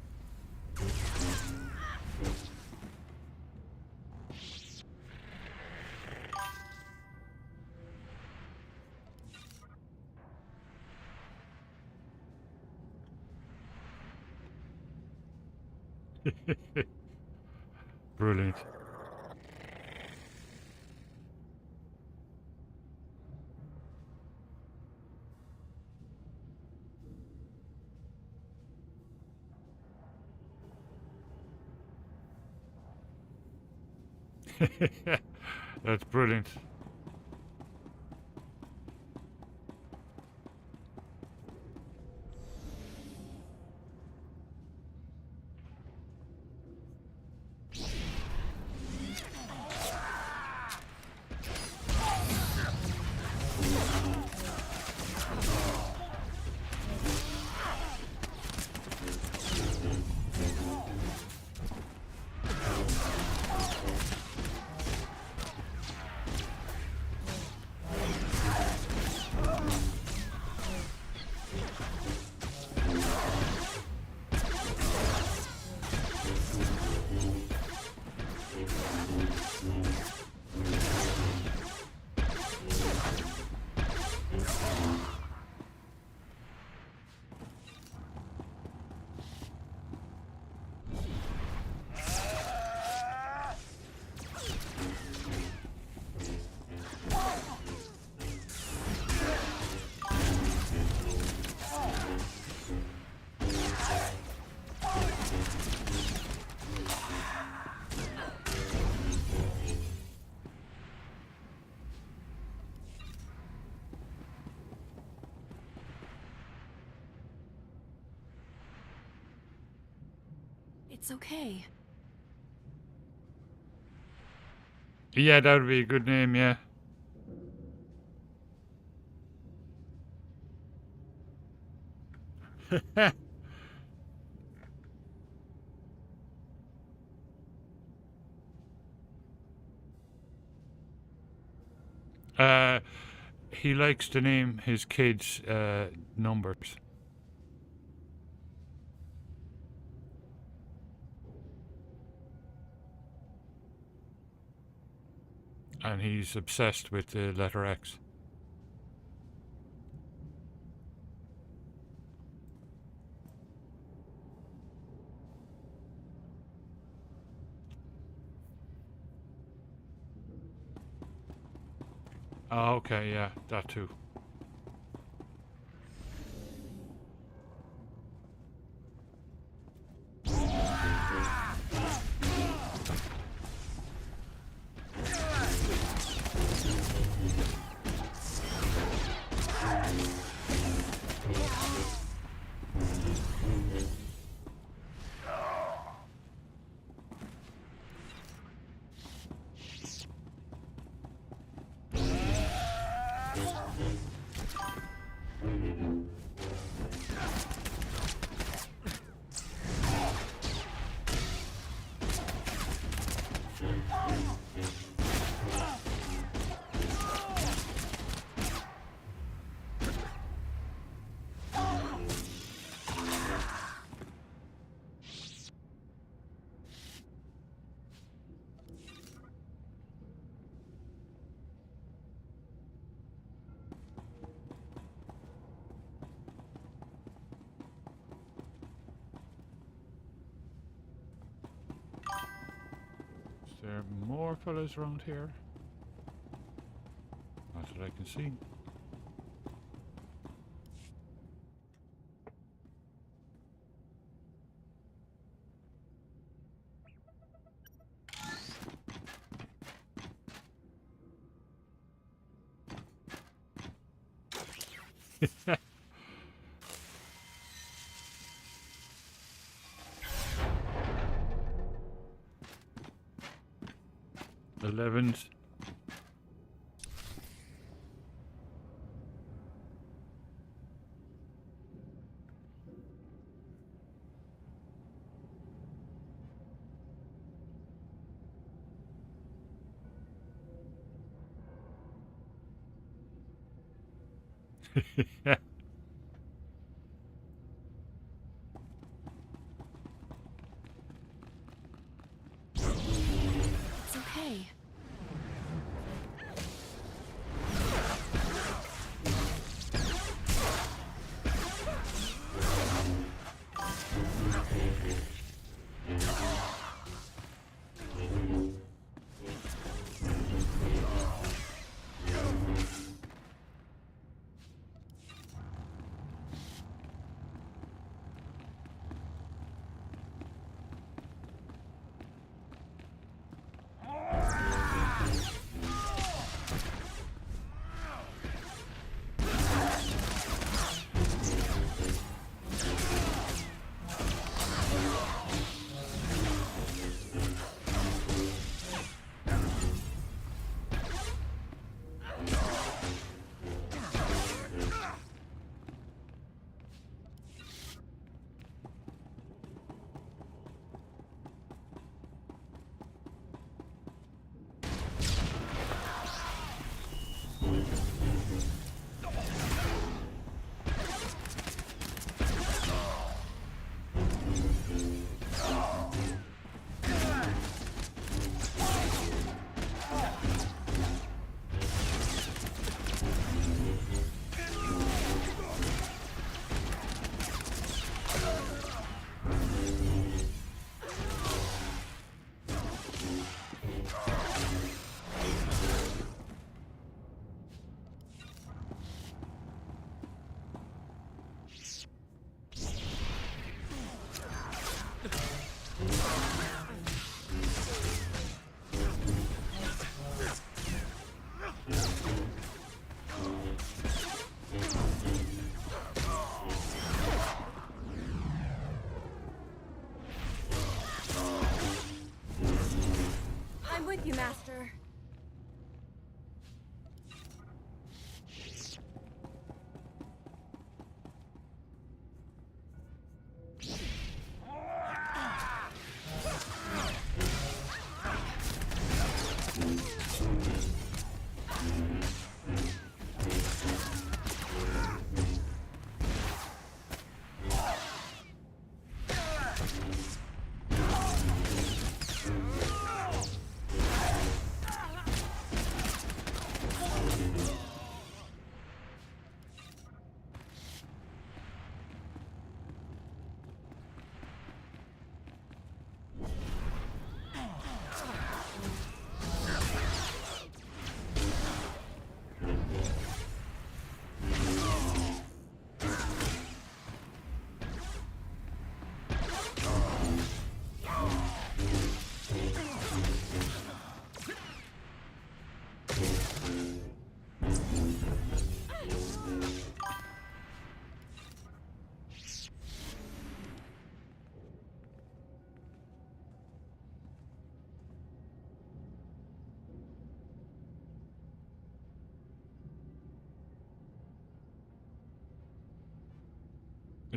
brilliant. That's brilliant. It's okay. Yeah, that would be a good name, yeah. He likes to name his kids numbers. And he's obsessed with the letter X. Oh, okay, yeah, that too. Is there more fellas around here? Not that I can see. Elevens. It's okay.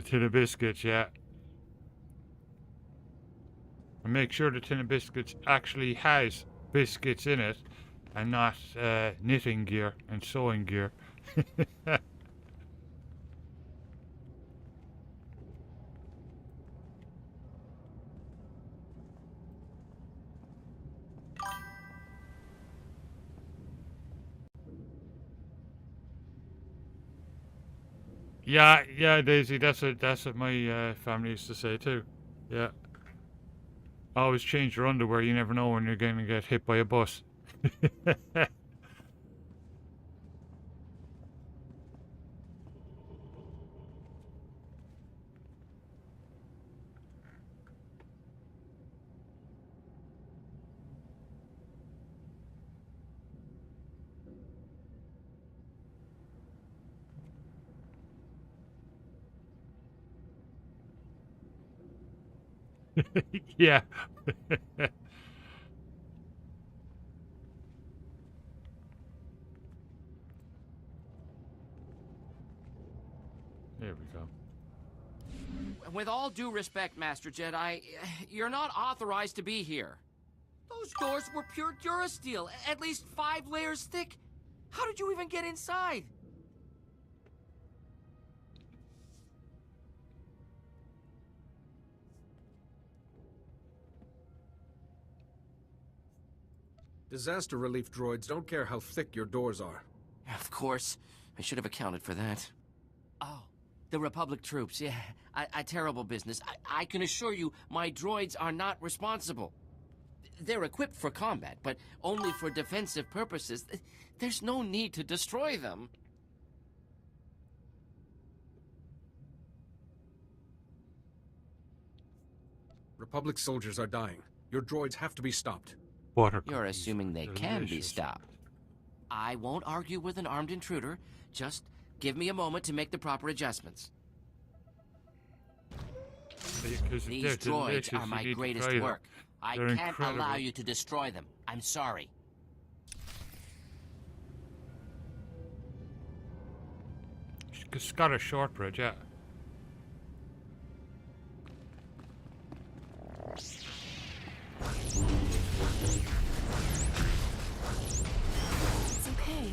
tin of biscuits, yeah. And make sure the tin of biscuits actually has biscuits in it and not knitting gear and sewing gear. Yeah, Daisy. That's what my family used to say too. Yeah. Always change your underwear. You never know when you're going to get hit by a bus. Yeah. There we go. With all due respect, Master Jedi, you're not authorized to be here. Those doors were pure Durasteel, at least 5 layers thick. How did you even get inside? Disaster relief droids don't care how thick your doors are. Of course. I should have accounted for that. Oh, the Republic troops, yeah. A terrible business. I can assure you, my droids are not responsible. They're equipped for combat, but only for defensive purposes. There's no need to destroy them. Republic soldiers are dying. Your droids have to be stopped. You're assuming they can be stopped. I won't argue with an armed intruder. Just give me a moment to make the proper adjustments. These droids are my greatest work. I can't allow you to destroy them. I'm sorry. Scottish shortbread, yeah. It's okay.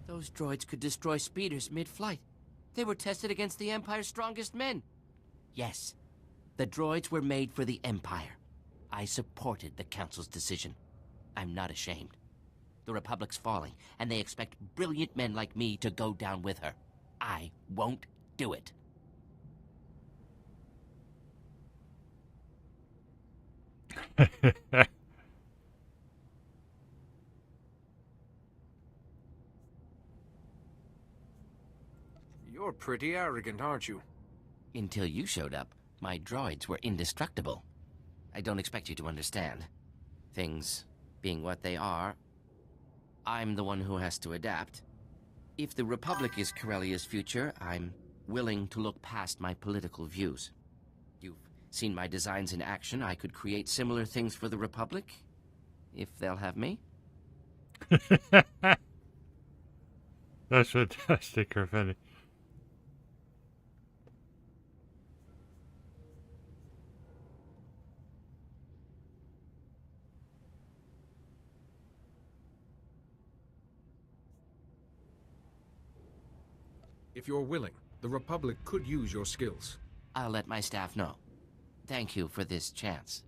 Those droids could destroy speeders mid-flight. They were tested against the Empire's strongest men. Yes, the droids were made for the Empire. I supported the Council's decision. I'm not ashamed. The Republic's falling, and they expect brilliant men like me to go down with her. I won't do it. You're pretty arrogant, aren't you? Until you showed up, my droids were indestructible. I don't expect you to understand. Things being what they are, I'm the one who has to adapt. If the Republic is Corellia's future, I'm willing to look past my political views. You've seen my designs in action. I could create similar things for the Republic, if they'll have me. That's fantastic, Carfetti. If you're willing, the Republic could use your skills. I'll let my staff know. Thank you for this chance.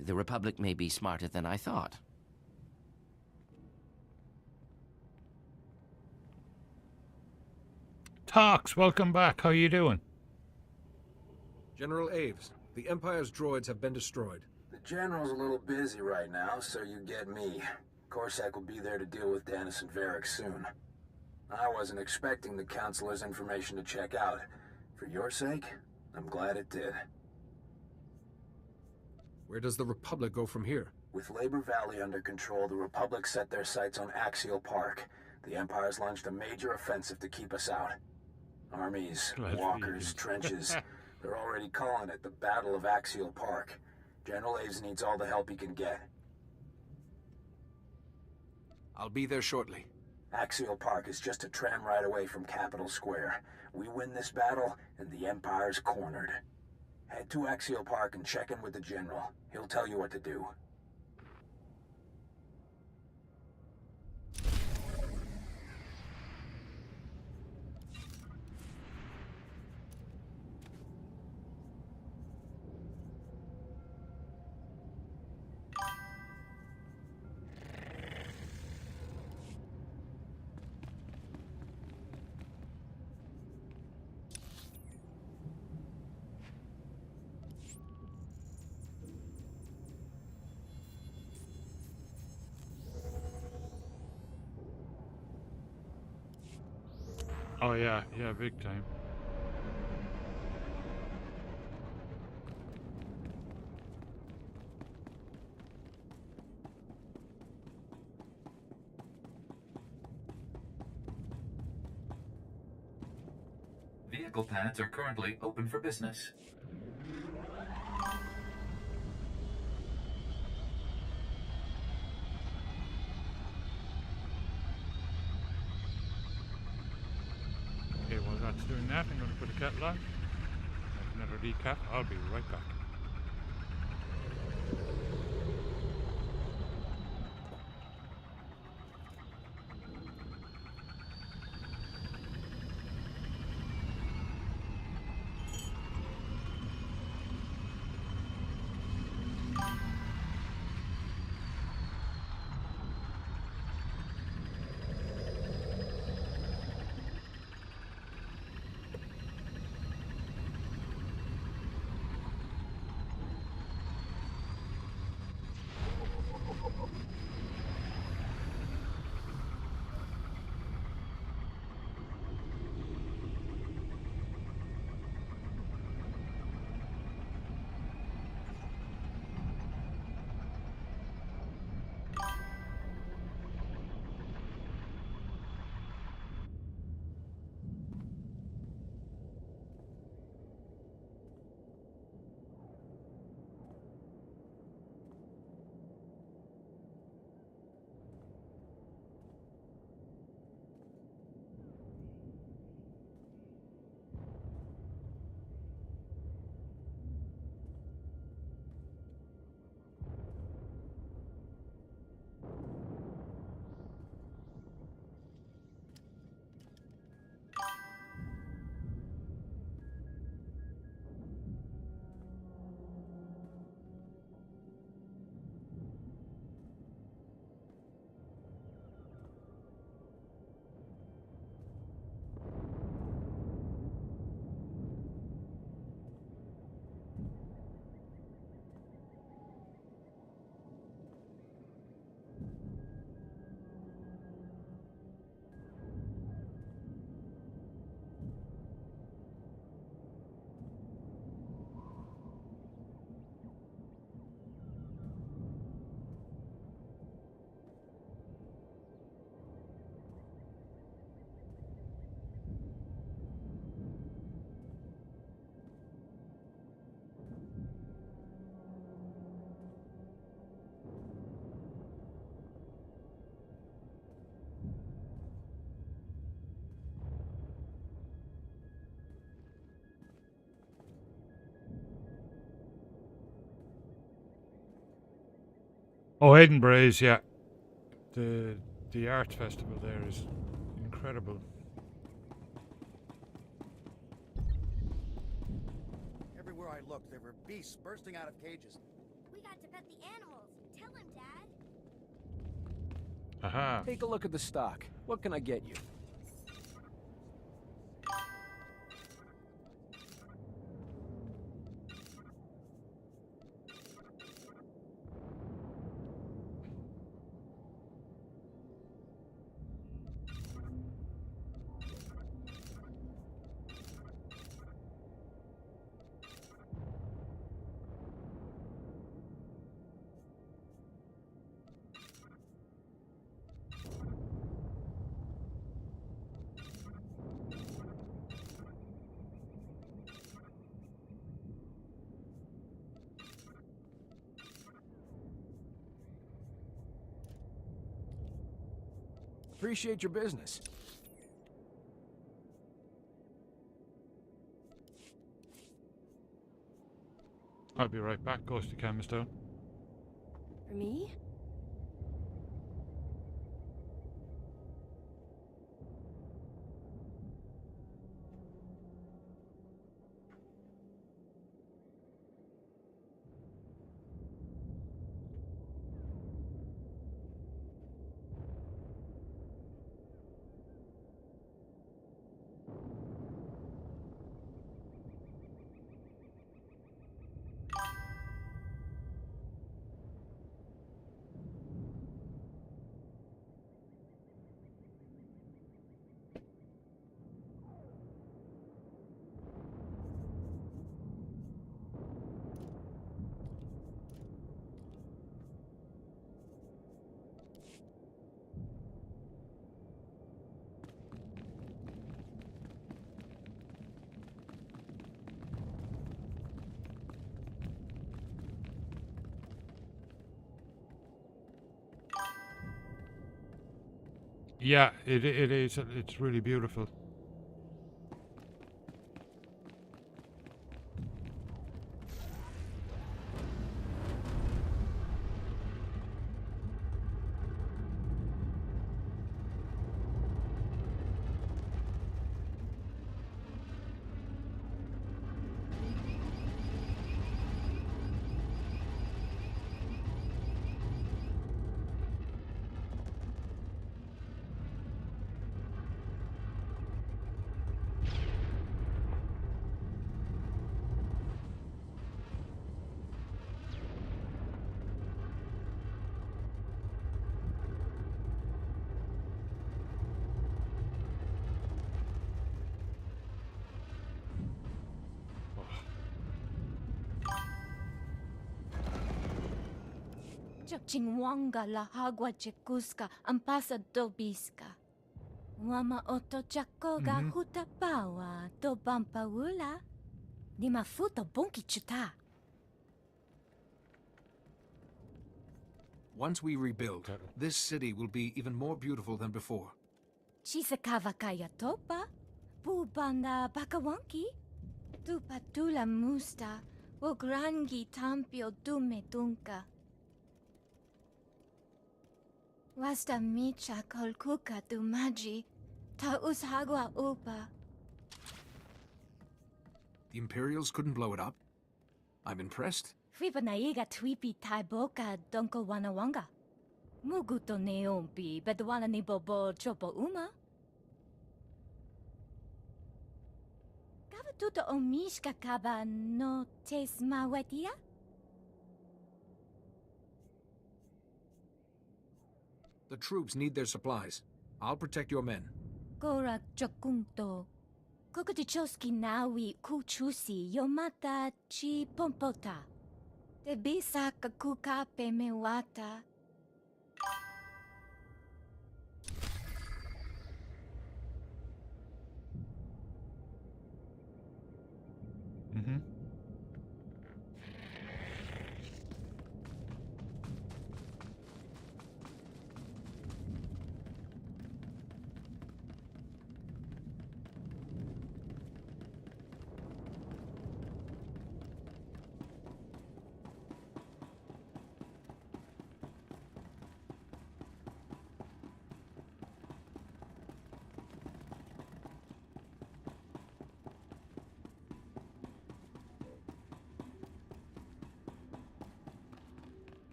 The Republic may be smarter than I thought. Tox, welcome back. How you doing? General Aves, the Empire's droids have been destroyed. The General's a little busy right now, so you get me. Corsac will be there to deal with Dennis and Varric soon. I wasn't expecting the Councilor's information to check out. For your sake, I'm glad it did. Where does the Republic go from here? With Labor Valley under control, the Republic set their sights on Axial Park. The Empire's launched a major offensive to keep us out. Armies, walkers, trenches. They're already calling it the Battle of Axial Park. General Aves needs all the help he can get. I'll be there shortly. Axial Park is just a tram ride away from Capitol Square. We win this battle, and the Empire's cornered. Head to Axial Park and check in with the General. He'll tell you what to do. Oh yeah, big time. Vehicle pads are currently open for business. Okay, while that's doing that, I'm going to put a kettle on. Make another decaf. I'll be right back. Oh, Edinburgh is, yeah. The art festival there is incredible. I looked, there were beasts bursting out of cages. We got to pet the animals. Tell him, Dad. Aha. Take a look at the stock. What can I get you? Appreciate your business. I'll be right back. Goes to Campbellstown. For me? Yeah, it is. It's really beautiful. Chingwanga la hagua chekuska ampasa dobiska. Wama oto chakoga hutapawa do bampaula. Ni mafuto bonki chuta. Once we rebuild, this city will be even more beautiful than before. Chisakava kaya topa. Pubanda bakawanki. Tupatula musta. Wograngi tampio dume dunka. Wasta micha kolkuka tu maji, ta ushagwa upa. The Imperials couldn't blow it up? I'm impressed. Fipa naiga twipi tai boka donko wanawanga. Muguto neompi, bedwana ni bobo chopo uma. Kava tuto omishka kaba no tesma wetia? The troops need their supplies. I'll protect your men. Gora chokunto. Kokodichoski nawi kuchusi yomata chi pompota. Te bisa kakuka pemewata.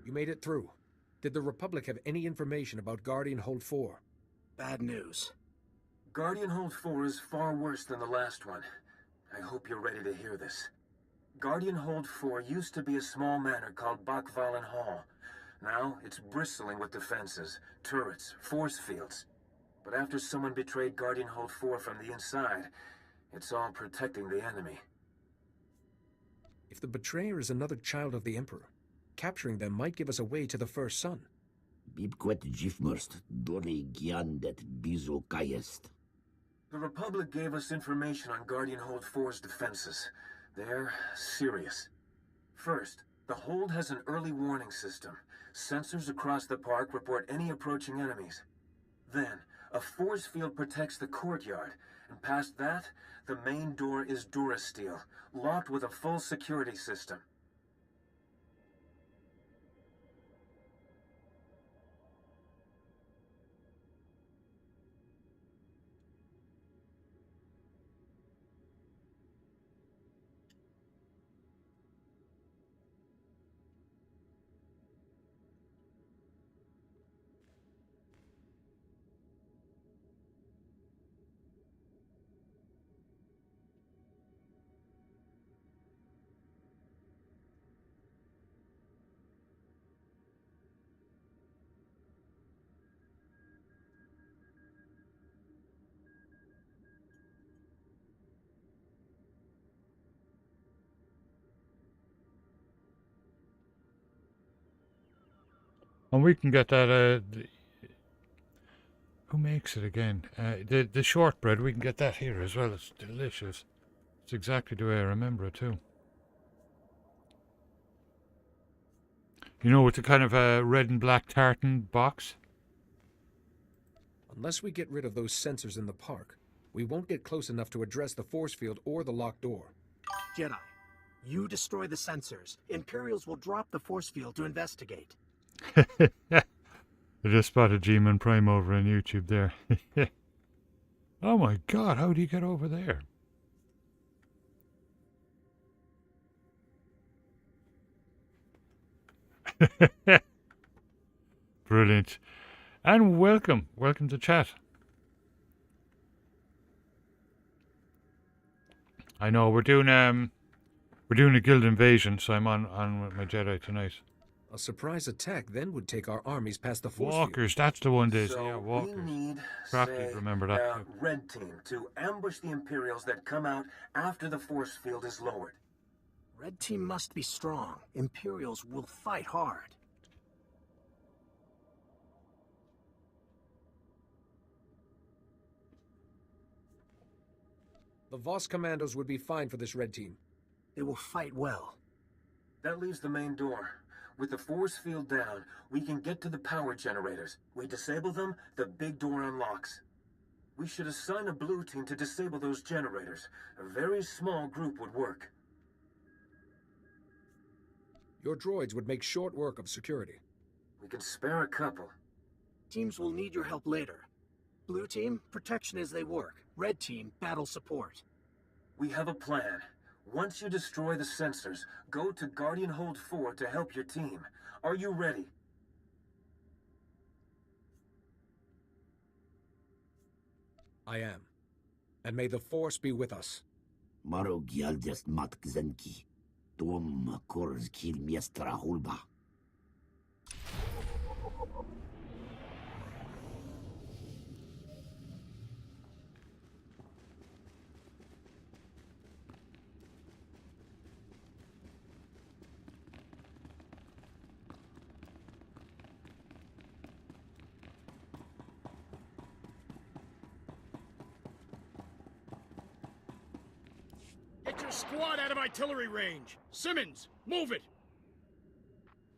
You made it through. Did the Republic have any information about Guardian Hold 4? Bad news. Guardian Hold 4 is far worse than the last one. I hope you're ready to hear this. Guardian Hold 4 used to be a small manor called Bakvalen Hall. Now, it's bristling with defenses, turrets, force fields. But after someone betrayed Guardian Hold 4 from the inside, it's all protecting the enemy. If the betrayer is another child of the Emperor, capturing them might give us a way to the First Son. Bibquet Gifmurst, Dole Giandet Bizokayest. The Republic gave us information on Guardian Hold 4's defenses. They're serious. First, the Hold has an early warning system. Sensors across the park report any approaching enemies. Then, a force field protects the courtyard, and past that, the main door is Durasteel, locked with a full security system. And we can get that, who makes it again? The shortbread, we can get that here as well. It's delicious. It's exactly the way I remember it too. You know, with the kind of red and black tartan box. Unless we get rid of those sensors in the park, we won't get close enough to address the force field or the locked door. Jedi, you destroy the sensors. Imperials will drop the force field to investigate. I just spotted G-Man Prime over on YouTube there. Oh my god, how do you get over there? Brilliant. And welcome to chat. I know we're doing a guild invasion, so I'm on with my Jedi tonight. A surprise attack then would take our armies past the force Walkers, field. that's the one, Daisy. So yeah, walkers. we need, Crafty, remember that. a red team to ambush the Imperials that come out after the force field is lowered. Red team must be strong. Imperials will fight hard. The Voss commandos would be fine for this red team. They will fight well. That leaves the main door. With the force field down, we can get to the power generators. We disable them, the big door unlocks. We should assign a blue team to disable those generators. A very small group would work. Your droids would make short work of security. We can spare a couple. Teams will need your help later. Blue team, protection as they work. Red team, battle support. We have a plan. Once you destroy the sensors, go to Guardian Hold 4 to help your team. Are you ready? I am. And may the Force be with us. Maro Gialdest Matkzenki. Tom Kors Kil Miestra Hulba. Get your squad out of artillery range! Simmons, move it!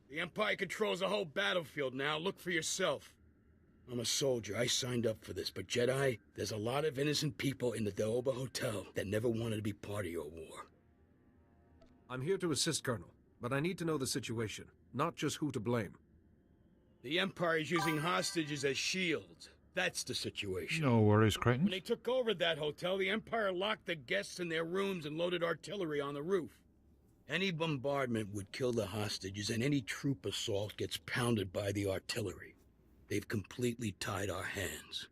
The Empire controls the whole battlefield now. Look for yourself. I'm a soldier. I signed up for this. But Jedi, there's a lot of innocent people in the Daoba Hotel that never wanted to be part of your war. I'm here to assist, Colonel. But I need to know the situation, not just who to blame. The Empire is using hostages as shields. That's the situation. No worries, Crichton. When they took over that hotel, the Empire locked the guests in their rooms and loaded artillery on the roof. Any bombardment would kill the hostages, and any troop assault gets pounded by the artillery. They've completely tied our hands.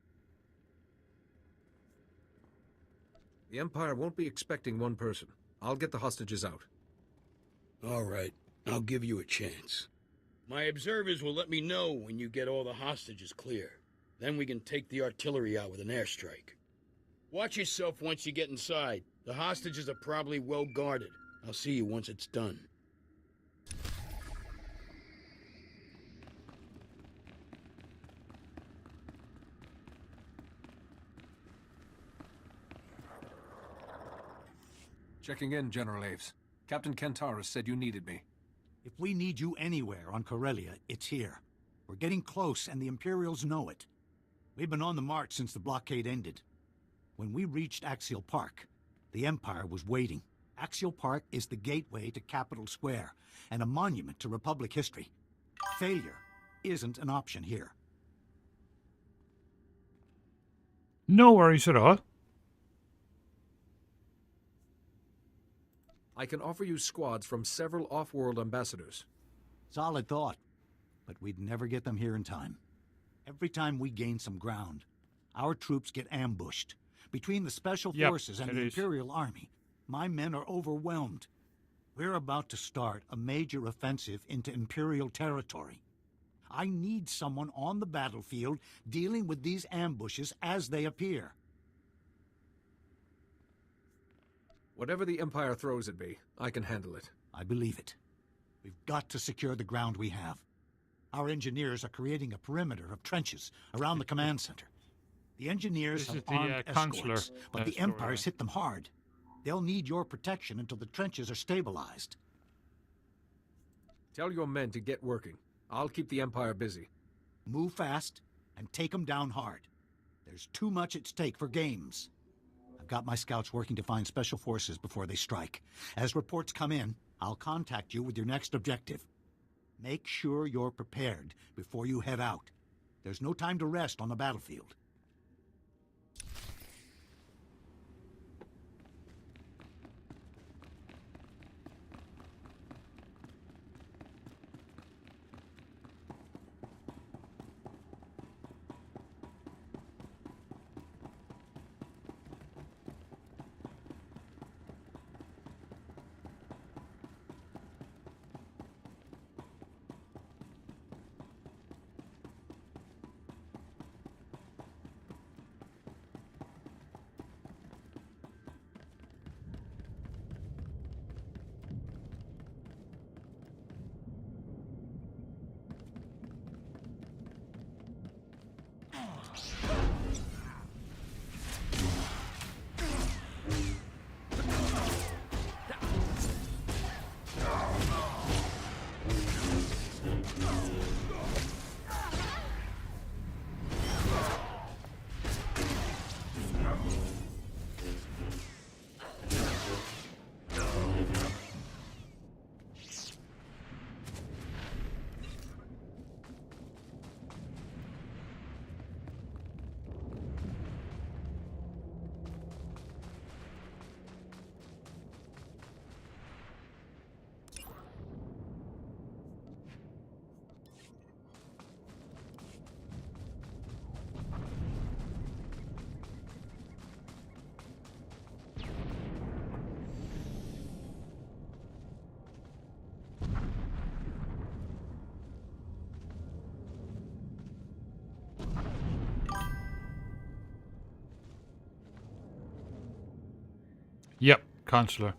The Empire won't be expecting one person. I'll get the hostages out. All right, I'll give you a chance. My observers will let me know when you get all the hostages clear. Then we can take the artillery out with an airstrike. Watch yourself once you get inside. The hostages are probably well guarded. I'll see you once it's done. Checking in, General Aves. Captain Kentaris said you needed me. If we need you anywhere on Corellia, it's here. We're getting close, and the Imperials know it. We've been on the march since the blockade ended. When we reached Axial Park, the Empire was waiting. Axial Park is the gateway to Capitol Square, and a monument to Republic history. Failure isn't an option here. No worries at all. I can offer you squads from several off-world ambassadors. Solid thought, but we'd never get them here in time. Every time we gain some ground, our troops get ambushed. Between the Special Forces and the Imperial Army, my men are overwhelmed. We're about to start a major offensive into Imperial territory. I need someone on the battlefield dealing with these ambushes as they appear. Whatever the Empire throws at me, I can handle it. I believe it. We've got to secure the ground we have. Our engineers are creating a perimeter of trenches around the command center. The engineers have armed escorts, but the Empire's hit them hard. They'll need your protection until the trenches are stabilized. Tell your men to get working. I'll keep the Empire busy. Move fast and take them down hard. There's too much at stake for games. I've got my scouts working to find Special Forces before they strike. As reports come in, I'll contact you with your next objective. Make sure you're prepared before you head out. There's no time to rest on the battlefield. Yep, Consular.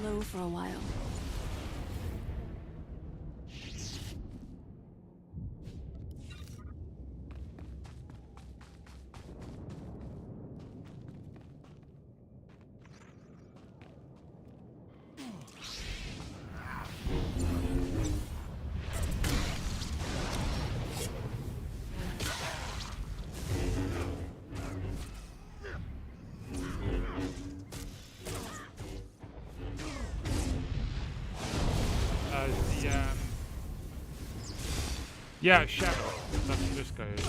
low for a while. Yeah, Shadow. That's what this guy is.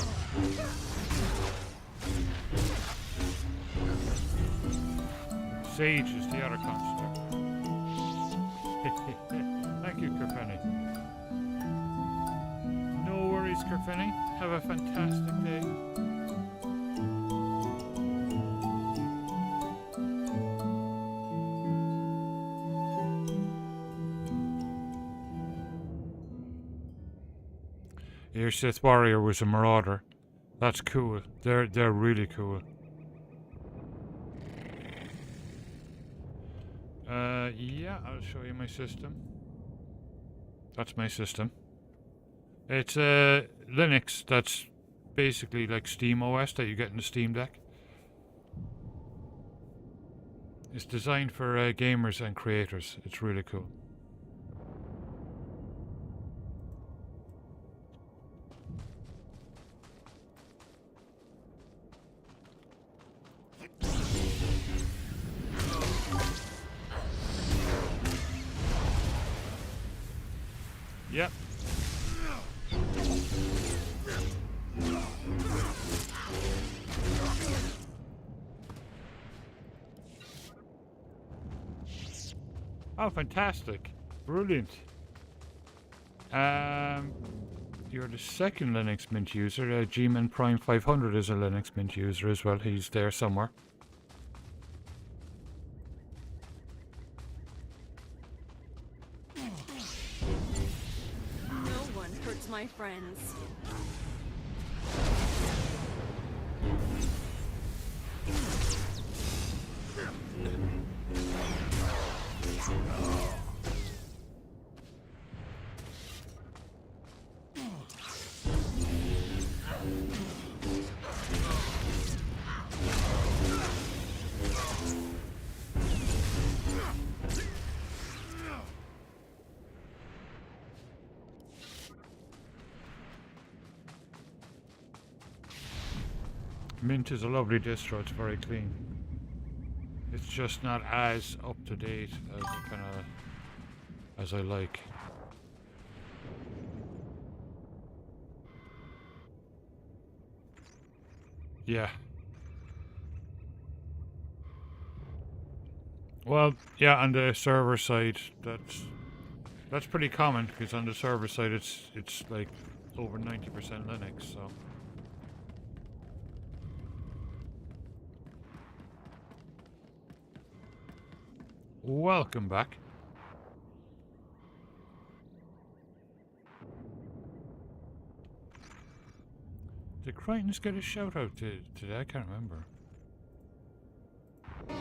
Sage is the other construct. Thank you, Kerfenny. No worries, Kerfenny. Have a fantastic day. Your Sith Warrior was a Marauder. That's cool. They're really cool. Yeah, I'll show you my system. That's my system. It's Linux. That's basically like Steam OS that you get in the Steam Deck. It's designed for gamers and creators. It's really cool. Yep. Oh, fantastic. Brilliant. You're the second Linux Mint user. G-Man Prime 500 is a Linux Mint user as well. He's there somewhere. My friends. Mint is a lovely distro. It's very clean. It's just not as up to date as I like. Yeah. Well, yeah, on the server side, that's pretty common because on the server side, it's like over 90% Linux. So. Welcome back. Did Crichton's get a shout out today? I can't remember. There.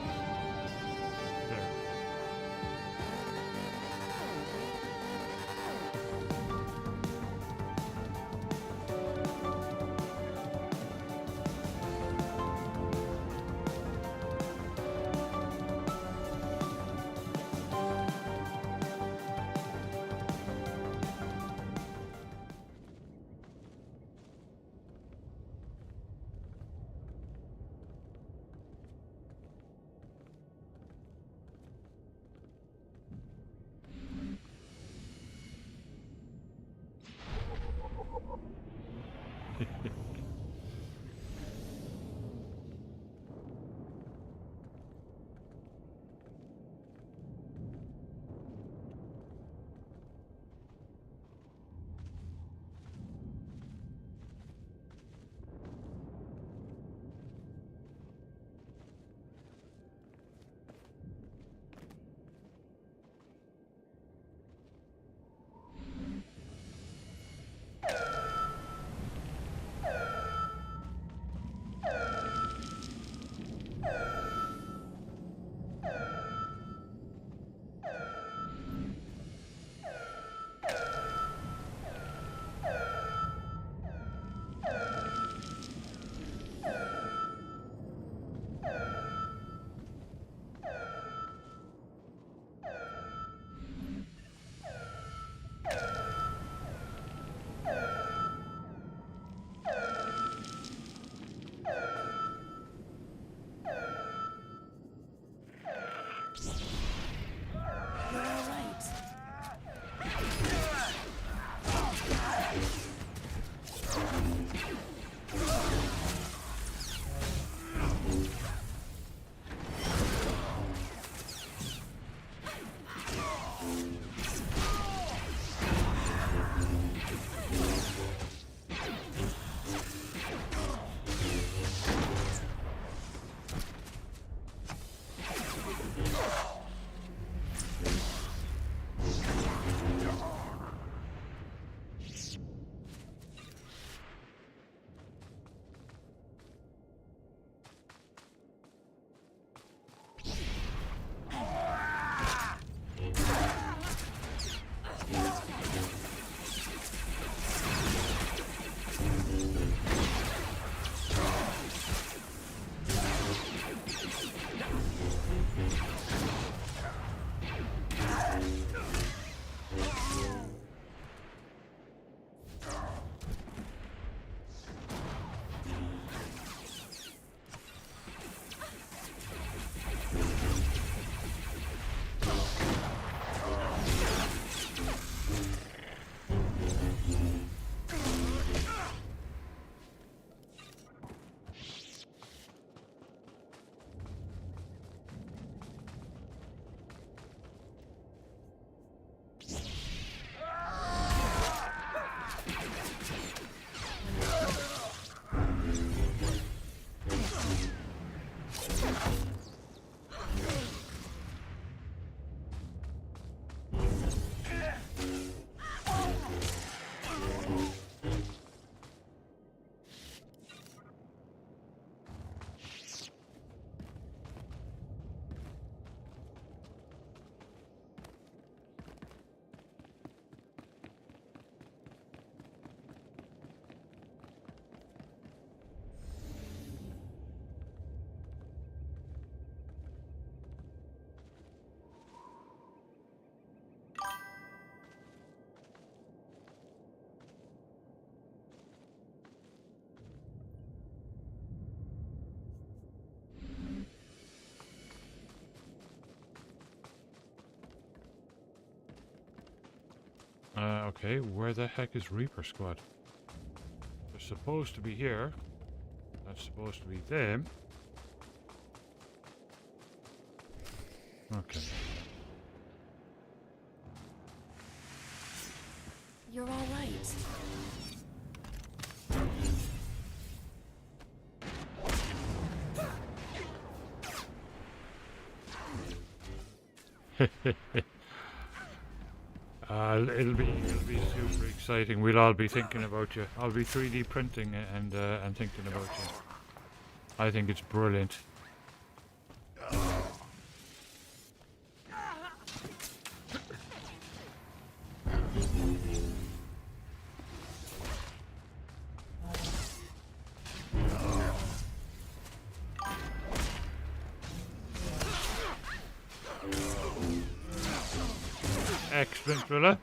Okay, where the heck is Reaper Squad? They're supposed to be here. That's supposed to be them. Okay. You're all right. It'll be super exciting. We'll all be thinking about you. I'll be 3D printing and thinking about you. I think it's brilliant. Excellent, fella.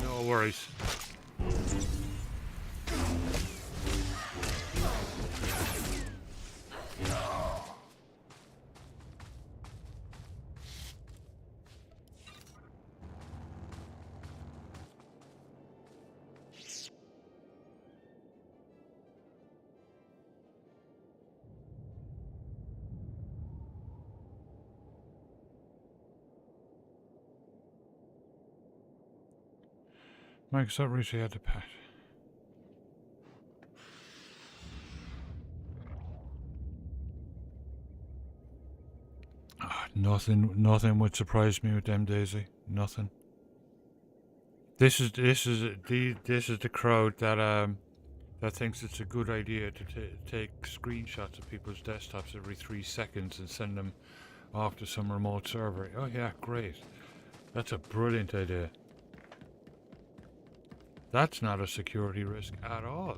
No worries. Microsoft recently had to patch. Nothing would surprise me with them, Daisy. Nothing. This is the crowd that thinks it's a good idea to take screenshots of people's desktops every 3 seconds and send them off to some remote server. Oh yeah, great. That's a brilliant idea. That's not a security risk at all.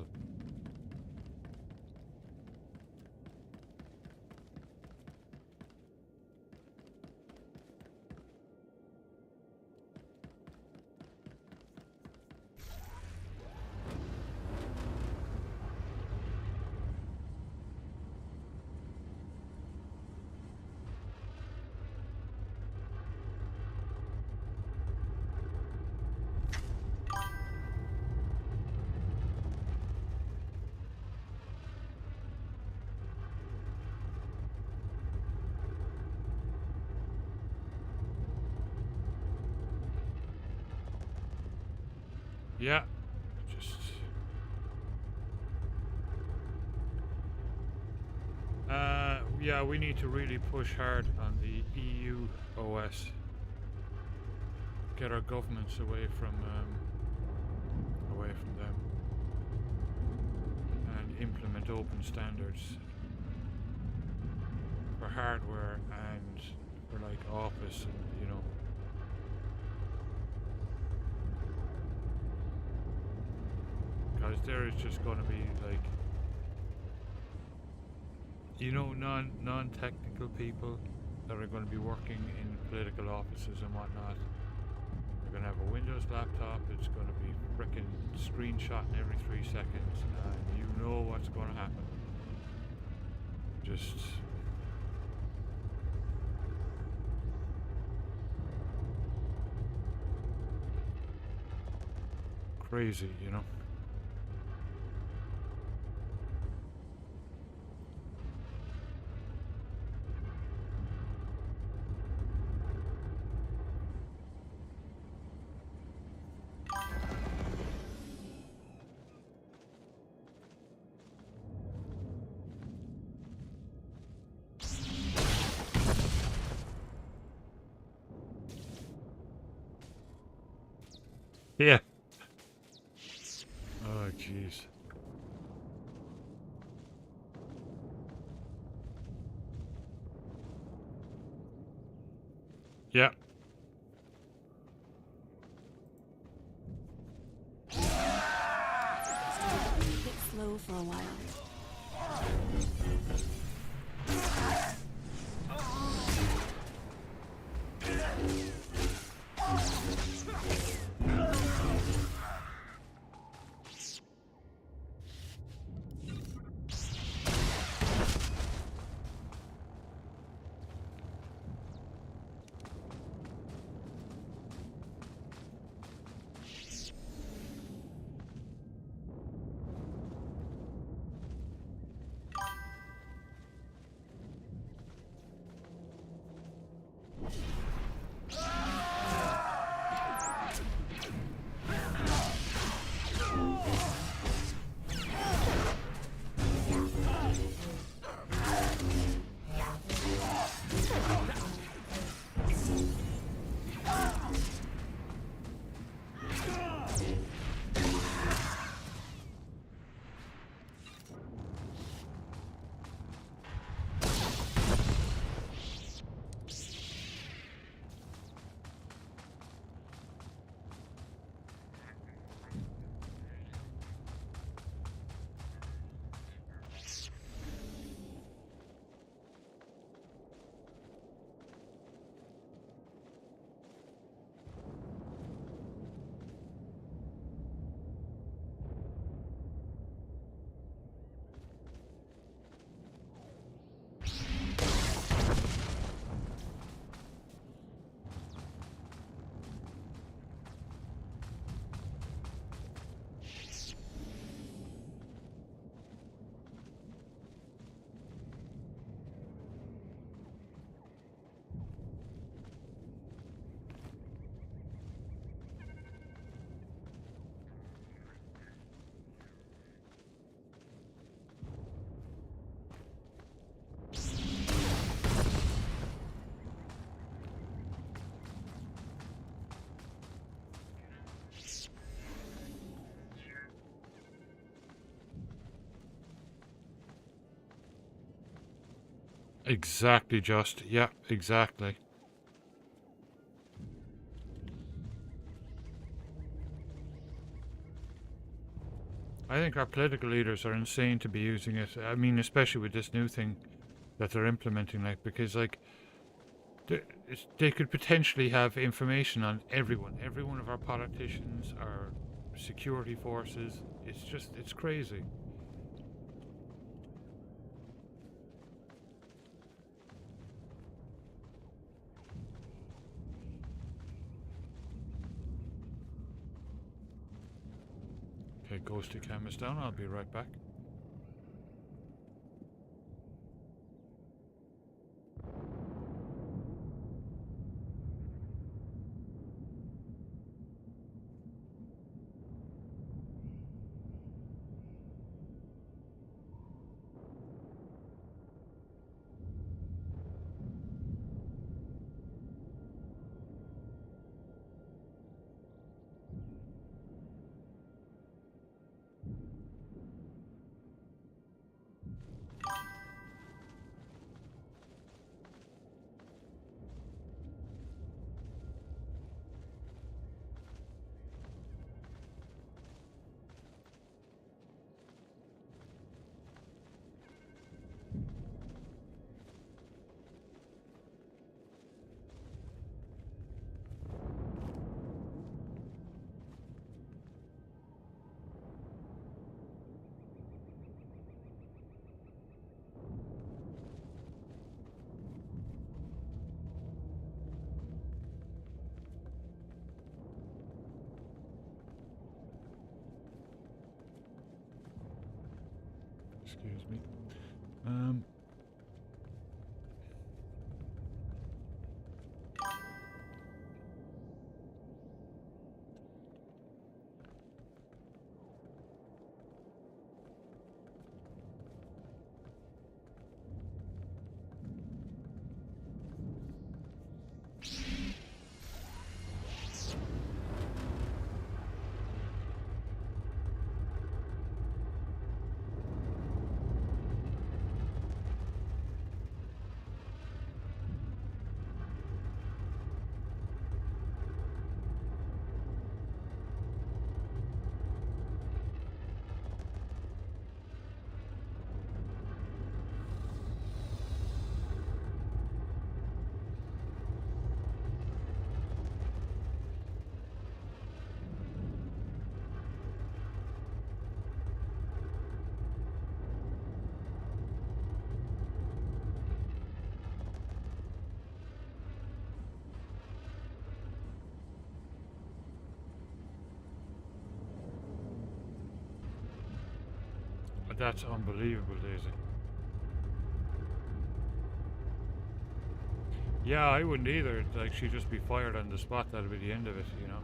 Yeah, just yeah, we need to really push hard on the EU OS. Get our governments away from them, and implement open standards for hardware and for like Office and you know. Because there is just going to be like, you know, non-technical people that are going to be working in political offices and whatnot. They're going to have a Windows laptop. It's going to be frickin' screenshotting every 3 seconds, and you know what's going to happen. Just crazy, you know. Yeah. Oh, jeez. Yeah. for a while. Exactly, just. Yeah, exactly. I think our political leaders are insane to be using it. I mean, especially with this new thing that they're implementing, like, because, like, they could potentially have information on everyone. Every one of our politicians, our security forces. It's just, it's crazy. Okay, ghosty cam is down. I'll be right back. Excuse me. But that's unbelievable, Daisy. Yeah, I wouldn't either. Like, she'd just be fired on the spot. That'd be the end of it, you know.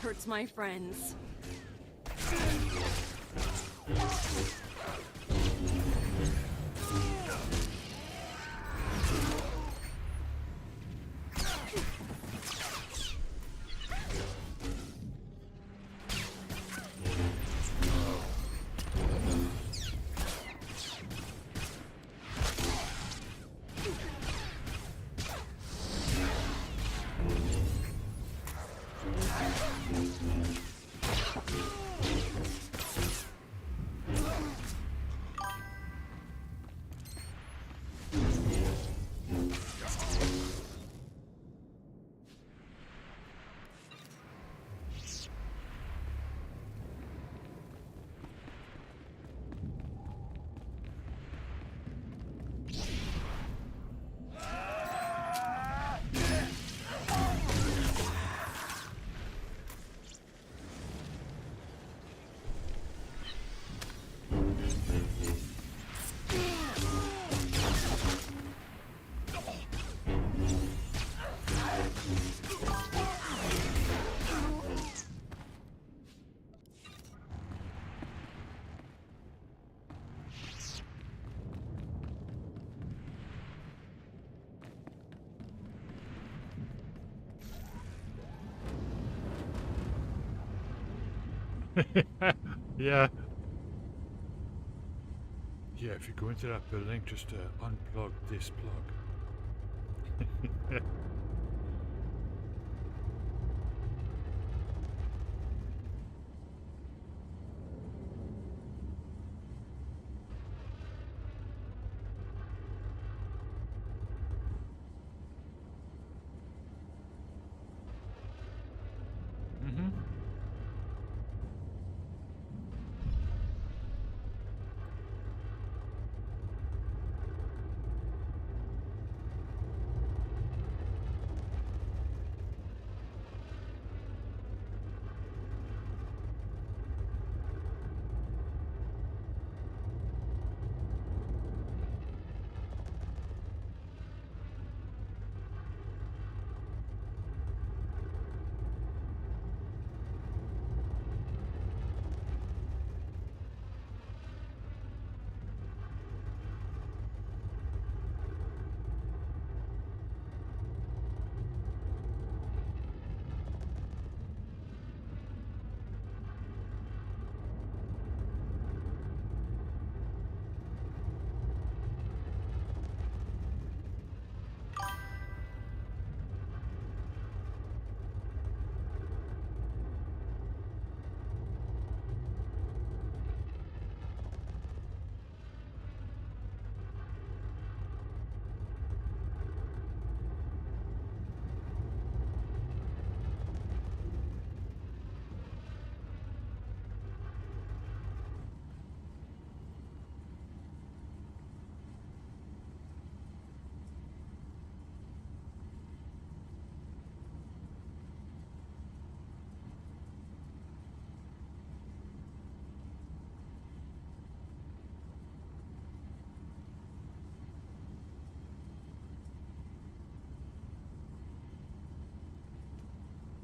Hurts my friends. Yeah. Yeah, if you go into that building, just unplug this plug.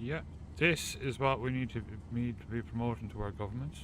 Yeah, this is what we need to be promoting to our governments.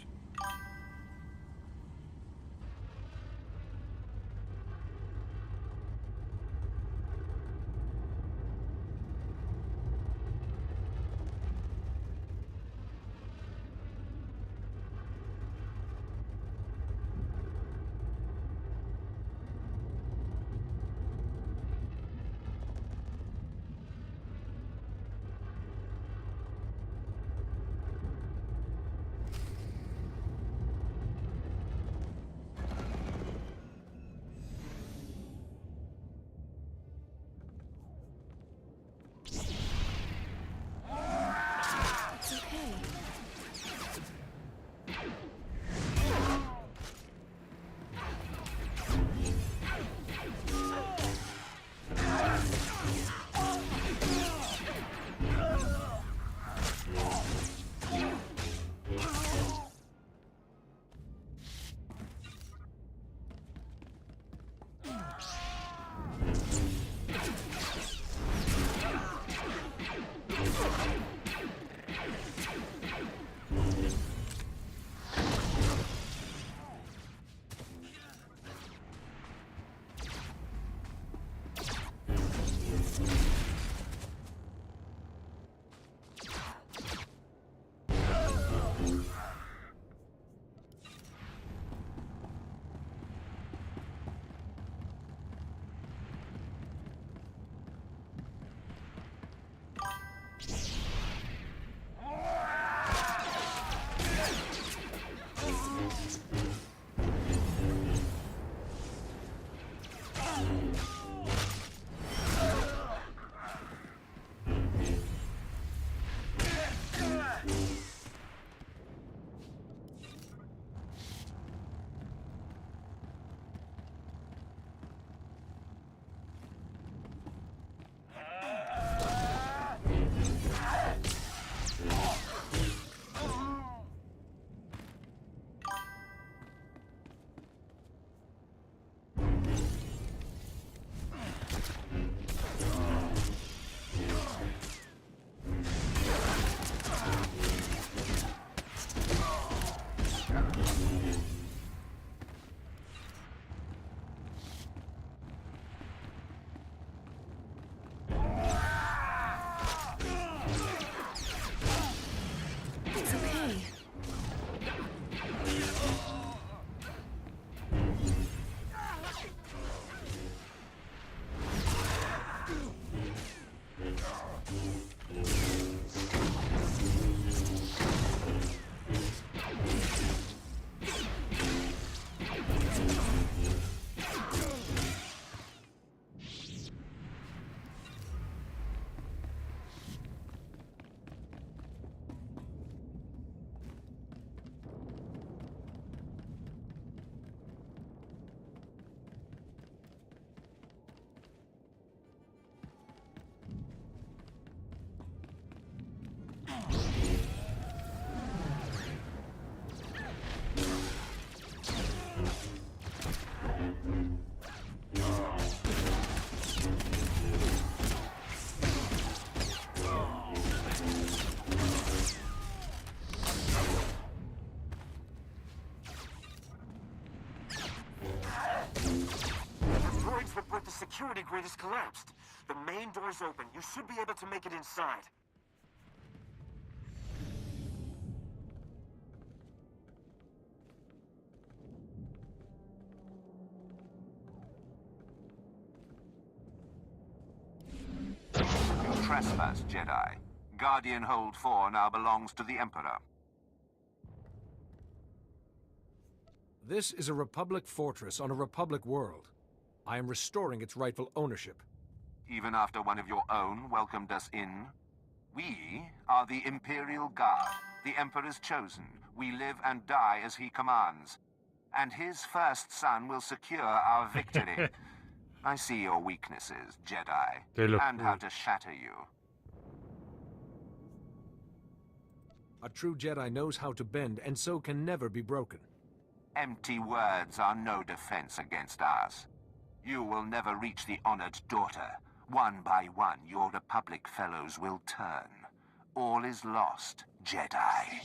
security grid has collapsed. The main door's open. You should be able to make it inside. You trespass, Jedi. Guardian Hold 4 now belongs to the Emperor. This is a Republic fortress on a Republic world. I am restoring its rightful ownership. Even after one of your own welcomed us in? We are the Imperial Guard, the Emperor's chosen. We live and die as he commands. And his first son will secure our victory. I see your weaknesses, Jedi, They look and cool. how to shatter you. A true Jedi knows how to bend, and so can never be broken. Empty words are no defense against us. You will never reach the honored daughter. One by one, your Republic fellows will turn. All is lost, Jedi.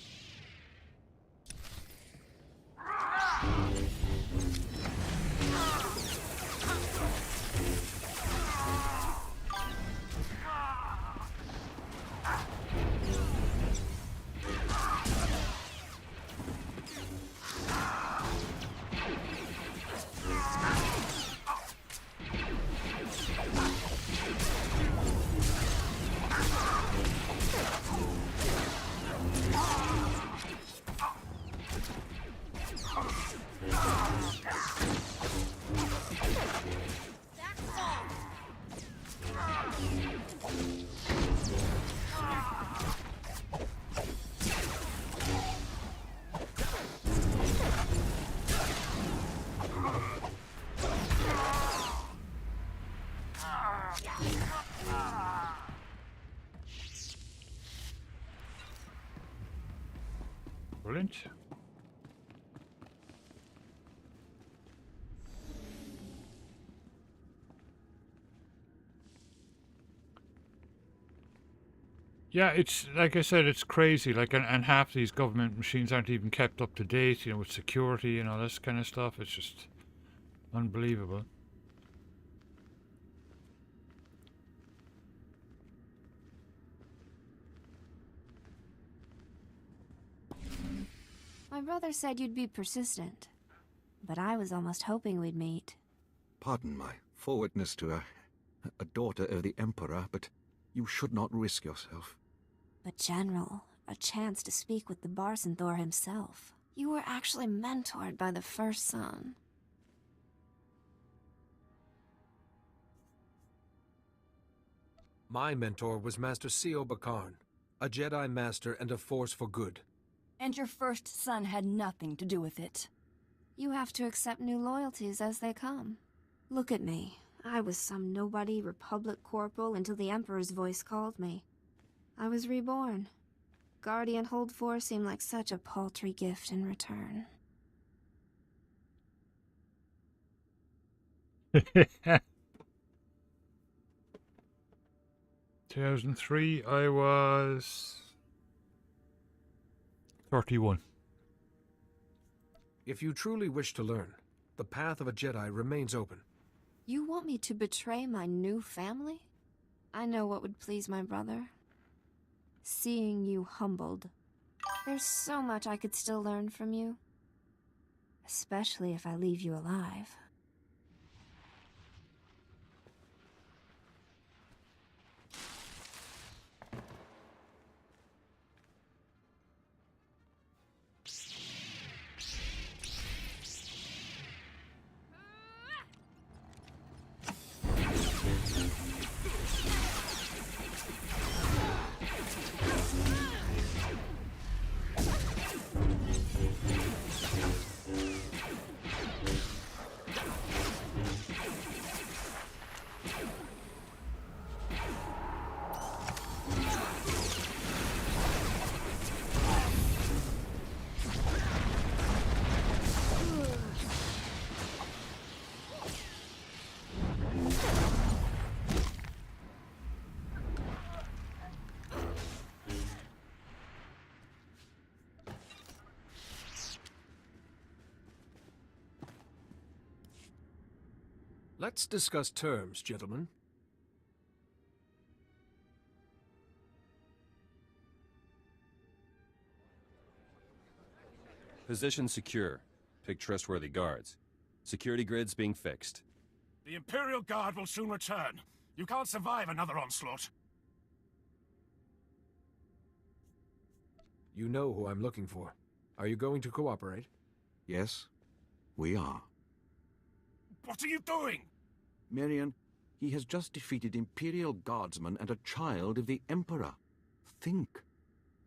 Brilliant. Yeah, it's like I said, it's crazy. Like, and half these government machines aren't even kept up to date, you know, with security and all this kind of stuff. It's just unbelievable. My brother said you'd be persistent, but I was almost hoping we'd meet. Pardon my forwardness to a daughter of the Emperor, but you should not risk yourself. But General, a chance to speak with the Barsenthor himself. You were actually mentored by the first son. My mentor was Master Sio Bakarn, a Jedi Master and a force for good. And your first son had nothing to do with it. You have to accept new loyalties as they come. Look at me. I was some nobody Republic corporal until the Emperor's voice called me. I was reborn. Guardian Hold 4 seemed like such a paltry gift in return. 2003, I was 31. If you truly wish to learn, the path of a Jedi remains open. You want me to betray my new family? I know what would please my brother. Seeing you humbled. There's so much I could still learn from you. Especially if I leave you alive. Let's discuss terms, gentlemen. Position secure. Pick trustworthy guards. Security grids being fixed. The Imperial Guard will soon return. You can't survive another onslaught. You know who I'm looking for. Are you going to cooperate? Yes, we are. What are you doing? Marion, he has just defeated Imperial Guardsmen and a child of the Emperor. Think.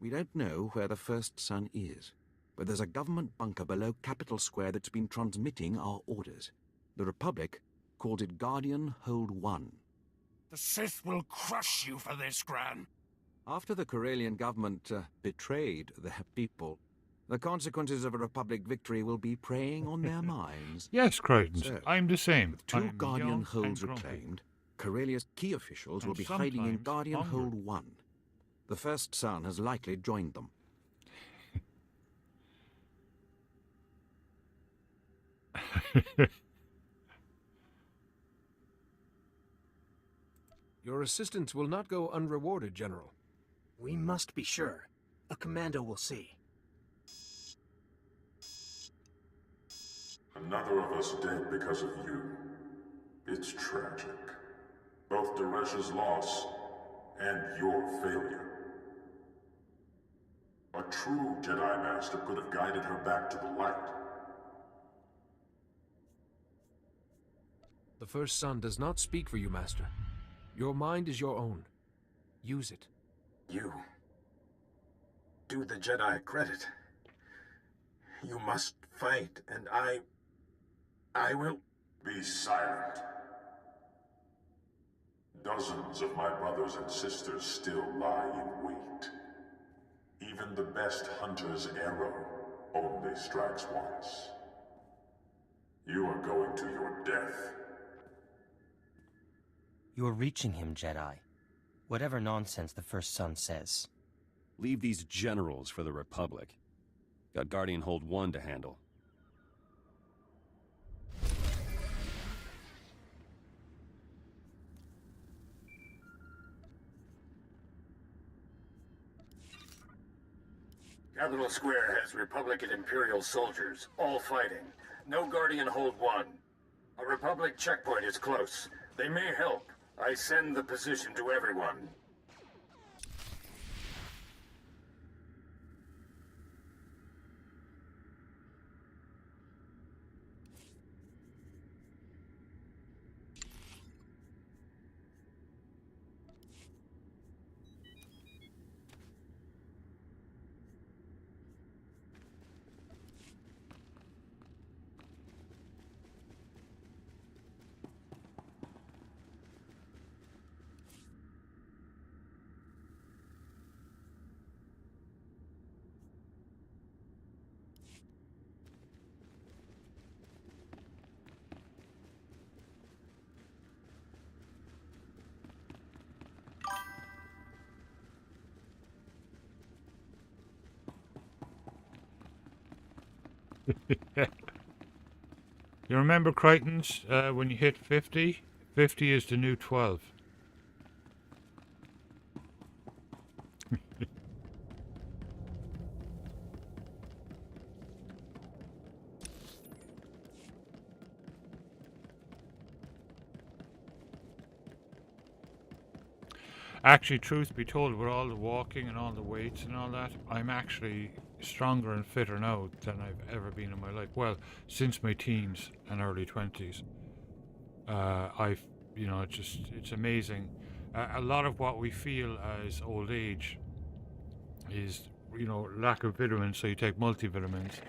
We don't know where the First Son is, but there's a government bunker below Capitol Square that's been transmitting our orders. The Republic calls it Guardian Hold 1. The Sith will crush you for this, Gran. After the Corellian government betrayed their people, the consequences of a Republic victory will be preying on their minds. Yes, Crichton, So, I'm the same. with 2 I'm Guardian young Holds and grumpy. reclaimed, Corellia's key officials will And be hiding in sometimes Guardian hungry. Hold 1. The First Son has likely joined them. Your assistance will not go unrewarded, General. We must be sure. A commando will see. Another of us dead because of you. It's tragic. Both Daresh's loss and your failure. A true Jedi Master could have guided her back to the light. The First Son does not speak for you, Master. Your mind is your own. Use it. You do the Jedi credit. You must fight, and I will... Be silent. Dozens of my brothers and sisters still lie in wait. Even the best hunter's arrow only strikes once. You are going to your death. You are reaching him, Jedi. Whatever nonsense the First Son says. Leave these generals for the Republic. Got Guardian Hold 1 to handle. Capitol Square has Republic and Imperial soldiers, all fighting. No Guardian Hold 1. A Republic checkpoint is close. They may help. I send the position to everyone. You remember, Crichtons, when you hit 50? 50 is the new 12. Actually, truth be told, with all the walking and all the weights and all that, I'm actually stronger and fitter now than I've ever been in my life. Well, since my teens and early 20s. It's amazing. A lot of what we feel as old age is, lack of vitamins, so you take multivitamins,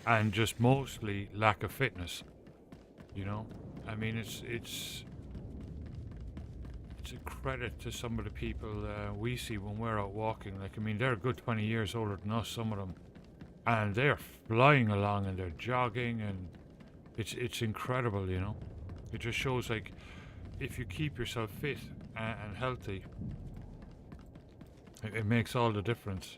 and just mostly lack of fitness. I mean, it's a credit to some of the people we see when we're out walking. Like, I mean, they're a good 20 years older than us, some of them, and they're flying along and they're jogging, and it's incredible. It just shows, like, if you keep yourself fit and healthy, it makes all the difference.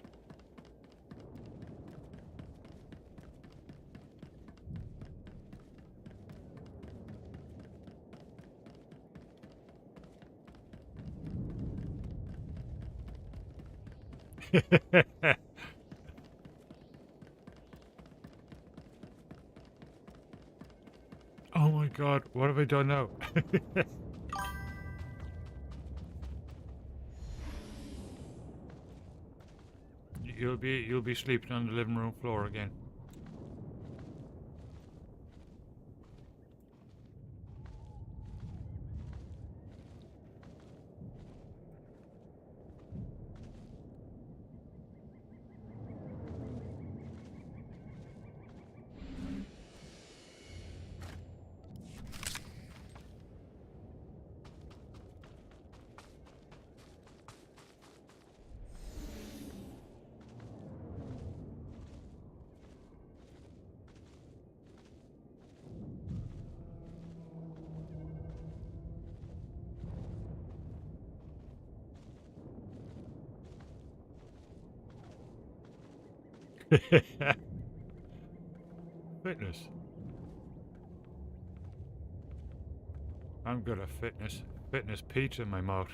Oh my god, what have I done now? You'll be sleeping on the living room floor again. Fitness. I'm good at fitness. Fitness pizza in my mouth.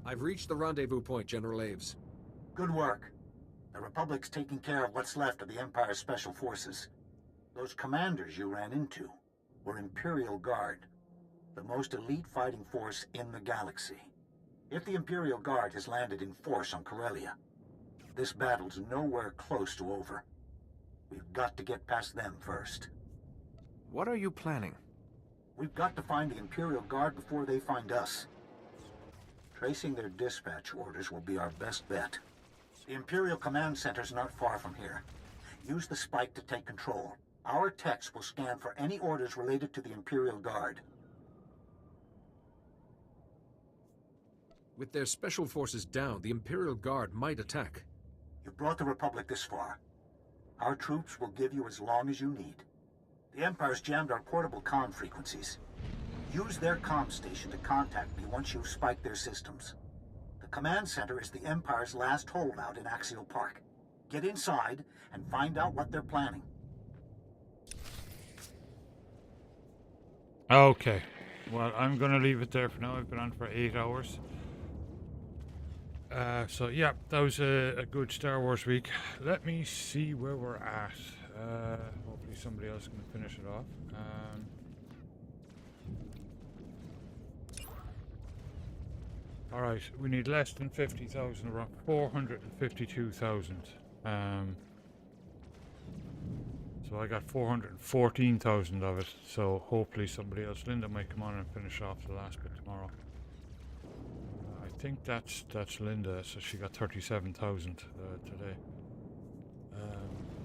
I've reached the rendezvous point, General Aves. Good work. The Republic's taking care of what's left of the Empire's special forces. Those commanders you ran into were Imperial Guard, the most elite fighting force in the galaxy. If the Imperial Guard has landed in force on Corellia, this battle's nowhere close to over. We've got to get past them first. What are you planning? We've got to find the Imperial Guard before they find us. Tracing their dispatch orders will be our best bet. The Imperial Command Center's not far from here. Use the spike to take control. Our techs will scan for any orders related to the Imperial Guard. With their special forces down, the Imperial Guard might attack. You brought the Republic this far. Our troops will give you as long as you need. The Empire's jammed our portable comm frequencies. Use their comm station to contact me once you've spiked their systems. The command center is the Empire's last holdout in Axial Park. Get inside and find out what they're planning. Okay. Well, I'm going to leave it there for now. I've been on for 8 hours. So, yeah, that was a good Star Wars week. Let me see where we're at. Hopefully somebody else can finish it off. Alright, we need less than 50,000, around 452,000. So I got 414,000 of it, so hopefully somebody else, Linda, might come on and finish off the last bit tomorrow. I think that's Linda, so she got 37,000 today.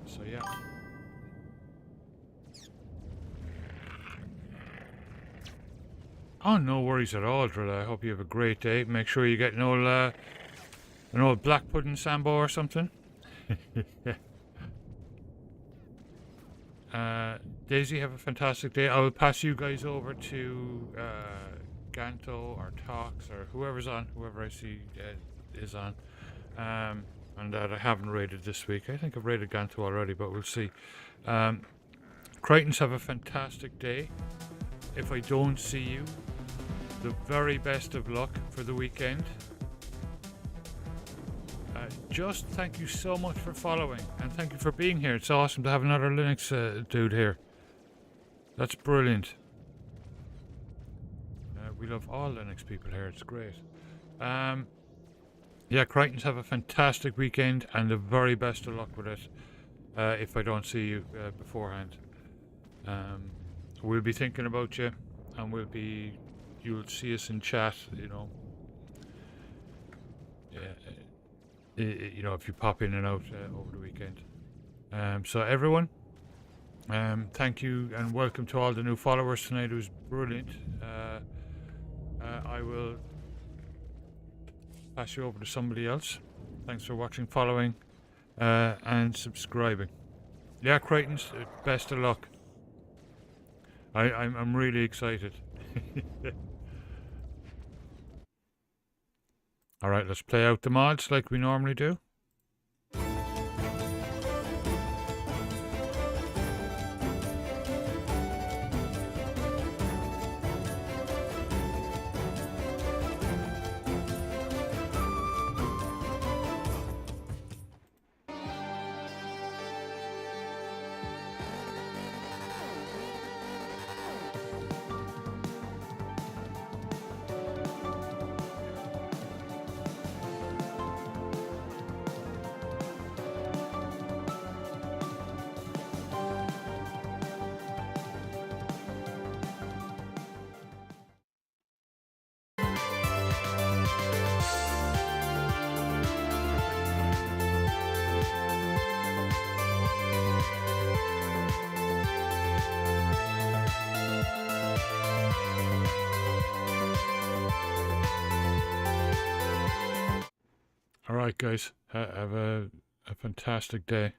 So yeah. Oh, no worries at all, Drilla. I hope you have a great day. Make sure you get an old black pudding sambo or something. Daisy, have a fantastic day. I will pass you guys over to Ganto or Tox or whoever I see is on. And that I haven't rated this week. I think I've rated Ganto already, but we'll see. Crichtons, have a fantastic day. If I don't see you, the very best of luck for the weekend. Just thank you so much for following, and thank you for being here. It's awesome to have another Linux dude here. That's brilliant. We love all Linux people here. It's great. Yeah, Crichtons, have a fantastic weekend, and the very best of luck with it. If I don't see you beforehand, we'll be thinking about you, and you'll see us in chat. You know, if you pop in and out over the weekend. So everyone, thank you and welcome to all the new followers tonight. It was brilliant. I will pass you over to somebody else. Thanks for watching, following, and subscribing. Yeah, Crichtons, best of luck. I'm really excited. Alright, let's play out the mods like we normally do. Alright guys, have a fantastic day.